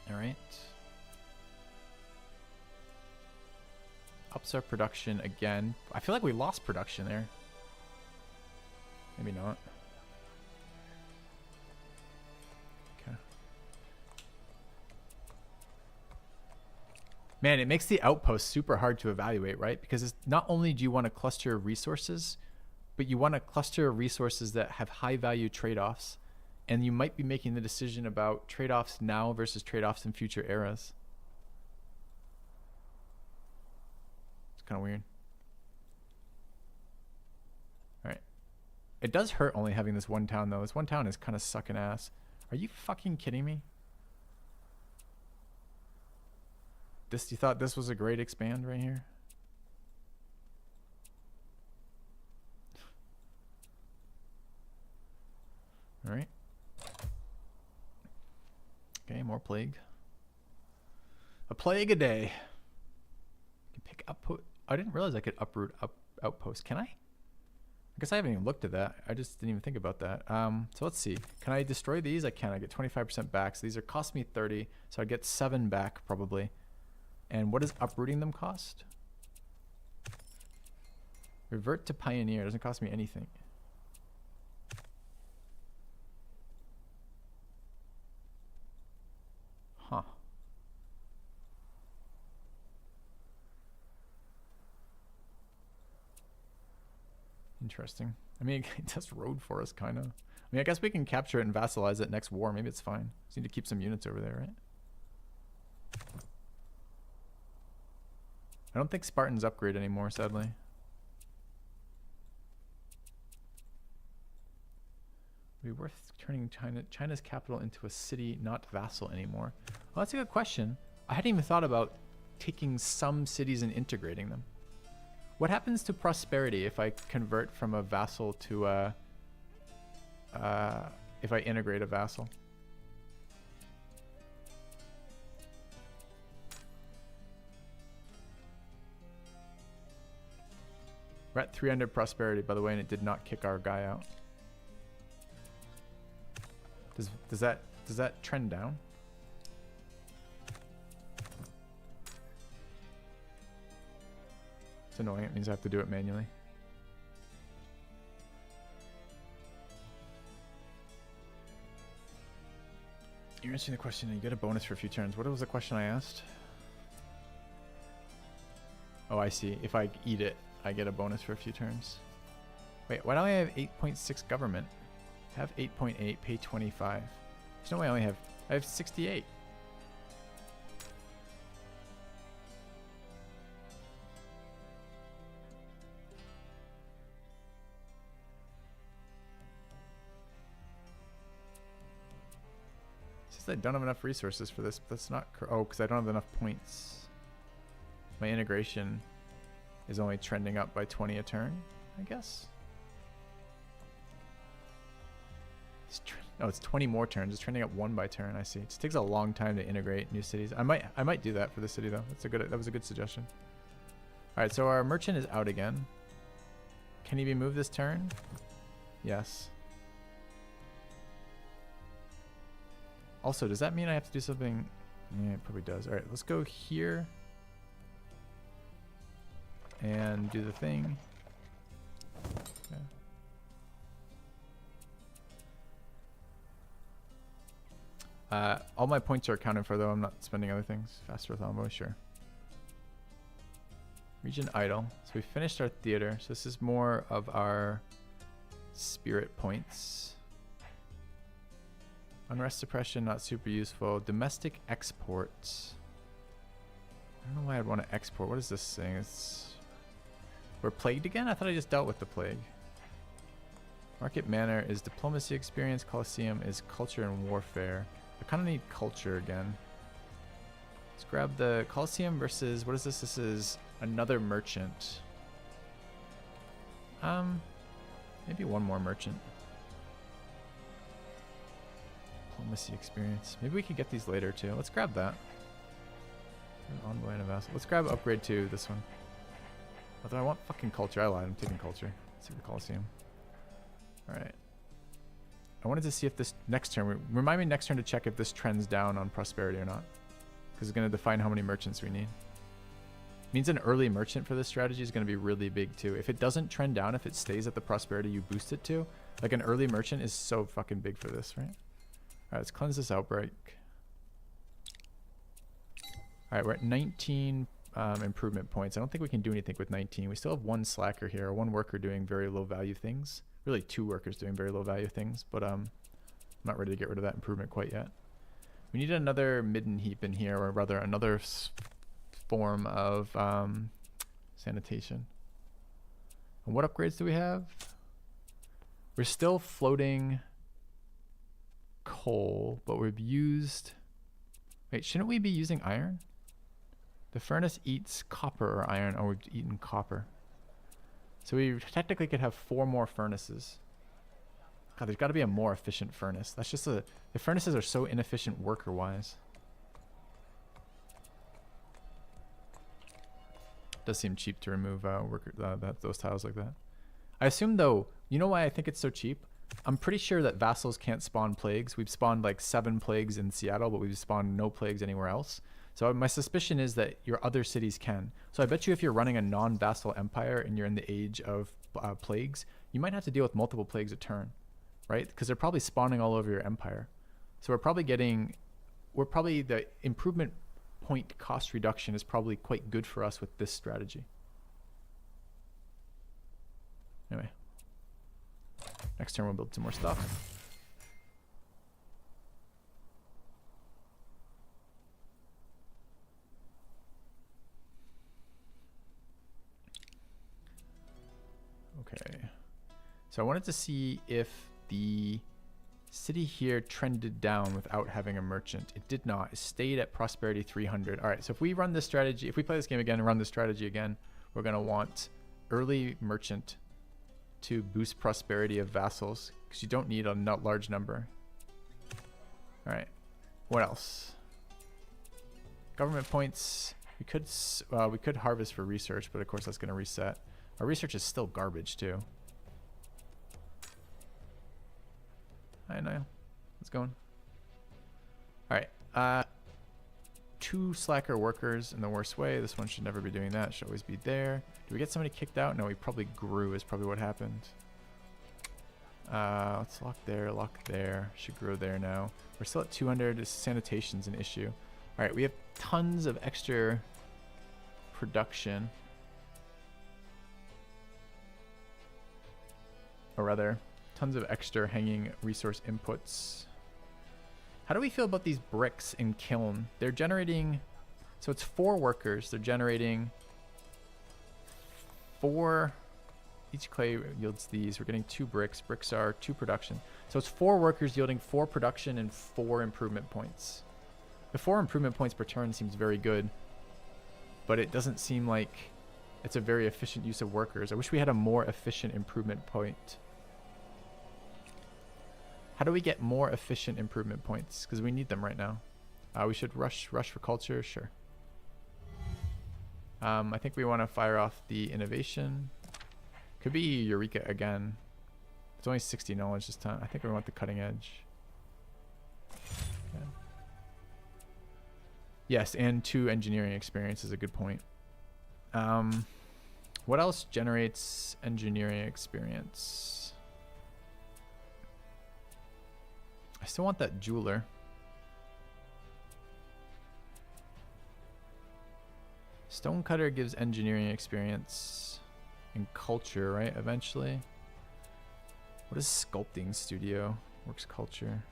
All right. Ups our production again. I feel like we lost production there. Maybe not. Okay. Man, it makes the outpost super hard to evaluate, right? Because it's not only do you want a cluster of resources, but you want a cluster of resources that have high value trade-offs. And you might be making the decision about trade-offs now versus trade-offs in future eras. It's kind of weird. All right. It does hurt only having this one town, though. This one town is kind of sucking ass. Are you fucking kidding me? You thought this was a great expand right here? All right. Okay, more plague. A plague a day. Can pick up. I didn't realize I could uproot outpost. Can I? I guess I haven't even looked at that. I just didn't even think about that. So let's see. Can I destroy these? I can. I get 25% back. So these are cost me 30. So I get 7 back probably. And what does uprooting them cost? Revert to pioneer. It doesn't cost me anything. Huh. Interesting. I mean, it does road for us, kind of. I mean, I guess we can capture it and vassalize it next war. Maybe it's fine. Just need to keep some units over there, right? I don't think Spartans upgrade anymore, sadly. Would be worth turning China's capital into a city, not vassal anymore? Well, that's a good question. I hadn't even thought about taking some cities and integrating them. What happens to prosperity if I convert from a vassal to a... if I integrate a vassal? We're at 300 prosperity, by the way, and it did not kick our guy out. Does that trend down? It's annoying. It means I have to do it manually. You're answering the question and you get a bonus for a few turns. What was the question I asked? Oh, I see. If I eat it, I get a bonus for a few turns. Wait, why don't I have 8.6 government? Have 8.8, pay 25. There's no way I have 68. It says I don't have enough resources for this, but that's not oh, because I don't have enough points. My integration is only trending up by 20 a turn, I guess. It's 20 more turns. It's trending up 1 by turn. I see. It just takes a long time to integrate new cities. I might do that for the city though. That was a good suggestion. All right, so our merchant is out again. Can he be moved this turn? Yes. Also, does that mean I have to do something? Yeah, it probably does. All right, let's go here and do the thing. Okay. All my points are accounted for, though. I'm not spending other things. Faster with envoy, sure. Region idle. So we finished our theater. So this is more of our spirit points. Unrest suppression, not super useful. Domestic exports. I don't know why I'd want to export. What is this thing? We're plagued again? I thought I just dealt with the plague. Market manor is diplomacy experience. Colosseum is culture and warfare. I kind of need culture again. Let's grab the Colosseum versus, what is this? This is another merchant. Maybe one more merchant. Diplomacy experience. Maybe we could get these later too. Let's grab that. An envoy and a vassal. Let's grab upgrade to this one. Although I want fucking culture. I lied. I'm taking culture. Let's take the Colosseum. Alright. I wanted to see if this next turn, remind me next turn to check if this trends down on prosperity or not. Because it's going to define how many merchants we need. Means an early merchant for this strategy is going to be really big too. If it doesn't trend down, if it stays at the prosperity you boost it to, like an early merchant is so fucking big for this, right? Alright, let's cleanse this outbreak. Alright, we're at 19 improvement points. I don't think we can do anything with 19. We still have one slacker here, or one worker doing very low value things. Really two workers doing very low value things, but I'm not ready to get rid of that improvement quite yet. We need another midden heap in here, or rather another form of sanitation. And what upgrades do we have? We're still floating coal, but we've used... Wait, shouldn't we be using iron? The furnace eats copper or iron. Oh, we've eaten copper. So we technically could have 4 more furnaces. God, there's got to be a more efficient furnace. That's just the furnaces are so inefficient worker-wise. Does seem cheap to remove those tiles like that. I assume though, you know why I think it's so cheap? I'm pretty sure that vassals can't spawn plagues. We've spawned like 7 plagues in Seattle, but we've spawned no plagues anywhere else. So my suspicion is that your other cities can. So I bet you if you're running a non-vassal empire and you're in the age of plagues, you might have to deal with multiple plagues a turn, right? Because they're probably spawning all over your empire. So we're probably the improvement point cost reduction is probably quite good for us with this strategy. Anyway, next turn we'll build some more stuff. Okay, so I wanted to see if the city here trended down without having a merchant. It did not. It stayed at prosperity 300. All right, so if we run this strategy, if we play this game again and run this strategy again, we're going to want early merchant to boost prosperity of vassals because you don't need a large number. All right, what else? Government points. We could harvest for research, but of course that's going to reset. Our research is still garbage too. I know. Let's go. All right. 2 slacker workers in the worst way. This one should never be doing that. Should always be there. Do we get somebody kicked out? No, we probably grew is probably what happened. Let's lock there, lock there. Should grow there now. We're still at 200. Sanitation's an issue. All right, we have tons of extra production. Or rather, tons of extra hanging resource inputs. How do we feel about these bricks in kiln? They're generating, so it's 4 workers. They're generating 4, each clay yields these. We're getting 2 bricks. Bricks are 2 production. So it's 4 workers yielding 4 production and 4 improvement points. The 4 improvement points per turn seems very good, but it doesn't seem like it's a very efficient use of workers. I wish we had a more efficient improvement point. How do we get more efficient improvement points? Because we need them right now. We should rush for culture, sure. I think we want to fire off the innovation. Could be Eureka again. It's only 60 knowledge this time. I think we want the cutting edge. Okay. Yes, and 2 engineering experience is a good point. What else generates engineering experience? I still want that jeweler. Stonecutter gives engineering experience and culture, right? Eventually. What is sculpting studio? Works culture.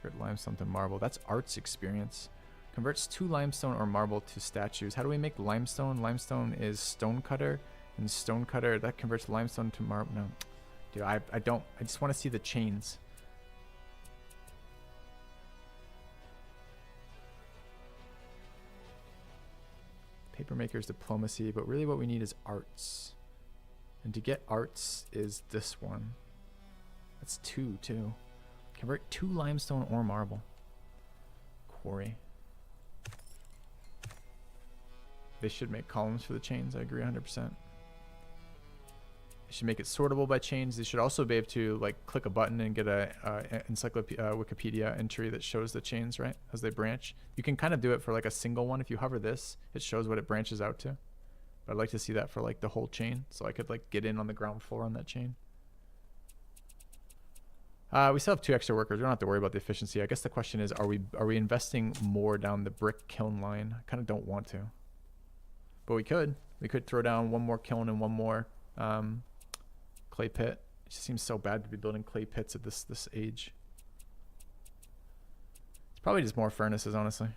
Convert limestone to marble. That's arts experience. Converts 2 limestone or marble to statues. How do we make limestone? Limestone is stonecutter, and stonecutter that converts limestone to marble. No, dude, I don't. I just want to see the chains. Papermaker's diplomacy, but really what we need is arts. And to get arts is this one. That's 2 too. Convert 2 limestone or marble. Quarry. They should make columns for the chains. I agree 100%. They should make it sortable by chains. They should also be able to like click a button and get a Wikipedia entry that shows the chains, right, as they branch. You can kind of do it for like a single one. If you hover this, it shows what it branches out to. But I'd like to see that for like the whole chain, so I could like get in on the ground floor on that chain. We still have 2 extra workers. We don't have to worry about the efficiency. I guess the question is, are we investing more down the brick kiln line? I kind of don't want to. But we could throw down 1 more kiln and 1 more clay pit. It just seems so bad to be building clay pits at this age. It's probably just more furnaces, honestly.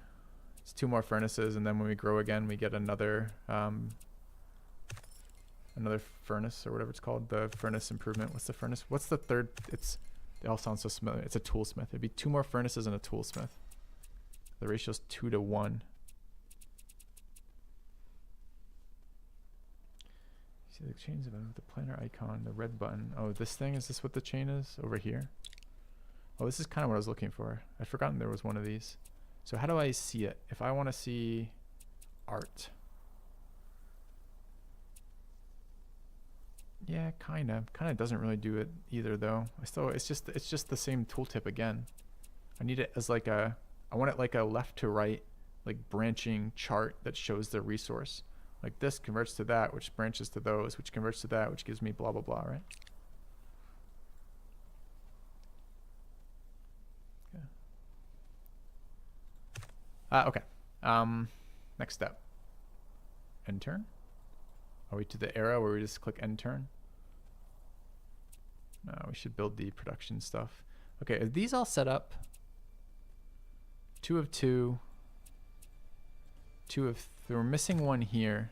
It's 2 more furnaces, and then when we grow again, we get another furnace or whatever it's called. The furnace improvement. What's the furnace? What's the third? They all sound so familiar. It's a toolsmith. It'd be 2 more furnaces and a toolsmith. The ratio's 2 to 1. See the chains of the planner icon, the red button. Oh, this thing, is this what the chain is over here? Oh, this is kind of what I was looking for. I'd forgotten there was one of these. So how do I see it? If I want to see art. Yeah, kind of doesn't really do it either though. It's just the same tooltip again. I need it as like I want it like a left to right, like branching chart that shows the resource. Like this converts to that, which branches to those, which converts to that, which gives me blah, blah, blah, right? Okay. Next step. End turn. Are we to the era where we just click end turn? No, we should build the production stuff. Okay, are these all set up? 2 of 2. 2 of 3. We're missing 1 here.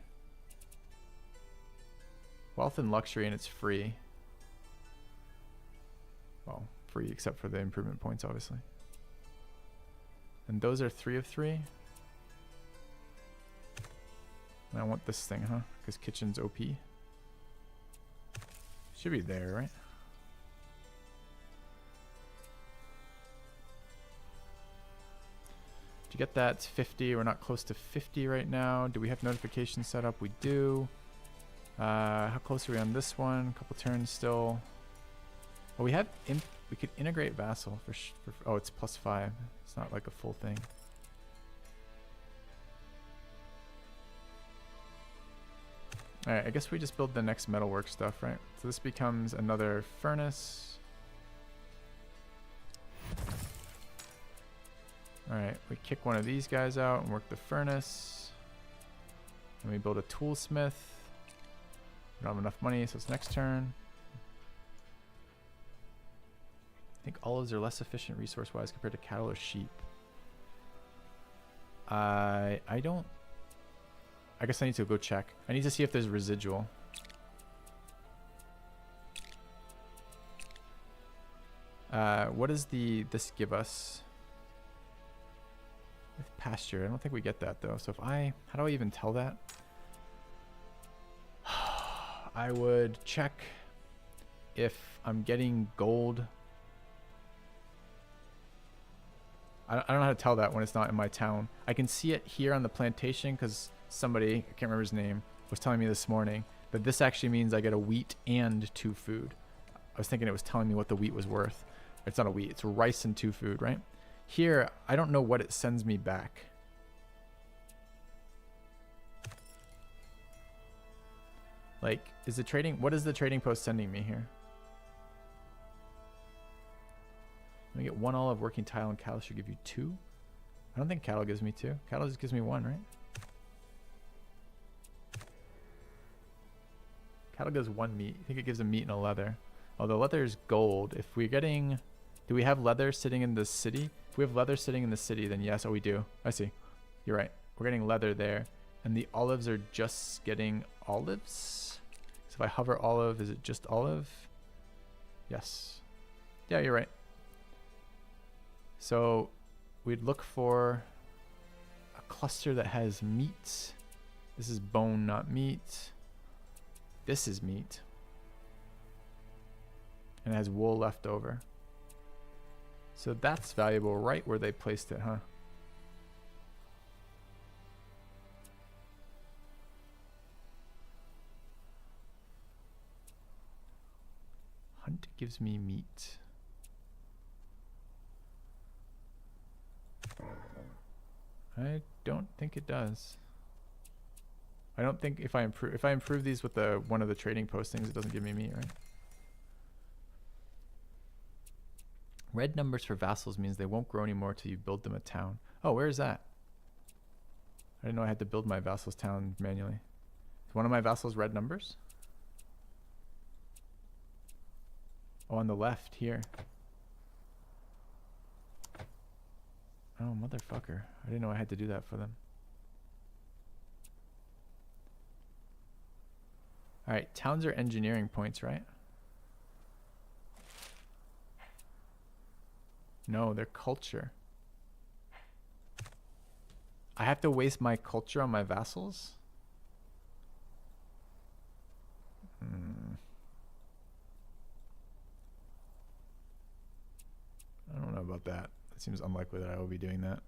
Wealth and luxury, and it's free. Well, free except for the improvement points, obviously. And those are 3 of 3. And I want this thing, huh? Because kitchen's OP. Should be there, right? To get that, it's 50. We're not close to 50 right now. Do we have notifications set up? We do. How close are we on this one? A couple turns still. Well, we have we could integrate vassal for oh, it's +5. It's not like a full thing. All right, I guess we just build the next metalwork stuff, right? So this becomes another furnace. All right, we kick one of these guys out and work the furnace. And we build a toolsmith. We don't have enough money, so it's next turn. I think olives are less efficient resource-wise compared to cattle or sheep. I don't... I guess I need to go check. I need to see if there's residual. What does this give us? With pasture, I don't think we get that though. So if how do I even tell that? I would check if I'm getting gold. I don't know how to tell that when it's not in my town. I can see it here on the plantation because somebody, I can't remember his name, was telling me this morning that this actually means I get a wheat and 2 food. I was thinking it was telling me what the wheat was worth. It's not a wheat, it's rice and 2 food, right? Here, I don't know what it sends me back. Like, is the trading, what is the trading post sending me here? Let me get 1 olive, working tile, and cattle should give you 2. I don't think cattle gives me 2. Cattle just gives me 1, right? Cattle gives 1 meat. I think it gives a meat and a leather. Oh, the leather is gold. If we're getting... Do we have leather sitting in the city? If we have leather sitting in the city, then yes. Oh, we do. I see. You're right. We're getting leather there. And the olives are just getting olives? So if I hover olive, is it just olive? Yes. Yeah, you're right. So we'd look for a cluster that has meat. This is bone, not meat. This is meat. And it has wool left over. So that's valuable right where they placed it, huh? Hunt gives me meat. I don't think it does. I don't think if I improve these with the one of the trading postings, it doesn't give me meat, right? Red numbers for vassals means they won't grow anymore till you build them a town. Oh, where is that? I didn't know I had to build my vassal's town manually. Is one of my vassals red numbers? Oh, on the left here. Oh, motherfucker. I didn't know I had to do that for them. Alright, towns are engineering points, right? No, they're culture. I have to waste my culture on my vassals? I don't know about that. It seems unlikely that I will be doing that.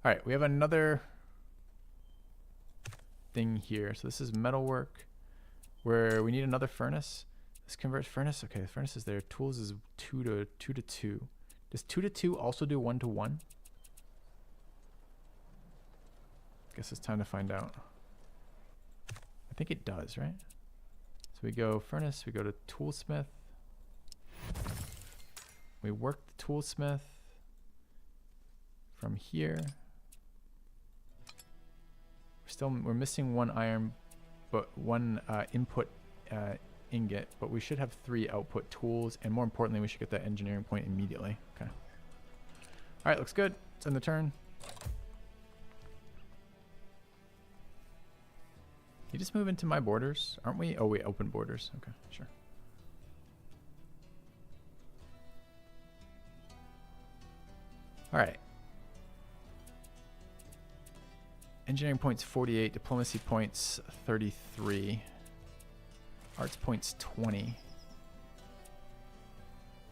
All right, we have another thing here. So this is metalwork, where we need another furnace. This converts furnace. Okay, the furnace is there. Tools is 2 to 2. Does 2 to 2 also do 1 to 1? Guess it's time to find out. I think it does, right? So we go furnace, we go to toolsmith. We work the toolsmith from here. We're missing 1 iron, but 1 input ingot, but we should have 3 output tools, and more importantly, we should get that engineering point immediately. Okay. All right, looks good. Let's end the turn. You just move into my borders, aren't we? Oh, we open borders. Okay, sure. All right. Engineering points 48, diplomacy points 33, arts points 20.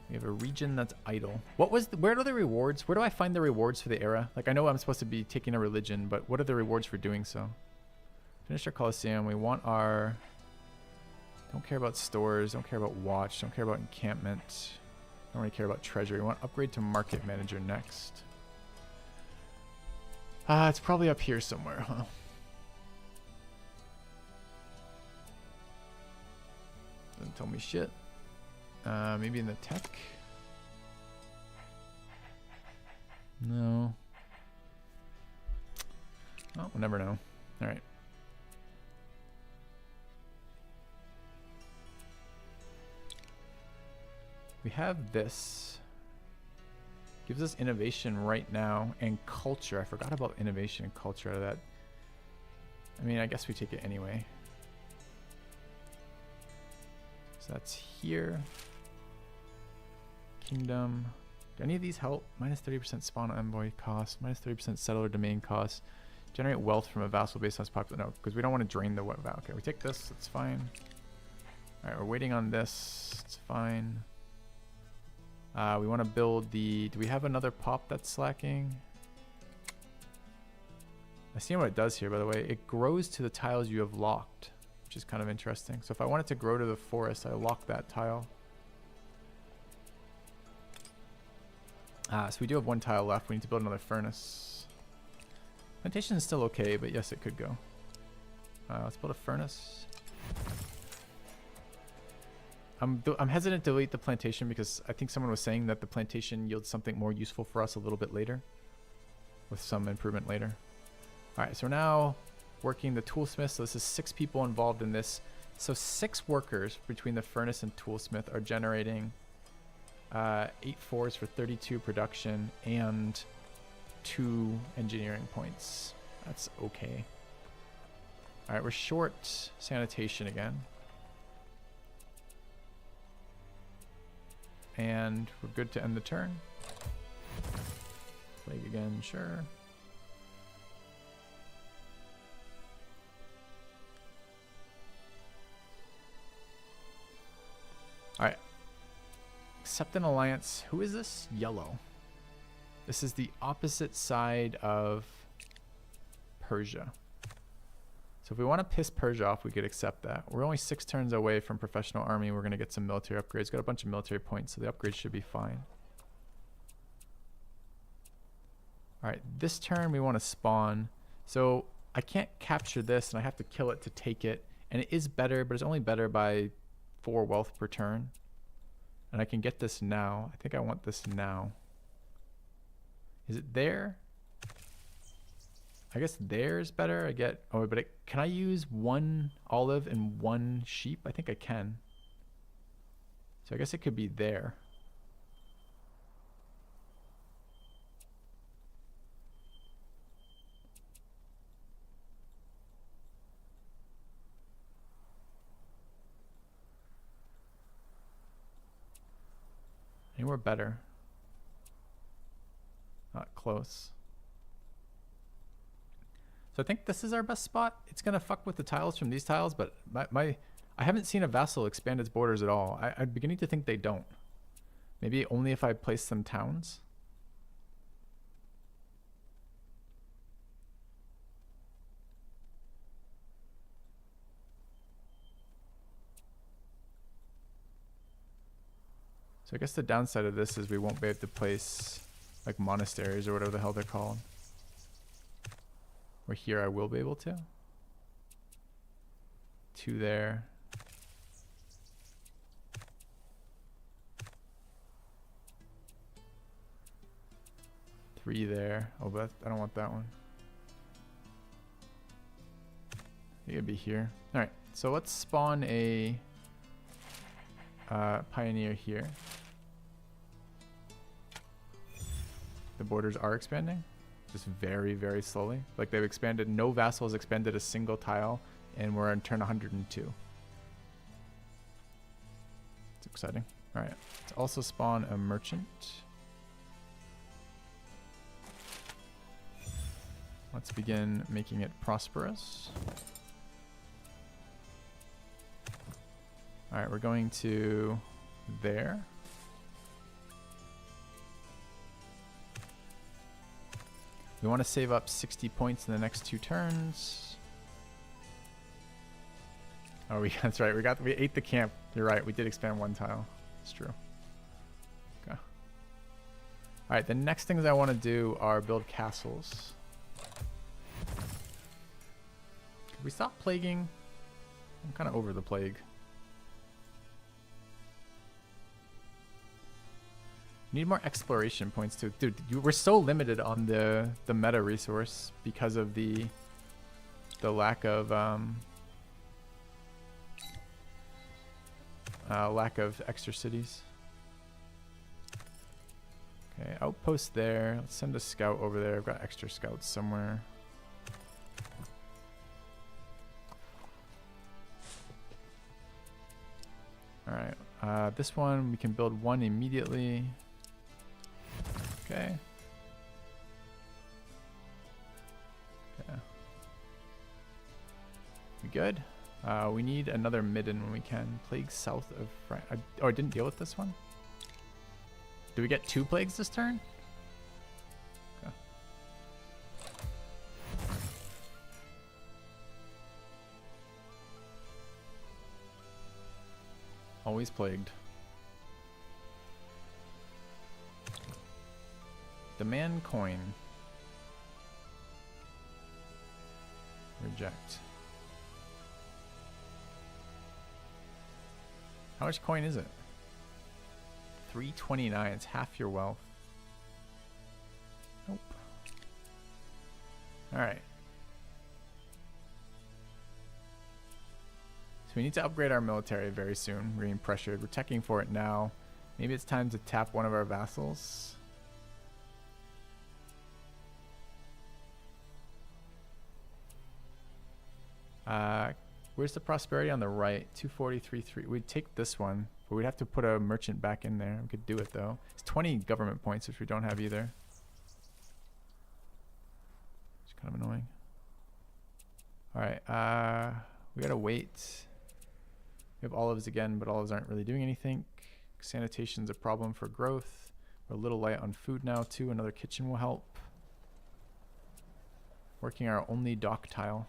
We have a region that's idle. Where are the rewards? Where do I find the rewards for the era? Like, I know I'm supposed to be taking a religion, but what are the rewards for doing so? Finish our Colosseum. We want our... Don't care about stores. Don't care about watch. Don't care about encampment. Don't really care about treasure. We want upgrade to market manager next. It's probably up here somewhere, huh? Doesn't tell me shit. Maybe in the tech? No. Oh, we'll never know. All right. We have this. Gives us innovation right now and culture. I forgot about innovation and culture out of that. I mean, I guess we take it anyway. So that's here. Kingdom. Do any of these help? Minus 30% spawn envoy cost. Minus 30% settler domain cost. Generate wealth from a vassal base less popular. No, because we don't want to drain the wealth. Okay, we take this. That's fine. All right, we're waiting on this. It's fine. We want to build the... Do we have another pop that's slacking? I see what it does here, by the way. It grows to the tiles you have locked, which is kind of interesting. So if I want it to grow to the forest, I lock that tile. So we do have one tile left. We need to build another furnace. Plantation is still okay, but yes, it could go. Let's build a furnace. I'm hesitant to delete the plantation because I think someone was saying that the plantation yields something more useful for us a little bit later, with some improvement later. All right, so we're now working the toolsmith. So this is 6 people involved in this. So 6 workers between the furnace and toolsmith are generating 8 4s for 32 production and 2 engineering points. That's okay. All right, we're short sanitation again. And we're good to end the turn. Plague again, sure. Alright. Accept an alliance. Who is this? Yellow. This is the opposite side of Persia. So if we want to piss Persia off, we could accept that. We're only 6 turns away from professional army. We're going to get some military upgrades. Got a bunch of military points, so the upgrades should be fine. Alright, this turn we want to spawn. So I can't capture this, and I have to kill it to take it. And it is better, but it's only better by 4 wealth per turn. And I can get this now. I think I want this now. Is it there? I guess there's better. I get... Oh, but can I use 1 olive and 1 sheep? I think I can. So I guess it could be there. Anywhere better. Not close. So I think this is our best spot. It's gonna fuck with the tiles from these tiles, but I haven't seen a vassal expand its borders at all. I'm beginning to think they don't. Maybe only if I place some towns. So I guess the downside of this is we won't be able to place like monasteries or whatever the hell they're called. Where here I will be able to. 2 there. Three there. Oh, but I don't want that one. I think it'd be here. All right, so let's spawn a pioneer here. The borders are expanding. Just very, very slowly. Like they've expanded, no vassal has expanded a single tile, and we're on turn 102. It's exciting. All right, let's also spawn a merchant. Let's begin making it prosperous. All right, we're going to there. We want to save up 60 points in the next 2 turns. Oh, that's right. We ate the camp. You're right. We did expand 1 tile. It's true. Okay. All right. The next things I want to do are build castles. Could we stop plaguing? I'm kind of over the plague. Need more exploration points too. Dude, we're so limited on the meta resource because of the lack of extra cities. Okay, outpost there. Let's send a scout over there. I've got extra scouts somewhere. Alright, this one we can build 1 immediately. Okay. Okay. We good? We need another midden when we can. Plague south of France. Oh, I didn't deal with this one? Did we get 2 plagues this turn? Okay. Always plagued. Demand coin. Reject. How much coin is it? 329. It's half your wealth. Nope. Alright. So we need to upgrade our military very soon. We're being pressured. We're teching for it now. Maybe it's time to tap one of our vassals. Where's the prosperity on the right? 243.3. We'd take this one, but we'd have to put a merchant back in there. We could do it though. It's 20 government points, which we don't have either. It's kind of annoying. All right, we gotta wait. We have olives again, but olives aren't really doing anything. Sanitation's a problem for growth. We're a little light on food now too. Another kitchen will help. Working our only dock tile.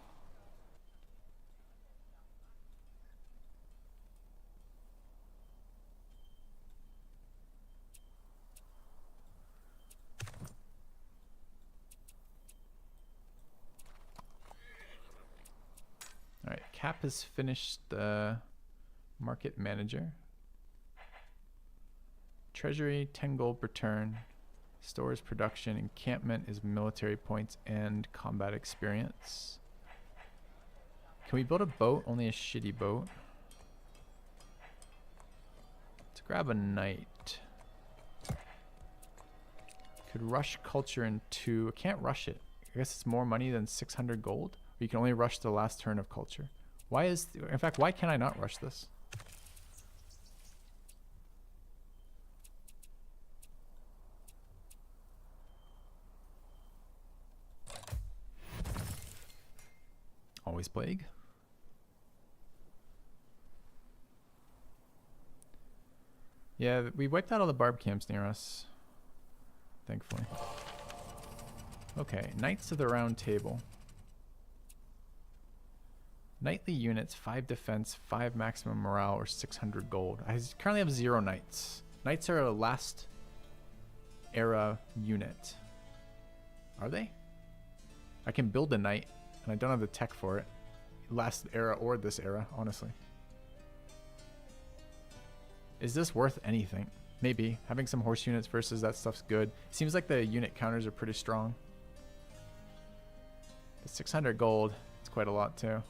Alright, Cap has finished the market manager. Treasury, 10 gold per turn. Stores production. Encampment is military points and combat experience. Can we build a boat? Only a shitty boat. Let's grab a knight. Could rush culture in 2. I can't rush it. I guess it's more money than 600 gold. You can only rush the last turn of culture. Why is... in fact, why can I not rush this? Always plague. Yeah, we wiped out all the barb camps near us. Thankfully. Okay, Knights of the Round Table. Knightly units, 5 defense, 5 maximum morale, or 600 gold. I currently have 0 knights. Knights are a last era unit. Are they? I can build a knight, and I don't have the tech for it. Last era or this era, honestly. Is this worth anything? Maybe. Having some horse units versus that stuff's good. Seems like the unit counters are pretty strong. But 600 gold, it's quite a lot too.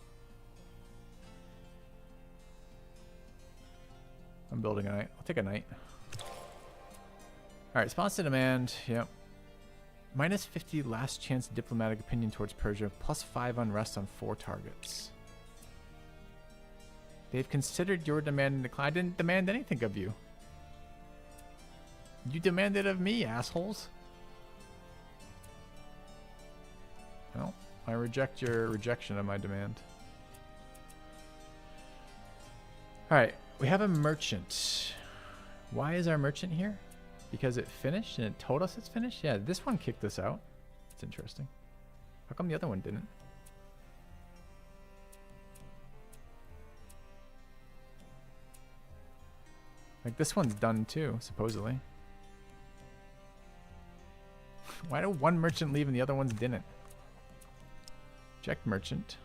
I'm building a knight. I'll take a knight. Alright, response to demand. Yep. Minus 50 last chance diplomatic opinion towards Persia. Plus 5 unrest on 4 targets. They've considered your demand and declined. I didn't demand anything of you. You demanded of me, assholes. Well, I reject your rejection of my demand. Alright. We have a merchant. Why is our merchant here? Because it finished and it told us it's finished? Yeah, this one kicked us out. It's interesting. How come the other one didn't? Like this one's done too, supposedly. Why did one merchant leave and the other ones didn't? Check merchant.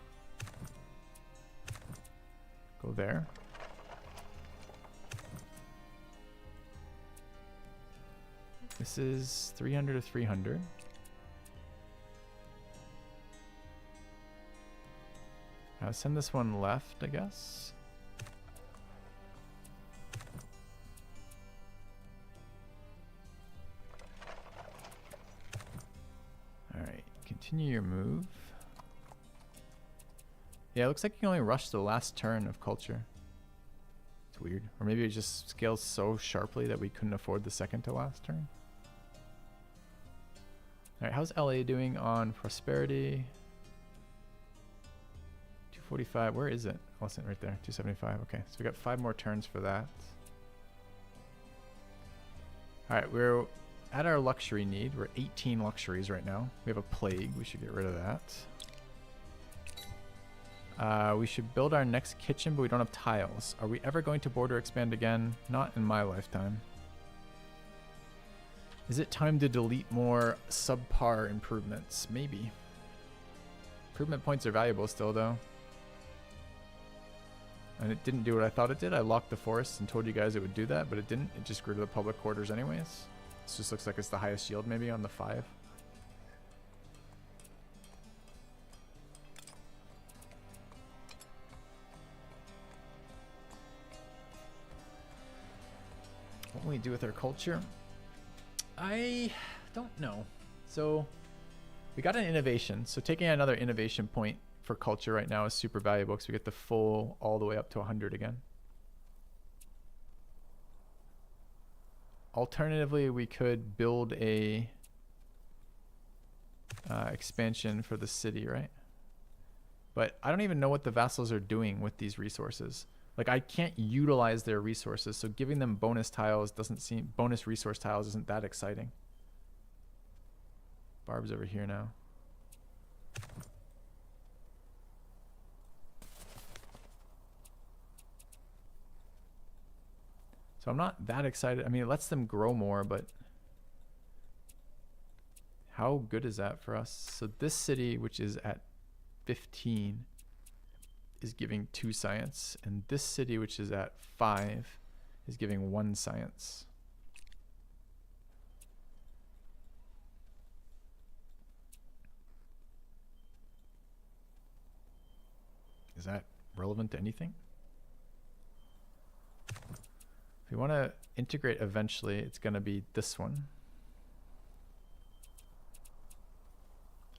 Go there. This is 300 to 300. I'll send this one left, I guess. Alright, continue your move. Yeah, it looks like you can only rush the last turn of culture. It's weird. Or maybe it just scales so sharply that we couldn't afford the second to last turn. Alright, how's LA doing on prosperity? 245, where is it? Oh, it's right there, 275. Okay, so we got 5 more turns for that. Alright, we're at our luxury need. We're 18 luxuries right now. We have a plague, we should get rid of that. We should build our next kitchen, but we don't have tiles. Are we ever going to border expand again? Not in my lifetime. Is it time to delete more subpar improvements? Maybe. Improvement points are valuable still, though. And it didn't do what I thought it did. I locked the forest and told you guys it would do that, but it didn't. It just grew to the public quarters anyways. This just looks like it's the highest yield maybe on the 5. What will we do with our culture? I don't know. So we got an innovation. So taking another innovation point for culture right now is super valuable because we get the full all the way up to 100 again. Alternatively, we could build a expansion for the city, right? But I don't even know what the vassals are doing with these resources. Like, I can't utilize their resources, so giving them bonus tiles doesn't seem, bonus resource tiles isn't that exciting. Barb's over here now. So I'm not that excited. I mean, it lets them grow more, but how good is that for us? So this city, which is at 15, is giving 2 science, and this city, which is at 5, is giving 1 science. Is that relevant to anything? If we want to integrate eventually, it's going to be this one.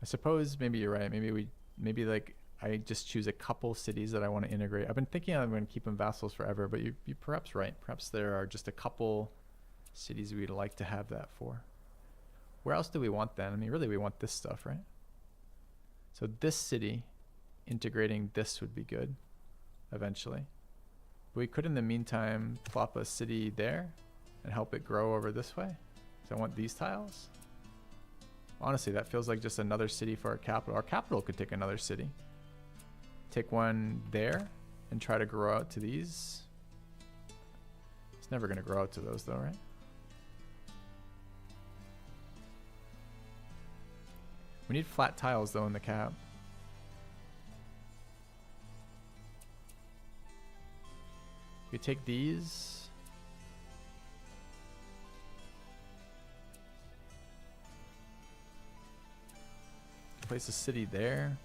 I suppose maybe you're right. Maybe like I just choose a couple cities that I want to integrate. I've been thinking I'm going to keep them vassals forever, but you're perhaps right. Perhaps there are just a couple cities we'd like to have that for. Where else do we want then? I mean, really, we want this stuff, right? So this city, integrating this would be good eventually. But we could, in the meantime, plop a city there and help it grow over this way. So I want these tiles. Honestly, that feels like just another city for our capital. Our capital could take another city. Take one there and try to grow out to these. It's never going to grow out to those though, right? We need flat tiles though in the cap. We take these. Place a city there.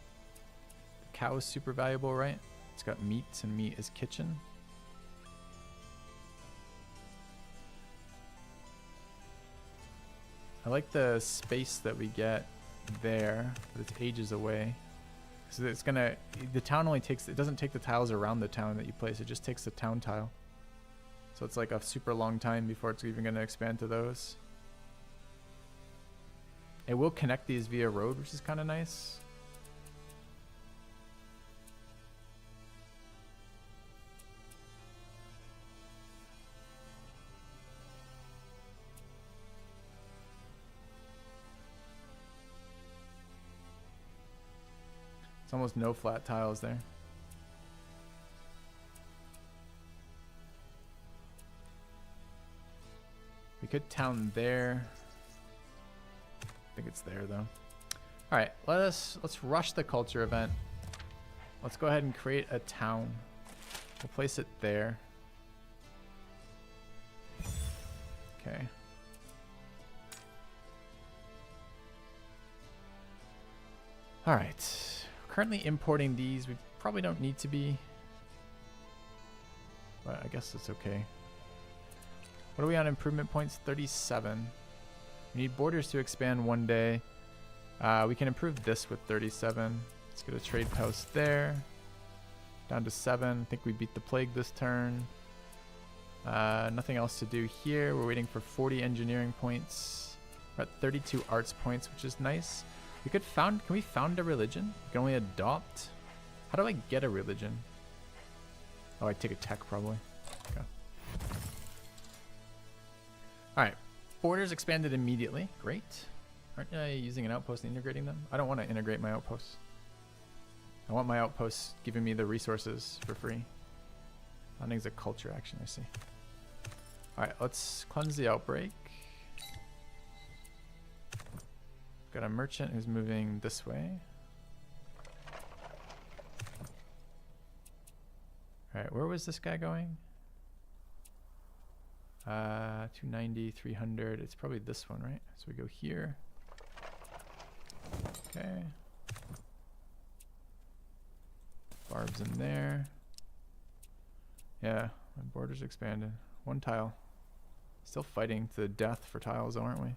The cow is super valuable, right? It's got meats, and meat is kitchen. I like the space that we get there, but it's ages away. So it's gonna, the town only takes, it doesn't take the tiles around the town that you place, it just takes the town tile. So it's like a super long time before it's even gonna expand to those. It will connect these via road, which is kind of nice. It's almost no flat tiles there. We could town there. I think it's there though. All right, let's rush the culture event. Let's go ahead and create a town. We'll place it there. Okay. All right. Currently importing these. We probably don't need to be, but I guess it's okay. What are we on improvement points? 37. We need borders to expand one day. We can improve this with 37. Let's get a trade post there. Down to 7. I think we beat the plague this turn. Nothing else to do here. We're waiting for 40 engineering points. We're at 32 arts points, which is nice. We could found, can we found a religion? We can only adopt. How do I get a religion? Oh, I take a tech probably. Okay. All right. Borders expanded immediately. Great. Aren't I using an outpost and integrating them? I don't want to integrate my outposts. I want my outposts giving me the resources for free. Founding's a culture action, I see. All right, let's cleanse the outbreak. Got a merchant who's moving this way. Alright, where was this guy going? 290, 300. It's probably this one, right? So we go here. Okay. Barbs in there. Yeah, my border's expanded. One tile. Still fighting to the death for tiles, though, aren't we?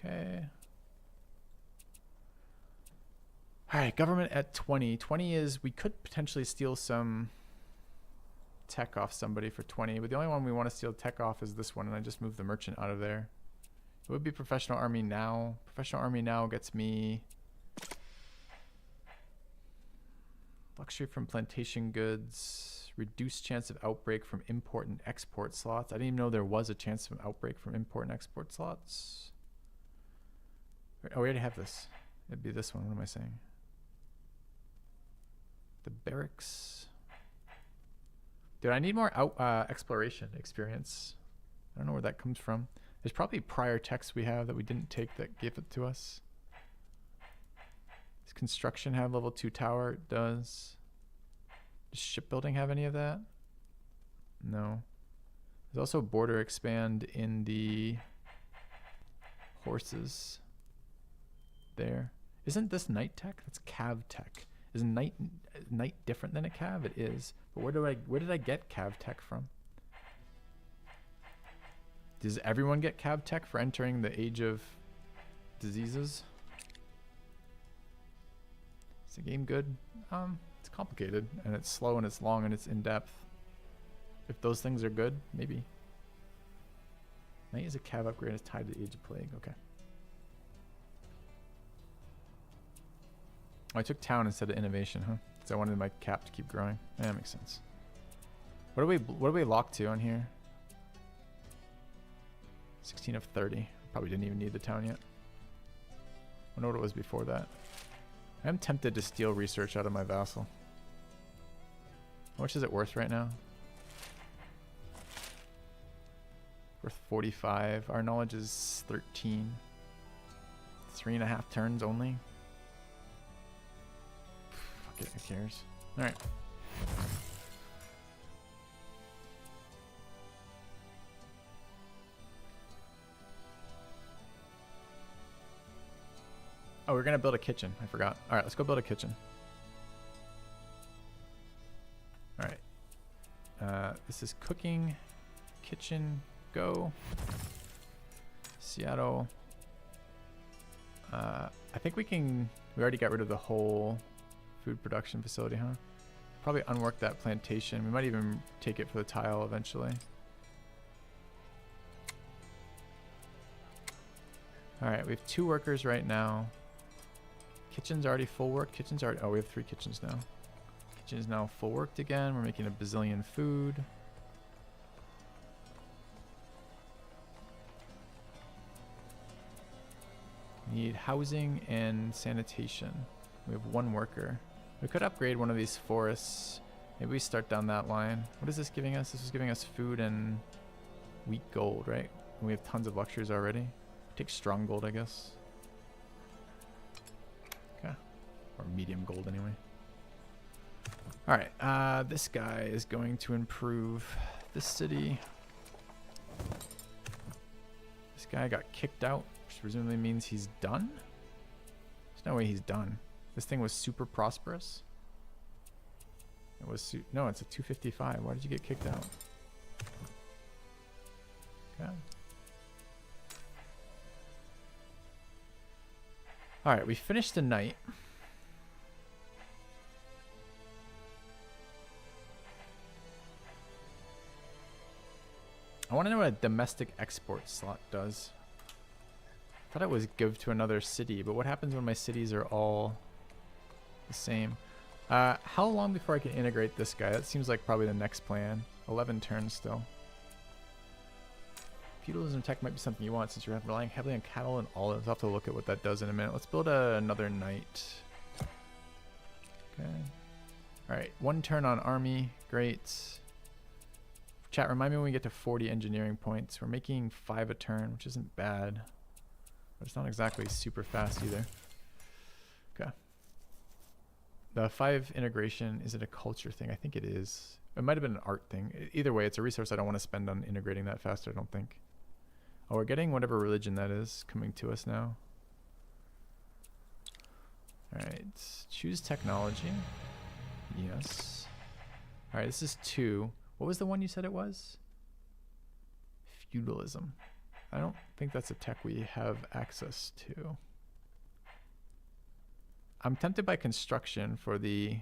Okay. Alright, government at 20. 20 is, we could potentially steal some tech off somebody for 20, but the only one we want to steal tech off is this one, and I just moved the merchant out of there. It would be professional army now. Professional army now gets me luxury from plantation goods, reduced chance of outbreak from import and export slots. I didn't even know there was a chance of an outbreak from import and export slots. Oh, we already have this. It'd be this one. What am I saying? The barracks. Dude, I need more exploration experience. I don't know where that comes from. There's probably prior texts we have that we didn't take that gave it to us. Does construction have level 2 tower? It does. Does shipbuilding have any of that? No. There's also border expand in the horses. There. Isn't this knight tech? That's cav tech. Is knight different than a cav? It is. But where did I get cav tech from? Does everyone get cav tech for entering the age of diseases? Is the game good? It's complicated and it's slow and it's long and it's in depth. If those things are good, maybe. Knight is a cav upgrade. It's tied to the age of plague. Okay. Oh, I took town instead of innovation, huh? Because I wanted my cap to keep growing. Yeah, that makes sense. What do we lock to on here? 16 of 30. Probably didn't even need the town yet. I wonder what it was before that. I'm tempted to steal research out of my vassal. How much is it worth right now? Worth 45. Our knowledge is 13. 3.5 turns only. Fuck it, who cares? Alright. Oh, we're gonna build a kitchen. I forgot. Alright, let's go build a kitchen. Alright. This is cooking. Kitchen. Go. Seattle. I think we can... We already got rid of the whole food production facility, huh? Probably unwork that plantation. We might even take it for the tile eventually. Alright, we have 2 workers right now. Kitchen's already full work. Kitchen's already... Oh, we have 3 kitchens now. Kitchen is now full worked again. We're making a bazillion food. Need housing and sanitation. We have 1 worker. We could upgrade one of these forests. Maybe we start down that line. What is this giving us? This is giving us food and wheat gold, right? And we have tons of luxuries already. Take strong gold, I guess. Okay. Or medium gold anyway. Alright, this guy is going to improve this city. This guy got kicked out, which presumably means he's done? There's no way he's done. This thing was super prosperous. It was no, it's a 255. Why did you get kicked out? Okay. Alright, we finished the night. I want to know what a domestic export slot does. I thought it was give to another city, but what happens when my cities are all the same? How long before I can integrate this guy? That seems like probably the next plan. 11 turns still. Feudalism tech might be something you want since you're relying heavily on cattle and olives. I'll have to look at what that does in a minute. Let's build another knight. Okay. Alright, 1 turn on army. Great. Chat, remind me when we get to 40 engineering points. We're making 5 a turn, which isn't bad. But it's not exactly super fast either. Okay. The 5 integration, is it a culture thing? I think it is. It might have been an art thing. Either way, it's a resource I don't want to spend on integrating that faster, I don't think. Oh, we're getting whatever religion that is coming to us now. Alright, choose technology. Yes. Alright, this is 2. What was the one you said it was? Feudalism. I don't think that's a tech we have access to. I'm tempted by construction for the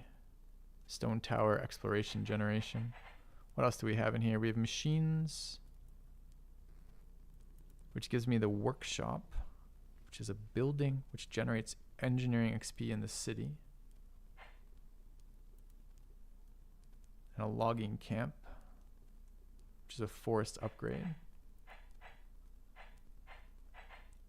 stone tower exploration generation. What else do we have in here? We have machines, which gives me the workshop, which is a building which generates engineering XP in the city. And a logging camp, which is a forest upgrade.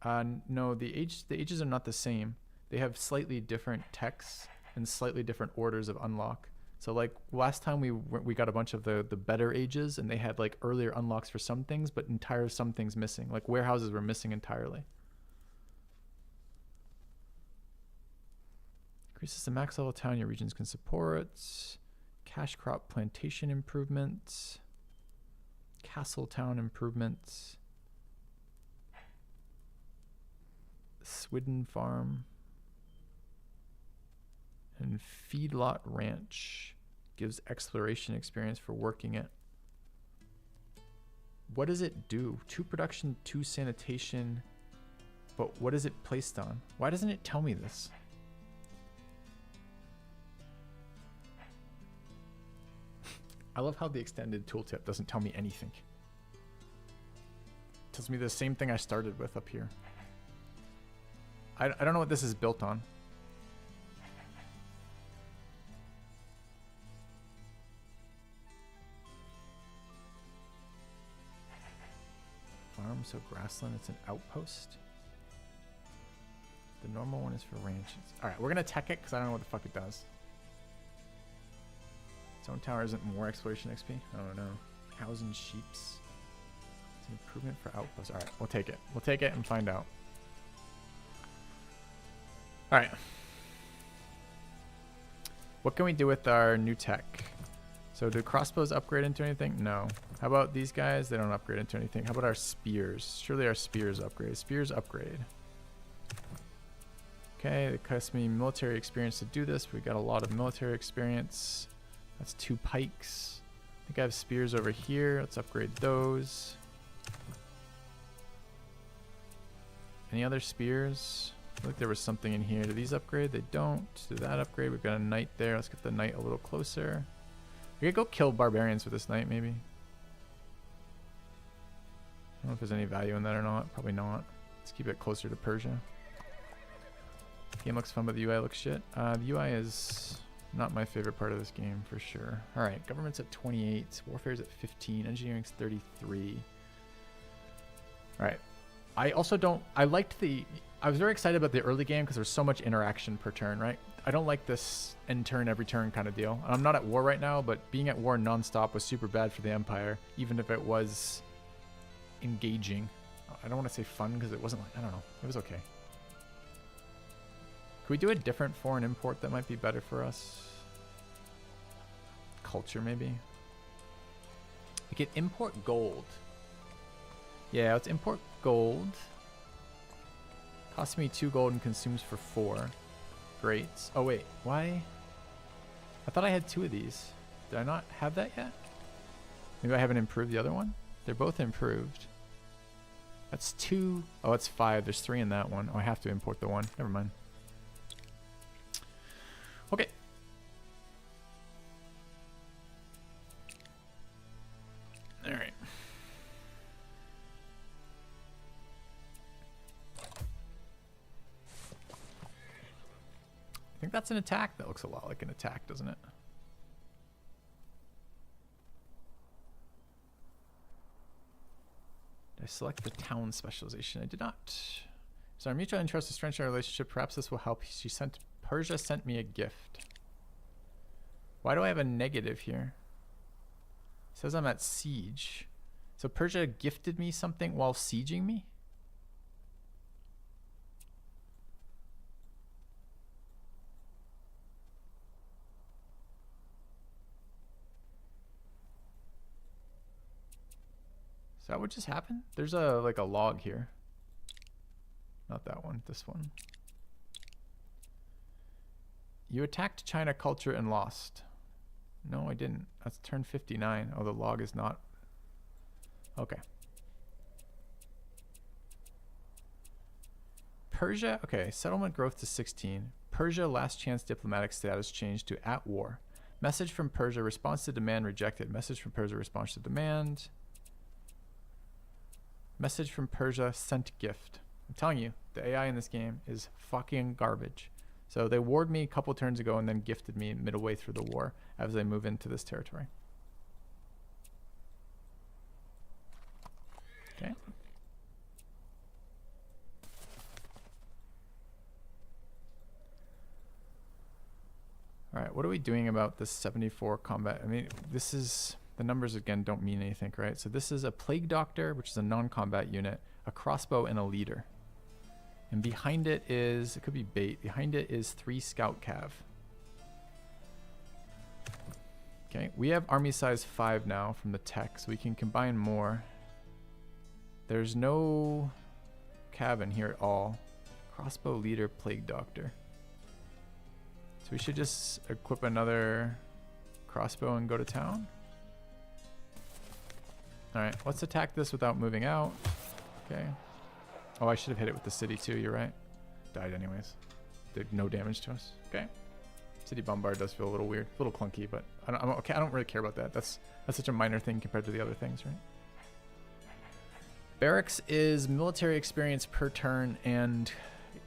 No, the ages are not the same. They have slightly different techs and slightly different orders of unlock. So like last time we got a bunch of the better ages, and they had like earlier unlocks for some things, but some things missing. Like warehouses were missing entirely. Increases the max level town your regions can support. Cash crop plantation improvements. Castle town improvements. Swidden farm. And feedlot ranch gives exploration experience for working it. What does it do? 2 production, 2 sanitation. But what is it placed on? Why doesn't it tell me this? I love how the extended tooltip doesn't tell me anything. It tells me the same thing I started with up here. I don't know what this is built on. Farm, so grassland, it's an outpost. The normal one is for ranches. Alright, we're gonna tech it because I don't know what the fuck it does. Stone tower isn't more exploration XP? I don't know. Cows and sheeps. It's an improvement for outposts. Alright, we'll take it. We'll take it and find out. Alright. What can we do with our new tech? So do crossbows upgrade into anything? No. How about these guys? They don't upgrade into anything. How about our spears? Surely our spears upgrade. Spears upgrade. Okay, it costs me military experience to do this. We got a lot of military experience. That's 2 pikes. I think I have spears over here. Let's upgrade those. Any other spears? I feel like there was something in here. Do these upgrade? They don't. Do that upgrade? We've got a knight there. Let's get the knight a little closer. We could go kill barbarians with this knight, maybe. I don't know if there's any value in that or not. Probably not. Let's keep it closer to Persia. Game looks fun, but the UI looks shit. The UI is not my favorite part of this game, for sure. Alright, government's at 28. Warfare's at 15. Engineering's 33. Alright. I also don't... I liked the... I was very excited about the early game because there's so much interaction per turn, right? I don't like this end turn, every turn kind of deal. I'm not at war right now, but being at war nonstop was super bad for the Empire, even if it was engaging. I don't want to say fun because it wasn't like... I don't know. It was okay. Could we do a different foreign import that might be better for us? Culture, maybe? We could import gold. Yeah, let's import gold. Costs me 2 gold and consumes for 4. Great. Oh, wait. Why? I thought I had 2 of these. Did I not have that yet? Maybe I haven't improved the other one? They're both improved. That's 2. Oh, it's 5. There's 3 in that one. Oh, I have to import the one. Never mind. Okay. All right. I think that's an attack. That looks a lot like an attack, doesn't it? Did I select the town specialization? I did not. So our mutual interest to strengthen our relationship. Perhaps this will help. Persia sent me a gift. Why do I have a negative here? says I'm at siege. So Persia gifted me something while sieging me? Is that what just happened? There's a like a log here. Not that one, this one. You attacked China culture and lost. No, I didn't. That's turn 59. Oh, the log is not. Okay. Persia, okay, settlement growth to 16. Persia, last chance diplomatic status changed to at war. Message from Persia, response to demand rejected. Message from Persia, response to demand. Message from Persia, sent gift. I'm telling you, the AI in this game is fucking garbage. So they warred me a couple turns ago and then gifted me midway through the war as I move into this territory. Okay. All right, what are we doing about this 74 combat? I mean, this is, the numbers again don't mean anything, right? So this is a plague doctor, which is a non-combat unit, a crossbow, and a leader. And behind it is, it could be bait, behind it is 3 scout cav. Okay, we have army size 5 now from the tech, so we can combine more. There's no cav in here at all. Crossbow, leader, plague doctor. So we should just equip another crossbow and go to town. All right, let's attack this without moving out. Okay. Oh, I should have hit it with the city too, you're right. Died anyways. Did no damage to us. Okay. City bombard does feel a little weird, a little clunky, but I'm okay. I don't really care about that. That's such a minor thing compared to the other things, right? Barracks is military experience per turn and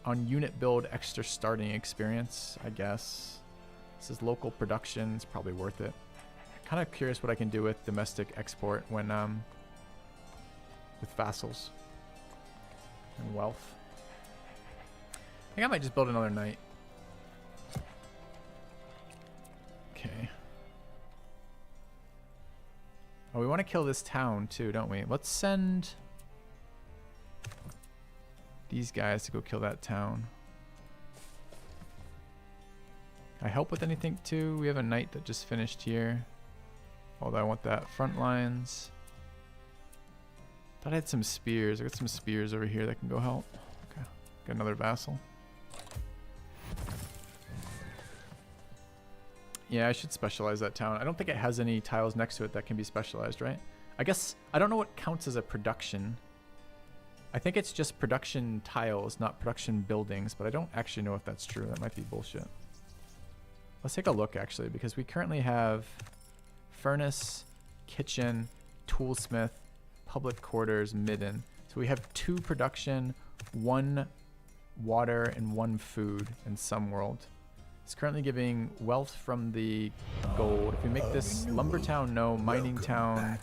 on unit build extra starting experience, I guess. This is local production. It's probably worth it. Kind of curious what I can do with domestic export when with vassals and wealth. I think I might just build another knight. Okay. Oh, we want to kill this town too, don't we? Let's send these guys to go kill that town. Can I help with anything too? We have a knight that just finished here. Although I want that front lines. Thought I had some spears. I got some spears over here that can go help. Okay, got another vassal. Yeah, I should specialize that town. I don't think it has any tiles next to it that can be specialized, right? I guess, I don't know what counts as a production. I think it's just production tiles, not production buildings, but I don't actually know if that's true. That might be bullshit. Let's take a look actually, because we currently have furnace, kitchen, toolsmith, public quarters, midden. So we have 2 production, 1 water, and 1 food in some world. It's currently giving wealth from the gold. If we make this lumber town, no. Mining town,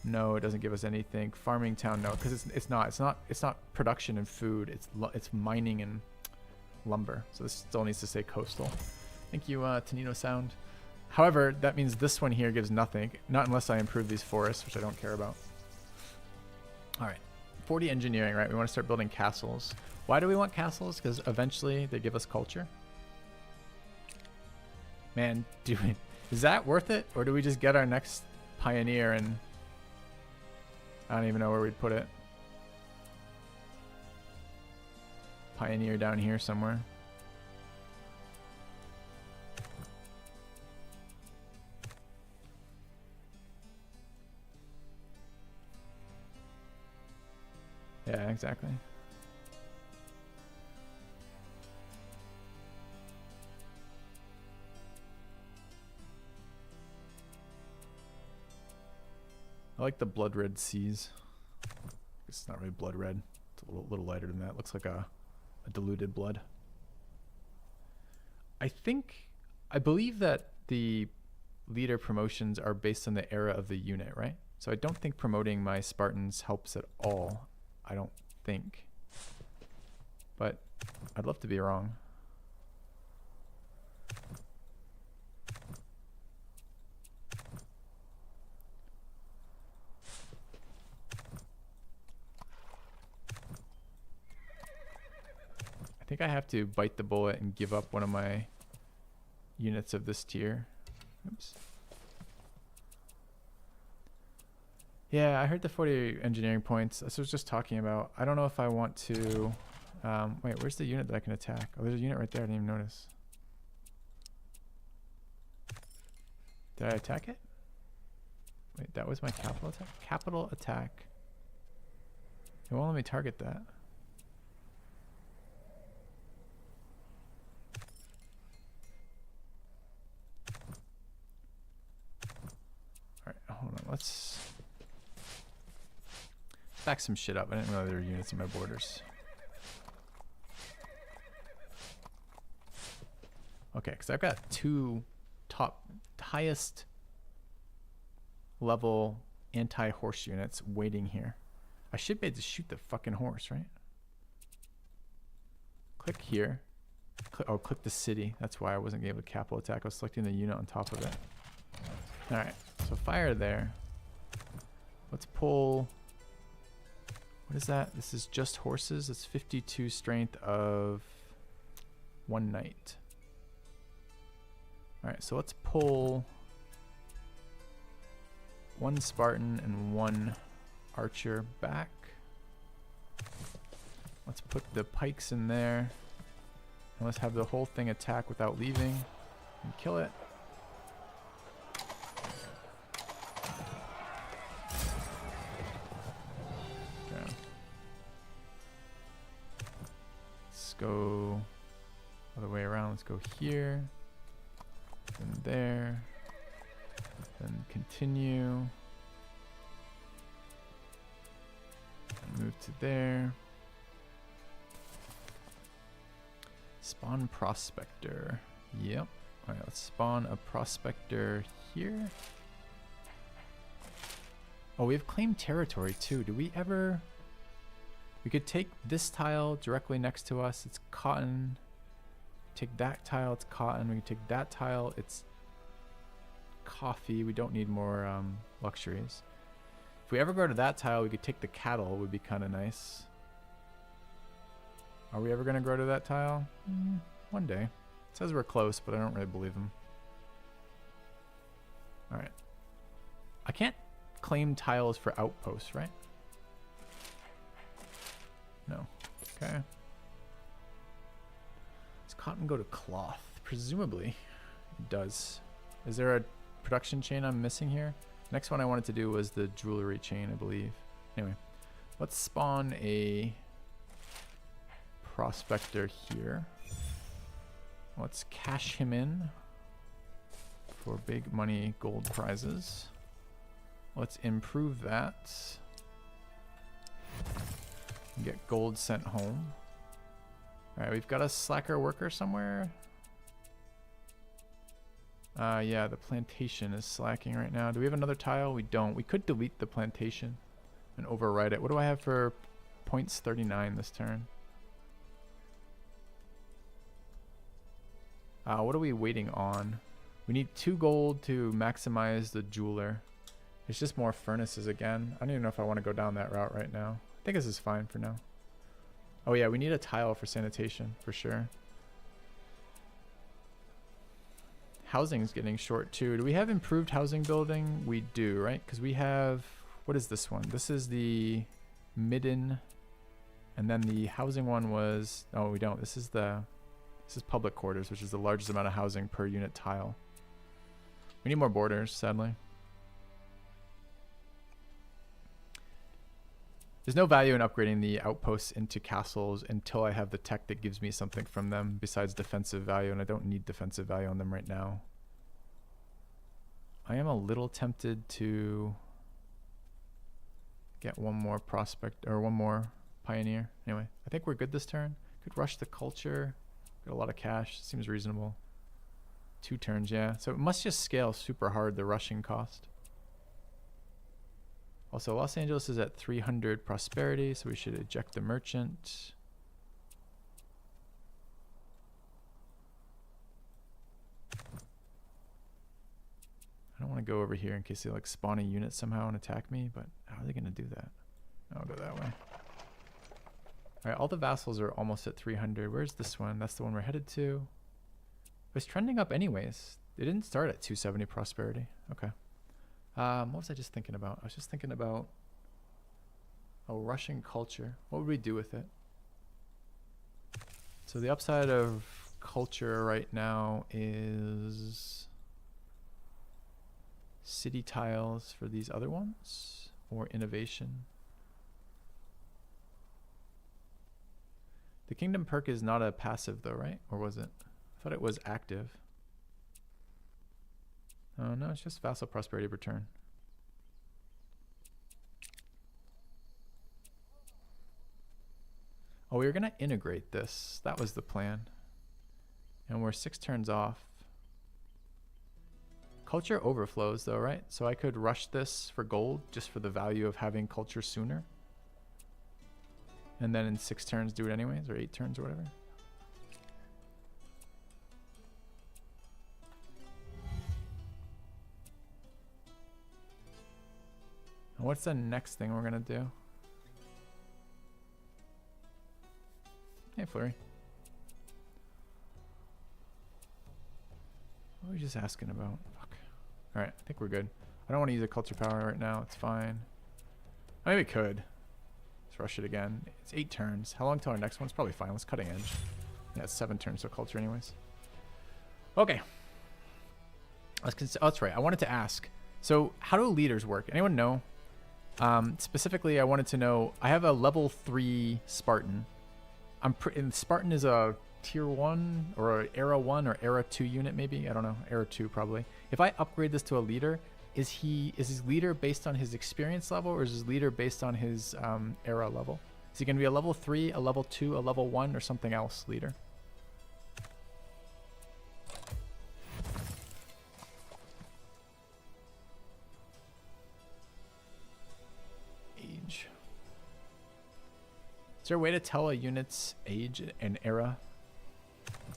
no. It doesn't give us anything. Farming town, no, because it's not production and food. It's mining and lumber. So this still needs to say coastal. Thank you, Tonino Sound. However, that means this one here gives nothing. Not unless I improve these forests, which I don't care about. All right, 40 engineering, right? We want to start building castles. Why do we want castles? Because eventually they give us culture. Man, is that worth it? Or do we just get our next pioneer and I don't even know where we'd put it. Pioneer down here somewhere. Yeah, exactly. I like the blood red seas. It's not really blood red. It's a little lighter than that. It looks like a diluted blood. I believe that the leader promotions are based on the era of the unit, right? So I don't think promoting my Spartans helps at all. I don't think. But I'd love to be wrong. think I have to bite the bullet and give up one of my units of this tier. Oops. Yeah, I heard the 40 engineering points. That's what I was just talking about. I don't know if I want to... wait, where's the unit that I can attack? Oh, there's a unit right there. I didn't even notice. Did I attack it? Wait, that was my capital attack? Capital attack. It won't let me target that. Alright, hold on. Let's back some shit up. I didn't know there were units in my borders. Okay, because I've got two highest level anti-horse units waiting here. I should be able to shoot the fucking horse, right? Click here. Click the city. That's why I wasn't able to capital attack. I was selecting the unit on top of it. Alright, so fire there. Let's pull... What is that? This is just horses. It's 52 strength of 1 knight. Alright, so let's pull 1 Spartan and 1 archer back. Let's put the pikes in there. And let's have the whole thing attack without leaving. And kill it. Okay. Let's go other way around. Let's go here. And there. Then continue. Move to there. Spawn prospector. Yep. Alright, let's spawn a prospector here. Oh, we have claimed territory too. Do we ever... We could take this tile directly next to us. It's cotton. Take that tile, it's cotton. We can take that tile, it's coffee. We don't need more luxuries. If we ever go to that tile, we could take the cattle. Would be kind of nice. Are we ever going to grow to that tile? One day. It says we're close, but I don't really believe them. Alright. I can't claim tiles for outposts, right? No. Okay. Does cotton go to cloth? Presumably it does. Is there a production chain I'm missing here? Next one I wanted to do was the jewelry chain, I believe. Anyway, let's spawn a prospector here. Let's cash him in for big money gold prizes. Let's improve that. And get gold sent home. Alright, we've got a slacker worker somewhere. Yeah, the plantation is slacking right now. Do we have another tile? We don't. We could delete the plantation and overwrite it. What do I have for points? 39 this turn. What are we waiting on? We need 2 gold to maximize the jeweler. It's just more furnaces again. I don't even know if I want to go down that route right now. I think this is fine for now. Oh yeah, we need a tile for sanitation for sure. Housing's getting short too. Do we have improved housing building? We do, right? Because we have... What is this one? This is the midden. And then the housing one was... Oh, we don't. This is public quarters, which is the largest amount of housing per unit tile. We need more borders, sadly. There's no value in upgrading the outposts into castles until I have the tech that gives me something from them besides defensive value, and I don't need defensive value on them right now. I am a little tempted to get one more prospect or one more pioneer. Anyway, I think we're good this turn. Could rush the culture. Got a lot of cash. Seems reasonable. 2 turns, yeah. So it must just scale super hard, the rushing cost. Also, Los Angeles is at 300 prosperity, so we should eject the merchant. I don't want to go over here in case they like spawn a unit somehow and attack me, but how are they going to do that? I'll go that way. All right, all the vassals are almost at 300. Where's this one? That's the one we're headed to. It's trending up anyways. It didn't start at 270 prosperity. Okay. What was I just thinking about? I was just thinking about a Russian culture. What would we do with it? So the upside of culture right now is city tiles for these other ones, or innovation. The kingdom perk is not a passive though, right? Or was it? I thought it was active. Oh no, it's just vassal prosperity return. Oh, we were gonna integrate this. That was the plan. And we're 6 turns off. Culture overflows though, right? So I could rush this for gold just for the value of having culture sooner. And then in 6 turns do it anyways, or 8 turns or whatever. And what's the next thing we're gonna do? Hey, Flurry. What were we just asking about? Fuck. Alright, I think we're good. I don't want to use a culture power right now. It's fine. I mean, we could. Let's rush it again. It's 8 turns. How long till our next one? It's probably fine. Let's cutting edge. Yeah, it's 7 turns, so culture anyways. Okay. Oh, that's right. I wanted to ask. So, how do leaders work? Anyone know? Specifically, I wanted to know. I have a level 3 Spartan. And Spartan is a tier 1 or an era 1 or era 2 unit maybe. I don't know. Era 2 probably. If I upgrade this to a leader, is his leader based on his experience level, or is his leader based on his era level? Is he going to be a level 3, a level 2, a level 1, or something else leader? Age. Is there a way to tell a unit's age and era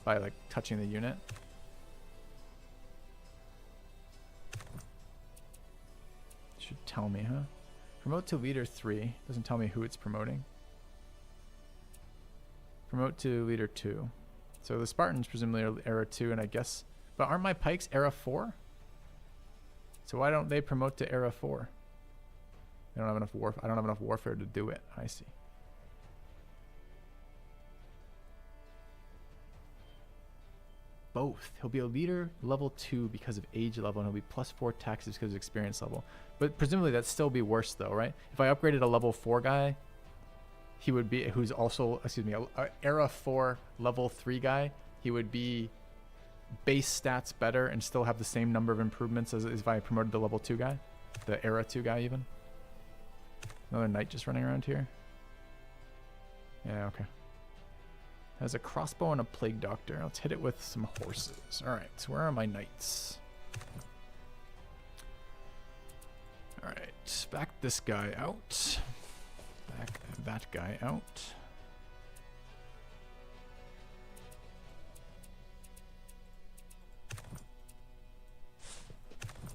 by like touching the unit? Should tell me, huh? Promote to leader 3. Doesn't tell me who it's promoting. Promote to leader 2. So the Spartans presumably are era 2, and I guess, but aren't my pikes era 4? So why don't they promote to era 4? They don't have enough I don't have enough warfare to do it. I see. Both. He'll be a leader level 2 because of age level, and he'll be plus 4 taxes because of experience level. But presumably that'd still be worse though, right? If I upgraded a level 4 guy, he would be, who's also, excuse me, a era 4 level 3 guy, he would be base stats better and still have the same number of improvements as if I promoted the level 2 guy, the era 2 guy even. Another knight just running around here. Yeah, okay. Has a crossbow and a plague doctor. Let's hit it with some horses. Alright, so where are my knights? Alright, back this guy out. Back that guy out.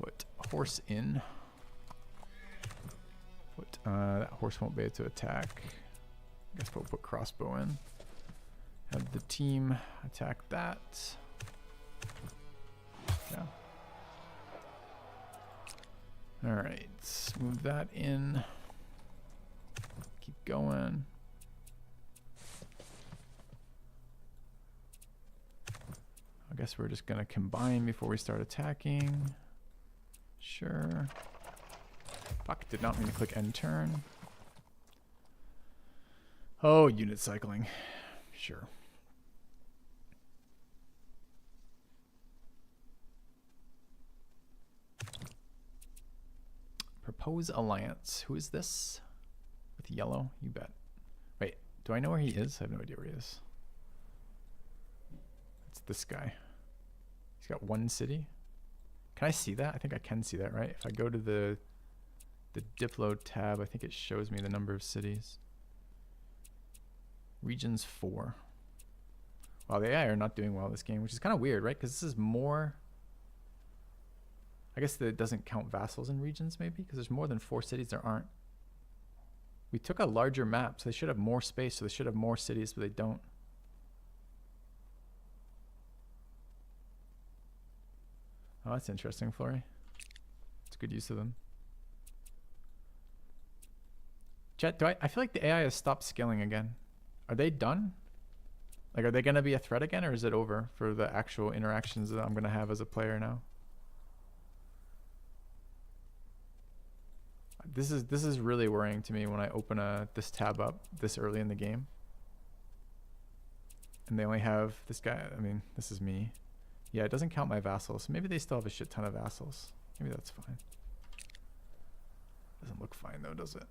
Put horse in. Put, that horse won't be able to attack. I guess we'll put crossbow in. Have the team attack that. Yeah. Alright, let's move that in. Keep going. I guess we're just gonna combine before we start attacking. Sure. Fuck, did not mean to click end turn. Oh, unit cycling. Sure. Propose alliance. Who is this? With yellow? You bet. Wait, do I know where he is? I have no idea where he is. It's this guy. He's got 1 city. Can I see that? I think I can see that, right? If I go to the Diplo tab, I think it shows me the number of cities. Regions 4. Wow, the AI are not doing well this game, which is kind of weird, right? Because this is more... I guess that it doesn't count vassals in regions, maybe? Because there's more than 4 cities there aren't. We took a larger map, so they should have more space, so they should have more cities, but they don't. Oh, that's interesting, Flurry. It's a good use of them. Chat, I feel like the AI has stopped scaling again. Are they done? Like, are they going to be a threat again, or is it over for the actual interactions that I'm going to have as a player now? This is really worrying to me when I open this tab up this early in the game. And they only have this guy. I mean, this is me. Yeah, it doesn't count my vassals. So maybe they still have a shit ton of vassals. Maybe that's fine. Doesn't look fine though, does it?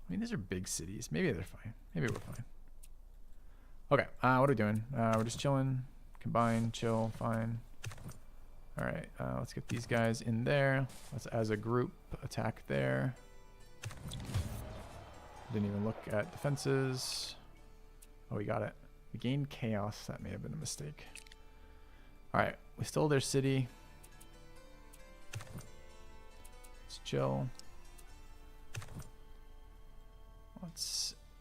I mean, these are big cities. Maybe they're fine. Maybe we're fine. Okay, what are we doing? We're just chilling. Combine, chill, fine. All right, let's get these guys in there. Let's, as a group, attack there. Didn't even look at defenses. Oh, we got it. We gained chaos. That may have been a mistake. All right, we stole their city. Let's chill.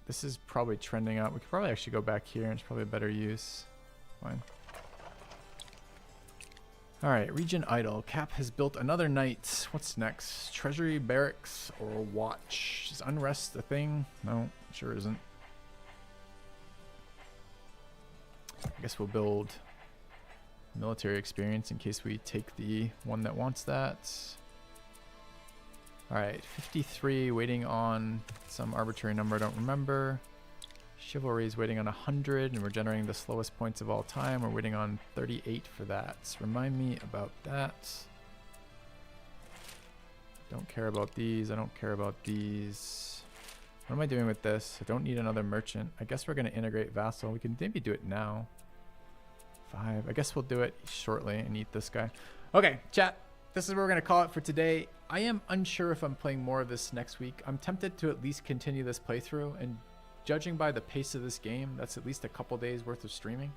This is probably trending up. We could probably actually go back here, and it's probably a better use. Fine. All right, region idle. Cap has built another knight. What's next? Treasury, barracks, or watch? Is unrest a thing? No, sure isn't. I guess we'll build military experience in case we take the one that wants that. All right, 53 waiting on some arbitrary number I don't remember. Chivalry is waiting on 100, and we're generating the slowest points of all time. We're waiting on 38 for that. Remind me about that. Don't care about these. I don't care about these. What am I doing with this? I don't need another merchant. I guess we're going to integrate vassal. We can maybe do it now. 5. I guess we'll do it shortly and eat this guy. Okay, chat. This is where we're going to call it for today. I am unsure if I'm playing more of this next week. I'm tempted to at least continue this playthrough, and judging by the pace of this game, that's at least a couple days worth of streaming.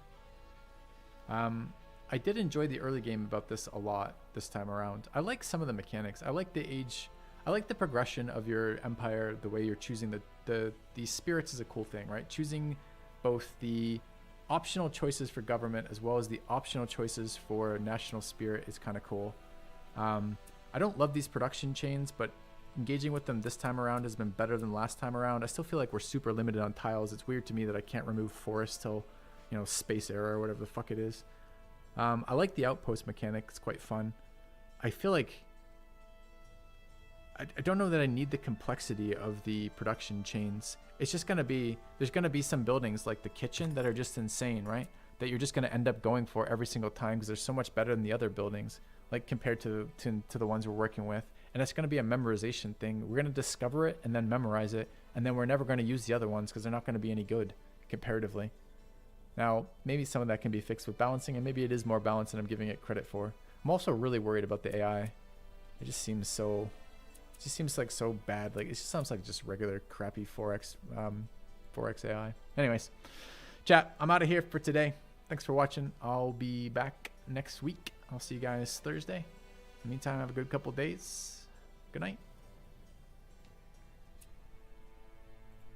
I did enjoy the early game about this a lot this time around. I like some of the mechanics. I like the age. I like the progression of your empire, the way you're choosing the spirits is a cool thing, right? Choosing both the optional choices for government as well as the optional choices for national spirit is kind of cool. I don't love these production chains, but engaging with them this time around has been better than last time around. I still feel like we're super limited on tiles. It's weird to me that I can't remove forest till, you know, space era or whatever the fuck it is. I like the outpost mechanic. It's quite fun. I feel like I don't know that I need the complexity of the production chains. It's just going to be, there's going to be some buildings like the kitchen that are just insane, right? That you're just going to end up going for every single time because they're so much better than the other buildings, like compared to the ones we're working with. And it's going to be a memorization thing. We're going to discover it and then memorize it. And then we're never going to use the other ones because they're not going to be any good comparatively. Now, maybe some of that can be fixed with balancing, and maybe it is more balanced than I'm giving it credit for. I'm also really worried about the AI. It just seems so, it just seems like so bad. Like, it just sounds like just regular crappy 4X AI. Anyways, chat, I'm out of here for today. Thanks for watching. I'll be back next week. I'll see you guys Thursday. In the meantime, have a good couple days. Good night.